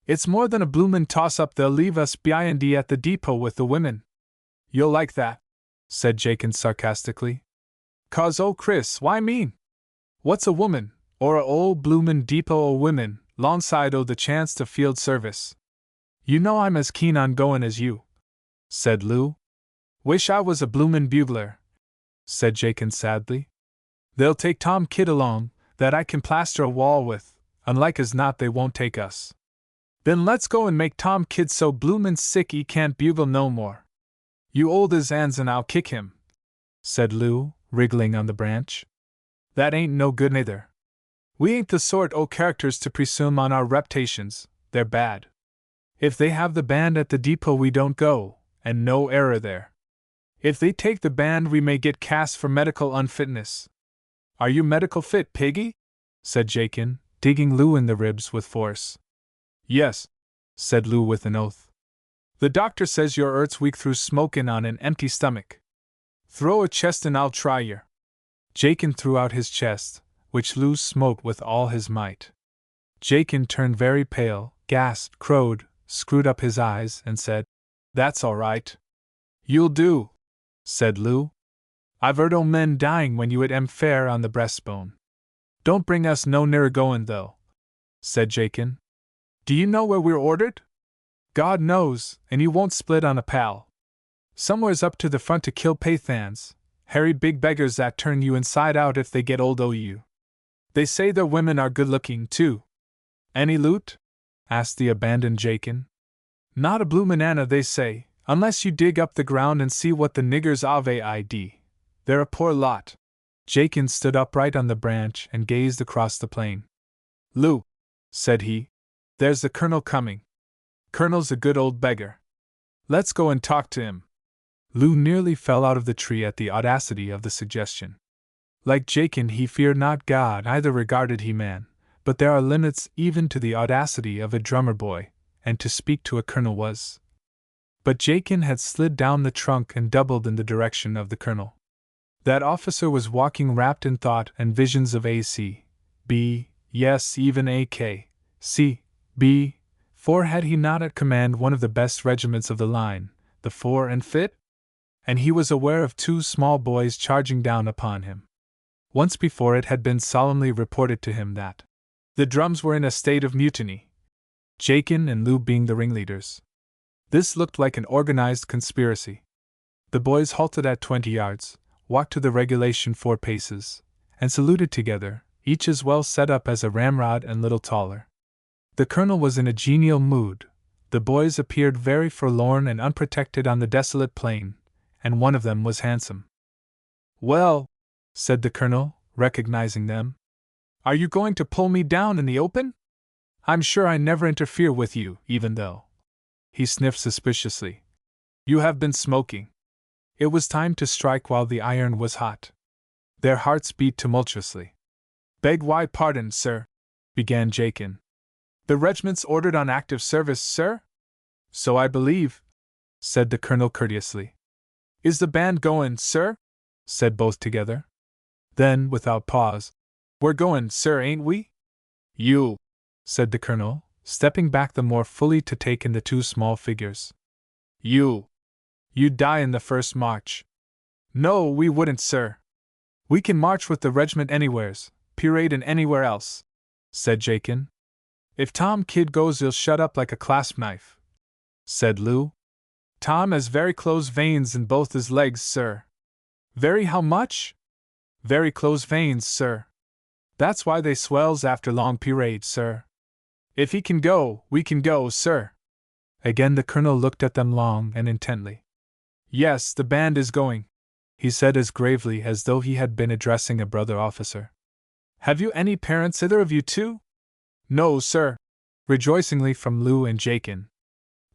"It's more than a bloomin' toss-up they'll leave us be'ind at the depot with the women." "You'll like that," said Jakin sarcastically. "'Cause oh Chris, why mean? What's a woman, or a ole bloomin' depot o' women, 'longside o' the chance to field service? You know I'm as keen on goin' as you," said Lou. "Wish I was a bloomin' bugler," said Jakin sadly. "They'll take Tom Kidd along, that I can plaster a wall with. Unlike as not they won't take us." "Then let's go and make Tom Kidd so bloomin' sick 'e can't bugle no more. You old as ands and I'll kick him," said Lou, wriggling on the branch. "That ain't no good neither. We ain't the sort o' characters to presume on our reputations, they're bad. If they have the band at the depot we don't go, and no error there. If they take the band we may get cast for medical unfitness." "Are you medical fit, Piggy?" said Jakin, digging Lou in the ribs with force. "Yes," said Lou with an oath. "The doctor says you're erts weak through smokin' on an empty stomach. Throw a chest and I'll try yer." Jakin threw out his chest, which Lou smote with all his might. Jakin turned very pale, gasped, crowed, screwed up his eyes, and said, "That's all right." "You'll do," said Lou. "I've heard o' men dying when you hit 'em fair on the breastbone. Don't bring us no nearer goin', though," said Jakin. "Do you know where we're ordered?" "God knows, and you won't split on a pal. Somewhere's up to the front to kill Pathans, hairy big beggars that turn you inside out if they get old o' you. They say their women are good-looking, too." "Any loot?" asked the abandoned Jakin. "Not a bloomin' anna, they say, unless you dig up the ground and see what the niggers id. They're a poor lot." Jakin stood upright on the branch and gazed across the plain. "Lou," said he, "there's the colonel coming. Colonel's a good old beggar. Let's go and talk to him." Lou nearly fell out of the tree at the audacity of the suggestion. Like Jakin, he feared not God, either regarded he man, but there are limits even to the audacity of a drummer boy, and to speak to a colonel was. But Jakin had slid down the trunk and doubled in the direction of the colonel. That officer was walking wrapped in thought and visions of A.C. B., yes, even A.K. C. B., for had he not at command one of the best regiments of the line, the Fore and Fit? And he was aware of 2 small boys charging down upon him. Once before it had been solemnly reported to him that the drums were in a state of mutiny, Jakin and Lou being the ringleaders. This looked like an organized conspiracy. The boys halted at 20 yards, walked to the regulation 4 paces, and saluted together, each as well set up as a ramrod and little taller. The colonel was in a genial mood, the boys appeared very forlorn and unprotected on the desolate plain, and one of them was handsome. "Well," said the colonel, recognizing them, "are you going to pull me down in the open? I'm sure I never interfere with you, even though—" he sniffed suspiciously. "You have been smoking." It was time to strike while the iron was hot. Their hearts beat tumultuously. "Beg why pardon, sir," began Jakin. The regiment's ordered on active service, sir? So I believe, said the colonel courteously. Is the band goin', sir? Said both together. Then, without pause, we're goin', sir, ain't we? You, said the colonel, stepping back the more fully to take in the two small figures. You'd die in the first march. No, we wouldn't, sir. We can march with the regiment anywheres, parade and anywhere else, said Jakin. If Tom Kid goes, he'll shut up like a clasp knife, said Lou. Tom has very close veins in both his legs, sir. Very how much? Very close veins, sir. That's why they swells after long parade, sir. If he can go, we can go, sir. Again the colonel looked at them long and intently. Yes, the band is going, he said as gravely as though he had been addressing a brother officer. Have you any parents, either of you two? No, sir, rejoicingly from Lou and Jakin.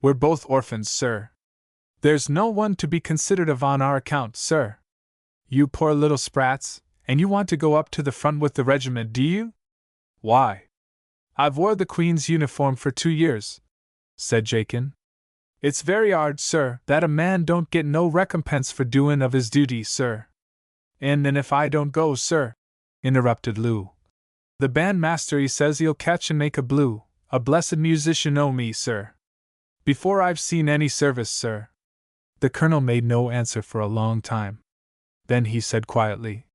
We're both orphans, sir. There's no one to be considered of on our account, sir. You poor little sprats, and you want to go up to the front with the regiment, do you? Why? I've wore the Queen's uniform for 2 years, said Jakin. It's very hard, sir, that a man don't get no recompense for doin' of his duty, sir. And if I don't go, sir, interrupted Lou, the bandmaster he says he'll catch and make a blessed musician o' me, sir. Before I've seen any service, sir. The colonel made no answer for a long time. Then he said quietly,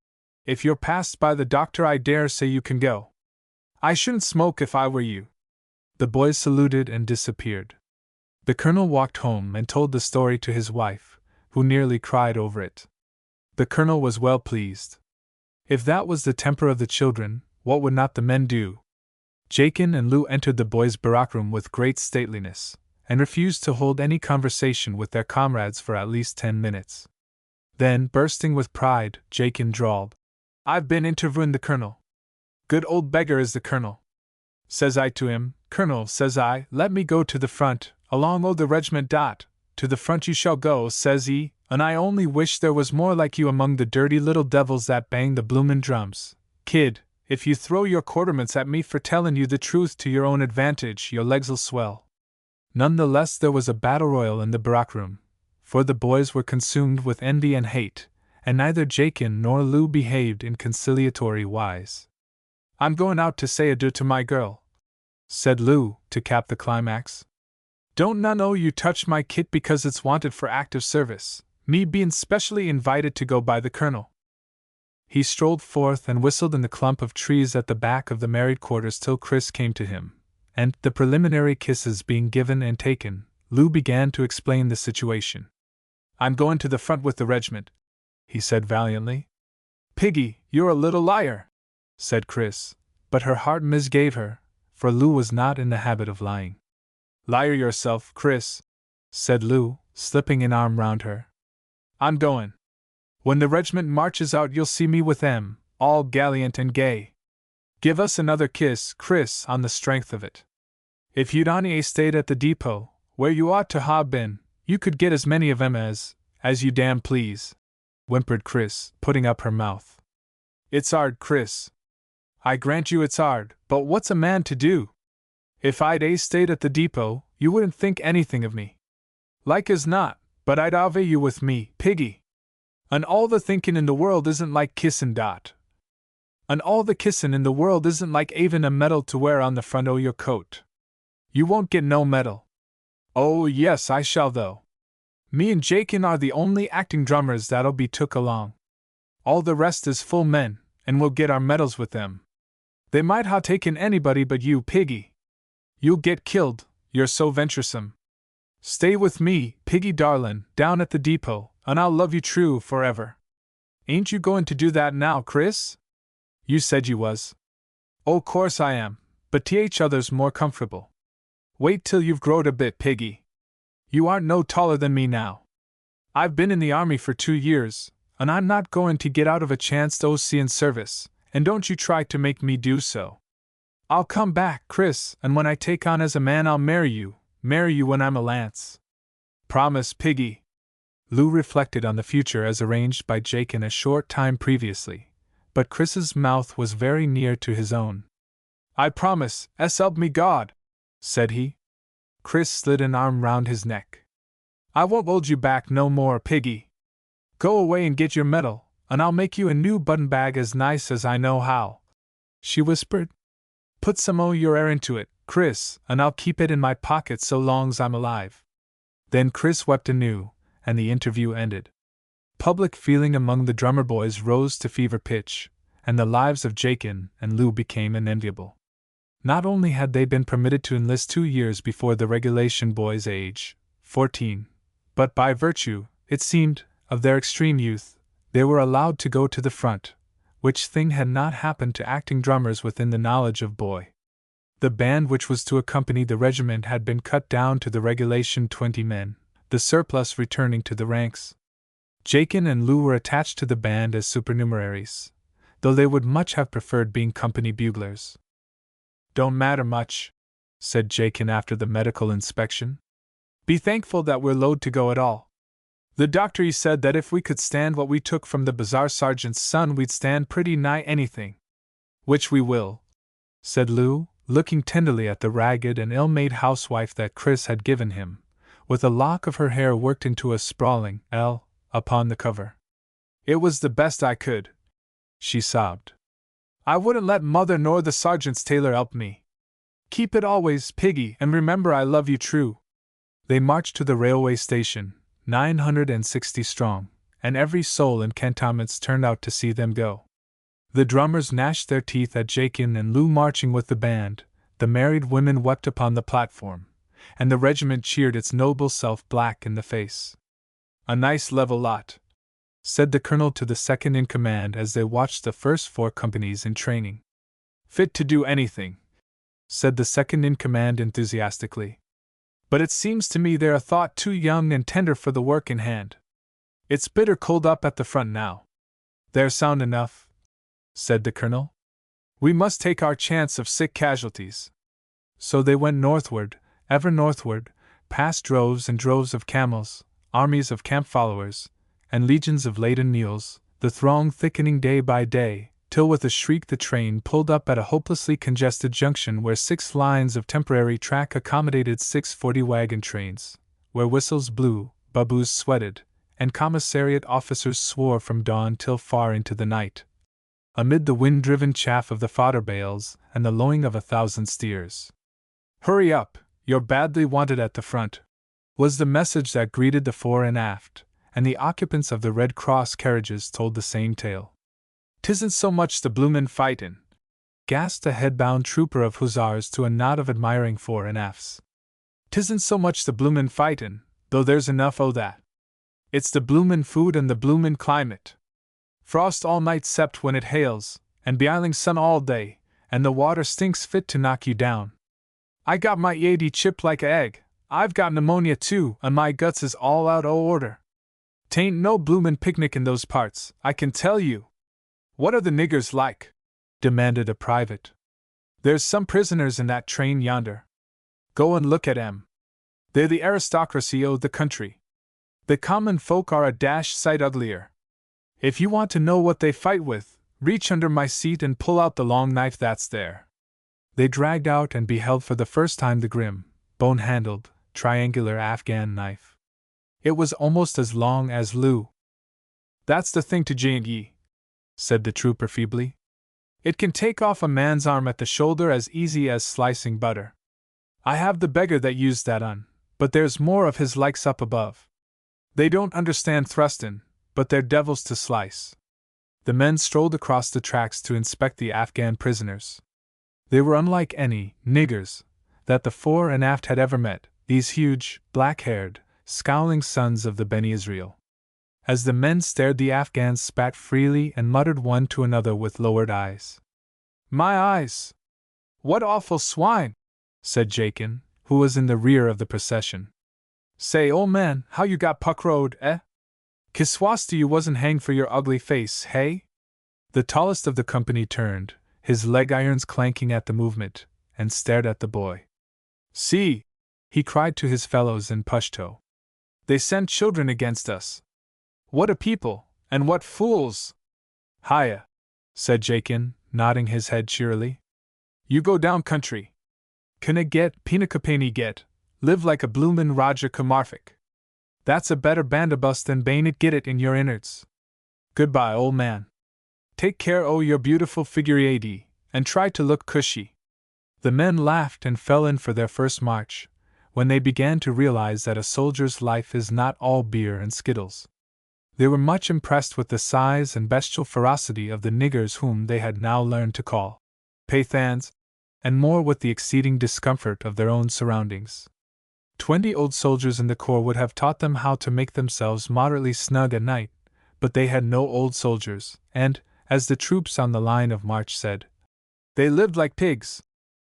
If you're passed by the doctor, I dare say you can go. I shouldn't smoke if I were you. The boys saluted and disappeared. The colonel walked home and told the story to his wife, who nearly cried over it. The colonel was well pleased. If that was the temper of the children, what would not the men do? Jakin and Lou entered the boys' barack room with great stateliness, and refused to hold any conversation with their comrades for at least 10 minutes. Then, bursting with pride, Jakin drawled, I've been interviewing the colonel. Good old beggar is the colonel. Says I to him, Colonel, says I, let me go to the front, along o' the regiment. To the front you shall go, says he, and I only wish there was more like you among the dirty little devils that bang the bloomin' drums. Kid, if you throw your quarterments at me for tellin' you the truth to your own advantage, your legs'll swell. None the less there was a battle royal in the barack room, for the boys were consumed with envy and hate, and neither Jakin nor Lou behaved in conciliatory wise. I'm going out to say adieu to my girl, said Lou, to cap the climax. Don't none o' you touch my kit because it's wanted for active service, me bein' specially invited to go by the colonel. He strolled forth and whistled in the clump of trees at the back of the married quarters till Chris came to him, and, the preliminary kisses being given and taken, Lou began to explain the situation. I'm going to the front with the regiment, he said valiantly. Piggy, you're a little liar, said Chris, but her heart misgave her, for Lou was not in the habit of lying. Liar yourself, Chris, said Lou, slipping an arm round her. I'm going. When the regiment marches out you'll see me with them, all gallant and gay. Give us another kiss, Chris, on the strength of it. If you'd only stayed at the depot, where you ought to ha' been, you could get as many of 'em as you damn please, whimpered Chris, putting up her mouth. It's 'ard, Chris. I grant you it's 'ard, but what's a man to do? If I'd stayed at the depot, you wouldn't think anything of me. Like as not, but I'd ave you with me, Piggy. And all the thinkin' in the world isn't like kissin'. And all the kissin' in the world isn't like avin' a medal to wear on the front o' your coat. You won't get no medal. Oh, yes, I shall, though. Me and Jakin are the only acting drummers that'll be took along. All the rest is full men, and we'll get our medals with them. They might ha' taken anybody but you, Piggy. You'll get killed, you're so venturesome. Stay with me, Piggy darlin', down at the depot, and I'll love you true forever. Ain't you going to do that now, Chris? You said you was. Oh, course I am, but th other's more comfortable. Wait till you've growed a bit, Piggy. You aren't no taller than me now. I've been in the army for 2 years, and I'm not going to get out of a chance to seein' service, and don't you try to make me do so. I'll come back, Chris, and when I take on as a man I'll marry you when I'm a lance. Promise, Piggy. Lou reflected on the future as arranged by Jakin a short time previously, but Chris's mouth was very near to his own. I promise, help me God, said he. Chris slid an arm round his neck. I won't hold you back no more, piggy. Go away and get your medal, and I'll make you a new button bag as nice as I know how, she whispered. Put some o' your air into it, Chris, and I'll keep it in my pocket so long's I'm alive. Then Chris wept anew, and the interview ended. Public feeling among the drummer boys rose to fever pitch, and the lives of Jakin and Lou became unenviable. Not only had they been permitted to enlist 2 years before the regulation boy's age, 14, but by virtue, it seemed, of their extreme youth, they were allowed to go to the front, which thing had not happened to acting drummers within the knowledge of boy. The band which was to accompany the regiment had been cut down to the regulation 20 men, the surplus returning to the ranks. Jakin and Lou were attached to the band as supernumeraries, though they would much have preferred being company buglers. Don't matter much, said Jakin after the medical inspection. Be thankful that we're load to go at all. The doctor he said that if we could stand what we took from the bazaar sergeant's son we'd stand pretty nigh anything. Which we will, said Lou, looking tenderly at the ragged and ill-made housewife that Chris had given him, with a lock of her hair worked into a sprawling L upon the cover. It was the best I could, she sobbed. I wouldn't let mother nor the sergeant's tailor help me. Keep it always, piggy, and remember I love you true. They marched to the railway station, 960 strong, and every soul in cantonments turned out to see them go. The drummers gnashed their teeth at Jakin and Lou marching with the band, the married women wept upon the platform, and the regiment cheered its noble self black in the face. A nice level lot, said the colonel to the second in command as they watched the first 4 companies in training. Fit to do anything, said the second in command enthusiastically. But it seems to me they're a thought too young and tender for the work in hand. It's bitter cold up at the front now. They're sound enough, said the colonel. We must take our chance of sick casualties. So they went northward, ever northward, past droves and droves of camels, armies of camp followers, and legions of laden mules, the throng thickening day by day, till with a shriek the train pulled up at a hopelessly congested junction where 6 lines of temporary track accommodated 640 wagon trains, where whistles blew, baboos sweated, and commissariat officers swore from dawn till far into the night, amid the wind-driven chaff of the fodder bales and the lowing of 1,000 steers. Hurry up, you're badly wanted at the front, was the message that greeted the fore and aft, and the occupants of the Red Cross carriages told the same tale. "'Tisn't so much the bloomin' fightin'," gasped a head-bound trooper of hussars to a knot of admiring fore and afts. "'Tisn't so much the bloomin' fightin', though there's enough o' that. It's the bloomin' food and the bloomin' climate. Frost all night 'cept when it hails, and biling sun all day, and the water stinks fit to knock you down. I got my yady chipped like a egg, I've got pneumonia too, and my guts is all out o' order. 'Tain't no bloomin' picnic in those parts, I can tell you." "What are the niggers like?" demanded a private. "There's some prisoners in that train yonder. Go and look at 'em. They're the aristocracy o' the country. The common folk are a dash sight uglier. If you want to know what they fight with, reach under my seat and pull out the long knife that's there." They dragged out and beheld for the first time the grim, bone-handled, triangular Afghan knife. It was almost as long as Lou. "That's the thing to jink ye," said the trooper feebly. "It can take off a man's arm at the shoulder as easy as slicing butter. I have the beggar that used that on, but there's more of his likes up above. They don't understand thrustin', but they're devils to slice." The men strolled across the tracks to inspect the Afghan prisoners. They were unlike any niggers that the fore and aft had ever met, these huge, black-haired, scowling sons of the Beni Israel. As the men stared, the Afghans spat freely and muttered one to another with lowered eyes. "My eyes! What awful swine!" said Jakin, who was in the rear of the procession. "Say, old man, how you got puck-road, eh? Kiswasti you wasn't hanged for your ugly face, hey?" The tallest of the company turned, his leg-irons clanking at the movement, and stared at the boy. "See!" he cried to his fellows in Pashto. "They send children against us. What a people, and what fools!" "Hiya!" said Jakin, nodding his head cheerily. You go down country. Canna get, Pinakapani get, live like a bloomin' Roger Camarthick. That's a better bandobus than Bainit get it in your innards. Goodbye, old man. Take care o' your beautiful figure 80, and try to look cushy. The men laughed and fell in for their first march, when they began to realize that a soldier's life is not all beer and skittles. They were much impressed with the size and bestial ferocity of the niggers whom they had now learned to call Pathans, and more with the exceeding discomfort of their own surroundings. 20 old soldiers in the corps would have taught them how to make themselves moderately snug at night, but they had no old soldiers, and, as the troops on the line of march said, they lived like pigs.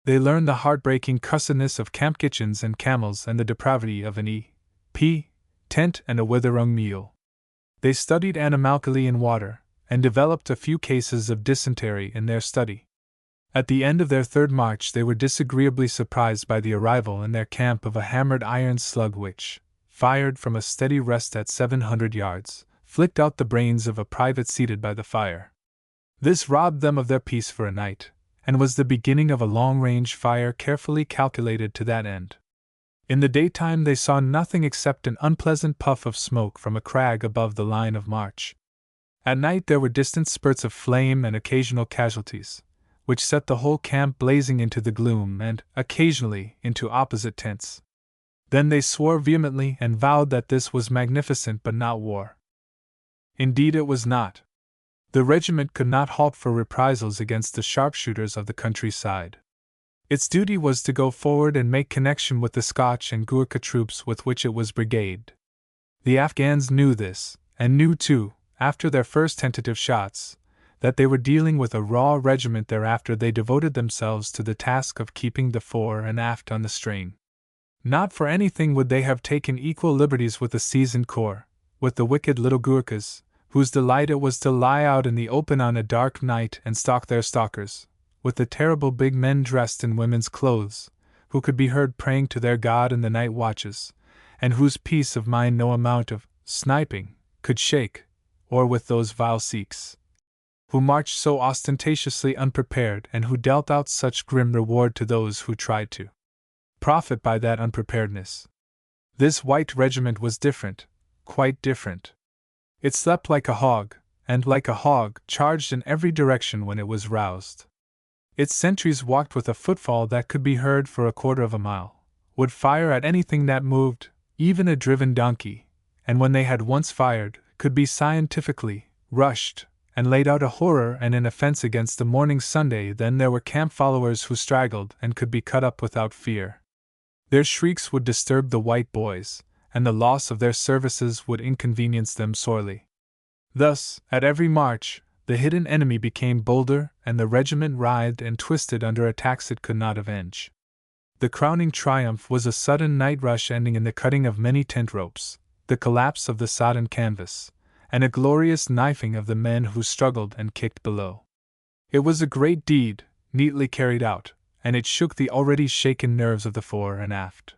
They learned the heartbreaking cussedness of camp kitchens and camels and the depravity of an E.P. tent and a witherung meal. They studied animalculae in water, and developed a few cases of dysentery in their study. At the end of their third march they were disagreeably surprised by the arrival in their camp of a hammered iron slug which, fired from a steady rest at 700 yards, flicked out the brains of a private seated by the fire. This robbed them of their peace for a night, and was the beginning of a long-range fire carefully calculated to that end. In the daytime they saw nothing except an unpleasant puff of smoke from a crag above the line of march. At night there were distant spurts of flame and occasional casualties, which set the whole camp blazing into the gloom and, occasionally, into opposite tents. Then they swore vehemently and vowed that this was magnificent but not war. Indeed it was not. The regiment could not halt for reprisals against the sharpshooters of the countryside. Its duty was to go forward and make connection with the Scotch and Gurkha troops with which it was brigaded. The Afghans knew this, and knew too, after their first tentative shots, that they were dealing with a raw regiment. Thereafter they devoted themselves to the task of keeping the fore and aft on the strain. Not for anything would they have taken equal liberties with the seasoned corps, with the wicked little Gurkhas, whose delight it was to lie out in the open on a dark night and stalk their stalkers, with the terrible big men dressed in women's clothes, who could be heard praying to their God in the night watches, and whose peace of mind no amount of sniping could shake, or with those vile Sikhs, who marched so ostentatiously unprepared and who dealt out such grim reward to those who tried to profit by that unpreparedness. This white regiment was different, quite different. It slept like a hog, and like a hog charged in every direction when it was roused. Its sentries walked with a footfall that could be heard for a quarter of a mile, would fire at anything that moved, even a driven donkey, and when they had once fired, could be scientifically rushed, and laid out a horror and an offense against the morning Sunday. Then there were camp followers who straggled and could be cut up without fear. Their shrieks would disturb the white boys, and the loss of their services would inconvenience them sorely. Thus, at every march, the hidden enemy became bolder, and the regiment writhed and twisted under attacks it could not avenge. The crowning triumph was a sudden night rush ending in the cutting of many tent ropes, the collapse of the sodden canvas, and a glorious knifing of the men who struggled and kicked below. It was a great deed, neatly carried out, and it shook the already shaken nerves of the fore and aft.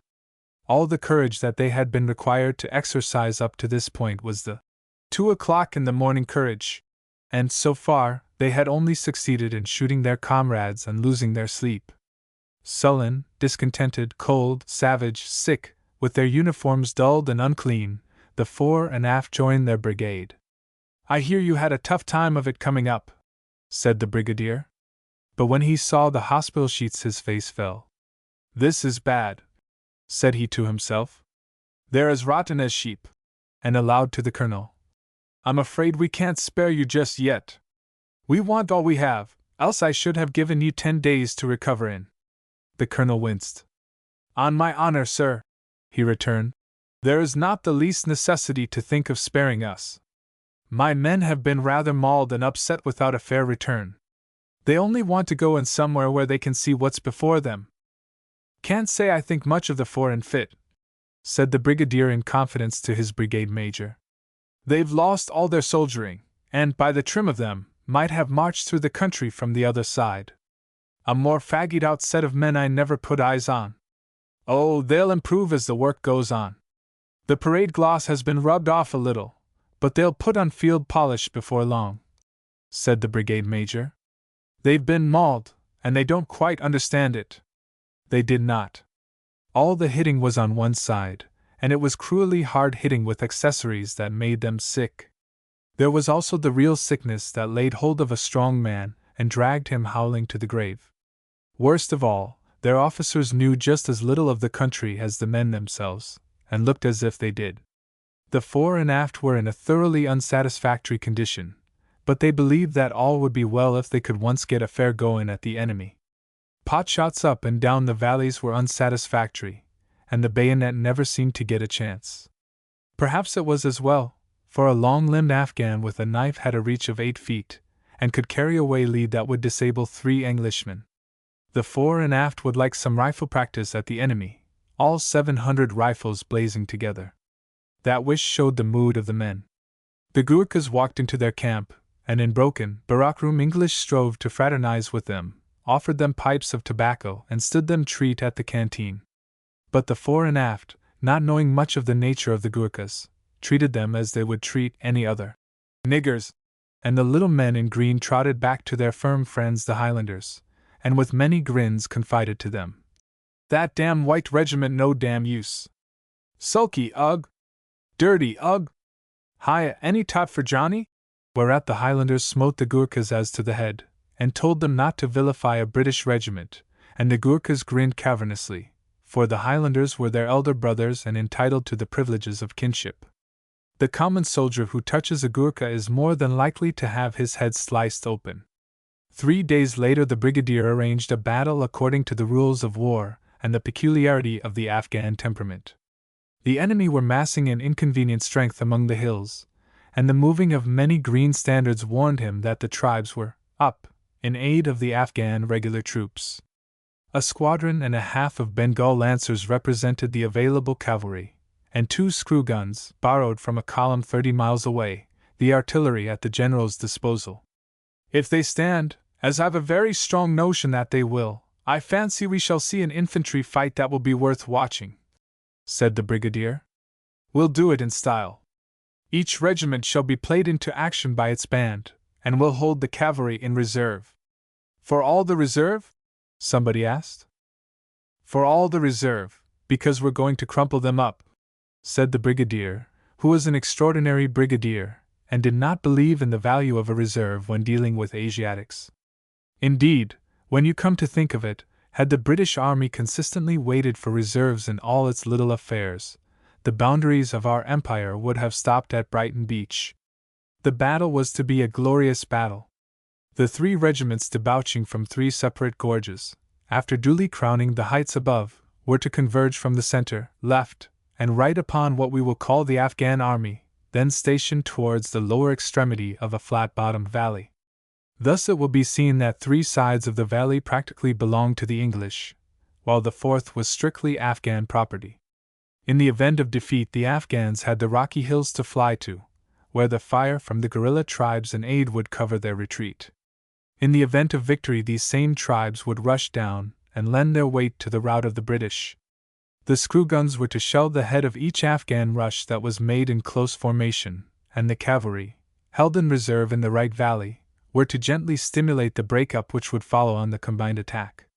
All the courage that they had been required to exercise up to this point was the 2 o'clock in the morning courage, and so far they had only succeeded in shooting their comrades and losing their sleep. Sullen, discontented, cold, savage, sick, with their uniforms dulled and unclean, the fore and aft joined their brigade. "I hear you had a tough time of it coming up," said the brigadier. But when he saw the hospital sheets his face fell. "This is bad," said he to himself. "They're as rotten as sheep." And aloud to the colonel, "I'm afraid we can't spare you just yet. We want all we have, else I should have given you 10 days to recover in." The colonel winced. "On my honor, sir," he returned, "there is not the least necessity to think of sparing us. My men have been rather mauled and upset without a fair return. They only want to go in somewhere where they can see what's before them. Can't say I think much of the foreign fit," said the brigadier in confidence to his brigade major. "They've lost all their soldiering, and, by the trim of them, might have marched through the country from the other side. A more faggied out set of men I never put eyes on. Oh, they'll improve as the work goes on. The parade gloss has been rubbed off a little, but they'll put on field polish before long," said the brigade major. "They've been mauled, and they don't quite understand it. They did not. All the hitting was on one side, and it was cruelly hard hitting with accessories that made them sick. There was also the real sickness that laid hold of a strong man and dragged him howling to the grave. Worst of all, their officers knew just as little of the country as the men themselves, and looked as if they did. The fore and aft were in a thoroughly unsatisfactory condition, but they believed that all would be well if they could once get a fair go-in at the enemy. Potshots up and down the valleys were unsatisfactory, and the bayonet never seemed to get a chance. Perhaps it was as well, for a long-limbed Afghan with a knife had a reach of 8 feet, and could carry a way-lead that would disable 3 Englishmen. The fore and aft would like some rifle practice at the enemy, all 700 rifles blazing together. That wish showed the mood of the men. The Gurkhas walked into their camp, and in broken, barak-room English strove to fraternize with them, offered them pipes of tobacco, and stood them treat at the canteen. But the fore and aft, not knowing much of the nature of the Gurkhas, treated them as they would treat any other niggers, and the little men in green trotted back to their firm friends the Highlanders, and with many grins confided to them, "That damn white regiment no damn use. Sulky, ugh! Dirty, ugh! Hiya, any tot for Johnny?" Whereat the Highlanders smote the Gurkhas as to the head, and told them not to vilify a British regiment, and the Gurkhas grinned cavernously, for the Highlanders were their elder brothers and entitled to the privileges of kinship. The common soldier who touches a Gurkha is more than likely to have his head sliced open. 3 days later the brigadier arranged a battle according to the rules of war and the peculiarity of the Afghan temperament. The enemy were massing in inconvenient strength among the hills, and the moving of many green standards warned him that the tribes were up in aid of the Afghan regular troops. A squadron and a half of Bengal lancers represented the available cavalry, and 2 screw guns, borrowed from a column 30 miles away, the artillery at the general's disposal. "If they stand, as I've a very strong notion that they will, I fancy we shall see an infantry fight that will be worth watching," said the brigadier. "We'll do it in style. Each regiment shall be played into action by its band, and we'll hold the cavalry in reserve." "For all the reserve?" somebody asked. "For all the reserve, because we're going to crumple them up," said the brigadier, who was an extraordinary brigadier, and did not believe in the value of a reserve when dealing with Asiatics. Indeed, when you come to think of it, had the British Army consistently waited for reserves in all its little affairs, the boundaries of our empire would have stopped at Brighton Beach. The battle was to be a glorious battle. The 3 regiments debouching from 3 separate gorges, after duly crowning the heights above, were to converge from the center, left, and right upon what we will call the Afghan army, then stationed towards the lower extremity of a flat-bottomed valley. Thus it will be seen that 3 sides of the valley practically belonged to the English, while the 4th was strictly Afghan property. In the event of defeat the Afghans had the rocky hills to fly to, where the fire from the guerrilla tribes in aid would cover their retreat. In the event of victory these same tribes would rush down and lend their weight to the rout of the British. The screw guns were to shell the head of each Afghan rush that was made in close formation, and the cavalry, held in reserve in the right valley, were to gently stimulate the break-up which would follow on the combined attack.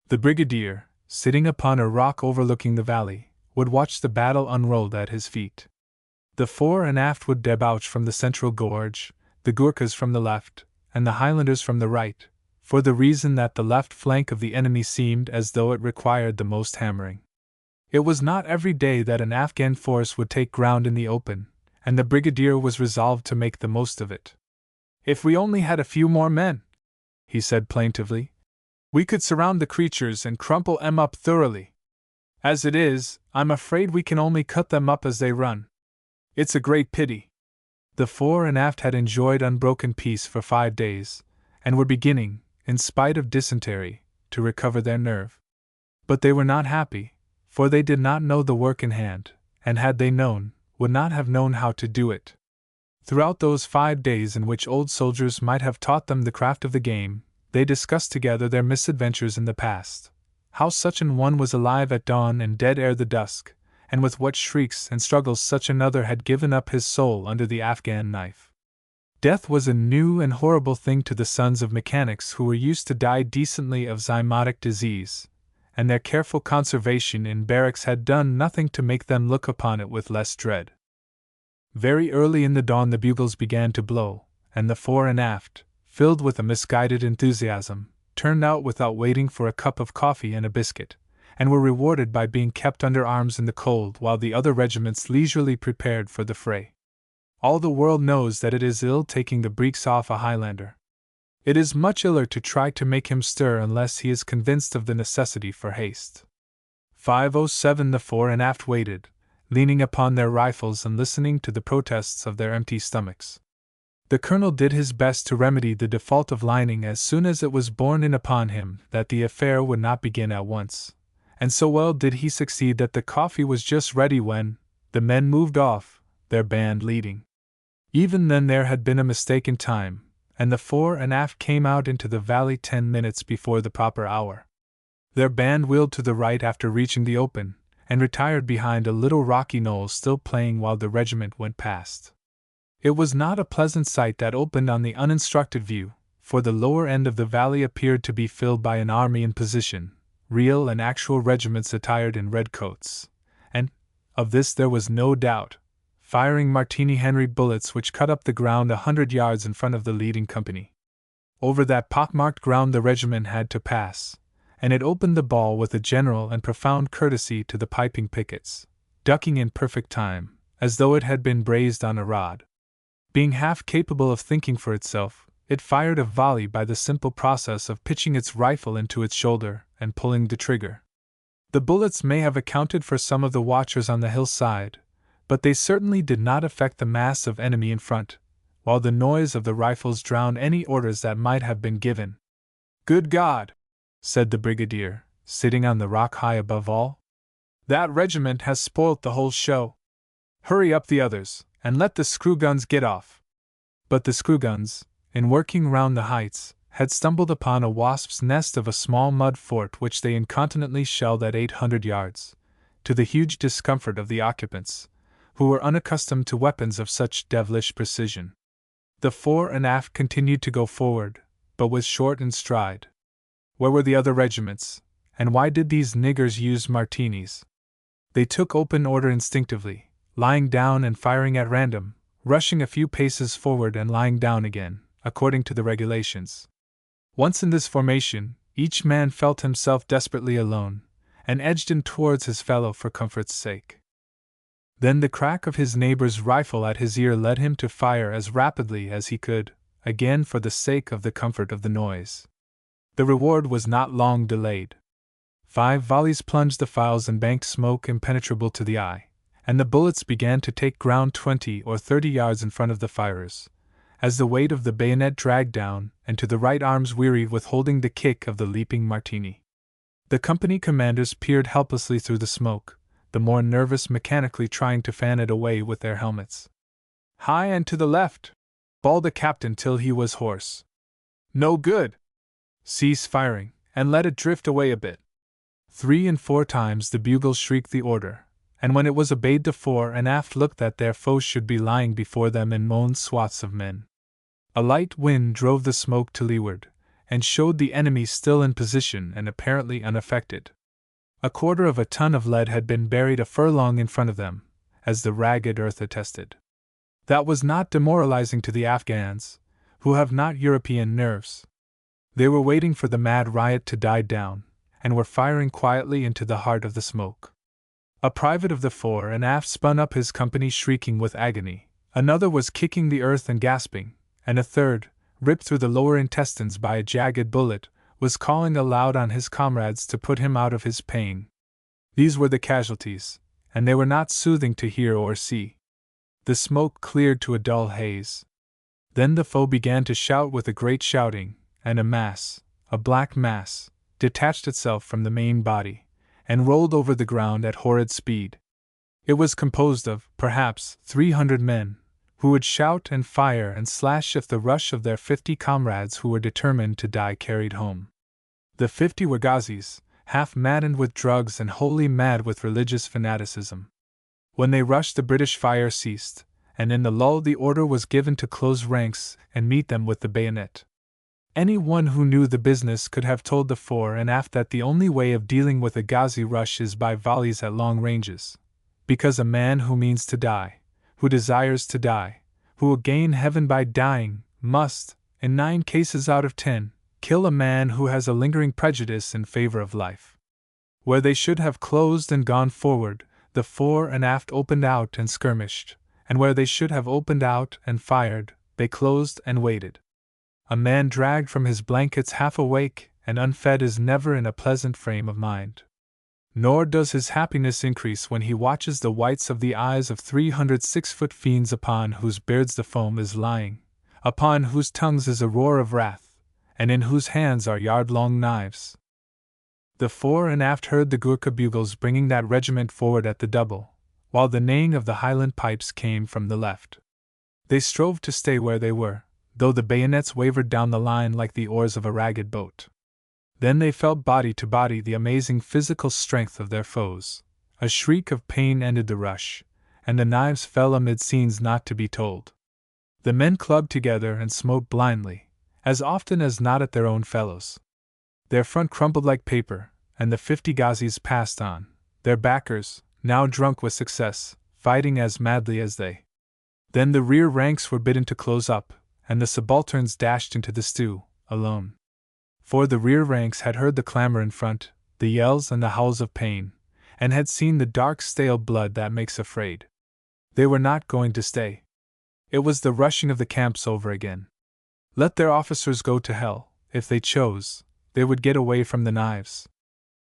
The brigadier, sitting upon a rock overlooking the valley, would watch the battle unroll at his feet. The fore and aft would debouch from the central gorge, the Gurkhas from the left, and the Highlanders from the right, for the reason that the left flank of the enemy seemed as though it required the most hammering. It was not every day that an Afghan force would take ground in the open, and the brigadier was resolved to make the most of it. "If we only had a few more men," he said plaintively, "we could surround the creatures and crumple 'em up thoroughly. As it is, I'm afraid we can only cut them up as they run. It's a great pity." The fore and aft had enjoyed unbroken peace for 5 days, and were beginning, in spite of dysentery, to recover their nerve. But they were not happy, for they did not know the work in hand, and had they known, would not have known how to do it. Throughout those 5 days in which old soldiers might have taught them the craft of the game, they discussed together their misadventures in the past, how such an one was alive at dawn and dead ere the dusk, and with what shrieks and struggles such another had given up his soul under the Afghan knife. Death was a new and horrible thing to the sons of mechanics who were used to die decently of zymotic disease, and their careful conservation in barracks had done nothing to make them look upon it with less dread. Very early in the dawn the bugles began to blow, and the fore and aft, filled with a misguided enthusiasm, turned out without waiting for a cup of coffee and a biscuit, and were rewarded by being kept under arms in the cold while the other regiments leisurely prepared for the fray. All the world knows that it is ill taking the breeks off a Highlander. It is much iller to try to make him stir unless he is convinced of the necessity for haste. 5:07 The fore and aft waited, leaning upon their rifles and listening to the protests of their empty stomachs. The colonel did his best to remedy the default of lining as soon as it was borne in upon him that the affair would not begin at once, and so well did he succeed that the coffee was just ready when the men moved off, their band leading. Even then there had been a mistake in time, and the fore and aft came out into the valley 10 minutes before the proper hour. Their band wheeled to the right after reaching the open, and retired behind a little rocky knoll still playing while the regiment went past. It was not a pleasant sight that opened on the uninstructed view, for the lower end of the valley appeared to be filled by an army in position, real and actual regiments attired in red coats, and, of this there was no doubt, firing Martini Henry bullets which cut up the ground 100 yards in front of the leading company. Over that pockmarked ground the regiment had to pass, and it opened the ball with a general and profound courtesy to the piping pickets, ducking in perfect time, as though it had been brazed on a rod. Being half capable of thinking for itself, it fired a volley by the simple process of pitching its rifle into its shoulder and pulling the trigger. The bullets may have accounted for some of the watchers on the hillside, but they certainly did not affect the mass of enemy in front, while the noise of the rifles drowned any orders that might have been given. "Good God!" said the brigadier, sitting on the rock high above all. "That regiment has spoilt the whole show. Hurry up the others, and let the screw guns get off." But the screw guns, in working round the heights, had stumbled upon a wasp's nest of a small mud fort which they incontinently shelled at 800 yards, to the huge discomfort of the occupants, who were unaccustomed to weapons of such devilish precision. The fore and aft continued to go forward, but with short and stride. Where were the other regiments, and why did these niggers use martinis? They took open order instinctively, lying down and firing at random, rushing a few paces forward and lying down again, according to the regulations. Once in this formation, each man felt himself desperately alone, and edged in towards his fellow for comfort's sake. Then the crack of his neighbor's rifle at his ear led him to fire as rapidly as he could, again for the sake of the comfort of the noise. The reward was not long delayed. 5 volleys plunged the files and banked smoke impenetrable to the eye, and the bullets began to take ground 20 or 30 yards in front of the firers, as the weight of the bayonet dragged down, and to the right arms wearied with holding the kick of the leaping Martini. The company commanders peered helplessly through the smoke, the more nervous mechanically trying to fan it away with their helmets. "High and to the left!" bawled the captain till he was hoarse. "No good! Cease firing, and let it drift away a bit." 3 and 4 times the bugles shrieked the order, and when it was obeyed the fore and aft looked that their foes should be lying before them in mown swaths of men. A light wind drove the smoke to leeward, and showed the enemy still in position and apparently unaffected. 1/4 of a ton of lead had been buried a furlong in front of them, as the ragged earth attested. That was not demoralizing to the Afghans, who have not European nerves. They were waiting for the mad riot to die down, and were firing quietly into the heart of the smoke. A private of the fore and aft spun up his company shrieking with agony, another was kicking the earth and gasping, and a third, ripped through the lower intestines by a jagged bullet, was calling aloud on his comrades to put him out of his pain. These were the casualties, and they were not soothing to hear or see. The smoke cleared to a dull haze. Then the foe began to shout with a great shouting, and a black mass, detached itself from the main body, and rolled over the ground at horrid speed. It was composed of, perhaps, 300 men, who would shout and fire and slash if the rush of their 50 comrades who were determined to die carried home. The 50 were Ghazis, half maddened with drugs and wholly mad with religious fanaticism. When they rushed the British fire ceased, and in the lull the order was given to close ranks and meet them with the bayonet. Any one who knew the business could have told the fore and aft that the only way of dealing with a Ghazi rush is by volleys at long ranges, because a man who means to die, who desires to die, who will gain heaven by dying, must, in 9 cases out of 10, kill a man who has a lingering prejudice in favor of life. Where they should have closed and gone forward, the fore and aft opened out and skirmished, and where they should have opened out and fired, they closed and waited. A man dragged from his blankets half awake and unfed is never in a pleasant frame of mind. Nor does his happiness increase when he watches the whites of the eyes of 300 6-foot fiends upon whose beards the foam is lying, upon whose tongues is a roar of wrath, and in whose hands are yard-long knives. The fore and aft heard the Gurkha bugles bringing that regiment forward at the double, while the neighing of the Highland pipes came from the left. They strove to stay where they were, though the bayonets wavered down the line like the oars of a ragged boat. Then they felt body to body the amazing physical strength of their foes. A shriek of pain ended the rush, and the knives fell amid scenes not to be told. The men clubbed together and smote blindly, as often as not at their own fellows. Their front crumpled like paper, and the 50 Ghazis passed on, their backers, now drunk with success, fighting as madly as they. Then the rear ranks were bidden to close up, and the subalterns dashed into the stew, alone. For the rear ranks had heard the clamor in front, the yells and the howls of pain, and had seen the dark stale blood that makes afraid. They were not going to stay. It was the rushing of the camps over again. Let their officers go to hell, if they chose, they would get away from the knives.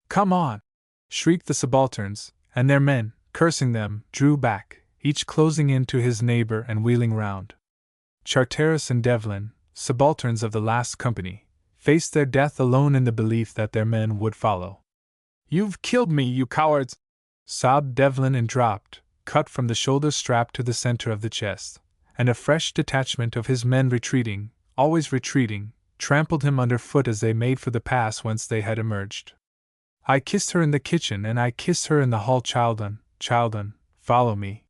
Come on! Shrieked the subalterns, and their men, cursing them, drew back, each closing in to his neighbor and wheeling round. Charteris and Devlin, subalterns of the last company, faced their death alone in the belief that their men would follow. "You've killed me, you cowards!" sobbed Devlin and dropped, cut from the shoulder strap to the center of the chest, and a fresh detachment of his men retreating, always retreating, trampled him underfoot as they made for the pass whence they had emerged. "I kissed her in the kitchen and I kissed her in the hall, children, follow me."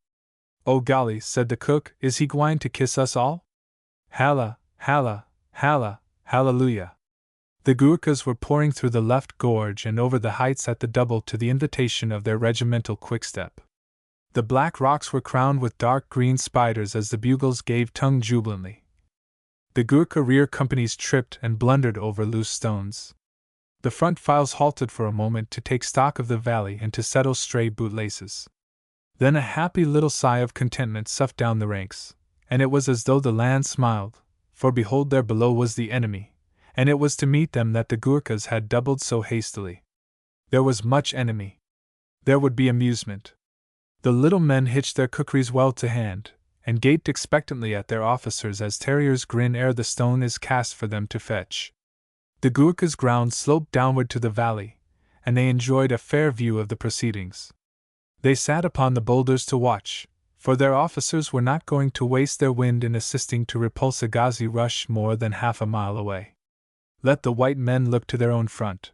"Oh golly," said the cook, "is he gwine to kiss us all?" Halla, halla, halla, hallelujah. The Gurkhas were pouring through the left gorge and over the heights at the double to the invitation of their regimental quickstep. The black rocks were crowned with dark green spiders as the bugles gave tongue jubilantly. The Gurkha rear companies tripped and blundered over loose stones. The front files halted for a moment to take stock of the valley and to settle stray bootlaces. Then a happy little sigh of contentment soughed down the ranks, and it was as though the land smiled, for behold there below was the enemy, and it was to meet them that the Gurkhas had doubled so hastily. There was much enemy. There would be amusement. The little men hitched their kukris well to hand, and gaped expectantly at their officers as terriers grin ere the stone is cast for them to fetch. The Gurkhas' ground sloped downward to the valley, and they enjoyed a fair view of the proceedings. They sat upon the boulders to watch, for their officers were not going to waste their wind in assisting to repulse a Ghazi rush more than half a mile away. Let the white men look to their own front.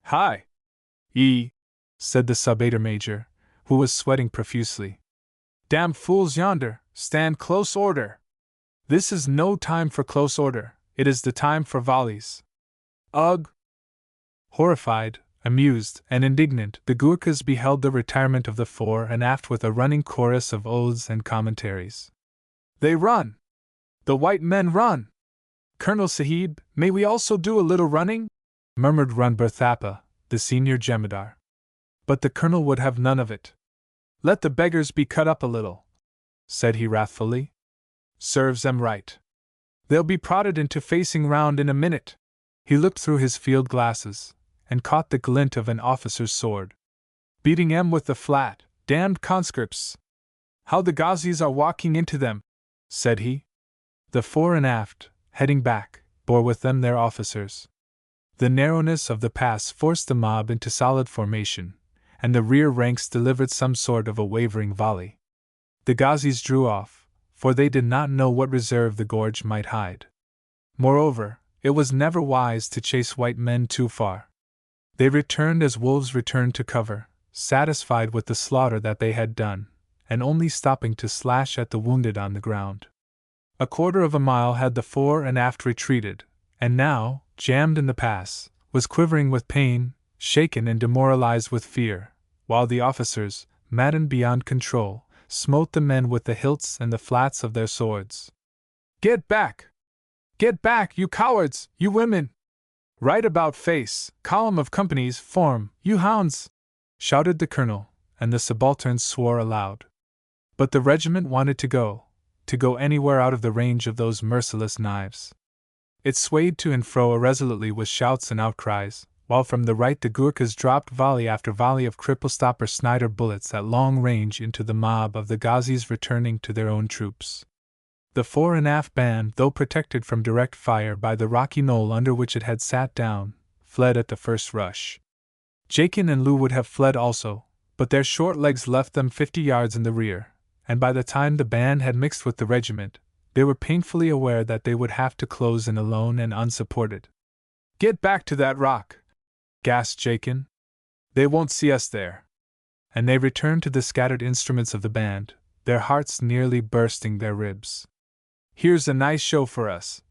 "Hi! Ye!" said the sub-aider major, who was sweating profusely. "Damn fools yonder, stand close order! This is no time for close order, it is the time for volleys. Ugh!" Horrified, amused, and indignant, the Gurkhas beheld the retirement of the fore and aft with a running chorus of oaths and commentaries. "They run! The white men run! Colonel Sahib, may we also do a little running?" murmured Ranbir Thapa, the senior jemadar. But the colonel would have none of it. "Let the beggars be cut up a little," said he wrathfully. "Serves them right. They'll be prodded into facing round in a minute." He looked through his field glasses, and caught the glint of an officer's sword. "Beating 'em with the flat, damned conscripts! How the Ghazis are walking into them!" said he. The fore and aft, heading back, bore with them their officers. The narrowness of the pass forced the mob into solid formation, and the rear ranks delivered some sort of a wavering volley. The Ghazis drew off, for they did not know what reserve the gorge might hide. Moreover, it was never wise to chase white men too far. They returned as wolves return to cover, satisfied with the slaughter that they had done, and only stopping to slash at the wounded on the ground. A quarter of a mile had the fore and aft retreated, and now, jammed in the pass, was quivering with pain, shaken and demoralized with fear, while the officers, maddened beyond control, smote the men with the hilts and the flats of their swords. "Get back! Get back, you cowards, you women! Right about face, column of companies, form, you hounds!" shouted the colonel, and the subalterns swore aloud. But the regiment wanted to go anywhere out of the range of those merciless knives. It swayed to and fro irresolutely with shouts and outcries, while from the right the Gurkhas dropped volley after volley of cripple-stopper Snider bullets at long range into the mob of the Ghazis returning to their own troops. The fore and aft band, though protected from direct fire by the rocky knoll under which it had sat down, fled at the first rush. Jakin and Lou would have fled also, but their short legs left them 50 yards in the rear, and by the time the band had mixed with the regiment, they were painfully aware that they would have to close in alone and unsupported. "Get back to that rock!" gasped Jakin. "They won't see us there." And they returned to the scattered instruments of the band, their hearts nearly bursting their ribs. "Here's a nice show for us,"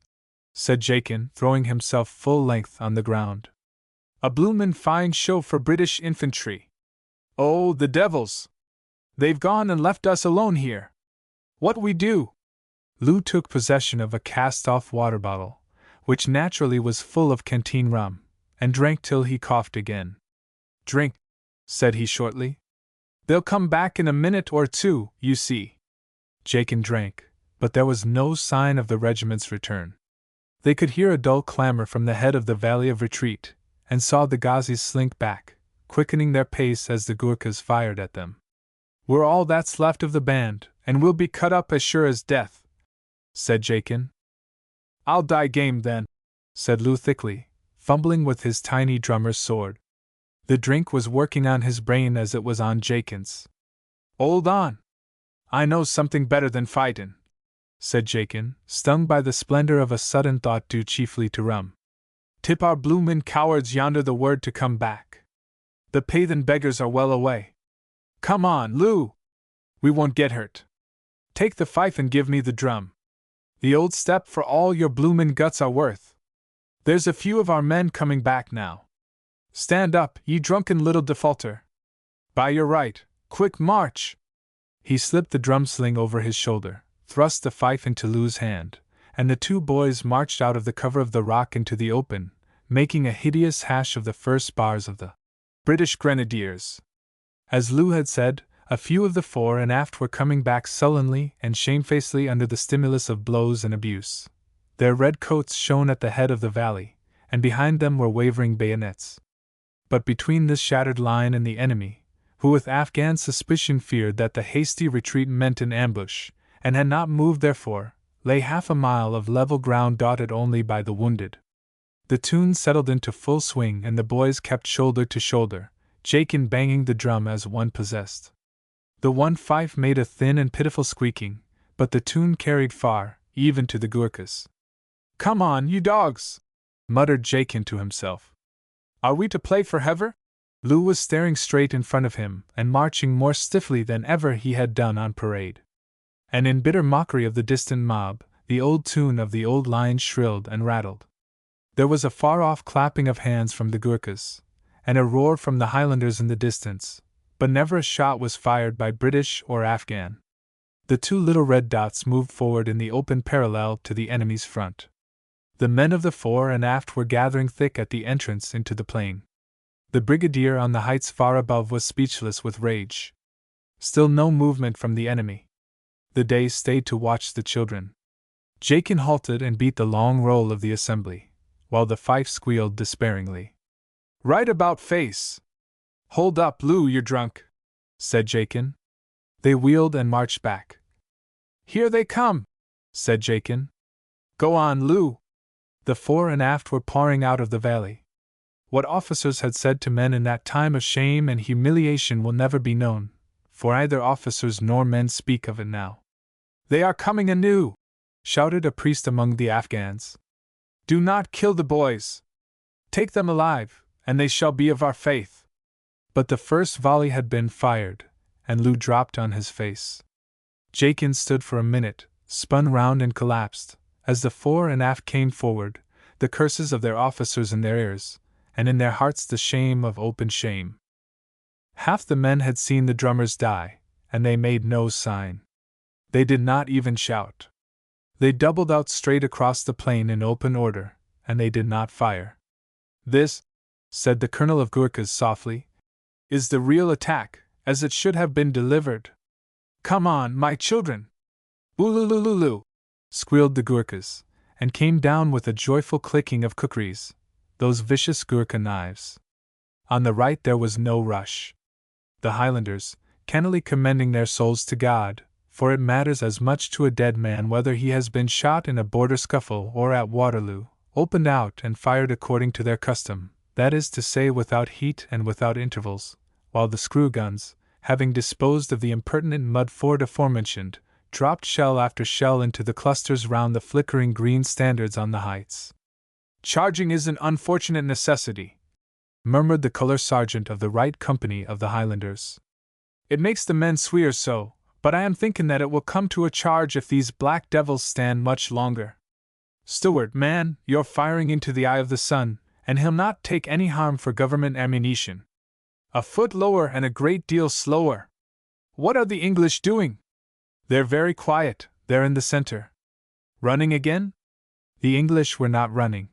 said Jakin, throwing himself full length on the ground. "A bloomin' fine show for British infantry. Oh, the devils! They've gone and left us alone here. What we do?" Lou took possession of a cast-off water bottle, which naturally was full of canteen rum, and drank till he coughed again. "Drink," said he shortly. "They'll come back in a minute or two, you see." Jakin drank, but there was no sign of the regiment's return. They could hear a dull clamor from the head of the valley of retreat, and saw the Ghazis slink back, quickening their pace as the Gurkhas fired at them. "We're all that's left of the band, and we'll be cut up as sure as death," said Jakin. "I'll die game then," said Lou thickly, fumbling with his tiny drummer's sword. The drink was working on his brain as it was on Jakin's. "Hold on! I know something better than fightin'," said Jakin, stung by the splendor of a sudden thought due chiefly to rum. "Tip our bloomin' cowards yonder the word to come back. The Pathan beggars are well away. Come on, Lou! We won't get hurt. Take the fife and give me the drum. The old step for all your bloomin' guts are worth. There's a few of our men coming back now. Stand up, ye drunken little defaulter. By your right, quick march!" He slipped the drum sling over his shoulder, thrust the fife into Lou's hand, and the two boys marched out of the cover of the rock into the open, making a hideous hash of the first bars of the British Grenadiers. As Lou had said, a few of the fore and aft were coming back sullenly and shamefacedly under the stimulus of blows and abuse. Their red coats shone at the head of the valley, and behind them were wavering bayonets. But between this shattered line and the enemy, who with Afghan suspicion feared that the hasty retreat meant an ambush, and had not moved therefore, lay half a mile of level ground dotted only by the wounded. The tune settled into full swing and the boys kept shoulder to shoulder, Jakin banging the drum as one possessed. The one fife made a thin and pitiful squeaking, but the tune carried far, even to the Gurkhas. "Come on, you dogs!" muttered Jakin to himself. "Are we to play for hever?" Lou was staring straight in front of him and marching more stiffly than ever he had done on parade. And in bitter mockery of the distant mob, the old tune of the old line shrilled and rattled. There was a far-off clapping of hands from the Gurkhas, and a roar from the Highlanders in the distance, but never a shot was fired by British or Afghan. The two little red dots moved forward in the open parallel to the enemy's front. The men of the fore and aft were gathering thick at the entrance into the plain. The brigadier on the heights far above was speechless with rage. Still no movement from the enemy. The Days stayed to watch the children. Jakin halted and beat the long roll of the assembly, while the fife squealed despairingly. "Right about face!" "Hold up, Lou, you're drunk," said Jakin. They wheeled and marched back. "Here they come," said Jakin. "Go on, Lou." The fore and aft were pouring out of the valley. What officers had said to men in that time of shame and humiliation will never be known, for either officers nor men speak of it now. "They are coming anew!" shouted a priest among the Afghans. "Do not kill the boys! Take them alive, and they shall be of our faith." But the first volley had been fired, and Lou dropped on his face. Jenkins stood for a minute, spun round and collapsed, as the fore and aft came forward, the curses of their officers in their ears, and in their hearts the shame of open shame. Half the men had seen the drummers die, and they made no sign. They did not even shout. They doubled out straight across the plain in open order, and they did not fire. "This," said the colonel of Gurkhas softly, "is the real attack, as it should have been delivered. Come on, my children!" "Ululululu!" squealed the Gurkhas, and came down with a joyful clicking of kukris, those vicious Gurkha knives. On the right there was no rush. The Highlanders, cannily commending their souls to God, for it matters as much to a dead man whether he has been shot in a border scuffle or at Waterloo, opened out and fired according to their custom, that is to say without heat and without intervals, while the screw guns, having disposed of the impertinent mud fort aforementioned, dropped shell after shell into the clusters round the flickering green standards on the heights. "Charging is an unfortunate necessity," murmured the colour sergeant of the right company of the Highlanders. "It makes the men swear so, but I am thinking that it will come to a charge if these black devils stand much longer. Steward, man, you're firing into the eye of the sun, and he'll not take any harm for government ammunition. A foot lower and a great deal slower. What are the English doing?" "They're very quiet, they're in the center." "Running again?" The English were not running.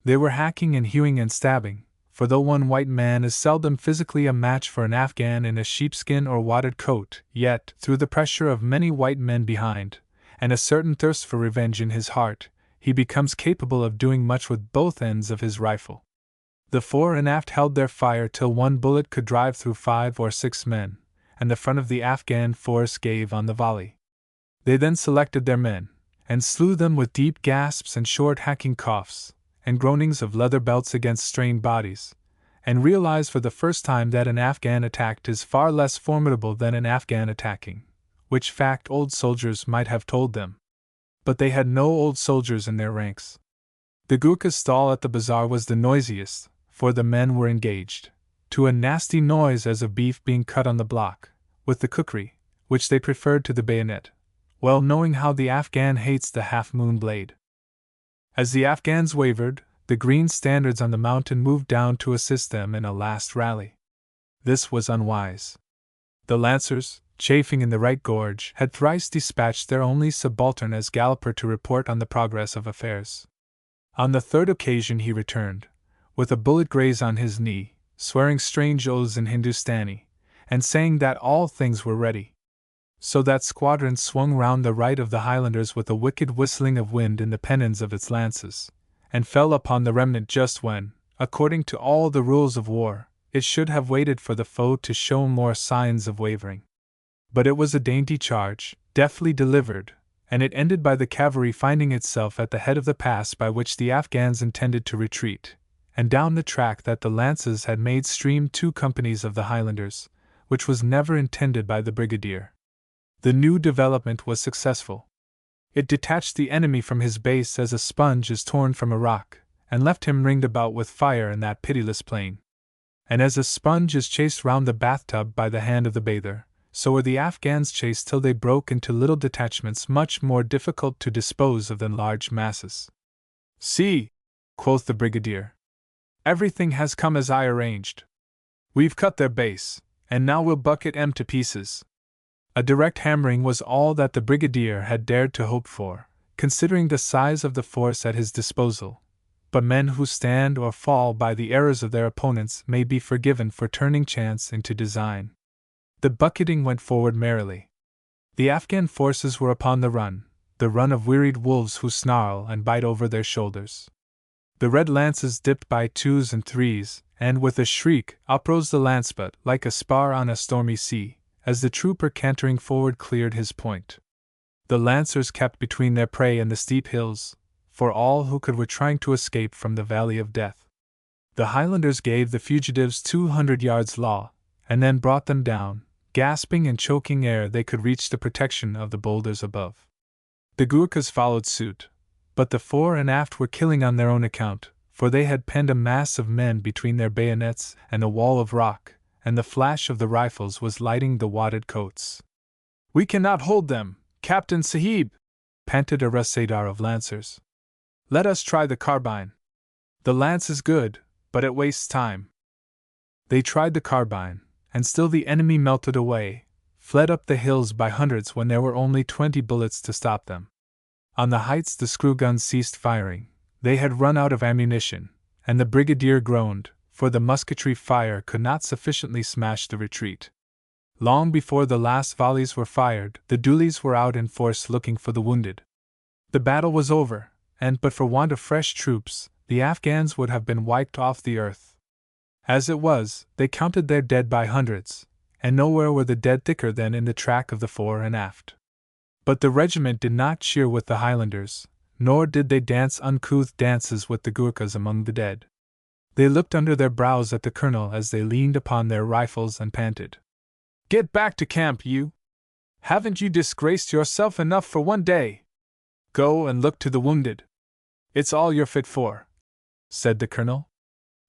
They were hacking and hewing and stabbing, for though one white man is seldom physically a match for an Afghan in a sheepskin or wadded coat, yet, through the pressure of many white men behind, and a certain thirst for revenge in his heart, he becomes capable of doing much with both ends of his rifle. The fore and aft held their fire till one bullet could drive through 5 or 6 men, and the front of the Afghan force gave on the volley. They then selected their men, and slew them with deep gasps and short hacking coughs, and groanings of leather belts against strained bodies, and realized for the first time that an Afghan attacked is far less formidable than an Afghan attacking, which fact old soldiers might have told them. But they had no old soldiers in their ranks. The Gurkha's stall at the bazaar was the noisiest, for the men were engaged, to a nasty noise as of beef being cut on the block, with the kukri, which they preferred to the bayonet, well knowing how the Afghan hates the half-moon blade. As the Afghans wavered, the green standards on the mountain moved down to assist them in a last rally. This was unwise. The Lancers, chafing in the right gorge, had thrice dispatched their only subaltern as galloper to report on the progress of affairs. On the third occasion he returned, with a bullet grazed on his knee, swearing strange oaths in Hindustani, and saying that all things were ready. So that squadron swung round the right of the Highlanders with a wicked whistling of wind in the pennons of its lances, and fell upon the remnant just when, according to all the rules of war, it should have waited for the foe to show more signs of wavering. But it was a dainty charge, deftly delivered, and it ended by the cavalry finding itself at the head of the pass by which the Afghans intended to retreat, and down the track that the lances had made streamed 2 companies of the Highlanders, which was never intended by the brigadier. The new development was successful. It detached the enemy from his base as a sponge is torn from a rock, and left him ringed about with fire in that pitiless plain. And as a sponge is chased round the bathtub by the hand of the bather, so were the Afghans chased till they broke into little detachments much more difficult to dispose of than large masses. "See," quoth the brigadier, "everything has come as I arranged. We've cut their base, and now we'll bucket 'em to pieces." A direct hammering was all that the brigadier had dared to hope for, considering the size of the force at his disposal, but men who stand or fall by the errors of their opponents may be forgiven for turning chance into design. The bucketing went forward merrily. The Afghan forces were upon the run of wearied wolves who snarl and bite over their shoulders. The red lances dipped by 2s and 3s, and with a shriek uprose the lancebut like a spar on a stormy sea, as the trooper cantering forward cleared his point. The Lancers kept between their prey and the steep hills, for all who could were trying to escape from the valley of death. The Highlanders gave the fugitives 200 yards law, and then brought them down, gasping and choking ere they could reach the protection of the boulders above. The Gurkhas followed suit, but the fore and aft were killing on their own account, for they had penned a mass of men between their bayonets and a wall of rock, and the flash of the rifles was lighting the wadded coats. "We cannot hold them, Captain Sahib," panted a Rasadar of lancers. "Let us try the carbine. The lance is good, but it wastes time." They tried the carbine, and still the enemy melted away, fled up the hills by hundreds when there were only 20 bullets to stop them. On the heights the screw guns ceased firing. They had run out of ammunition, and the brigadier groaned, for the musketry fire could not sufficiently smash the retreat. Long before the last volleys were fired, the doolies were out in force looking for the wounded. The battle was over, and but for want of fresh troops, the Afghans would have been wiped off the earth. As it was, they counted their dead by hundreds, and nowhere were the dead thicker than in the track of the fore and aft. But the regiment did not cheer with the Highlanders, nor did they dance uncouth dances with the Gurkhas among the dead. They looked under their brows at the colonel as they leaned upon their rifles and panted. "Get back to camp, you! Haven't you disgraced yourself enough for one day? Go and look to the wounded. It's all you're fit for," said the colonel.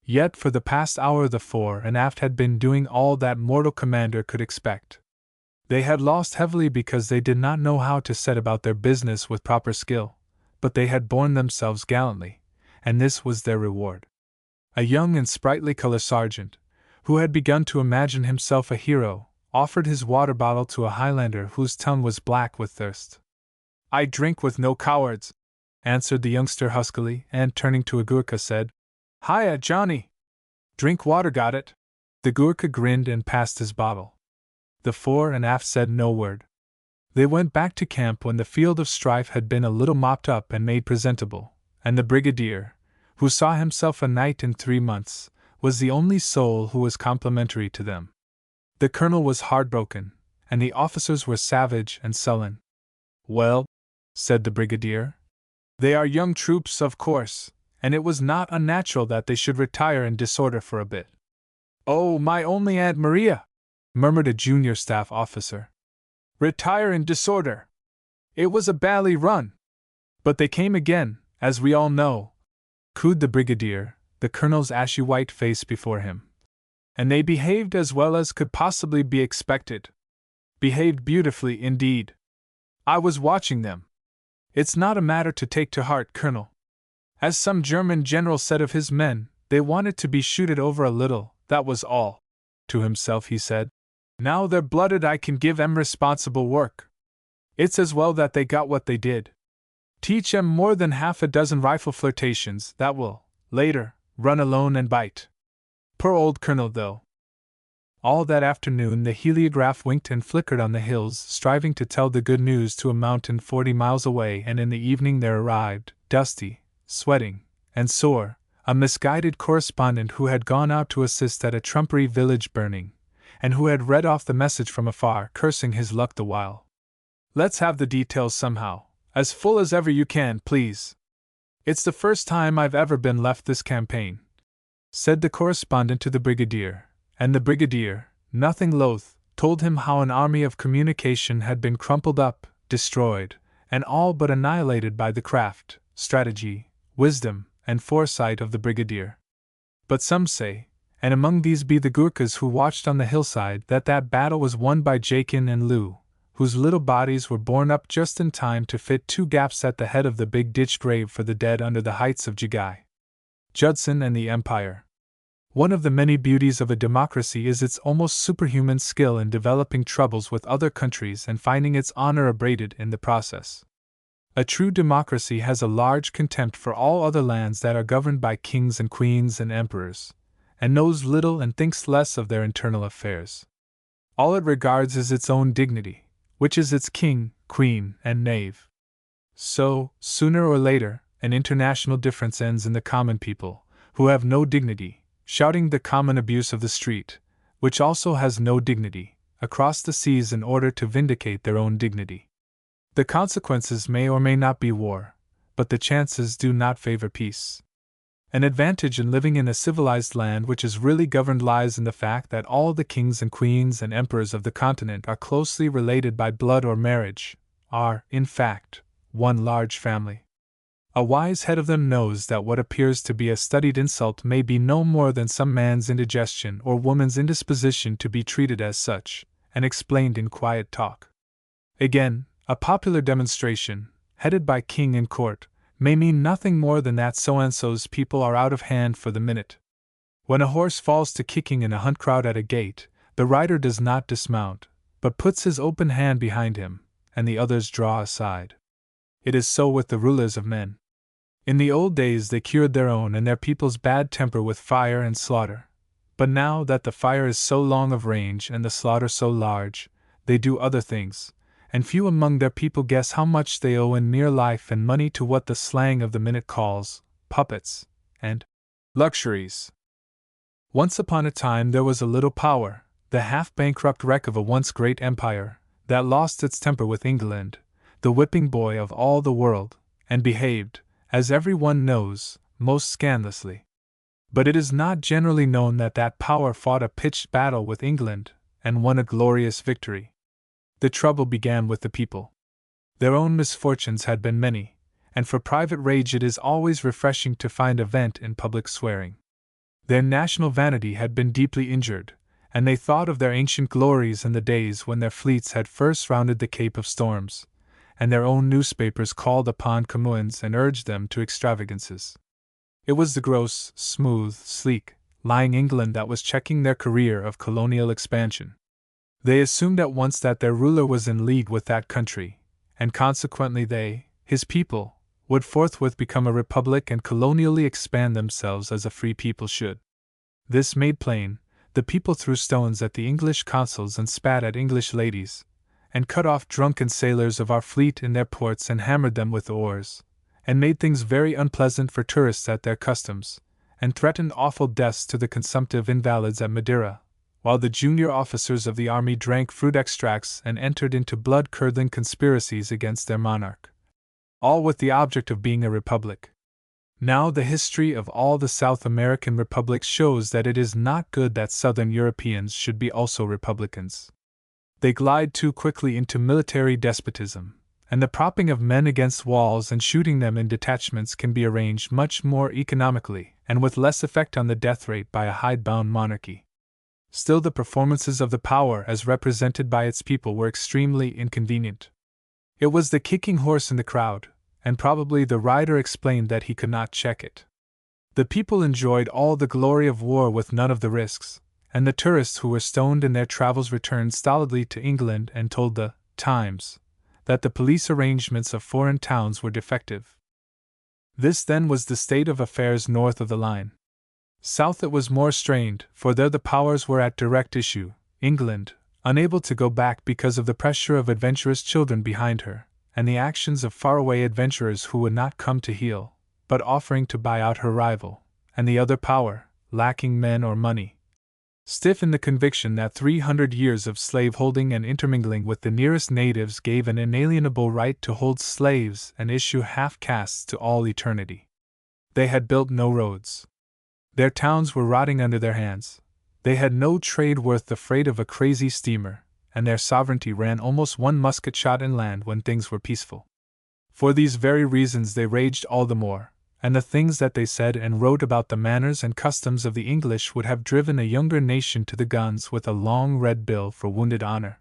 Yet for the past hour the fore and aft had been doing all that mortal commander could expect. They had lost heavily because they did not know how to set about their business with proper skill, but they had borne themselves gallantly, and this was their reward. A young and sprightly colour sergeant, who had begun to imagine himself a hero, offered his water bottle to a Highlander whose tongue was black with thirst. "I drink with no cowards," answered the youngster huskily, and turning to a Gurkha said, "Hiya, Johnny! Drink water, got it?" The Gurkha grinned and passed his bottle. The fore and aft said no word. They went back to camp when the field of strife had been a little mopped up and made presentable, and the brigadier, who saw himself a knight in 3 months, was the only soul who was complimentary to them. The colonel was heartbroken, and the officers were savage and sullen. "Well," said the brigadier, "they are young troops, of course, and it was not unnatural that they should retire in disorder for a bit." "Oh, my only Aunt Maria!" murmured a junior staff officer. "Retire in disorder! It was a bally run! But they came again, as we all know," cooed the brigadier, the colonel's ashy white face before him. "And they behaved as well as could possibly be expected. Behaved beautifully indeed. I was watching them. It's not a matter to take to heart, Colonel. As some German general said of his men, they wanted to be shooted over a little, that was all." To himself he said, "Now they're blooded I can give 'em responsible work. It's as well that they got what they did. Teach 'em more than half a dozen rifle flirtations that will, later, run alone and bite. Poor old Colonel, though." All that afternoon the heliograph winked and flickered on the hills, striving to tell the good news to a mountain 40 miles away, and in the evening there arrived, dusty, sweating, and sore, a misguided correspondent who had gone out to assist at a trumpery village burning, and who had read off the message from afar, cursing his luck the while. "Let's have the details somehow, as full as ever you can, please. It's the first time I've ever been left this campaign," said the correspondent to the brigadier, and the brigadier, nothing loath, told him how an army of communication had been crumpled up, destroyed, and all but annihilated by the craft, strategy, wisdom, and foresight of the brigadier. But some say, and among these be the Gurkhas who watched on the hillside, that battle was won by Jakin and Lou, whose little bodies were borne up just in time to fit 2 gaps at the head of the big ditch grave for the dead under the heights of Jigai. Judson and the Empire. One of the many beauties of a democracy is its almost superhuman skill in developing troubles with other countries and finding its honor abraded in the process. A true democracy has a large contempt for all other lands that are governed by kings and queens and emperors, and knows little and thinks less of their internal affairs. All it regards is its own dignity, which is its king, queen, and knave. So, sooner or later, an international difference ends in the common people, who have no dignity, shouting the common abuse of the street, which also has no dignity, across the seas in order to vindicate their own dignity. The consequences may or may not be war, but the chances do not favor peace. An advantage in living in a civilized land which is really governed lies in the fact that all the kings and queens and emperors of the continent are closely related by blood or marriage, are, in fact, one large family. A wise head of them knows that what appears to be a studied insult may be no more than some man's indigestion or woman's indisposition to be treated as such, and explained in quiet talk. Again, a popular demonstration, headed by king and court, may mean nothing more than that so-and-so's people are out of hand for the minute. When a horse falls to kicking in a hunt crowd at a gate, the rider does not dismount, but puts his open hand behind him, and the others draw aside. It is so with the rulers of men. In the old days they cured their own and their people's bad temper with fire and slaughter, but now that the fire is so long of range and the slaughter so large, they do other things, and few among their people guess how much they owe in mere life and money to what the slang of the minute calls puppets and luxuries. Once upon a time there was a little power, the half-bankrupt wreck of a once great empire, that lost its temper with England, the whipping boy of all the world, and behaved, as every one knows, most scandalously. But it is not generally known that that power fought a pitched battle with England, and won a glorious victory. The trouble began with the people. Their own misfortunes had been many, and for private rage it is always refreshing to find a vent in public swearing. Their national vanity had been deeply injured, and they thought of their ancient glories and the days when their fleets had first rounded the Cape of Storms, and their own newspapers called upon communes and urged them to extravagances. It was the gross, smooth, sleek, lying England that was checking their career of colonial expansion. They assumed at once that their ruler was in league with that country, and consequently they, his people, would forthwith become a republic and colonially expand themselves as a free people should. This made plain, the people threw stones at the English consuls and spat at English ladies, and cut off drunken sailors of our fleet in their ports and hammered them with oars, and made things very unpleasant for tourists at their customs, and threatened awful deaths to the consumptive invalids at Madeira, while the junior officers of the army drank fruit extracts and entered into blood-curdling conspiracies against their monarch. All with the object of being a republic. Now the history of all the South American republics shows that it is not good that Southern Europeans should be also republicans. They glide too quickly into military despotism, and the propping of men against walls and shooting them in detachments can be arranged much more economically and with less effect on the death rate by a hidebound monarchy. Still, the performances of the power as represented by its people were extremely inconvenient. It was the kicking horse in the crowd, and probably the rider explained that he could not check it. The people enjoyed all the glory of war with none of the risks, and the tourists who were stoned in their travels returned stolidly to England and told the Times that the police arrangements of foreign towns were defective. This then was the state of affairs north of the line. South it was more strained, for there the powers were at direct issue, England, unable to go back because of the pressure of adventurous children behind her, and the actions of faraway adventurers who would not come to heel, but offering to buy out her rival, and the other power, lacking men or money, stiff in the conviction that 300 years of slave-holding and intermingling with the nearest natives gave an inalienable right to hold slaves and issue half-castes to all eternity. They had built no roads. Their towns were rotting under their hands. They had no trade worth the freight of a crazy steamer, and their sovereignty ran almost one musket shot inland when things were peaceful. For these very reasons they raged all the more, and the things that they said and wrote about the manners and customs of the English would have driven a younger nation to the guns with a long red bill for wounded honor.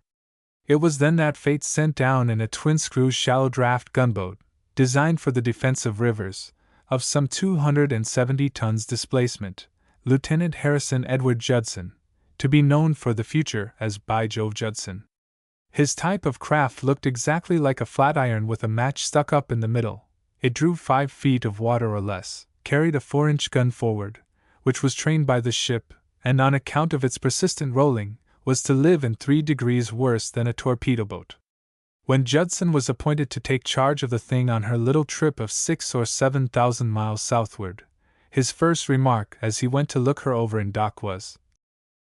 It was then that fate sent down in a twin-screw shallow-draft gunboat, designed for the defense of rivers, of some 270 tons displacement, Lieutenant Harrison Edward Judson, to be known for the future as By Jove Judson. His type of craft looked exactly like a flatiron with a match stuck up in the middle. It drew 5 feet of water or less, carried a 4-inch gun forward, which was trained by the ship, and on account of its persistent rolling, was to live in 3 degrees worse than a torpedo boat. When Judson was appointed to take charge of the thing on her little trip of 6,000 or 7,000 miles southward, his first remark as he went to look her over in dock was,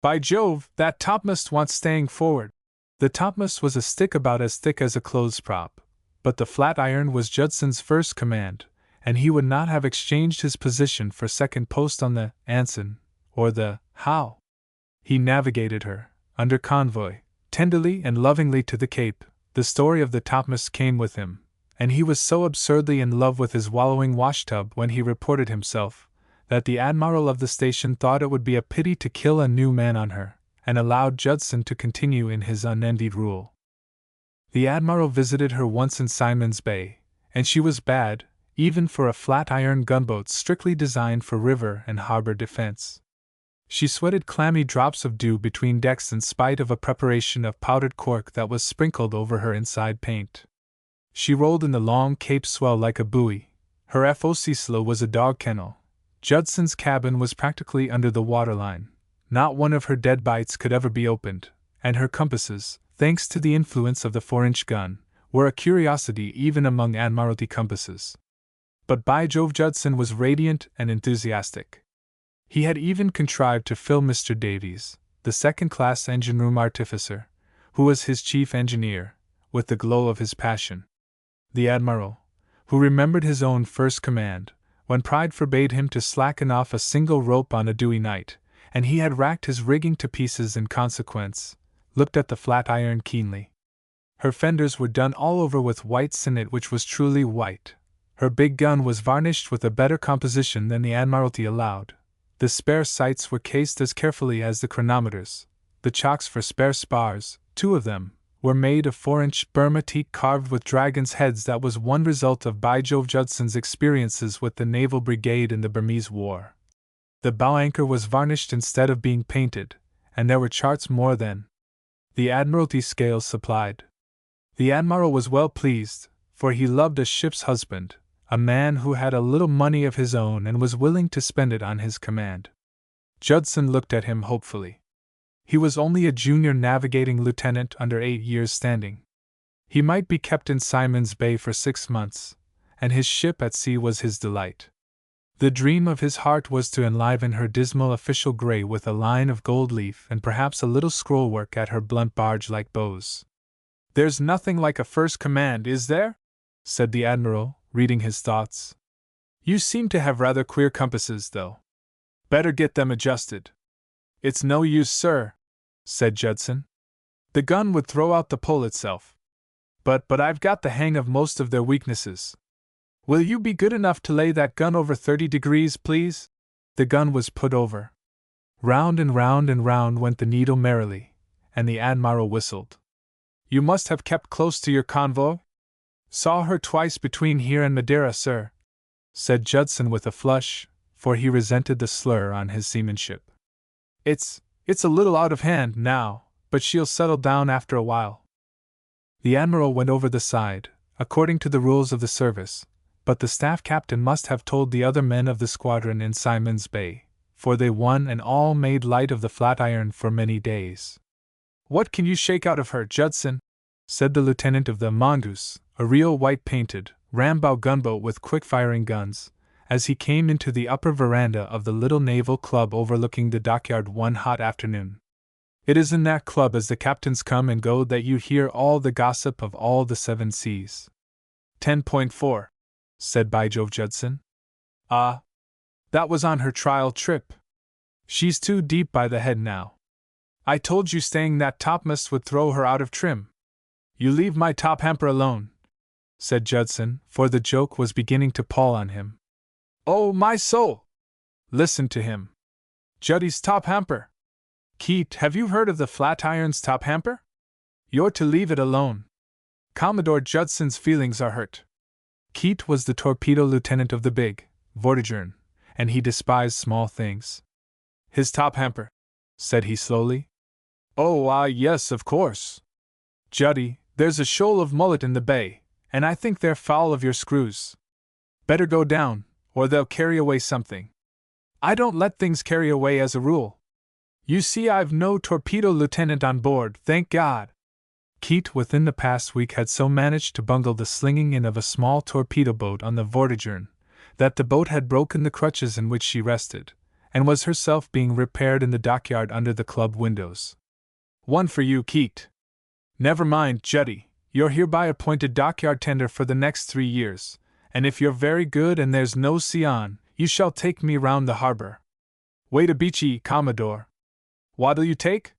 "By Jove, that topmast wants staying forward." The topmast was a stick about as thick as a clothes prop, but the flatiron was Judson's first command, and he would not have exchanged his position for second post on the Anson or the Howe. He navigated her, under convoy, tenderly and lovingly to the Cape. The story of the topmast came with him, and he was so absurdly in love with his wallowing washtub when he reported himself, that the admiral of the station thought it would be a pity to kill a new man on her, and allowed Judson to continue in his unenvied rule. The admiral visited her once in Simon's Bay, and she was bad, even for a flat-iron gunboat strictly designed for river and harbor defense. She sweated clammy drops of dew between decks in spite of a preparation of powdered cork that was sprinkled over her inside paint. She rolled in the long Cape swell like a buoy. Her FOC slow was a dog kennel. Judson's cabin was practically under the waterline. Not one of her dead bites could ever be opened, and her compasses, thanks to the influence of the 4-inch gun, were a curiosity even among Admiralty compasses. But by Jove, Judson was radiant and enthusiastic. He had even contrived to fill Mr. Davies, the second-class engine-room artificer, who was his chief engineer, with the glow of his passion. The admiral, who remembered his own first command, when pride forbade him to slacken off a single rope on a dewy night, and he had racked his rigging to pieces in consequence, looked at the flat iron keenly. Her fenders were done all over with white sinnet, which was truly white. Her big gun was varnished with a better composition than the Admiralty allowed. The spare sights were cased as carefully as the chronometers. The chocks for spare spars, 2 of them, were made of 4-inch Burma teak carved with dragons' heads. That was one result of By Jove Judson's experiences with the Naval Brigade in the Burmese War. The bow anchor was varnished instead of being painted, and there were charts more than the Admiralty scales supplied. The Admiral was well pleased, for he loved a ship's husband, a man who had a little money of his own and was willing to spend it on his command. Judson looked at him hopefully. He was only a junior navigating lieutenant under 8 years' standing. He might be kept in Simon's Bay for 6 months, and his ship at sea was his delight. The dream of his heart was to enliven her dismal official grey with a line of gold leaf and perhaps a little scrollwork at her blunt barge-like bows. "There's nothing like a first command, is there?" said the admiral, reading his thoughts. "You seem to have rather queer compasses, though. Better get them adjusted." "It's no use, sir," said Judson. "The gun would throw out the pole itself. But I've got the hang of most of their weaknesses. Will you be good enough to lay that gun over 30 degrees, please?" The gun was put over. Round and round and round went the needle merrily, and the admiral whistled. "You must have kept close to your convoy?" "Saw her twice between here and Madeira, sir," said Judson with a flush, for he resented the slur on his seamanship. It's a little out of hand now, but she'll settle down after a while." The admiral went over the side, according to the rules of the service, but the staff captain must have told the other men of the squadron in Simon's Bay, for they one and all made light of the Flatiron for many days. "What can you shake out of her, Judson?" said the lieutenant of the Mongoose, a real white-painted, ram-bow gunboat with quick-firing guns, as he came into the upper veranda of the little naval club overlooking the dockyard one hot afternoon. "It is in that club as the captains come and go that you hear all the gossip of all the 7 seas. 10.4, said By Jove Judson. "Ah, that was on her trial trip. She's too deep by the head now. I told you staying that topmast would throw her out of trim." "You leave my top hamper alone," said Judson, for the joke was beginning to pall on him. "Oh, my soul! Listen to him. Juddy's top hamper! Keat, have you heard of the Flatiron's top hamper? You're to leave it alone. Commodore Judson's feelings are hurt." Keat was the torpedo lieutenant of the big Vortigern, and he despised small things. "His top hamper," said he slowly. "Oh, yes, of course. Juddy, there's a shoal of mullet in the bay, and I think they're foul of your screws. Better go down, or they'll carry away something." "I don't let things carry away as a rule. You see, I've no torpedo lieutenant on board, thank God." Keat within the past week had so managed to bungle the slinging in of a small torpedo boat on the Vortigern that the boat had broken the crutches in which she rested, and was herself being repaired in the dockyard under the club windows. "One for you, Keat. Never mind, Juddy, you're hereby appointed dockyard tender for the next 3 years, and if you're very good and there's no sea on, you shall take me round the harbor. Wait a beachy, Commodore. What'll you take?"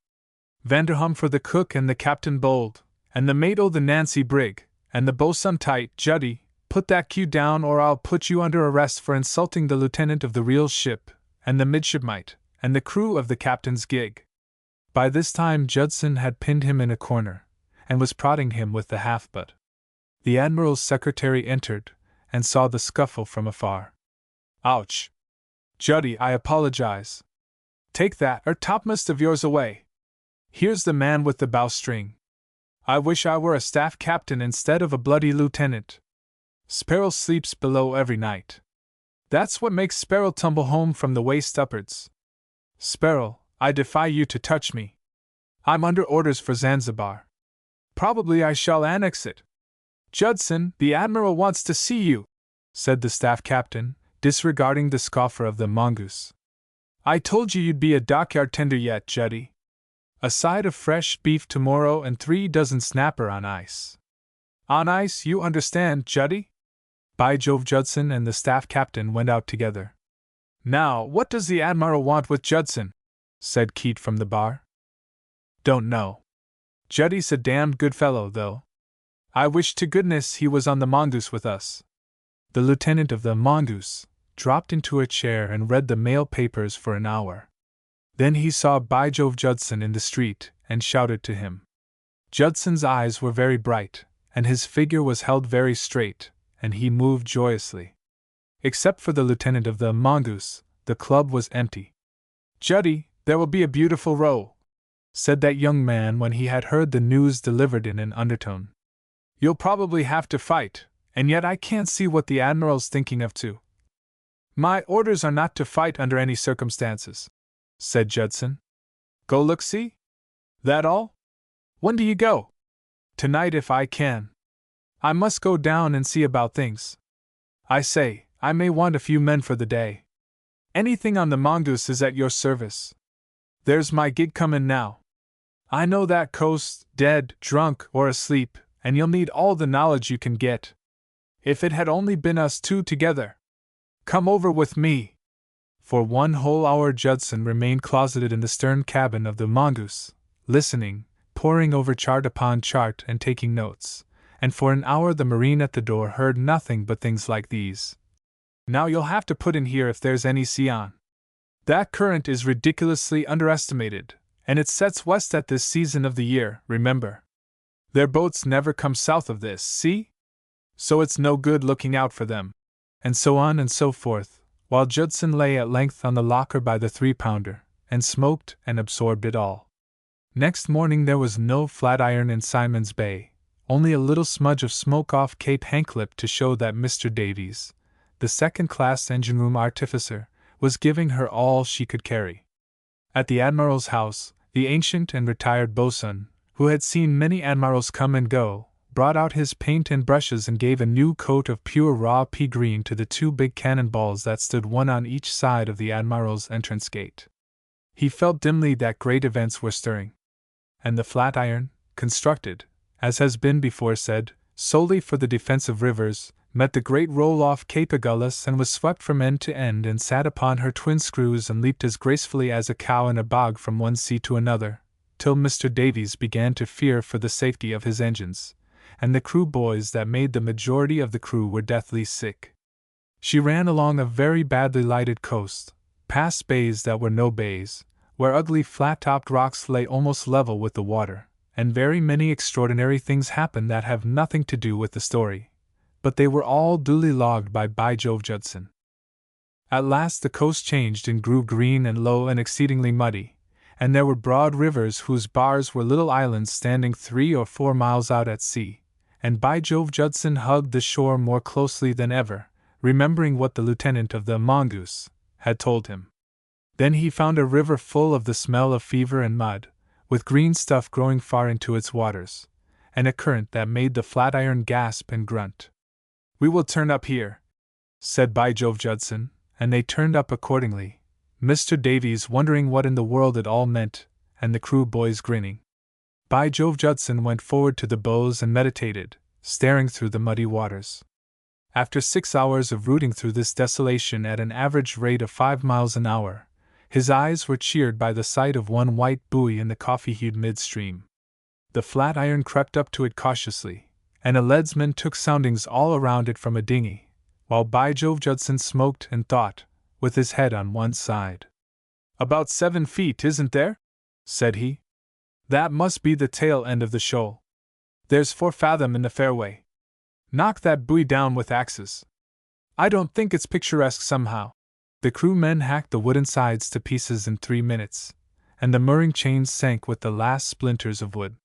"Vanderham for the cook and the captain bold, and the mate o' the Nancy brig, And the bosun tight, Juddy, put that cue down or I'll put you under arrest for insulting the lieutenant of the real ship, and the midshipmite, and the crew of the captain's gig. By this time Judson had pinned him in a corner, and was prodding him with the half-butt. The Admiral's secretary entered, and saw the scuffle from afar. Ouch! Juddy, I apologize. Take that topmast of yours away. Here's the man with the bowstring. I wish I were a staff captain instead of a bloody lieutenant. Sparrow sleeps below every night. That's what makes Sparrow tumble home from the waist upwards. Sparrow, I defy you to touch me. I'm under orders for Zanzibar. Probably I shall annex it. Judson, the Admiral wants to see you, said the staff captain, disregarding the scoffer of the mongoose. I told you you'd be a dockyard tender yet, Juddy. A side of fresh beef tomorrow and 3 dozen snapper on ice. On ice, you understand, Juddy? By Jove, Judson and the staff captain went out together. Now, what does the Admiral want with Judson? Said Keat from the bar. Don't know. Juddy's a damned good fellow, though. I wish to goodness he was on the mongoose with us. The lieutenant of the mongoose dropped into a chair and read the mail papers for an hour. Then he saw By Jove Judson in the street and shouted to him. Judson's eyes were very bright, and his figure was held very straight, and he moved joyously. Except for the lieutenant of the mongoose, the club was empty. Juddy, there will be a beautiful row, said that young man when he had heard the news delivered in an undertone. You'll probably have to fight, and yet I can't see what the Admiral's thinking of too. My orders are not to fight under any circumstances, said Judson. Go look-see? That all? When do you go? Tonight if I can. I must go down and see about things. I say, I may want a few men for the day. Anything on the mongoose is at your service. There's my gig comin' now. I know that coast, dead, drunk, or asleep, and you'll need all the knowledge you can get. If it had only been us two together. Come over with me. For 1 whole hour Judson remained closeted in the stern cabin of the mongoose, listening, poring over chart upon chart and taking notes, and for an hour the marine at the door heard nothing but things like these. Now you'll have to put in here if there's any sea on. That current is ridiculously underestimated, and it sets west at this season of the year, remember. Their boats never come south of this, see? So it's no good looking out for them. And so on and so forth, while Judson lay at length on the locker by the 3-pounder, and smoked and absorbed it all. Next morning there was no Flatiron in Simon's Bay, only a little smudge of smoke off Cape Hanklip to show that Mr. Davies, the second-class engine-room artificer, was giving her all she could carry. At the Admiral's house, the ancient and retired boatswain, who had seen many admirals come and go, brought out his paint and brushes and gave a new coat of pure raw pea green to the 2 big cannonballs that stood one on each side of the Admiral's entrance gate. He felt dimly that great events were stirring. And the Flatiron, constructed, as has been before said, solely for the defense of rivers, met the great roll off Cape Agulhas and was swept from end to end and sat upon her twin screws and leaped as gracefully as a cow in a bog from one sea to another, till Mr. Davies began to fear for the safety of his engines, and the crew boys that made the majority of the crew were deathly sick. She ran along a very badly lighted coast, past bays that were no bays, where ugly flat-topped rocks lay almost level with the water, and very many extraordinary things happened that have nothing to do with the story, but they were all duly logged by Jove Judson. At last the coast changed and grew green and low and exceedingly muddy, and there were broad rivers whose bars were little islands standing 3 or 4 miles out at sea, and by Jove Judson hugged the shore more closely than ever, remembering what the lieutenant of the mongoose had told him. Then he found a river full of the smell of fever and mud, with green stuff growing far into its waters, and a current that made the Flatiron gasp and grunt. We will turn up here, said By Jove Judson, and they turned up accordingly, Mr. Davies wondering what in the world it all meant, and the crew boys grinning. By Jove Judson went forward to the bows and meditated, staring through the muddy waters. After 6 hours of rooting through this desolation at an average rate of 5 miles an hour, his eyes were cheered by the sight of one white buoy in the coffee-hued midstream. The Flatiron crept up to it cautiously, and a leadsman took soundings all around it from a dinghy, while by Jove Judson smoked and thought, with his head on one side. "About 7 feet, isn't there?" said he. "That must be the tail end of the shoal. There's 4 fathom in the fairway. Knock that buoy down with axes. I don't think it's picturesque somehow." The crewmen hacked the wooden sides to pieces in 3 minutes, and the mooring chains sank with the last splinters of wood.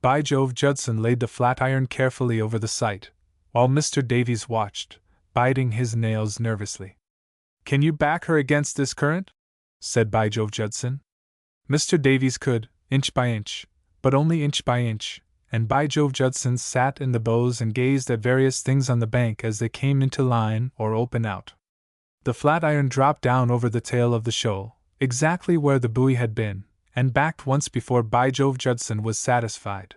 By Jove Judson laid the flat iron carefully over the sight, while Mr. Davies watched, biting his nails nervously. "Can you back her against this current?" said By Jove Judson. Mr. Davies could, inch by inch, but only inch by inch, and By Jove Judson sat in the bows and gazed at various things on the bank as they came into line or open out. The flat iron dropped down over the tail of the shoal, exactly where the buoy had been, and backed once before By Jove Judson was satisfied.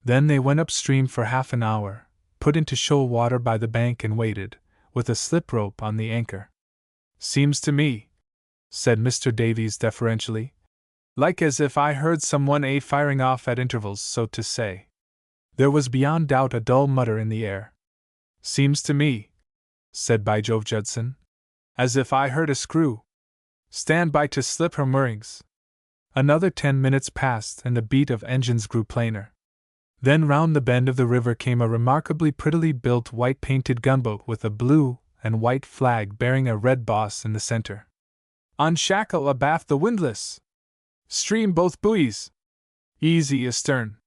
Then they went upstream for half an hour, put into shoal water by the bank and waited, with a slip rope on the anchor. "Seems to me," said Mr. Davies deferentially, "like as if I heard someone firing off at intervals, so to say." There was beyond doubt a dull mutter in the air. "Seems to me," said By Jove Judson, "as if I heard a screw. Stand by to slip her moorings." Another 10 minutes passed and the beat of engines grew plainer. Then round the bend of the river came a remarkably prettily built white-painted gunboat with a blue and white flag bearing a red boss in the center. "Unshackle abaft the windlass! Stream both buoys! Easy astern!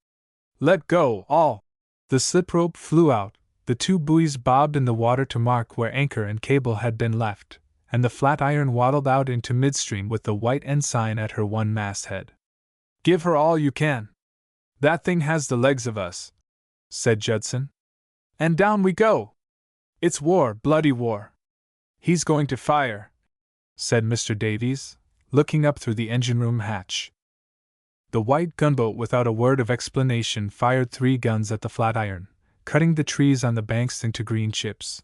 Let go, all!" The slip rope flew out, the 2 buoys bobbed in the water to mark where anchor and cable had been left, and the flat iron waddled out into midstream with the white ensign at her one masthead. "Give her all you can. That thing has the legs of us," said Judson. "And down we go! It's war, bloody war. He's going to fire," said Mr. Davies, looking up through the engine-room hatch. The white gunboat, without a word of explanation, fired 3 guns at the flat iron, cutting the trees on the banks into green chips.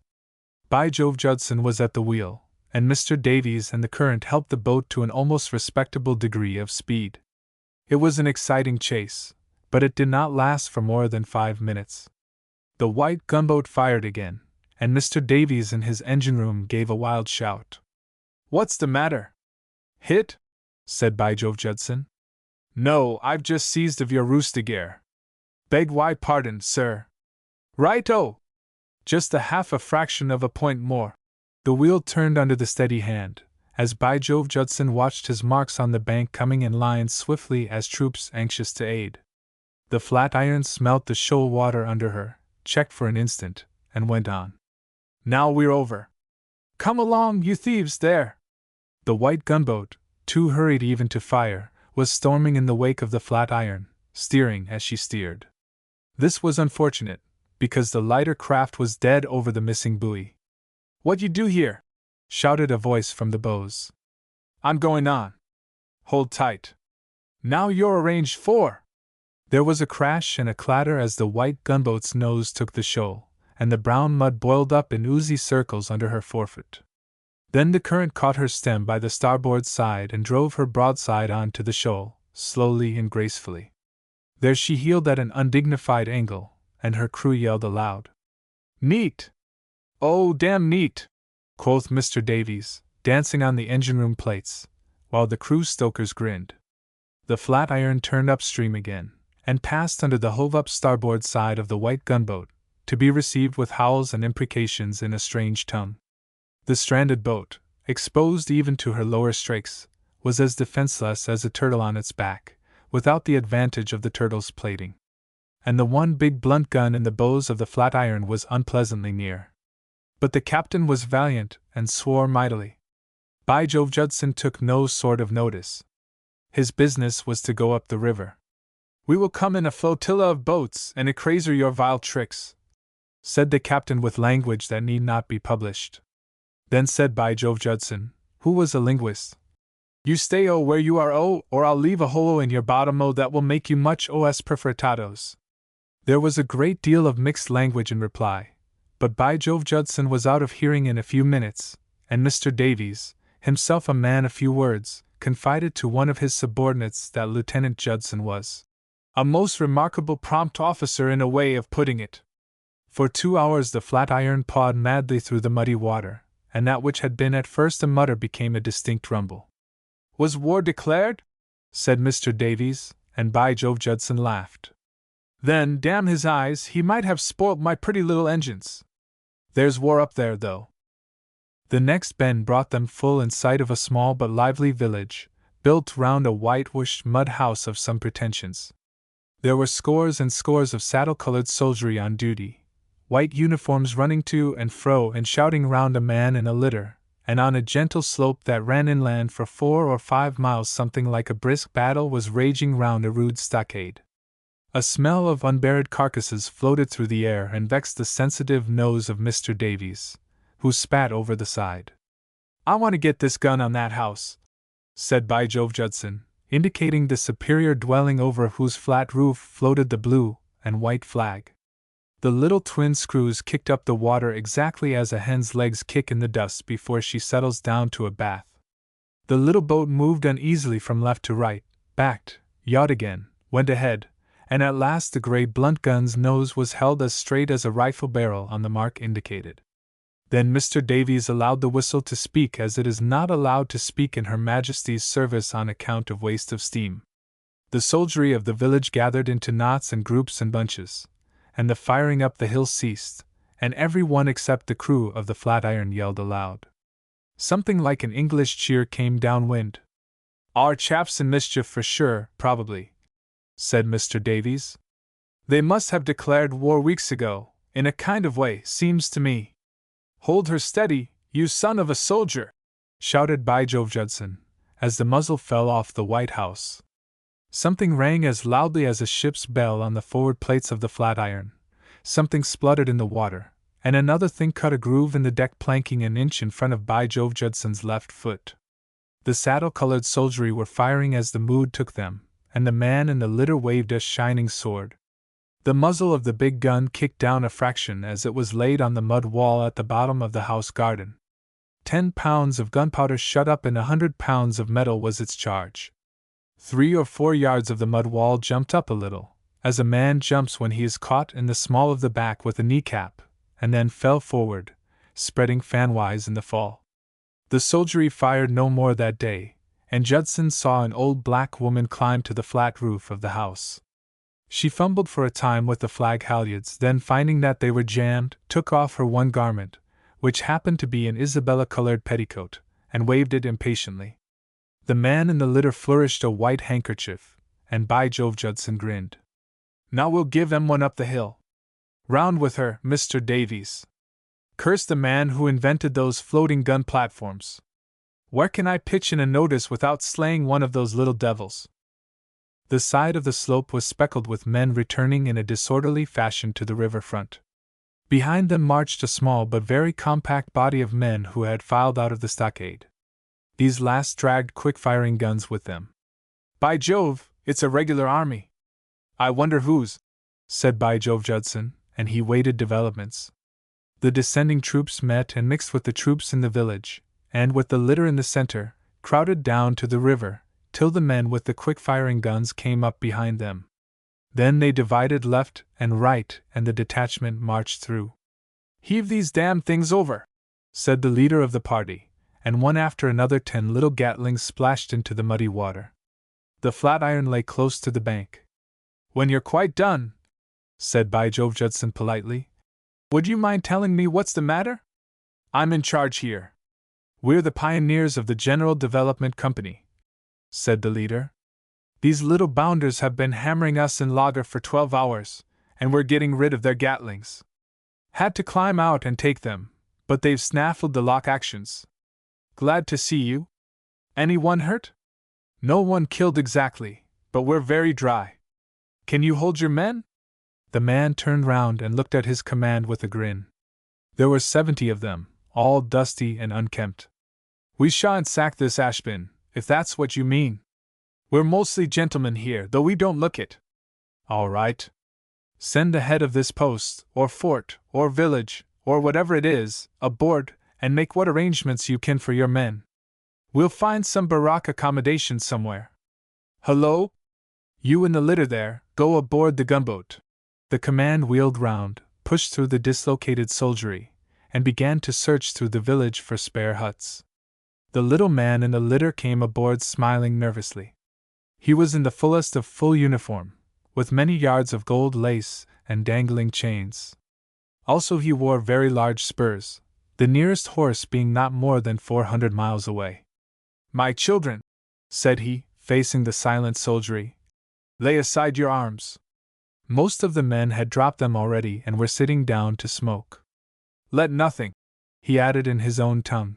By Jove Judson was at the wheel, and Mr. Davies and the current helped the boat to an almost respectable degree of speed. It was an exciting chase, but it did not last for more than 5 minutes. The white gunboat fired again, and Mr. Davies in his engine-room gave a wild shout. "What's the matter? Hit?" said By Jove Judson. "No, I've just seized of your roostigere. Beg why pardon, sir." "Right-o! Just a half a fraction of a point more." The wheel turned under the steady hand, as By Jove Judson watched his marks on the bank coming in line swiftly as troops anxious to aid. The flat iron smelt the shoal water under her, checked for an instant, and went on. "Now we're over. Come along, you thieves, there!" The white gunboat, too hurried even to fire, was storming in the wake of the flat iron, steering as she steered. This was unfortunate, because the lighter craft was dead over the missing buoy. "What you do here?" shouted a voice from the bows. "I'm going on. Hold tight. Now you're arranged for." There was a crash and a clatter as the white gunboat's nose took the shoal, and the brown mud boiled up in oozy circles under her forefoot. Then the current caught her stem by the starboard side and drove her broadside on to the shoal, slowly and gracefully. There she heeled at an undignified angle, and her crew yelled aloud. "Neat! Oh, damn neat!" quoth Mr. Davies, dancing on the engine-room plates, while the crew stokers grinned. The flat iron turned upstream again, and passed under the hove-up starboard side of the white gunboat, to be received with howls and imprecations in a strange tongue. The stranded boat, exposed even to her lower strakes, was as defenseless as a turtle on its back, without the advantage of the turtle's plating. And the one big blunt gun in the bows of the flat iron was unpleasantly near. But the captain was valiant, and swore mightily. By Jove Judson took no sort of notice. His business was to go up the river. "We will come in a flotilla of boats and ecraser your vile tricks," said the captain with language that need not be published. Then said By Jove Judson, who was a linguist, "You stay where you are or I'll leave a hole in your bottom that will make you much os perforatados." There was a great deal of mixed language in reply, but By Jove Judson was out of hearing in a few minutes, and Mr. Davies, himself a man of few words, confided to one of his subordinates that Lieutenant Judson was a most remarkable prompt officer in a way of putting it. For 2 hours the Flatiron pawed madly through the muddy water, and that which had been at first a mutter became a distinct rumble. "Was war declared?" said Mr. Davies, and by Jove Judson laughed. "Then, damn his eyes, he might have spoilt my pretty little engines. There's war up there, though." The next bend brought them full in sight of a small but lively village, built round a whitewashed mud house of some pretensions. There were scores and scores of saddle-colored soldiery on duty, white uniforms running to and fro and shouting round a man in a litter, and on a gentle slope that ran inland for 4 or 5 miles something like a brisk battle was raging round a rude stockade. A smell of unburied carcasses floated through the air and vexed the sensitive nose of Mr. Davies, who spat over the side. "I want to get this gun on that house," said by Jove Judson, indicating the superior dwelling over whose flat roof floated the blue and white flag. The little twin screws kicked up the water exactly as a hen's legs kick in the dust before she settles down to a bath. The little boat moved uneasily from left to right, backed, yawed again, went ahead, and at last the gray blunt gun's nose was held as straight as a rifle barrel on the mark indicated. Then Mr. Davies allowed the whistle to speak as it is not allowed to speak in Her Majesty's service on account of waste of steam. The soldiery of the village gathered into knots and groups and bunches, and the firing up the hill ceased, and every one except the crew of the Flatiron yelled aloud. Something like an English cheer came downwind. "Our chaps in mischief for sure, probably," said Mr. Davies. "They must have declared war weeks ago, in a kind of way, seems to me." "Hold her steady, you son of a soldier!" shouted by Jove Judson, as the muzzle fell off the White House. Something rang as loudly as a ship's bell on the forward plates of the Flatiron, something spluttered in the water, and another thing cut a groove in the deck planking an inch in front of by Jove Judson's left foot. The saddle-colored soldiery were firing as the mood took them, and the man in the litter waved a shining sword. The muzzle of the big gun kicked down a fraction as it was laid on the mud wall at the bottom of the house garden. 10 pounds of gunpowder shut up in 100 pounds of metal was its charge. 3 or 4 yards of the mud wall jumped up a little, as a man jumps when he is caught in the small of the back with a kneecap, and then fell forward, spreading fanwise in the fall. The soldiery fired no more that day, and Judson saw an old black woman climb to the flat roof of the house. She fumbled for a time with the flag halyards, then finding that they were jammed, took off her one garment, which happened to be an Isabella-colored petticoat, and waved it impatiently. The man in the litter flourished a white handkerchief, and by Jove Judson grinned. "Now we'll give them one up the hill. Round with her, Mr. Davies. Curse the man who invented those floating gun platforms. Where can I pitch in a notice without slaying one of those little devils?" The side of the slope was speckled with men returning in a disorderly fashion to the river front. Behind them marched a small but very compact body of men who had filed out of the stockade. These last dragged quick-firing guns with them. "By Jove, it's a regular army. I wonder whose," said by Jove Judson, and he waited developments. The descending troops met and mixed with the troops in the village, and with the litter in the center, crowded down to the river, till the men with the quick-firing guns came up behind them. Then they divided left and right, and the detachment marched through. "Heave these damned things over," said the leader of the party, and one after another 10 little Gatlings splashed into the muddy water. The Flatiron lay close to the bank. "When you're quite done," said by Jove Judson politely, "would you mind telling me what's the matter? I'm in charge here." "We're the pioneers of the General Development Company," said the leader. "These little bounders have been hammering us in lager for 12 hours, and we're getting rid of their Gatlings. Had to climb out and take them, but they've snaffled the lock actions. Glad to see you. Anyone hurt?" "No one killed exactly, but we're very dry. Can you hold your men?" The man turned round and looked at his command with a grin. There were 70 of them, all dusty and unkempt. "We shan't sack this ashbin, if that's what you mean. We're mostly gentlemen here, though we don't look it." "All right. Send the head of this post, or fort, or village, or whatever it is, aboard, and make what arrangements you can for your men. We'll find some barack accommodation somewhere. Hullo! You in the litter there, go aboard the gunboat." The command wheeled round, pushed through the dislocated soldiery, and began to search through the village for spare huts. The little man in the litter came aboard smiling nervously. He was in the fullest of full uniform, with many yards of gold lace and dangling chains. Also he wore very large spurs, the nearest horse being not more than 400 miles away. "My children," said he, facing the silent soldiery, "lay aside your arms." Most of the men had dropped them already and were sitting down to smoke. "Let nothing," he added in his own tongue,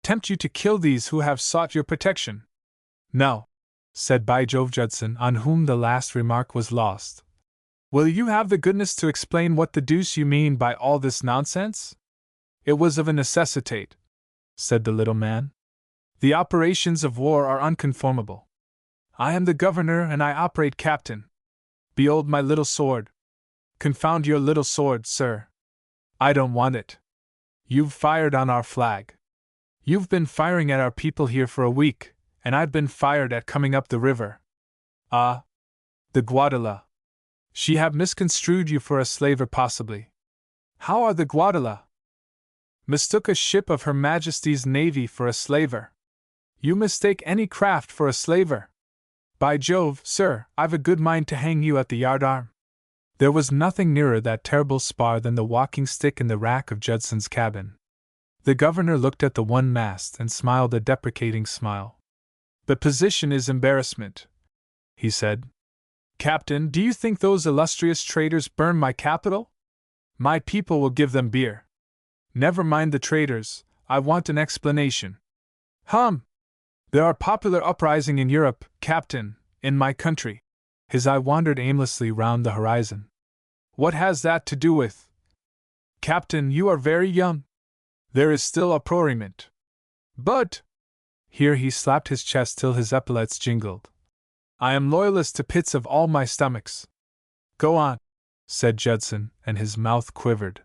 "tempt you to kill these who have sought your protection." "No," said By Jove Judson, on whom the last remark was lost. "Will you have the goodness to explain what the deuce you mean by all this nonsense?" "It was of a necessitate," said the little man. "The operations of war are unconformable. I am the governor and I operate captain. Behold my little sword." "Confound your little sword, sir. I don't want it. You've fired on our flag. You've been firing at our people here for a week, and I've been fired at coming up the river." "Ah, the Guadala. She have misconstrued you for a slaver possibly." "How are the Guadala?" "Mistook a ship of Her Majesty's Navy for a slaver." "You mistake any craft for a slaver. By Jove, sir, I've a good mind to hang you at the yardarm." There was nothing nearer that terrible spar than the walking stick in the rack of Judson's cabin. The governor looked at the one mast and smiled a deprecating smile. "The position is embarrassment," he said. "Captain, do you think those illustrious traitors burn my capital? My people will give them beer." "Never mind the traitors, I want an explanation." "Hum! There are popular uprising in Europe, Captain, in my country." His eye wandered aimlessly round the horizon. "What has that to do with—" "Captain, you are very young. There is still uproariment. But—" here he slapped his chest till his epaulets jingled, "I am loyalist to pits of all my stomachs." "Go on," said Judson, and his mouth quivered.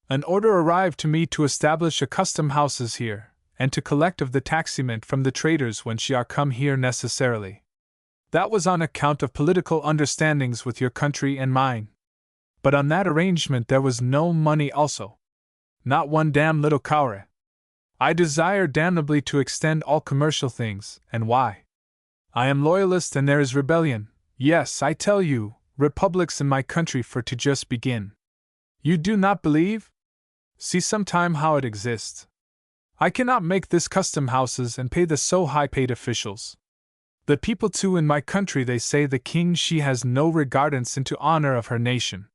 "An order arrived to me to establish a custom houses here, and to collect of the taximent from the traders when she are come here necessarily. That was on account of political understandings with your country and mine. But on that arrangement there was no money also. Not one damn little cowre. I desire damnably to extend all commercial things, and why? I am loyalist and there is rebellion, yes, I tell you, republics in my country for to just begin. You do not believe? See sometime how it exists. I cannot make this custom houses and pay the so high-paid officials. The people too in my country they say the king she has no regardance into honor of her nation.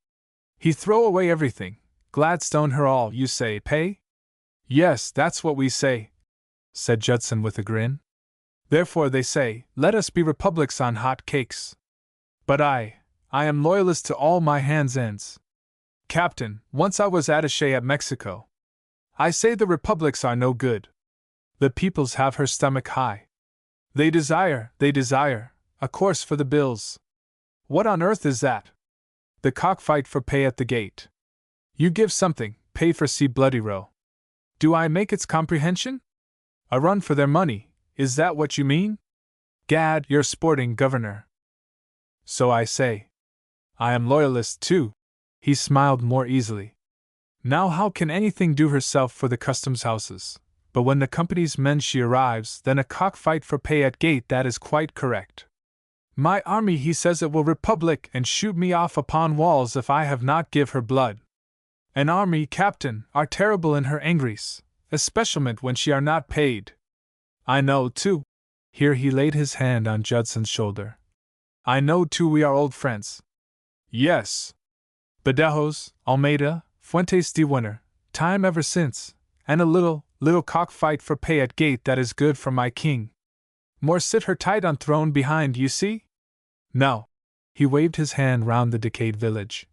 He throw away everything, Gladstone her all, you say, pay? Yes, that's what we say, said Judson with a grin. Therefore they say, let us be republics on hot cakes. But I am loyalist to all my hands' ends. Captain, once I was attaché at Mexico. I say the republics are no good. The peoples have her stomach high. They desire, a course for the bills. What on earth is that? The cockfight for pay at the gate. You give something, pay for see bloody row. Do I make its comprehension? A run for their money, is that what you mean? Gad, you're sporting, governor. So I say. I am loyalist too. He smiled more easily. Now how can anything do herself for the customs houses? But when the company's men she arrives, then a cockfight for pay at gate, that is quite correct. My army, he says it will republic and shoot me off upon walls if I have not give her blood. An army, captain, are terrible in her angries, especialment when she are not paid. I know too. Here he laid his hand on Judson's shoulder. I know too we are old friends. Yes. Badajos, Almeida, Fuentes de Winter, time ever since, and a little cockfight for pay at gate that is good for my king. More sit her tight on throne behind, you see? No. He waved his hand round the decayed village.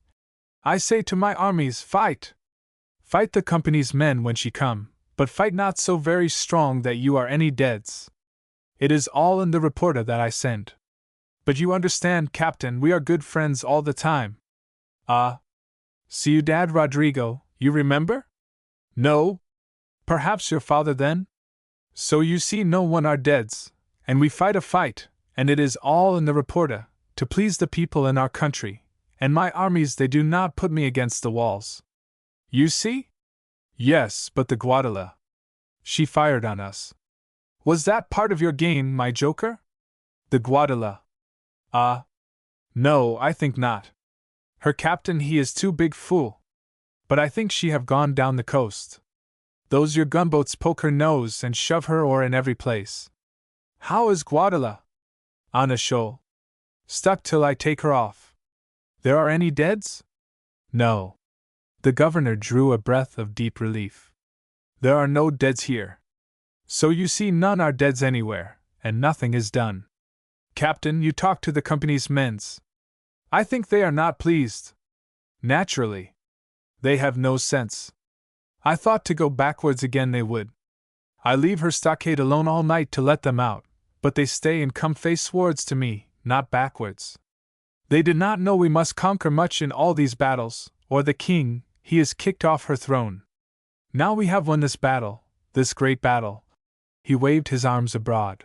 I say to my armies, fight! Fight the company's men when she come, but fight not so very strong that you are any deads. It is all in the reporter that I send. But you understand, Captain, we are good friends all the time. Ah. Ciudad Rodrigo, you remember? No. Perhaps your father then? So you see no one are deads, and we fight a fight, and it is all in the reporter, to please the people in our country, And my armies, they do not put me against the walls. You see? Yes, but the Guadala. She fired on us. Was that part of your game, my joker? The Guadala. Ah. No, I think not. Her captain, he is too big fool. But I think she have gone down the coast. Those your gunboats poke her nose and shove her ore in every place. How is Guadala? On a shoal. Stuck till I take her off. There are any deads? No. The governor drew a breath of deep relief. There are no deads here. So you see, none are deads anywhere, and nothing is done. Captain, you talk to the company's men. I think they are not pleased. Naturally. They have no sense. I thought to go backwards again they would. I leave her stockade alone all night to let them out, but they stay and come facewards to me, not backwards. They did not know we must conquer much in all these battles, or the king, he is kicked off her throne. Now we have won this battle, this great battle. He waved his arms abroad.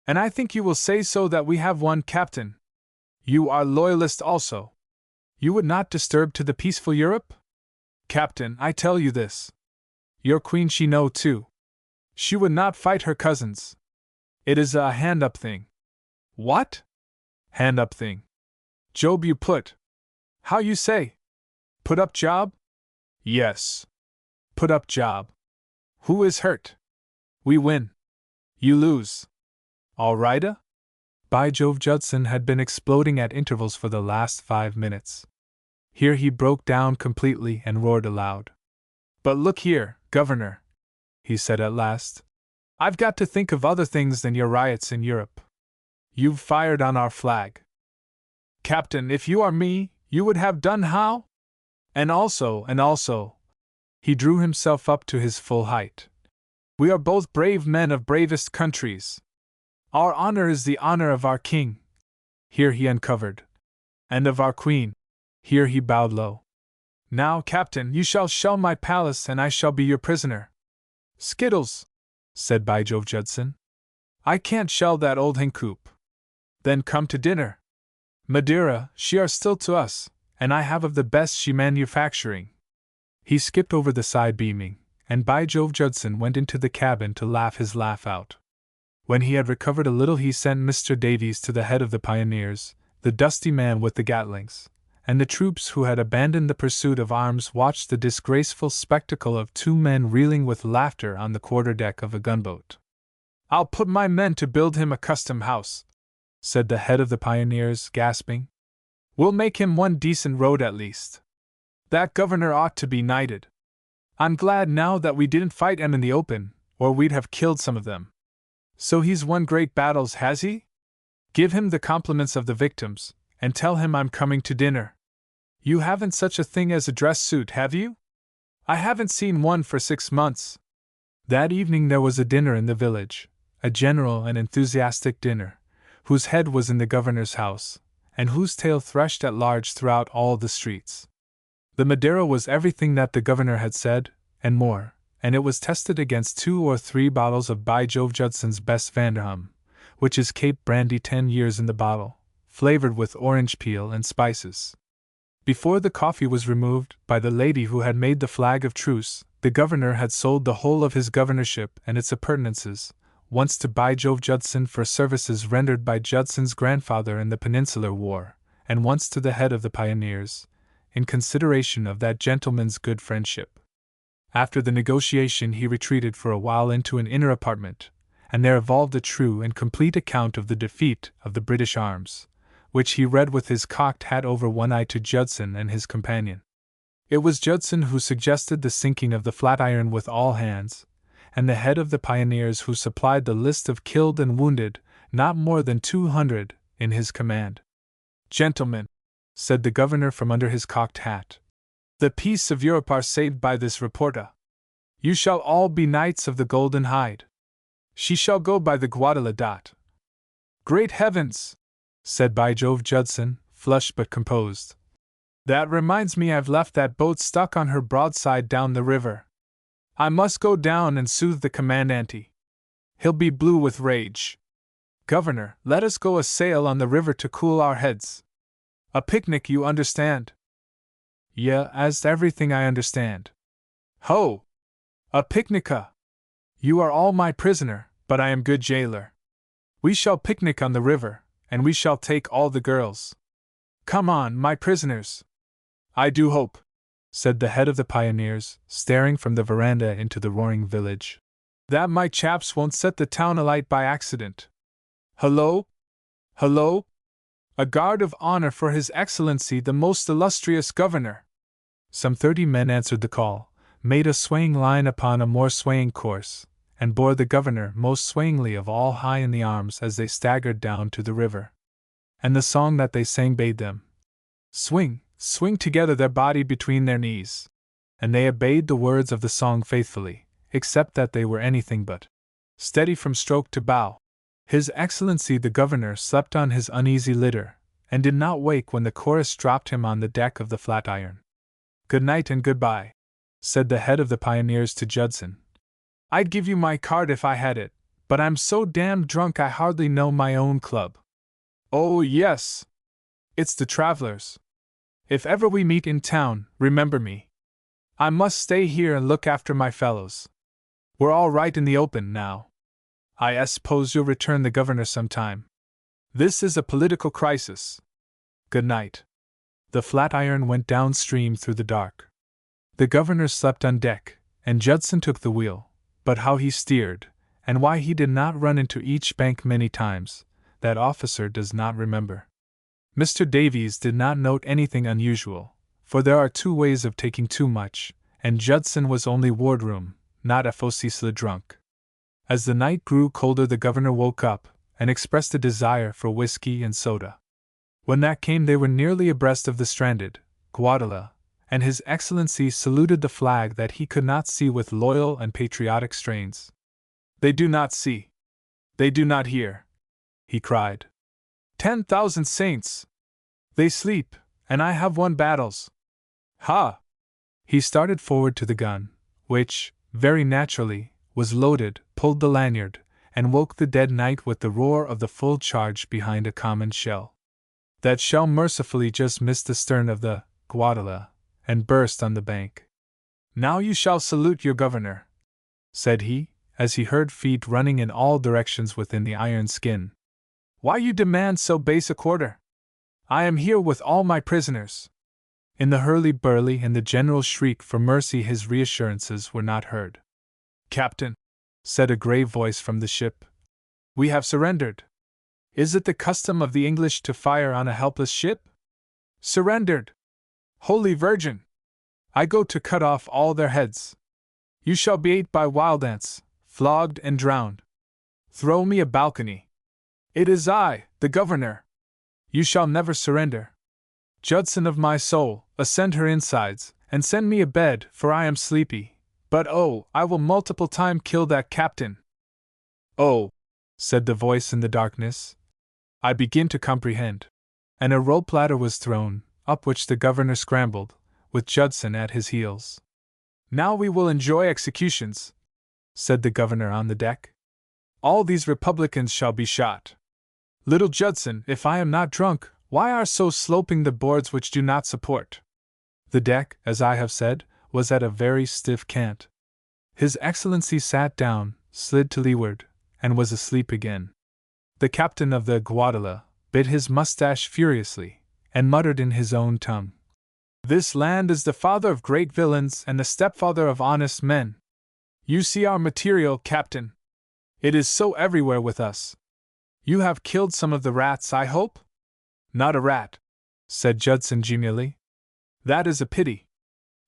And I think you will say so that we have won, Captain. You are loyalist also. You would not disturb to the peaceful Europe? Captain, I tell you this. Your queen she know too. She would not fight her cousins. It is a hand-up thing. What? Hand-up thing. Job you put. How you say? Put up job? Yes. Put up job. Who is hurt? We win. You lose. All righta? By Jove, Judson had been exploding at intervals for the last 5 minutes. Here he broke down completely and roared aloud. But look here, Governor, he said at last. I've got to think of other things than your riots in Europe. You've fired on our flag. Captain, if you are me, you would have done how? And also, he drew himself up to his full height. We are both brave men of bravest countries. Our honor is the honor of our king. Here he uncovered. And of our queen. Here he bowed low. Now, Captain, you shall shell my palace and I shall be your prisoner. Skittles, said By Jove Judson. I can't shell that old hencoop. Then come to dinner. Madeira, she are still to us, and I have of the best she manufacturing. He skipped over the side beaming, and By Jove Judson went into the cabin to laugh his laugh out. When he had recovered a little he sent Mr. Davies to the head of the pioneers, the dusty man with the gatlings, and the troops who had abandoned the pursuit of arms watched the disgraceful spectacle of 2 men reeling with laughter on the quarter-deck of a gunboat. I'll put my men to build him a custom house, said the head of the pioneers, gasping. We'll make him one decent road at least. That governor ought to be knighted. I'm glad now that we didn't fight 'em in the open, or we'd have killed some of them. So he's won great battles, has he? Give him the compliments of the victims, and tell him I'm coming to dinner. You haven't such a thing as a dress suit, have you? I haven't seen one for 6 months. That evening there was a dinner in the village, a general and enthusiastic dinner, whose head was in the governor's house, and whose tail threshed at large throughout all the streets. The Madeira was everything that the governor had said, and more, and it was tested against 2 or 3 bottles of By Jove Judson's best Vanderham, which is Cape brandy 10 years in the bottle, flavored with orange peel and spices. Before the coffee was removed by the lady who had made the flag of truce, the governor had sold the whole of his governorship and its appurtenances, once to By Jove Judson for services rendered by Judson's grandfather in the Peninsular War, and once to the head of the pioneers, in consideration of that gentleman's good friendship. After the negotiation he retreated for a while into an inner apartment, and there evolved a true and complete account of the defeat of the British arms, which he read with his cocked hat over one eye to Judson and his companion. It was Judson who suggested the sinking of the Flatiron with all hands, and the head of the pioneers who supplied the list of killed and wounded, not more than 200, in his command. Gentlemen, said the governor from under his cocked hat, the peace of Europe are saved by this reporta. You shall all be knights of the Golden Hide. She shall go by the Guadaladat. Great heavens! Said By Jove Judson, flushed but composed. That reminds me I've left that boat stuck on her broadside down the river. I must go down and soothe the commandante. He'll be blue with rage. Governor, let us go a sail on the river to cool our heads. A picnic, you understand? Yeah, as everything I understand. Ho! A picnica! You are all my prisoner, but I am good jailer. We shall picnic on the river, and we shall take all the girls. Come on, my prisoners! I do hope, said the head of the pioneers, staring from the veranda into the roaring village, that my chaps won't set the town alight by accident. Hello? Hello? A guard of honor for His Excellency the Most Illustrious Governor! Some 30 men answered the call, made a swaying line upon a more swaying course, and bore the governor most swayingly of all high in the arms as they staggered down to the river. And the song that they sang bade them swing, swing together their body between their knees. And they obeyed the words of the song faithfully, except that they were anything but steady from stroke to bow. His Excellency the Governor slept on his uneasy litter, and did not wake when the chorus dropped him on the deck of the Flatiron. Good night and goodbye, said the head of the pioneers to Judson. I'd give you my card if I had it, but I'm so damned drunk I hardly know my own club. Oh, yes! It's the Travelers. If ever we meet in town, remember me. I must stay here and look after my fellows. We're all right in the open now. I suppose you'll return the governor sometime. This is a political crisis. Good night. The Flatiron went downstream through the dark. The governor slept on deck, and Judson took the wheel, but how he steered, and why he did not run into each bank many times, that officer does not remember. Mr. Davies did not note anything unusual, for there are 2 ways of taking too much, and Judson was only wardroom, not FOCSLA drunk. As the night grew colder, the governor woke up, and expressed a desire for whiskey and soda. When that came, they were nearly abreast of the stranded Guadala, and His Excellency saluted the flag that he could not see with loyal and patriotic strains. They do not see. They do not hear, he cried. 10,000 saints! They sleep, and I have won battles. Ha! He started forward to the gun, which, very naturally, was loaded, pulled the lanyard, and woke the dead night with the roar of the full charge behind a common shell. That shell mercifully just missed the stern of the Guadala, and burst on the bank. Now you shall salute your governor, said he, as he heard feet running in all directions within the iron skin. Why you demand so base a quarter? I am here with all my prisoners. In the hurly-burly and the general shriek for mercy his reassurances were not heard. Captain, said a grave voice from the ship, we have surrendered. Is it the custom of the English to fire on a helpless ship? Surrendered! Holy Virgin! I go to cut off all their heads. You shall be ate by wild ants, flogged and drowned. Throw me a balcony. It is I, the governor. You shall never surrender. Judson of my soul, ascend her insides, and send me a bed, for I am sleepy. But oh, I will multiple time kill that captain. Oh, said the voice in the darkness, I begin to comprehend. And a rope ladder was thrown, up which the governor scrambled, with Judson at his heels. Now we will enjoy executions, said the governor on the deck. All these Republicans shall be shot. Little Judson, if I am not drunk, why are so sloping the boards which do not support? The deck, as I have said, was at a very stiff cant. His Excellency sat down, slid to leeward, and was asleep again. The captain of the Guadala bit his mustache furiously, and muttered in his own tongue, This land is the father of great villains and the stepfather of honest men. You see our material, Captain. It is so everywhere with us. You have killed some of the rats, I hope? Not a rat, said Judson genially. That is a pity.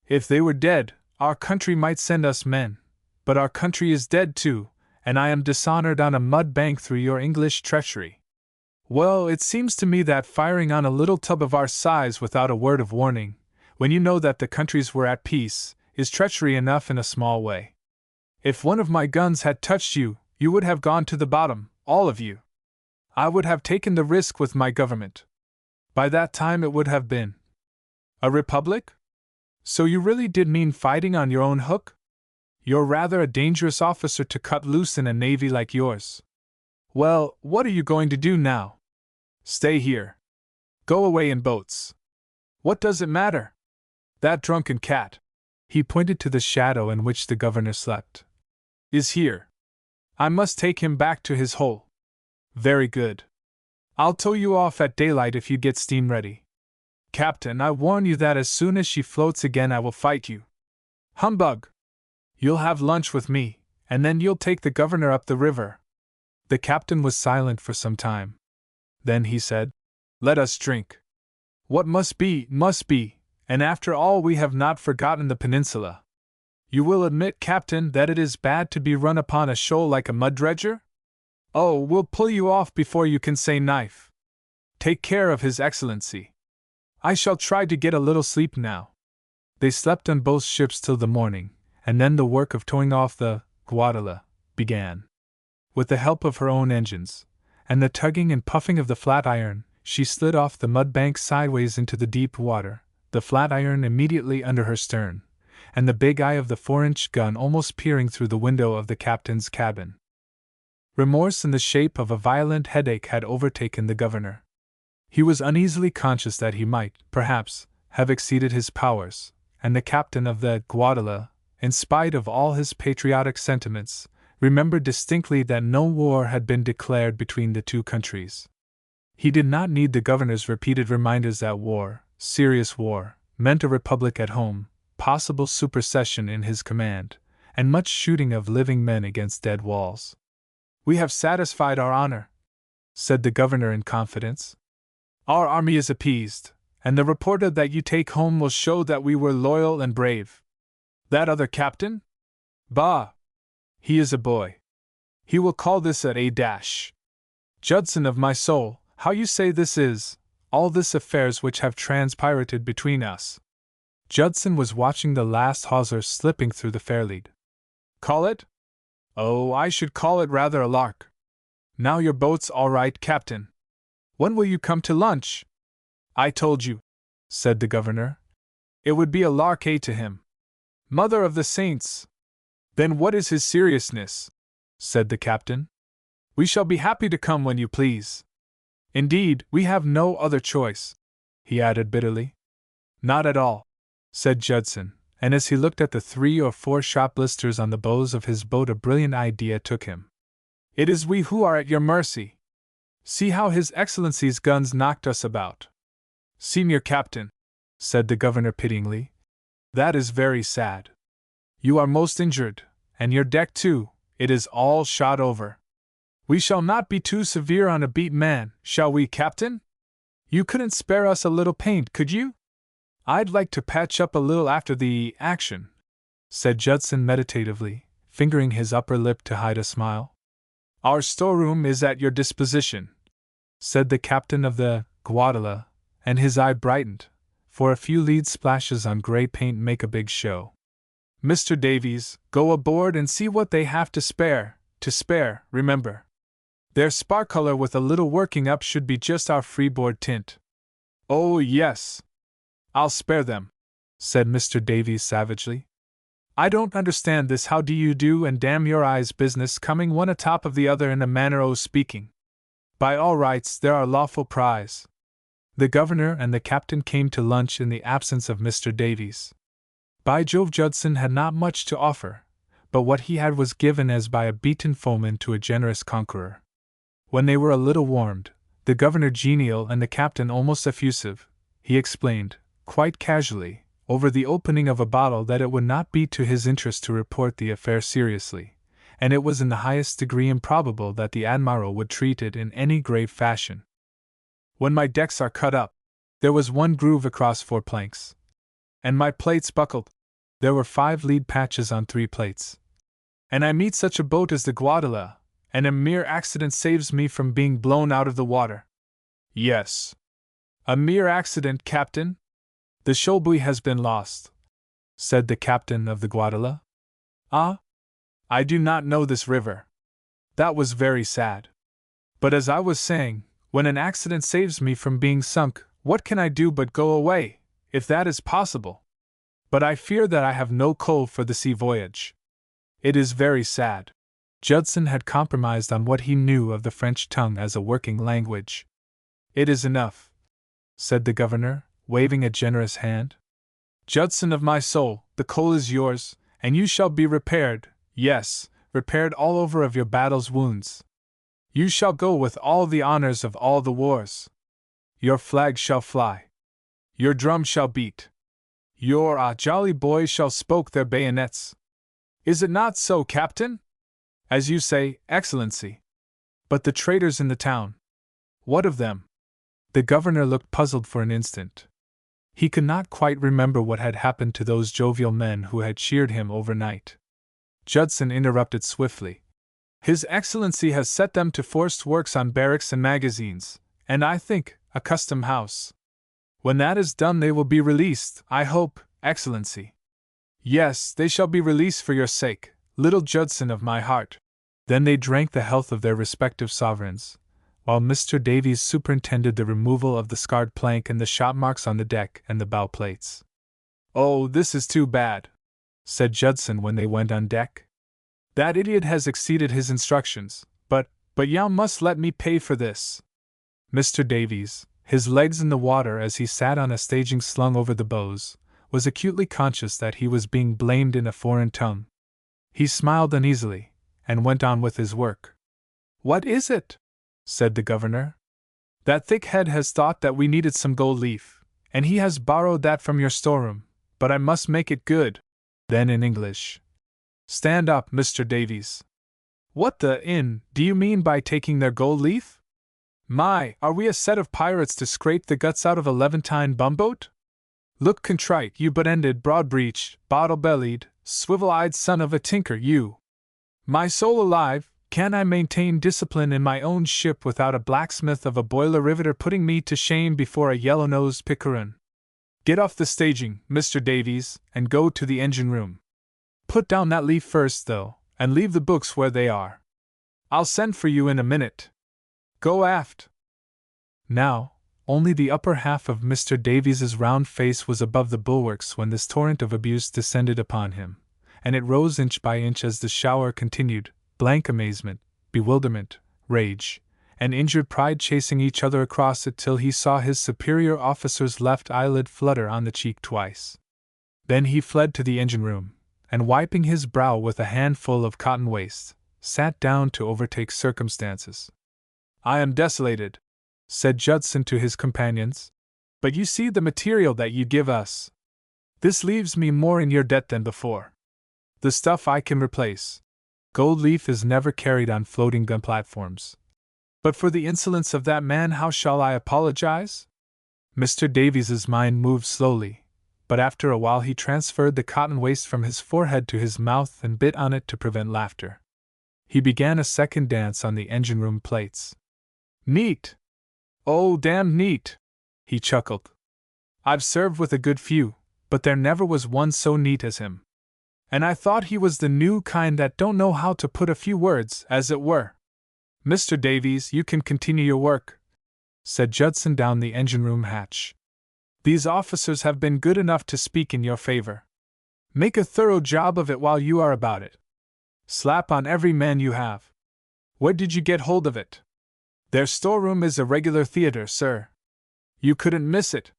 If they were dead, our country might send us men, but our country is dead too, and I am dishonored on a mud bank through your English treachery. Well, it seems to me that firing on a little tub of our size without a word of warning, when you know that the countries were at peace, is treachery enough in a small way. If one of my guns had touched you, you would have gone to the bottom, all of you. I would have taken the risk with my government. By that time it would have been a republic? So you really did mean fighting on your own hook? You're rather a dangerous officer to cut loose in a navy like yours. Well, what are you going to do now? Stay here. Go away in boats. What does it matter? That drunken cat," he pointed to the shadow in which the governor slept, "is here. I must take him back to his hole." "Very good. I'll tow you off at daylight if you get steam ready." "Captain, I warn you that as soon as she floats again I will fight you." "Humbug! You'll have lunch with me, and then you'll take the governor up the river." The captain was silent for some time. Then he said, "Let us drink. What must be, must be, and after all we have not forgotten the peninsula. You will admit, Captain, that it is bad to be run upon a shoal like a mud dredger? Oh, we'll pull you off before you can say knife. Take care of His Excellency. I shall try to get a little sleep now." They slept on both ships till the morning, and then the work of towing off the Guadala began. With the help of her own engines, and the tugging and puffing of the Flatiron, she slid off the mud bank sideways into the deep water, the Flatiron immediately under her stern, and the big eye of the 4-inch gun almost peering through the window of the captain's cabin. Remorse in the shape of a violent headache had overtaken the governor. He was uneasily conscious that he might, perhaps, have exceeded his powers, and the captain of the Guadala, in spite of all his patriotic sentiments, remembered distinctly that no war had been declared between the two countries. He did not need the governor's repeated reminders that war, serious war, meant a republic at home, possible supersession in his command, and much shooting of living men against dead walls. "We have satisfied our honor," said the governor in confidence. "Our army is appeased, and the reporter that you take home will show that we were loyal and brave. That other captain? Bah! He is a boy. He will call this at A-. Judson of my soul, how you say this is, all this affairs which have transpirated between us." Judson was watching the last hawser slipping through the Fairlead. "Call it? Oh, I should call it rather a lark. Now your boat's all right, Captain. When will you come to lunch?" "I told you," said the governor. "It would be a lark to him. Mother of the saints! Then what is his seriousness?" said the captain. "We shall be happy to come when you please. Indeed, we have no other choice," he added bitterly. "Not at all," said Judson, and as he looked at the 3 or 4 sharp blisters on the bows of his boat a brilliant idea took him. "It is we who are at your mercy. See how His Excellency's guns knocked us about." "Senior Captain," said the governor pityingly, "that is very sad. You are most injured, and your deck too, it is all shot over. We shall not be too severe on a beat man, shall we, Captain? You couldn't spare us a little paint, could you?" "I'd like to patch up a little after the action," said Judson meditatively, fingering his upper lip to hide a smile. "Our storeroom is at your disposition," said the captain of the Guadala, and his eye brightened, for a few lead splashes on gray paint make a big show. "Mr. Davies, go aboard and see what they have to spare, remember. Their spar color with a little working up should be just our freeboard tint." "Oh, yes. I'll spare them," said Mr. Davies savagely. "I don't understand this how do you do and damn your eyes business coming one atop of the other in a manner o' speaking. By all rights they're our lawful prize." The governor and the captain came to lunch in the absence of Mr. Davies. By Jove, Judson had not much to offer, but what he had was given as by a beaten foeman to a generous conqueror. When they were a little warmed, the governor genial and the captain almost effusive, he explained, quite casually, over the opening of a bottle that it would not be to his interest to report the affair seriously, and it was in the highest degree improbable that the admiral would treat it in any grave fashion. "When my decks are cut up, there was 1 groove across 4 planks. And my plates buckled, there were 5 lead patches on 3 plates. And I meet such a boat as the Guadala, and a mere accident saves me from being blown out of the water." "Yes. A mere accident, Captain? The shoal buoy has been lost," said the captain of the Guadala. "Ah? I do not know this river. That was very sad. But as I was saying, when an accident saves me from being sunk, what can I do but go away, if that is possible? But I fear that I have no coal for the sea voyage. It is very sad." Judson had compromised on what he knew of the French tongue as a working language. "It is enough," said the governor, waving a generous hand. Judson of my soul, the coal is yours, and you shall be repaired, yes, repaired all over of your battle's wounds. You shall go with all the honors of all the wars. Your flag shall fly. Your drum shall beat. Your jolly boys shall spoke their bayonets. Is it not so, Captain? As you say, Excellency. But the traitors in the town. What of them? The governor looked puzzled for an instant. He could not quite remember what had happened to those jovial men who had cheered him overnight. Judson interrupted swiftly. His Excellency has set them to forced works on barracks and magazines, and I think, a custom house. When that is done they will be released, I hope, Excellency. Yes, they shall be released for your sake, little Judson of my heart. Then they drank the health of their respective sovereigns, while Mr. Davies superintended the removal of the scarred plank and the shot marks on the deck and the bow plates. Oh, this is too bad, said Judson when they went on deck. That idiot has exceeded his instructions, but you must let me pay for this. Mr. Davies, his legs in the water as he sat on a staging slung over the bows, was acutely conscious that he was being blamed in a foreign tongue. He smiled uneasily, and went on with his work. What is it? Said the governor. That thick head has thought that we needed some gold leaf, and he has borrowed that from your storeroom, but I must make it good. Then in English. Stand up, Mr. Davies. What do you mean by taking their gold leaf? My, are we a set of pirates to scrape the guts out of a Levantine bumboat? Look contrite, you butt-ended, broad-breeched, bottle-bellied, swivel-eyed son of a tinker, you. My soul alive, can I maintain discipline in my own ship without a blacksmith of a boiler riveter putting me to shame before a yellow-nosed picaroon? Get off the staging, Mr. Davies, and go to the engine-room. Put down that leaf first, though, and leave the books where they are. I'll send for you in a minute. Go aft. Now, only the upper half of Mr. Davies's round face was above the bulwarks when this torrent of abuse descended upon him, and it rose inch by inch as the shower continued, blank amazement, bewilderment, rage, and injured pride chasing each other across it till he saw his superior officer's left eyelid flutter on the cheek twice. Then he fled to the engine-room, and wiping his brow with a handful of cotton waste, sat down to overtake circumstances. I am desolated, said Judson to his companions, but you see the material that you give us. This leaves me more in your debt than before. The stuff I can replace. Gold leaf is never carried on floating gun platforms. But for the insolence of that man, how shall I apologize? Mr. Davies's mind moved slowly, but after a while he transferred the cotton waste from his forehead to his mouth and bit on it to prevent laughter. He began a second dance on the engine-room plates. Neat! Oh, damned neat! He chuckled. I've served with a good few, but there never was one so neat as him. And I thought he was the new kind that don't know how to put a few words, as it were. Mr. Davies, you can continue your work, said Judson down the engine-room hatch. These officers have been good enough to speak in your favor. Make a thorough job of it while you are about it. Slap on every man you have. Where did you get hold of it? Their storeroom is a regular theater, sir. You couldn't miss it.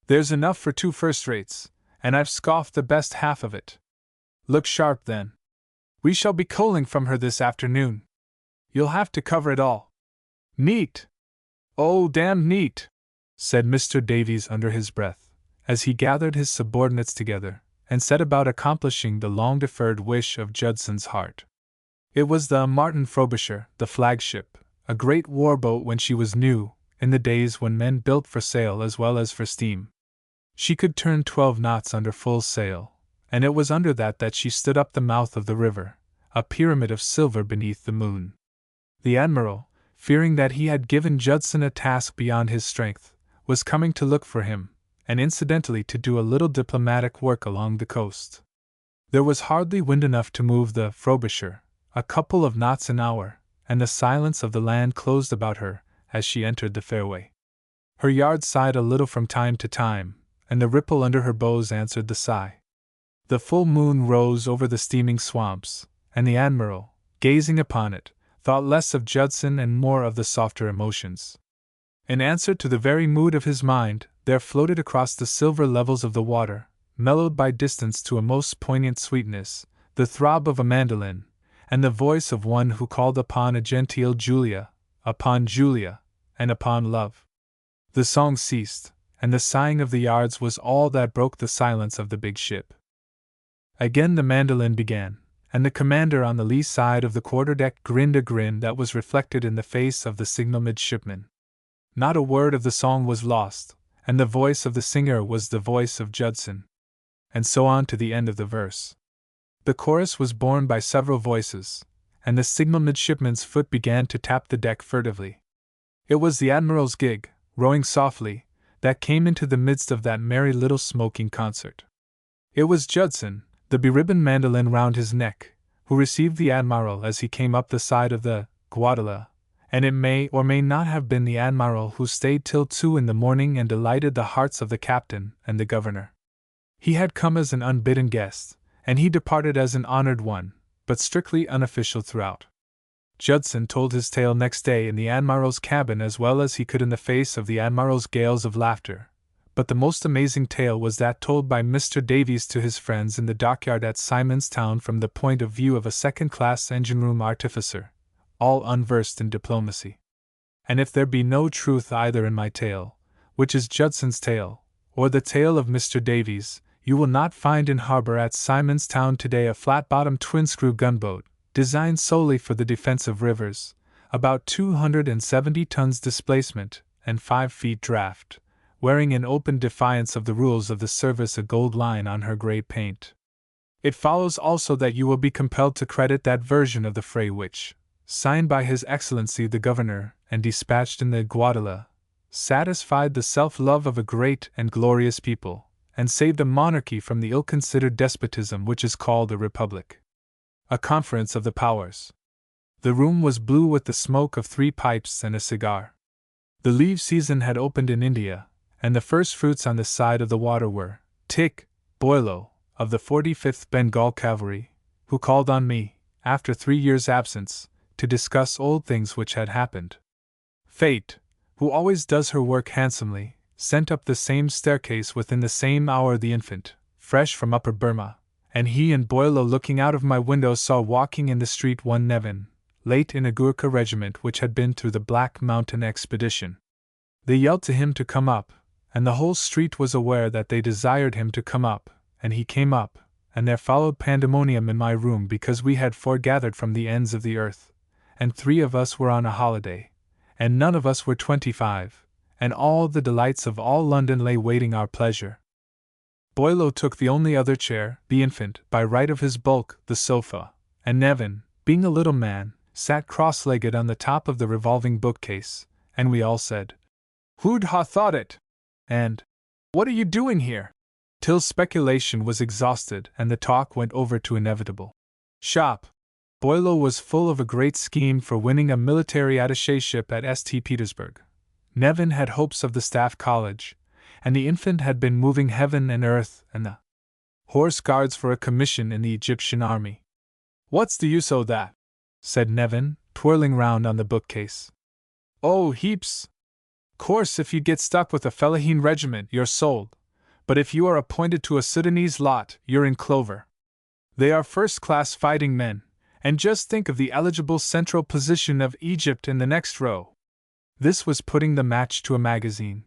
There's enough for 2 first-rates, and I've scoffed the best half of it. Look sharp, then. We shall be coaling from her this afternoon. You'll have to cover it all. Neat! Oh, damned neat! Said Mr. Davies under his breath, as he gathered his subordinates together, and set about accomplishing the long-deferred wish of Judson's heart. It was the Martin Frobisher, the flagship, a great war-boat when she was new, in the days when men built for sail as well as for steam. She could turn 12 knots under full sail, and it was under that she stood up the mouth of the river, a pyramid of silver beneath the moon. The admiral, fearing that he had given Judson a task beyond his strength, was coming to look for him, and incidentally to do a little diplomatic work along the coast. There was hardly wind enough to move the Frobisher, a couple of knots an hour, and the silence of the land closed about her as she entered the fairway. Her yards sighed a little from time to time, and the ripple under her bows answered the sigh. The full moon rose over the steaming swamps, and the admiral, gazing upon it, thought less of Judson and more of the softer emotions. In answer to the very mood of his mind, there floated across the silver levels of the water, mellowed by distance to a most poignant sweetness, the throb of a mandolin, and the voice of one who called upon a genteel Julia, and upon love. The song ceased, and the sighing of the yards was all that broke the silence of the big ship. Again the mandolin began, and the commander on the lee side of the quarterdeck grinned a grin that was reflected in the face of the signal midshipman. Not a word of the song was lost, and the voice of the singer was the voice of Judson. And so on to the end of the verse. The chorus was borne by several voices, and the signal midshipman's foot began to tap the deck furtively. It was the Admiral's gig, rowing softly, that came into the midst of that merry little smoking concert. It was Judson, the beribboned mandolin round his neck, who received the Admiral as he came up the side of the Guadala, and it may or may not have been the Admiral who stayed till 2 in the morning and delighted the hearts of the captain and the governor. He had come as an unbidden guest, and he departed as an honored one, but strictly unofficial throughout. Judson told his tale next day in the Admiral's cabin as well as he could in the face of the Admiral's gales of laughter, but the most amazing tale was that told by Mr. Davies to his friends in the dockyard at Simonstown from the point of view of a second-class engine-room artificer, all unversed in diplomacy. And if there be no truth either in my tale, which is Judson's tale, or the tale of Mr. Davies, you will not find in harbor at Simonstown today a flat-bottomed twin-screw gunboat, designed solely for the defense of rivers, about 270 tons displacement and 5 feet draft, wearing in open defiance of the rules of the service a gold line on her gray paint. It follows also that you will be compelled to credit that version of the fray which, signed by His Excellency the Governor and dispatched in the Guadala, satisfied the self-love of a great and glorious people, and saved a monarchy from the ill-considered despotism which is called a republic. A conference of the powers. The room was blue with the smoke of 3 pipes and a cigar. The leave season had opened in India, and the first fruits on this side of the water were Tick Boileau, of the 45th Bengal Cavalry, who called on me, after 3 years' absence, to discuss old things which had happened. Fate, who always does her work handsomely, sent up the same staircase within the same hour the infant, fresh from Upper Burma, and he and Boileau looking out of my window saw walking in the street one Nevin, late in a Gurkha regiment which had been through the Black Mountain expedition. They yelled to him to come up, and the whole street was aware that they desired him to come up, and he came up, and there followed pandemonium in my room because we had foregathered from the ends of the earth, and 3 of us were on a holiday, and none of us were 25, and all the delights of all London lay waiting our pleasure. Boileau took the only other chair, the infant, by right of his bulk, the sofa, and Nevin, being a little man, sat cross-legged on the top of the revolving bookcase, and we all said, "Who'd ha' thought it?" and "What are you doing here?" till speculation was exhausted and the talk went over to inevitable shop. Boileau was full of a great scheme for winning a military attacheship at St. Petersburg. Nevin had hopes of the Staff College, and the infant had been moving heaven and earth and the Horse Guards for a commission in the Egyptian army. "What's the use o' that?" said Nevin, twirling round on the bookcase. "Oh, heaps! Course, if you get stuck with a Fellahin regiment, you're sold, but if you are appointed to a Sudanese lot, you're in clover. They are first-class fighting men, and just think of the eligible central position of Egypt in the next row." This was putting the match to a magazine.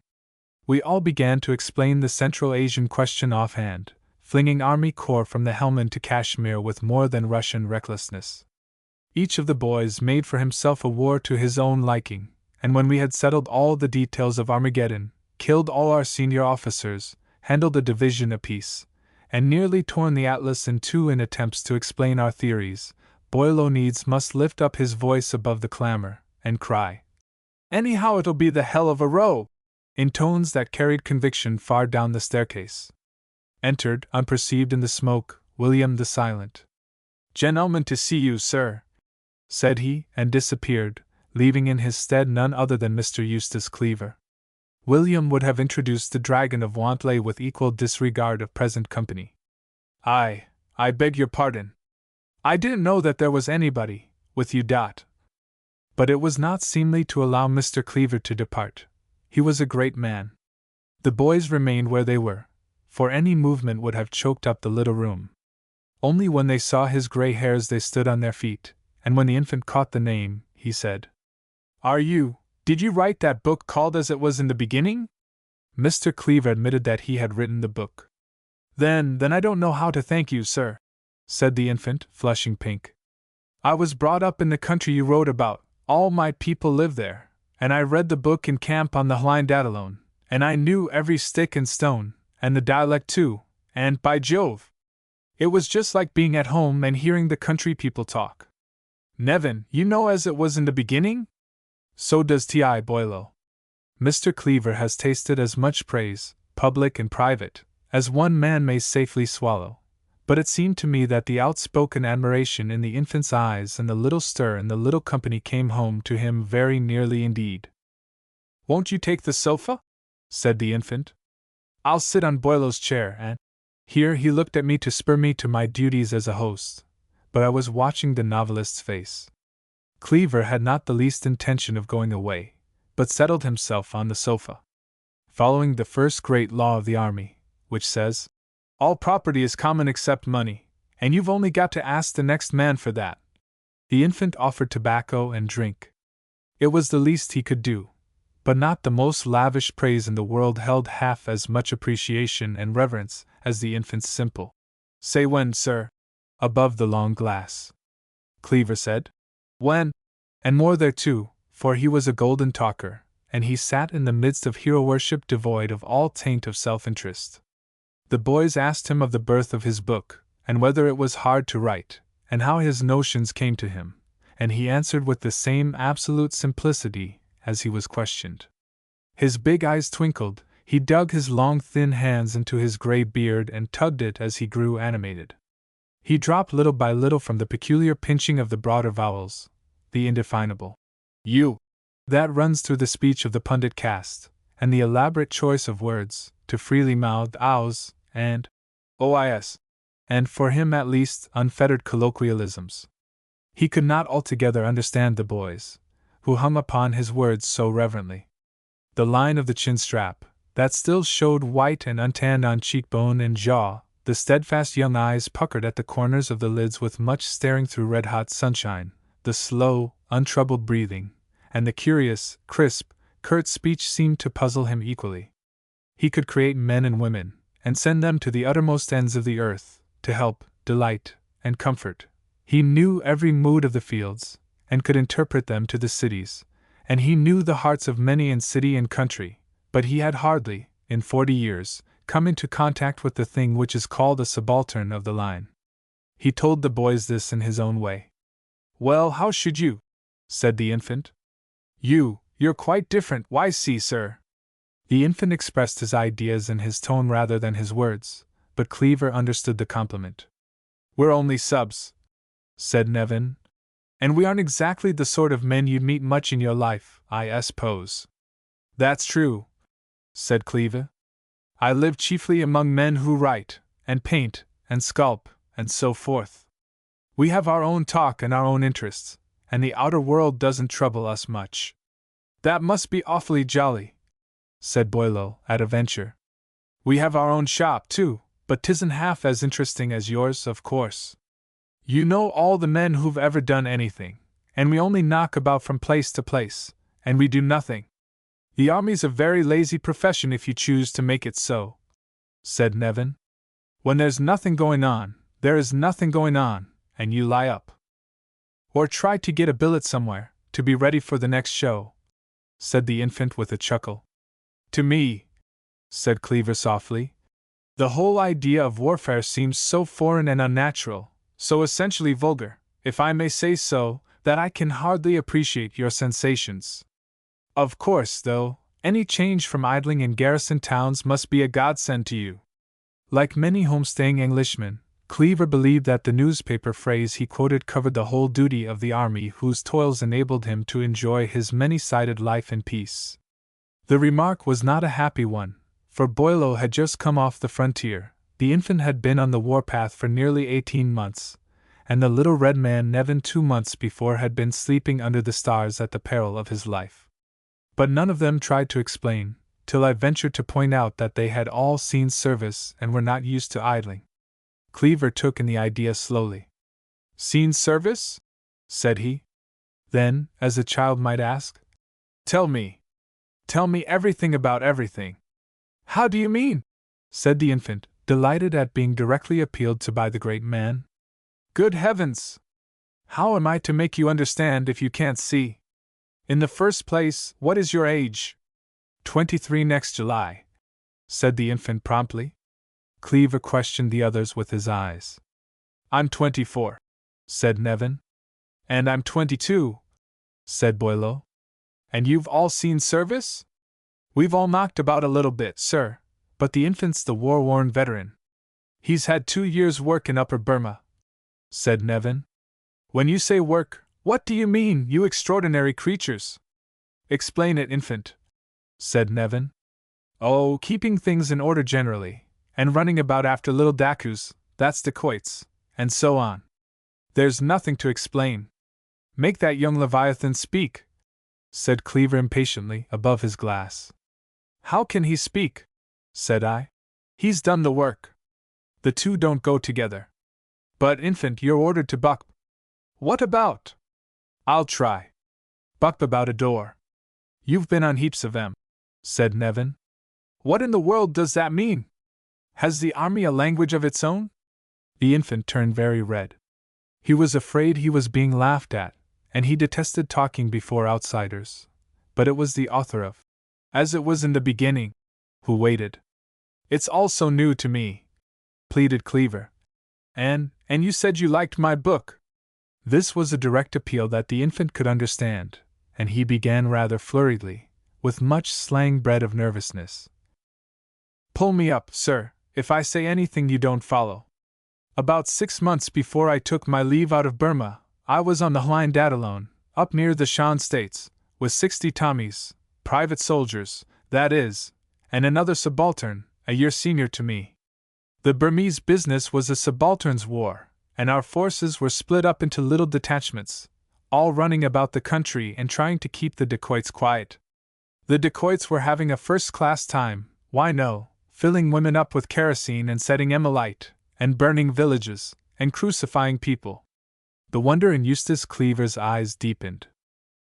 We all began to explain the Central Asian question offhand, flinging Army Corps from the Helmand to Kashmir with more than Russian recklessness. Each of the boys made for himself a war to his own liking, and when we had settled all the details of Armageddon, killed all our senior officers, handled a division apiece, and nearly torn the Atlas in 2 in attempts to explain our theories, Boileau needs must lift up his voice above the clamor, and cry, "Anyhow it'll be the hell of a row!" in tones that carried conviction far down the staircase. Entered, unperceived in the smoke, William the Silent. "Gentleman to see you, sir," said he, and disappeared, leaving in his stead none other than Mr. Eustace Cleaver. William would have introduced the Dragon of Wantley with equal disregard of present company. I beg your pardon. I didn't know that there was anybody with you. But it was not seemly to allow Mr. Cleaver to depart, He was a great man. The boys remained where they were, for any movement would have choked up the little room. Only when they saw his gray hairs they stood on their feet, and when the infant caught the name, he said, Did you write that book called As It Was in the Beginning? Mr. Cleaver admitted that he had written the book. Then I don't know how to thank you, sir, said the infant, flushing pink. I was brought up in the country you wrote about, all my people live there, and I read the book in camp on the Llyn, and I knew every stick and stone, and the dialect too, and, by Jove! It was just like being at home and hearing the country people talk. Nevin, you know As It Was in the Beginning? So does T.I. Boileau. Mr. Cleaver has tasted as much praise, public and private, as one man may safely swallow, but it seemed to me that the outspoken admiration in the infant's eyes and the little stir in the little company came home to him very nearly indeed. Won't you take the sofa? Said the infant. I'll sit on Boileau's chair, and here he looked at me to spur me to my duties as a host, but I was watching the novelist's face. Cleaver had not the least intention of going away, but settled himself on the sofa. Following the first great law of the army, which says, all property is common except money, and you've only got to ask the next man for that, the infant offered tobacco and drink. It was the least he could do, but not the most lavish praise in the world held half as much appreciation and reverence as the infant's simple, Say when, sir? Above the long glass. Cleaver said. When? And more there too, for he was a golden talker, and he sat in the midst of hero worship devoid of all taint of self-interest. The boys asked him of the birth of his book, and whether it was hard to write, and how his notions came to him, and he answered with the same absolute simplicity as he was questioned. His big eyes twinkled, he dug his long thin hands into his gray beard and tugged it as he grew animated. He dropped little by little from the peculiar pinching of the broader vowels, the indefinable you that runs through the speech of the pundit caste, and the elaborate choice of words, to freely-mouthed ows and ois, and for him at least unfettered colloquialisms. He could not altogether understand the boys, who hung upon his words so reverently. The line of the chin strap, that still showed white and untanned on cheekbone and jaw, the steadfast young eyes puckered at the corners of the lids with much staring through red-hot sunshine, the slow, untroubled breathing, and the curious, crisp, curt speech seemed to puzzle him equally. He could create men and women, and send them to the uttermost ends of the earth, to help, delight, and comfort. He knew every mood of the fields, and could interpret them to the cities, and he knew the hearts of many in city and country, but he had hardly, in 40 years, come into contact with the thing which is called a subaltern of the line. He told the boys this in his own way. Well, how should you? Said the infant. You're quite different, why see, sir. The infant expressed his ideas in his tone rather than his words, but Cleaver understood the compliment. We're only subs, said Nevin, and we aren't exactly the sort of men you'd meet much in your life, I suppose. That's true, said Cleaver. I live chiefly among men who write, and paint, and sculp, and so forth. We have our own talk and our own interests, and the outer world doesn't trouble us much. That must be awfully jolly, said Boileau, at a venture. We have our own shop, too, but 'tisn't half as interesting as yours, of course. You know all the men who've ever done anything, and we only knock about from place to place, and we do nothing. The army's a very lazy profession if you choose to make it so, said Nevin. When there's nothing going on, there is nothing going on, and you lie up. Or try to get a billet somewhere, to be ready for the next show, said the infant with a chuckle. To me, said Cleaver softly, the whole idea of warfare seems so foreign and unnatural, so essentially vulgar, if I may say so, that I can hardly appreciate your sensations. Of course, though, any change from idling in garrison towns must be a godsend to you. Like many homestaying Englishmen, Cleaver believed that the newspaper phrase he quoted covered the whole duty of the army whose toils enabled him to enjoy his many-sided life in peace. The remark was not a happy one, for Boileau had just come off the frontier, the infant had been on the warpath for nearly 18 months, and the little red man Nevin 2 months before had been sleeping under the stars at the peril of his life. But none of them tried to explain, till I ventured to point out that they had all seen service and were not used to idling. Cleaver took in the idea slowly. "Seen service?" said he. Then, as a child might ask, Tell me everything about everything." "How do you mean?" said the infant, delighted at being directly appealed to by the great man. "Good heavens! How am I to make you understand if you can't see? In the first place, what is your age?" 23 next July," said the infant promptly. Cleaver questioned the others with his eyes. "I'm 24, said Nevin. "And I'm 22, said Boileau. "And you've all seen service?" "We've all knocked about a little bit, sir, but the infant's the war-worn veteran. He's had 2 years' work in Upper Burma," said Nevin. "When you say work, what do you mean, you extraordinary creatures?" "Explain it, infant," said Nevin. "Oh, keeping things in order generally, and running about after little dacus, that's dacoits, and so on. There's nothing to explain. Make that young Leviathan speak," said Cleaver impatiently, above his glass. "How can he speak?" said I. "He's done the work. The two don't go together." "But, infant, you're ordered to buck." "What about?" "I'll try. Buck about a door." "You've been on heaps of 'em," said Nevin. "What in the world does that mean? Has the army a language of its own?" The infant turned very red. He was afraid he was being laughed at, and he detested talking before outsiders. But it was the author of As It Was in the Beginning who waited. "It's all so new to me," pleaded Cleaver. And you said you liked my book." This was a direct appeal that the infant could understand, and he began rather flurriedly, with much slang bred of nervousness. "Pull me up, sir, if I say anything you don't follow. About 6 months before I took my leave out of Burma, I was on the Hwine-Datalone, up near the Shan States, with 60 Tommies, private soldiers, that is, and another subaltern, a year senior to me. The Burmese business was a subalterns' war, and our forces were split up into little detachments, all running about the country and trying to keep the dacoits quiet. The dacoits were having a first-class time, why no, filling women up with kerosene and setting 'em alight, and burning villages, and crucifying people." The wonder in Eustace Cleaver's eyes deepened.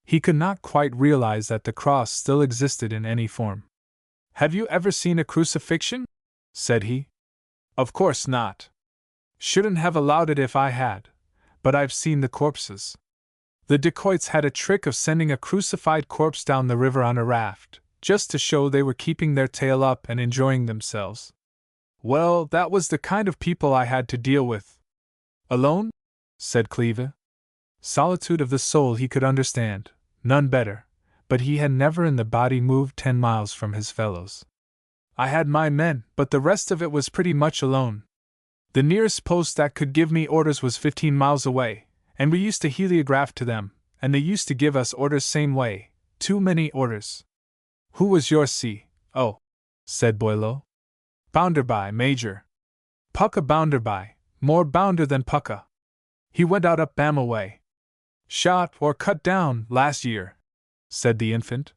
He could not quite realize that the cross still existed in any form. "Have you ever seen a crucifixion?" said he. "Of course not. Shouldn't have allowed it if I had, but I've seen the corpses. The dacoits had a trick of sending a crucified corpse down the river on a raft, just to show they were keeping their tail up and enjoying themselves. Well, that was the kind of people I had to deal with." "Alone?" said Cleaver. Solitude of the soul he could understand, none better, but he had never in the body moved 10 miles from his fellows. "I had my men, but the rest of it was pretty much alone. The nearest post that could give me orders was 15 miles away, and we used to heliograph to them, and they used to give us orders same way, too many orders." "Who was your C.O.?" said Boileau. "Bounderby, Major. Pucka Bounderby, more bounder than Pucka. He went out up Bama way. Shot or cut down last year," said the infant.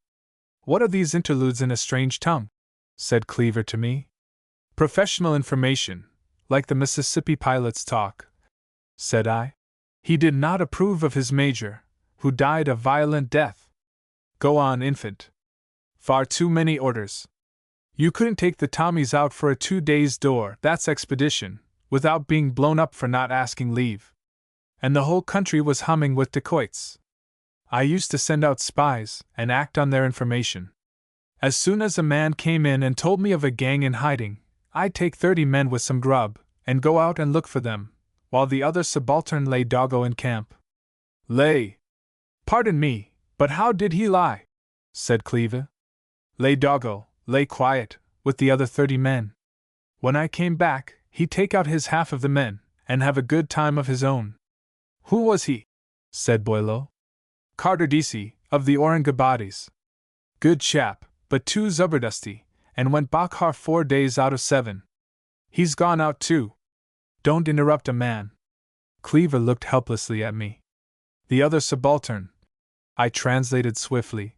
"What are these interludes in a strange tongue?" said Cleaver to me. "Professional information, like the Mississippi pilot's talk," said I. "He did not approve of his major, who died a violent death." "Go on, infant." "Far too many orders. You couldn't take the Tommies out for a 2 days' door, that's expedition, without being blown up for not asking leave. And the whole country was humming with dacoits. I used to send out spies, and act on their information. As soon as a man came in and told me of a gang in hiding, I'd take 30 men with some grub, and go out and look for them, while the other subaltern lay doggo in camp." "Lay? Pardon me, but how did he lie?" said Cleaver. "Lay doggo, lay quiet, with the other 30 men. When I came back, he'd take out his half of the men, and have a good time of his own." "Who was he?" said Boileau. "Carter Deasy, of the Aurungabadis. Good chap, but too zuberdusty, and went Bakhar 4 days out of 7. He's gone out too." "Don't interrupt a man." Cleaver looked helplessly at me. "The other subaltern," I translated swiftly.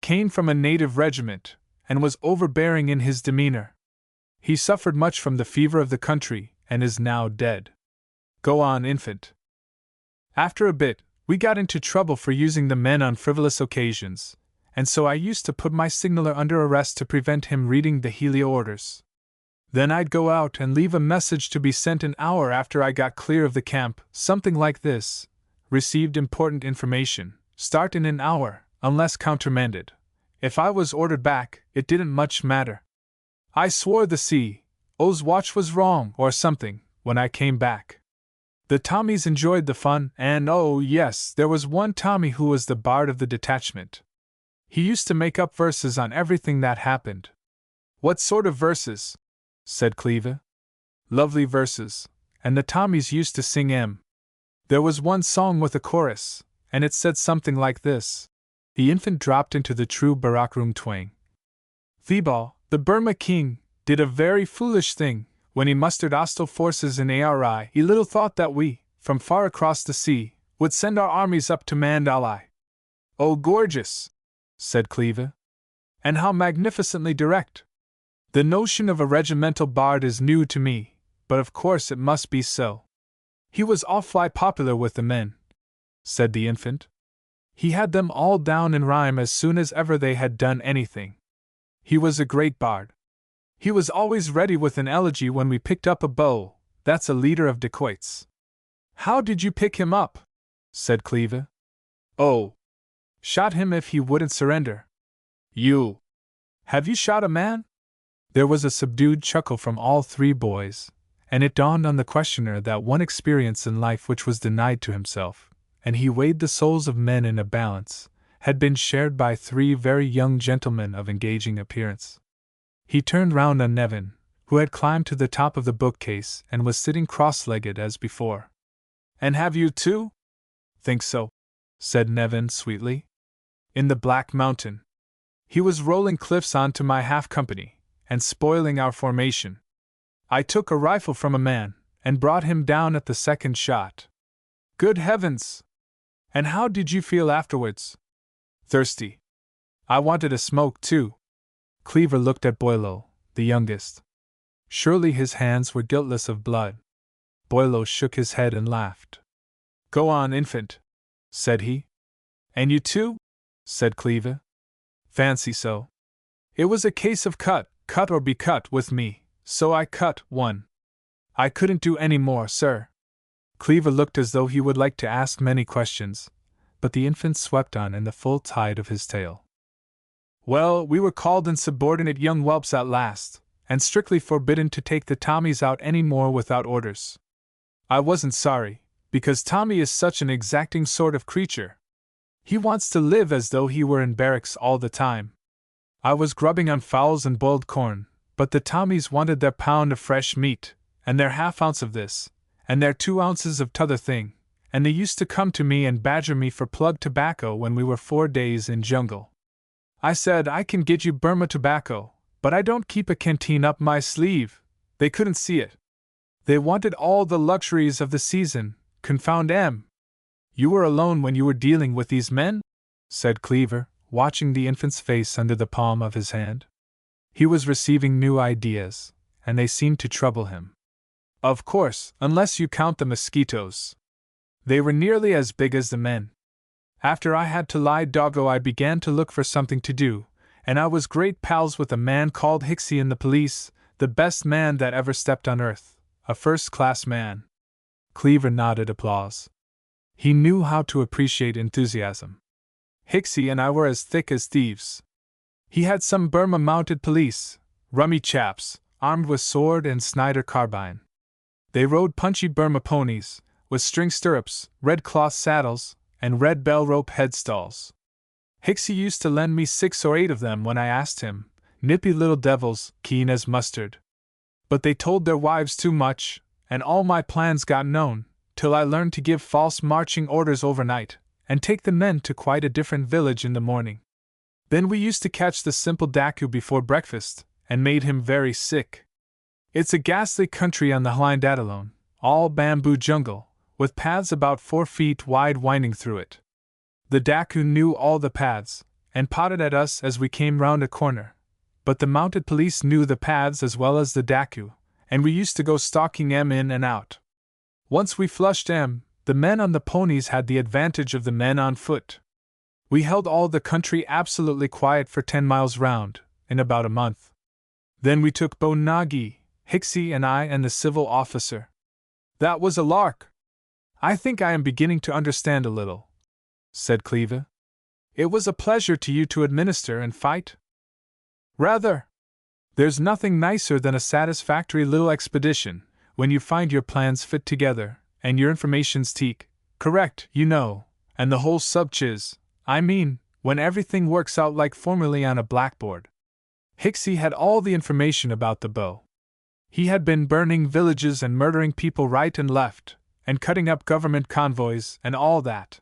came from a native regiment, and was overbearing in his demeanor. He suffered much from the fever of the country, and is now dead. Go on, infant. After a bit, we got into trouble for using the men on frivolous occasions, and so I used to put my signaller under arrest to prevent him reading the helio orders. Then I'd go out and leave a message to be sent an hour after I got clear of the camp, something like this: received important information, start in an hour, unless countermanded. If I was ordered back, it didn't much matter. I swore the C.O.'s watch was wrong or something when I came back. The Tommies enjoyed the fun, and oh yes, there was one Tommy who was the bard of the detachment. He used to make up verses on everything that happened. What sort of verses? Said Cleaver. Lovely verses, and the Tommies used to sing 'em. There was one song with a chorus, and it said something like this. The infant dropped into the true Barakroom twang. Thebal, the Burma king, did a very foolish thing when he mustered hostile forces in Ari. He little thought that we, from far across the sea, would send our armies up to Mandalay. Oh, gorgeous, said Cleaver. And how magnificently direct. The notion of a regimental bard is new to me, but of course it must be so. He was awfully popular with the men, said the infant. He had them all down in rhyme as soon as ever they had done anything. He was a great bard. He was always ready with an elegy when we picked up a bow. That's a leader of dacoits. How did you pick him up? Said Cleaver. Oh, shot him if he wouldn't surrender. You. Have you shot a man? There was a subdued chuckle from all three boys, and it dawned on the questioner that one experience in life which was denied to himself, and he weighed the souls of men in a balance, had been shared by three very young gentlemen of engaging appearance. He turned round on Nevin, who had climbed to the top of the bookcase and was sitting cross-legged as before. And have you too? Think so, said Nevin sweetly. In the Black Mountain. He was rolling cliffs onto my half-company, and spoiling our formation. I took a rifle from a man, and brought him down at the second shot. Good heavens! And how did you feel afterwards? Thirsty. I wanted a smoke, too. Cleaver looked at Boileau, the youngest. Surely his hands were guiltless of blood. Boileau shook his head and laughed. Go on, infant, said he. And you too? Said Cleaver. Fancy so. It was a case of cut or be cut with me, so I cut one. I couldn't do any more, sir. Cleaver looked as though he would like to ask many questions, but the infant swept on in the full tide of his tale. Well, we were called insubordinate young whelps at last, and strictly forbidden to take the Tommies out any more without orders. I wasn't sorry, because Tommy is such an exacting sort of creature. He wants to live as though he were in barracks all the time. I was grubbing on fowls and boiled corn, but the Tommies wanted their pound of fresh meat, and their half-ounce of this, and their 2 ounces of t'other thing, and they used to come to me and badger me for plug tobacco when we were 4 days in jungle. I said, I can get you Burma tobacco, but I don't keep a canteen up my sleeve. They couldn't see it. They wanted all the luxuries of the season, confound 'em. You were alone when you were dealing with these men? Said Cleaver, watching the infant's face under the palm of his hand. He was receiving new ideas, and they seemed to trouble him. Of course, unless you count the mosquitoes. They were nearly as big as the men. After I had to lie doggo, I began to look for something to do, and I was great pals with a man called Hicksy in the police, the best man that ever stepped on earth, a first-class man. Cleaver nodded applause. He knew how to appreciate enthusiasm. Hicksy and I were as thick as thieves. He had some Burma mounted police, rummy chaps, armed with sword and Snyder carbine. They rode punchy Burma ponies, with string stirrups, red cloth saddles, and red bell rope headstalls. Hicksy used to lend me 6 or 8 of them when I asked him, nippy little devils, keen as mustard. But they told their wives too much, and all my plans got known, till I learned to give false marching orders overnight, and take the men to quite a different village in the morning. Then we used to catch the simple Daku before breakfast, and made him very sick. It's a ghastly country on the Hlindathlone, all bamboo jungle, with paths about 4 feet wide winding through it. The Daku knew all the paths, and potted at us as we came round a corner. But the mounted police knew the paths as well as the Daku, and we used to go stalking M in and out. Once we flushed M, the men on the ponies had the advantage of the men on foot. We held all the country absolutely quiet for 10 miles round, in about a month. Then we took Bonagi, Hixie and I and the civil officer. That was a lark. I think I am beginning to understand a little, said Cleva. It was a pleasure to you to administer and fight? Rather. There's nothing nicer than a satisfactory little expedition, when you find your plans fit together, and your information's correct, you know, and the whole sub-chiz, I mean, when everything works out like formulae on a blackboard. Hixie had all the information about the bow. He had been burning villages and murdering people right and left, and cutting up government convoys and all that.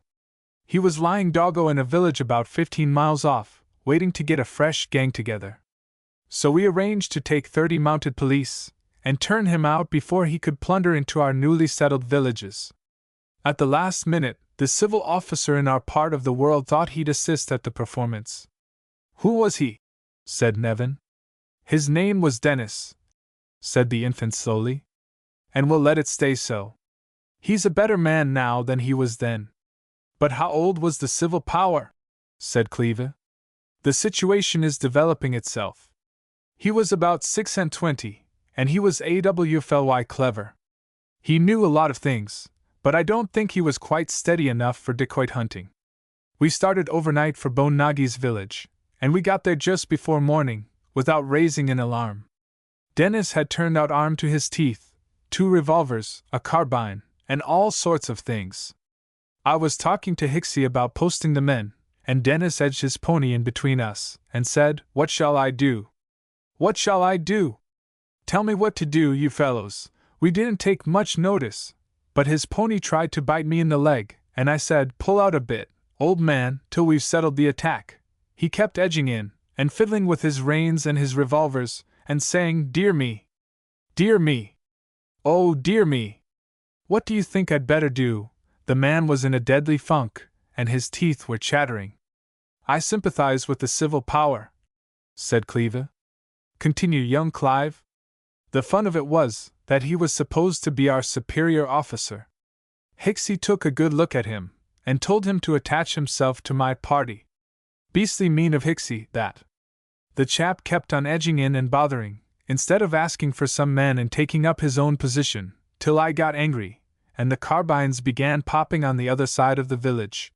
He was lying doggo in a village about 15 miles off, waiting to get a fresh gang together. So we arranged to take 30 mounted police, and turn him out before he could plunder into our newly settled villages. At the last minute, the civil officer in our part of the world thought he'd assist at the performance. Who was he? Said Nevin. His name was Dennis, said the infant slowly. And we'll let it stay so. He's a better man now than he was then. But how old was the civil power? Said Cleva. The situation is developing itself. He was about 26, and he was awfully clever. He knew a lot of things, but I don't think he was quite steady enough for dacoit hunting. We started overnight for Bonagi's village, and we got there just before morning, without raising an alarm. Dennis had turned out armed to his teeth, 2 revolvers, a carbine, and all sorts of things. I was talking to Hixie about posting the men, and Dennis edged his pony in between us, and said, "What shall I do? What shall I do? Tell me what to do, you fellows." We didn't take much notice, but his pony tried to bite me in the leg, and I said, "Pull out a bit, old man, till we've settled the attack." He kept edging in, and fiddling with his reins and his revolvers, and saying, "Dear me! Dear me! Oh, dear me! What do you think I'd better do?" The man was in a deadly funk, and his teeth were chattering. "I sympathize with the civil power," said Cleva. Continue young Clive. The fun of it was that he was supposed to be our superior officer. Hixie took a good look at him, and told him to attach himself to my party. Beastly mean of Hixie, that. The chap kept on edging in and bothering, instead of asking for some men and taking up his own position, till I got angry, and the carbines began popping on the other side of the village.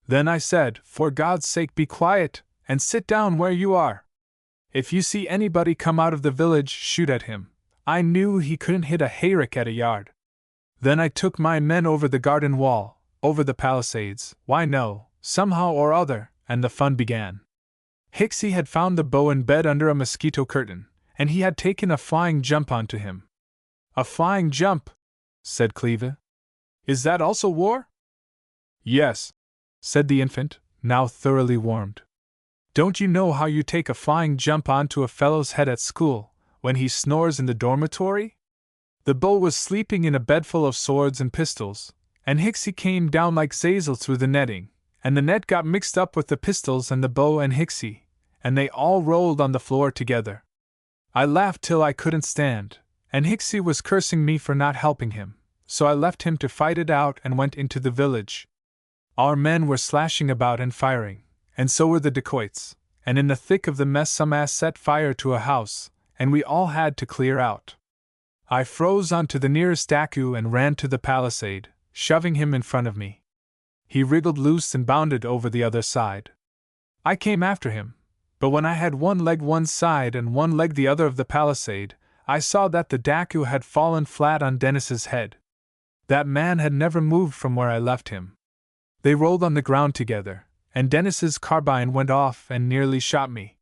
Then I said, "For God's sake be quiet, and sit down where you are. If you see anybody come out of the village, shoot at him." I knew he couldn't hit a hayrick at a yard. Then I took my men over the garden wall, over the palisades, why no, somehow or other, and the fun began. Hixie had found the bow in bed under a mosquito curtain, and he had taken a flying jump onto him. "A flying jump," said Cleva. "Is that also war?" "Yes," said the infant, now thoroughly warmed. "Don't you know how you take a flying jump onto a fellow's head at school, when he snores in the dormitory?" The bow was sleeping in a bed full of swords and pistols, and Hixie came down like Zazel through the netting, and the net got mixed up with the pistols and the bow and Hixie, and they all rolled on the floor together. I laughed till I couldn't stand, and Hixie was cursing me for not helping him, so I left him to fight it out and went into the village. Our men were slashing about and firing, and so were the dacoits, and in the thick of the mess some ass set fire to a house, and we all had to clear out. I froze onto the nearest Daku and ran to the palisade, shoving him in front of me. He wriggled loose and bounded over the other side. I came after him, but when I had one leg one side and one leg the other of the palisade, I saw that the Daku had fallen flat on Dennis's head. That man had never moved from where I left him. They rolled on the ground together, and Dennis's carbine went off and nearly shot me.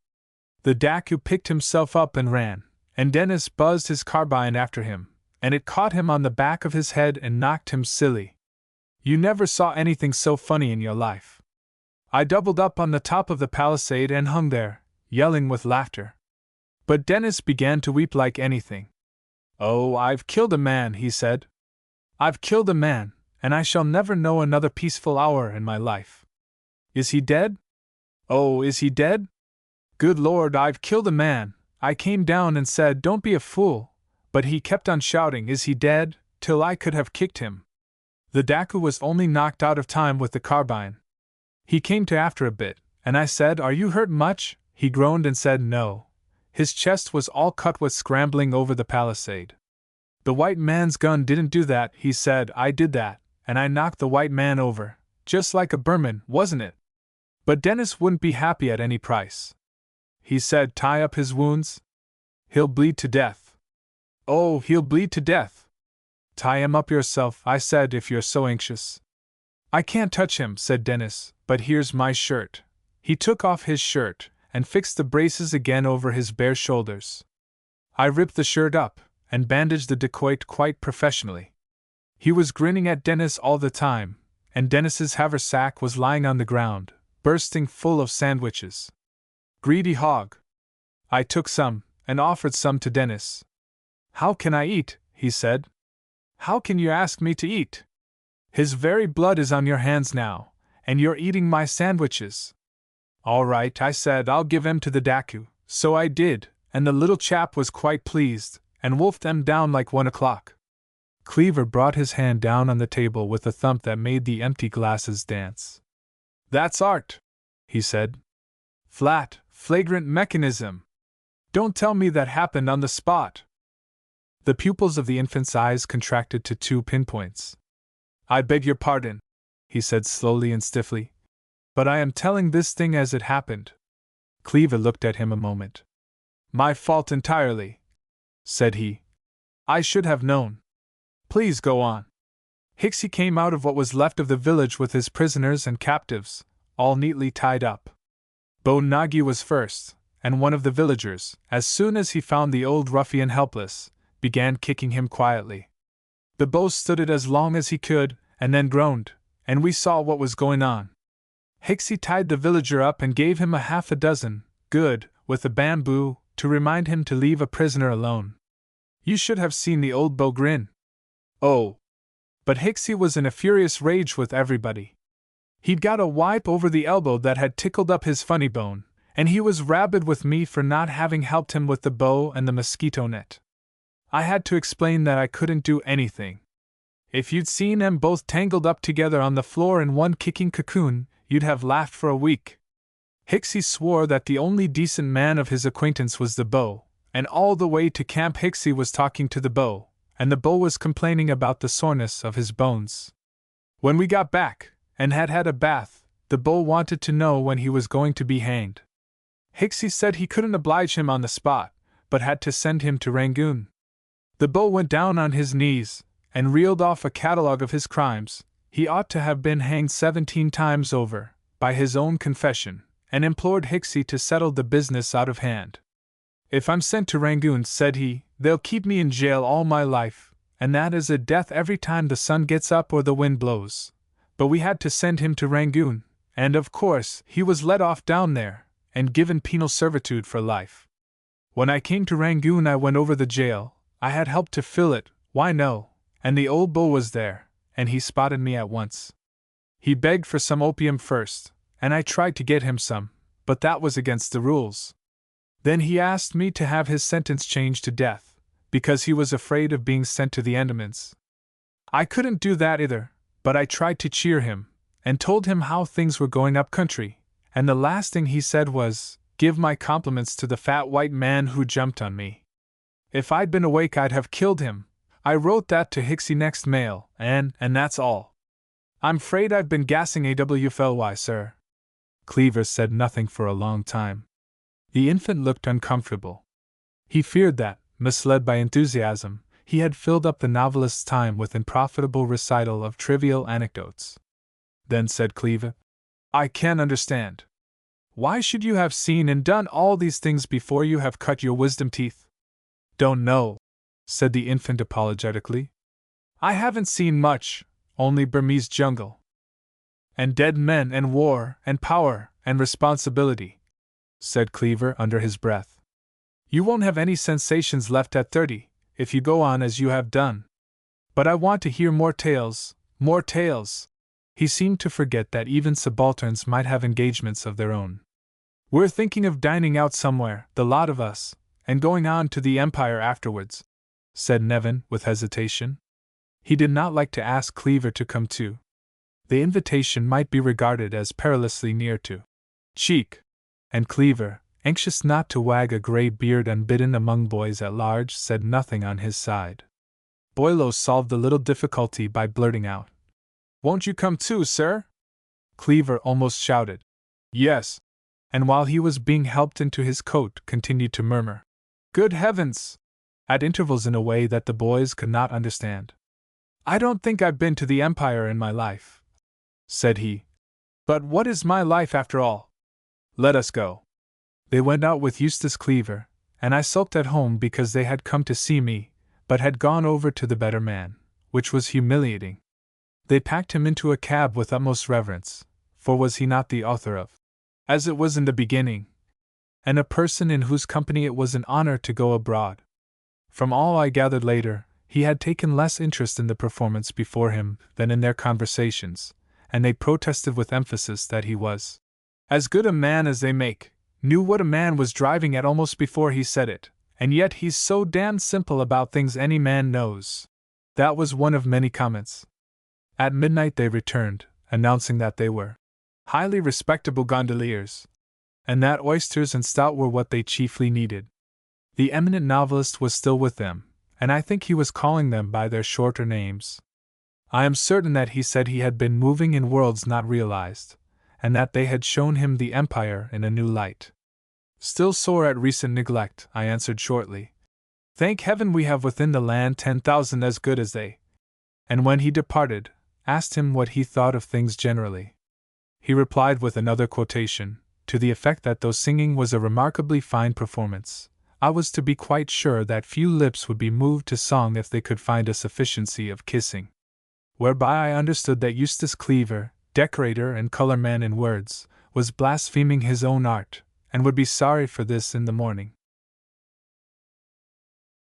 The Daku picked himself up and ran, and Dennis buzzed his carbine after him, and it caught him on the back of his head and knocked him silly. You never saw anything so funny in your life. I doubled up on the top of the palisade and hung there, yelling with laughter. But Dennis began to weep like anything. "Oh, I've killed a man," he said. "I've killed a man, and I shall never know another peaceful hour in my life." "Is he dead?" Oh, is he dead? Good Lord, I've killed a man. I came down and said, don't be a fool, but he kept on shouting, is he dead, till I could have kicked him. The Daku was only knocked out of time with the carbine. He came to after a bit, and I said, are you hurt much? He groaned and said no. His chest was all cut with scrambling over the palisade. The white man's gun didn't do that, he said, I did that, and I knocked the white man over, just like a Burman, wasn't it? But Dennis wouldn't be happy at any price. He said, tie up his wounds. He'll bleed to death. Oh, he'll bleed to death. Tie him up yourself, I said, if you're so anxious. I can't touch him, said Dennis, but here's my shirt. He took off his shirt and fixed the braces again over his bare shoulders. I ripped the shirt up and bandaged the dacoit quite professionally. He was grinning at Dennis all the time, and Dennis's haversack was lying on the ground, bursting full of sandwiches. Greedy hog. I took some and offered some to Dennis. How can I eat? He said. How can you ask me to eat? His very blood is on your hands now, and you're eating my sandwiches. All right, I said, I'll give them to the Daku. So I did, and the little chap was quite pleased, and wolfed them down like 1 o'clock. Cleaver brought his hand down on the table with a thump that made the empty glasses dance. That's art, he said. Flat, flagrant mechanism. Don't tell me that happened on the spot. The pupils of the infant's eyes contracted to 2 pinpoints. I beg your pardon, he said slowly and stiffly, but I am telling this thing as it happened. Cleaver looked at him a moment. My fault entirely, said he. I should have known. Please go on. Hixie came out of what was left of the village with his prisoners and captives, all neatly tied up. Bo Nagi was first, and one of the villagers, as soon as he found the old ruffian helpless, began kicking him quietly. The Bo stood it as long as he could, and then groaned, and we saw what was going on. Hixie tied the villager up and gave him a half a dozen, good, with a bamboo, to remind him to leave a prisoner alone. You should have seen the old Bo grin. Oh! But Hixie was in a furious rage with everybody. He'd got a wipe over the elbow that had tickled up his funny bone, and he was rabid with me for not having helped him with the bow and the mosquito net. I had to explain that I couldn't do anything. If you'd seen them both tangled up together on the floor in one kicking cocoon, you'd have laughed for a week. Hixie swore that the only decent man of his acquaintance was the Bo, and all the way to camp Hixie was talking to the Bo, and the Bo was complaining about the soreness of his bones. When we got back, and had had a bath, the Bo wanted to know when he was going to be hanged. Hixie said he couldn't oblige him on the spot, but had to send him to Rangoon. The Bo went down on his knees, and reeled off a catalogue of his crimes. He ought to have been hanged 17 times over, by his own confession, and implored Hixie to settle the business out of hand. If I'm sent to Rangoon, said he, they'll keep me in jail all my life, and that is a death every time the sun gets up or the wind blows. But we had to send him to Rangoon, and of course he was let off down there, and given penal servitude for life. When I came to Rangoon I went over the jail, I had helped to fill it, why no, and the old Bo was there, and he spotted me at once. He begged for some opium first, and I tried to get him some, but that was against the rules. Then he asked me to have his sentence changed to death, because he was afraid of being sent to the Andamans. I couldn't do that either, but I tried to cheer him, and told him how things were going up country, and the last thing he said was, give my compliments to the fat white man who jumped on me. If I'd been awake I'd have killed him. I wrote that to Hixie next mail, and that's all. I'm afraid I've been gassing AWFLY, sir. Cleaver said nothing for a long time. The infant looked uncomfortable. He feared that, misled by enthusiasm, he had filled up the novelist's time with unprofitable recital of trivial anecdotes. Then said Cleaver, I can't understand. Why should you have seen and done all these things before you have cut your wisdom teeth? Don't know, said the infant apologetically. I haven't seen much, only Burmese jungle. And dead men and war and power and responsibility, said Cleaver under his breath. You won't have any sensations left at 30, if you go on as you have done. But I want to hear more tales, more tales. He seemed to forget that even subalterns might have engagements of their own. We're thinking of dining out somewhere, the lot of us, and going on to the Empire afterwards, said Nevin with hesitation. He did not like to ask Cleaver to come too. The invitation might be regarded as perilously near to cheek, and Cleaver, anxious not to wag a grey beard unbidden among boys at large, said nothing on his side. Boileau solved the little difficulty by blurting out, "Won't you come too, sir?" Cleaver almost shouted, "Yes," and while he was being helped into his coat continued to murmur, "Good heavens!" at intervals in a way that the boys could not understand. "I don't think I've been to the Empire in my life," said he. "But what is my life after all? Let us go." They went out with Eustace Cleaver, and I sulked at home because they had come to see me, but had gone over to the better man, which was humiliating. They packed him into a cab with utmost reverence, for was he not the author of As It Was in the Beginning, and a person in whose company it was an honor to go abroad? From all I gathered later, he had taken less interest in the performance before him than in their conversations, and they protested with emphasis that he was as good a man as they make, knew what a man was driving at almost before he said it, and yet he's so damned simple about things any man knows. That was one of many comments. At midnight they returned, announcing that they were highly respectable gondoliers, and that oysters and stout were what they chiefly needed. The eminent novelist was still with them, and I think he was calling them by their shorter names. I am certain that he said he had been moving in worlds not realized, and that they had shown him the Empire in a new light. Still sore at recent neglect, I answered shortly, "Thank heaven we have within the land 10,000 as good as they," and when he departed, asked him what he thought of things generally. He replied with another quotation, to the effect that though singing was a remarkably fine performance, I was to be quite sure that few lips would be moved to song if they could find a sufficiency of kissing. Whereby I understood that Eustace Cleaver, decorator and color man in words, was blaspheming his own art, and would be sorry for this in the morning.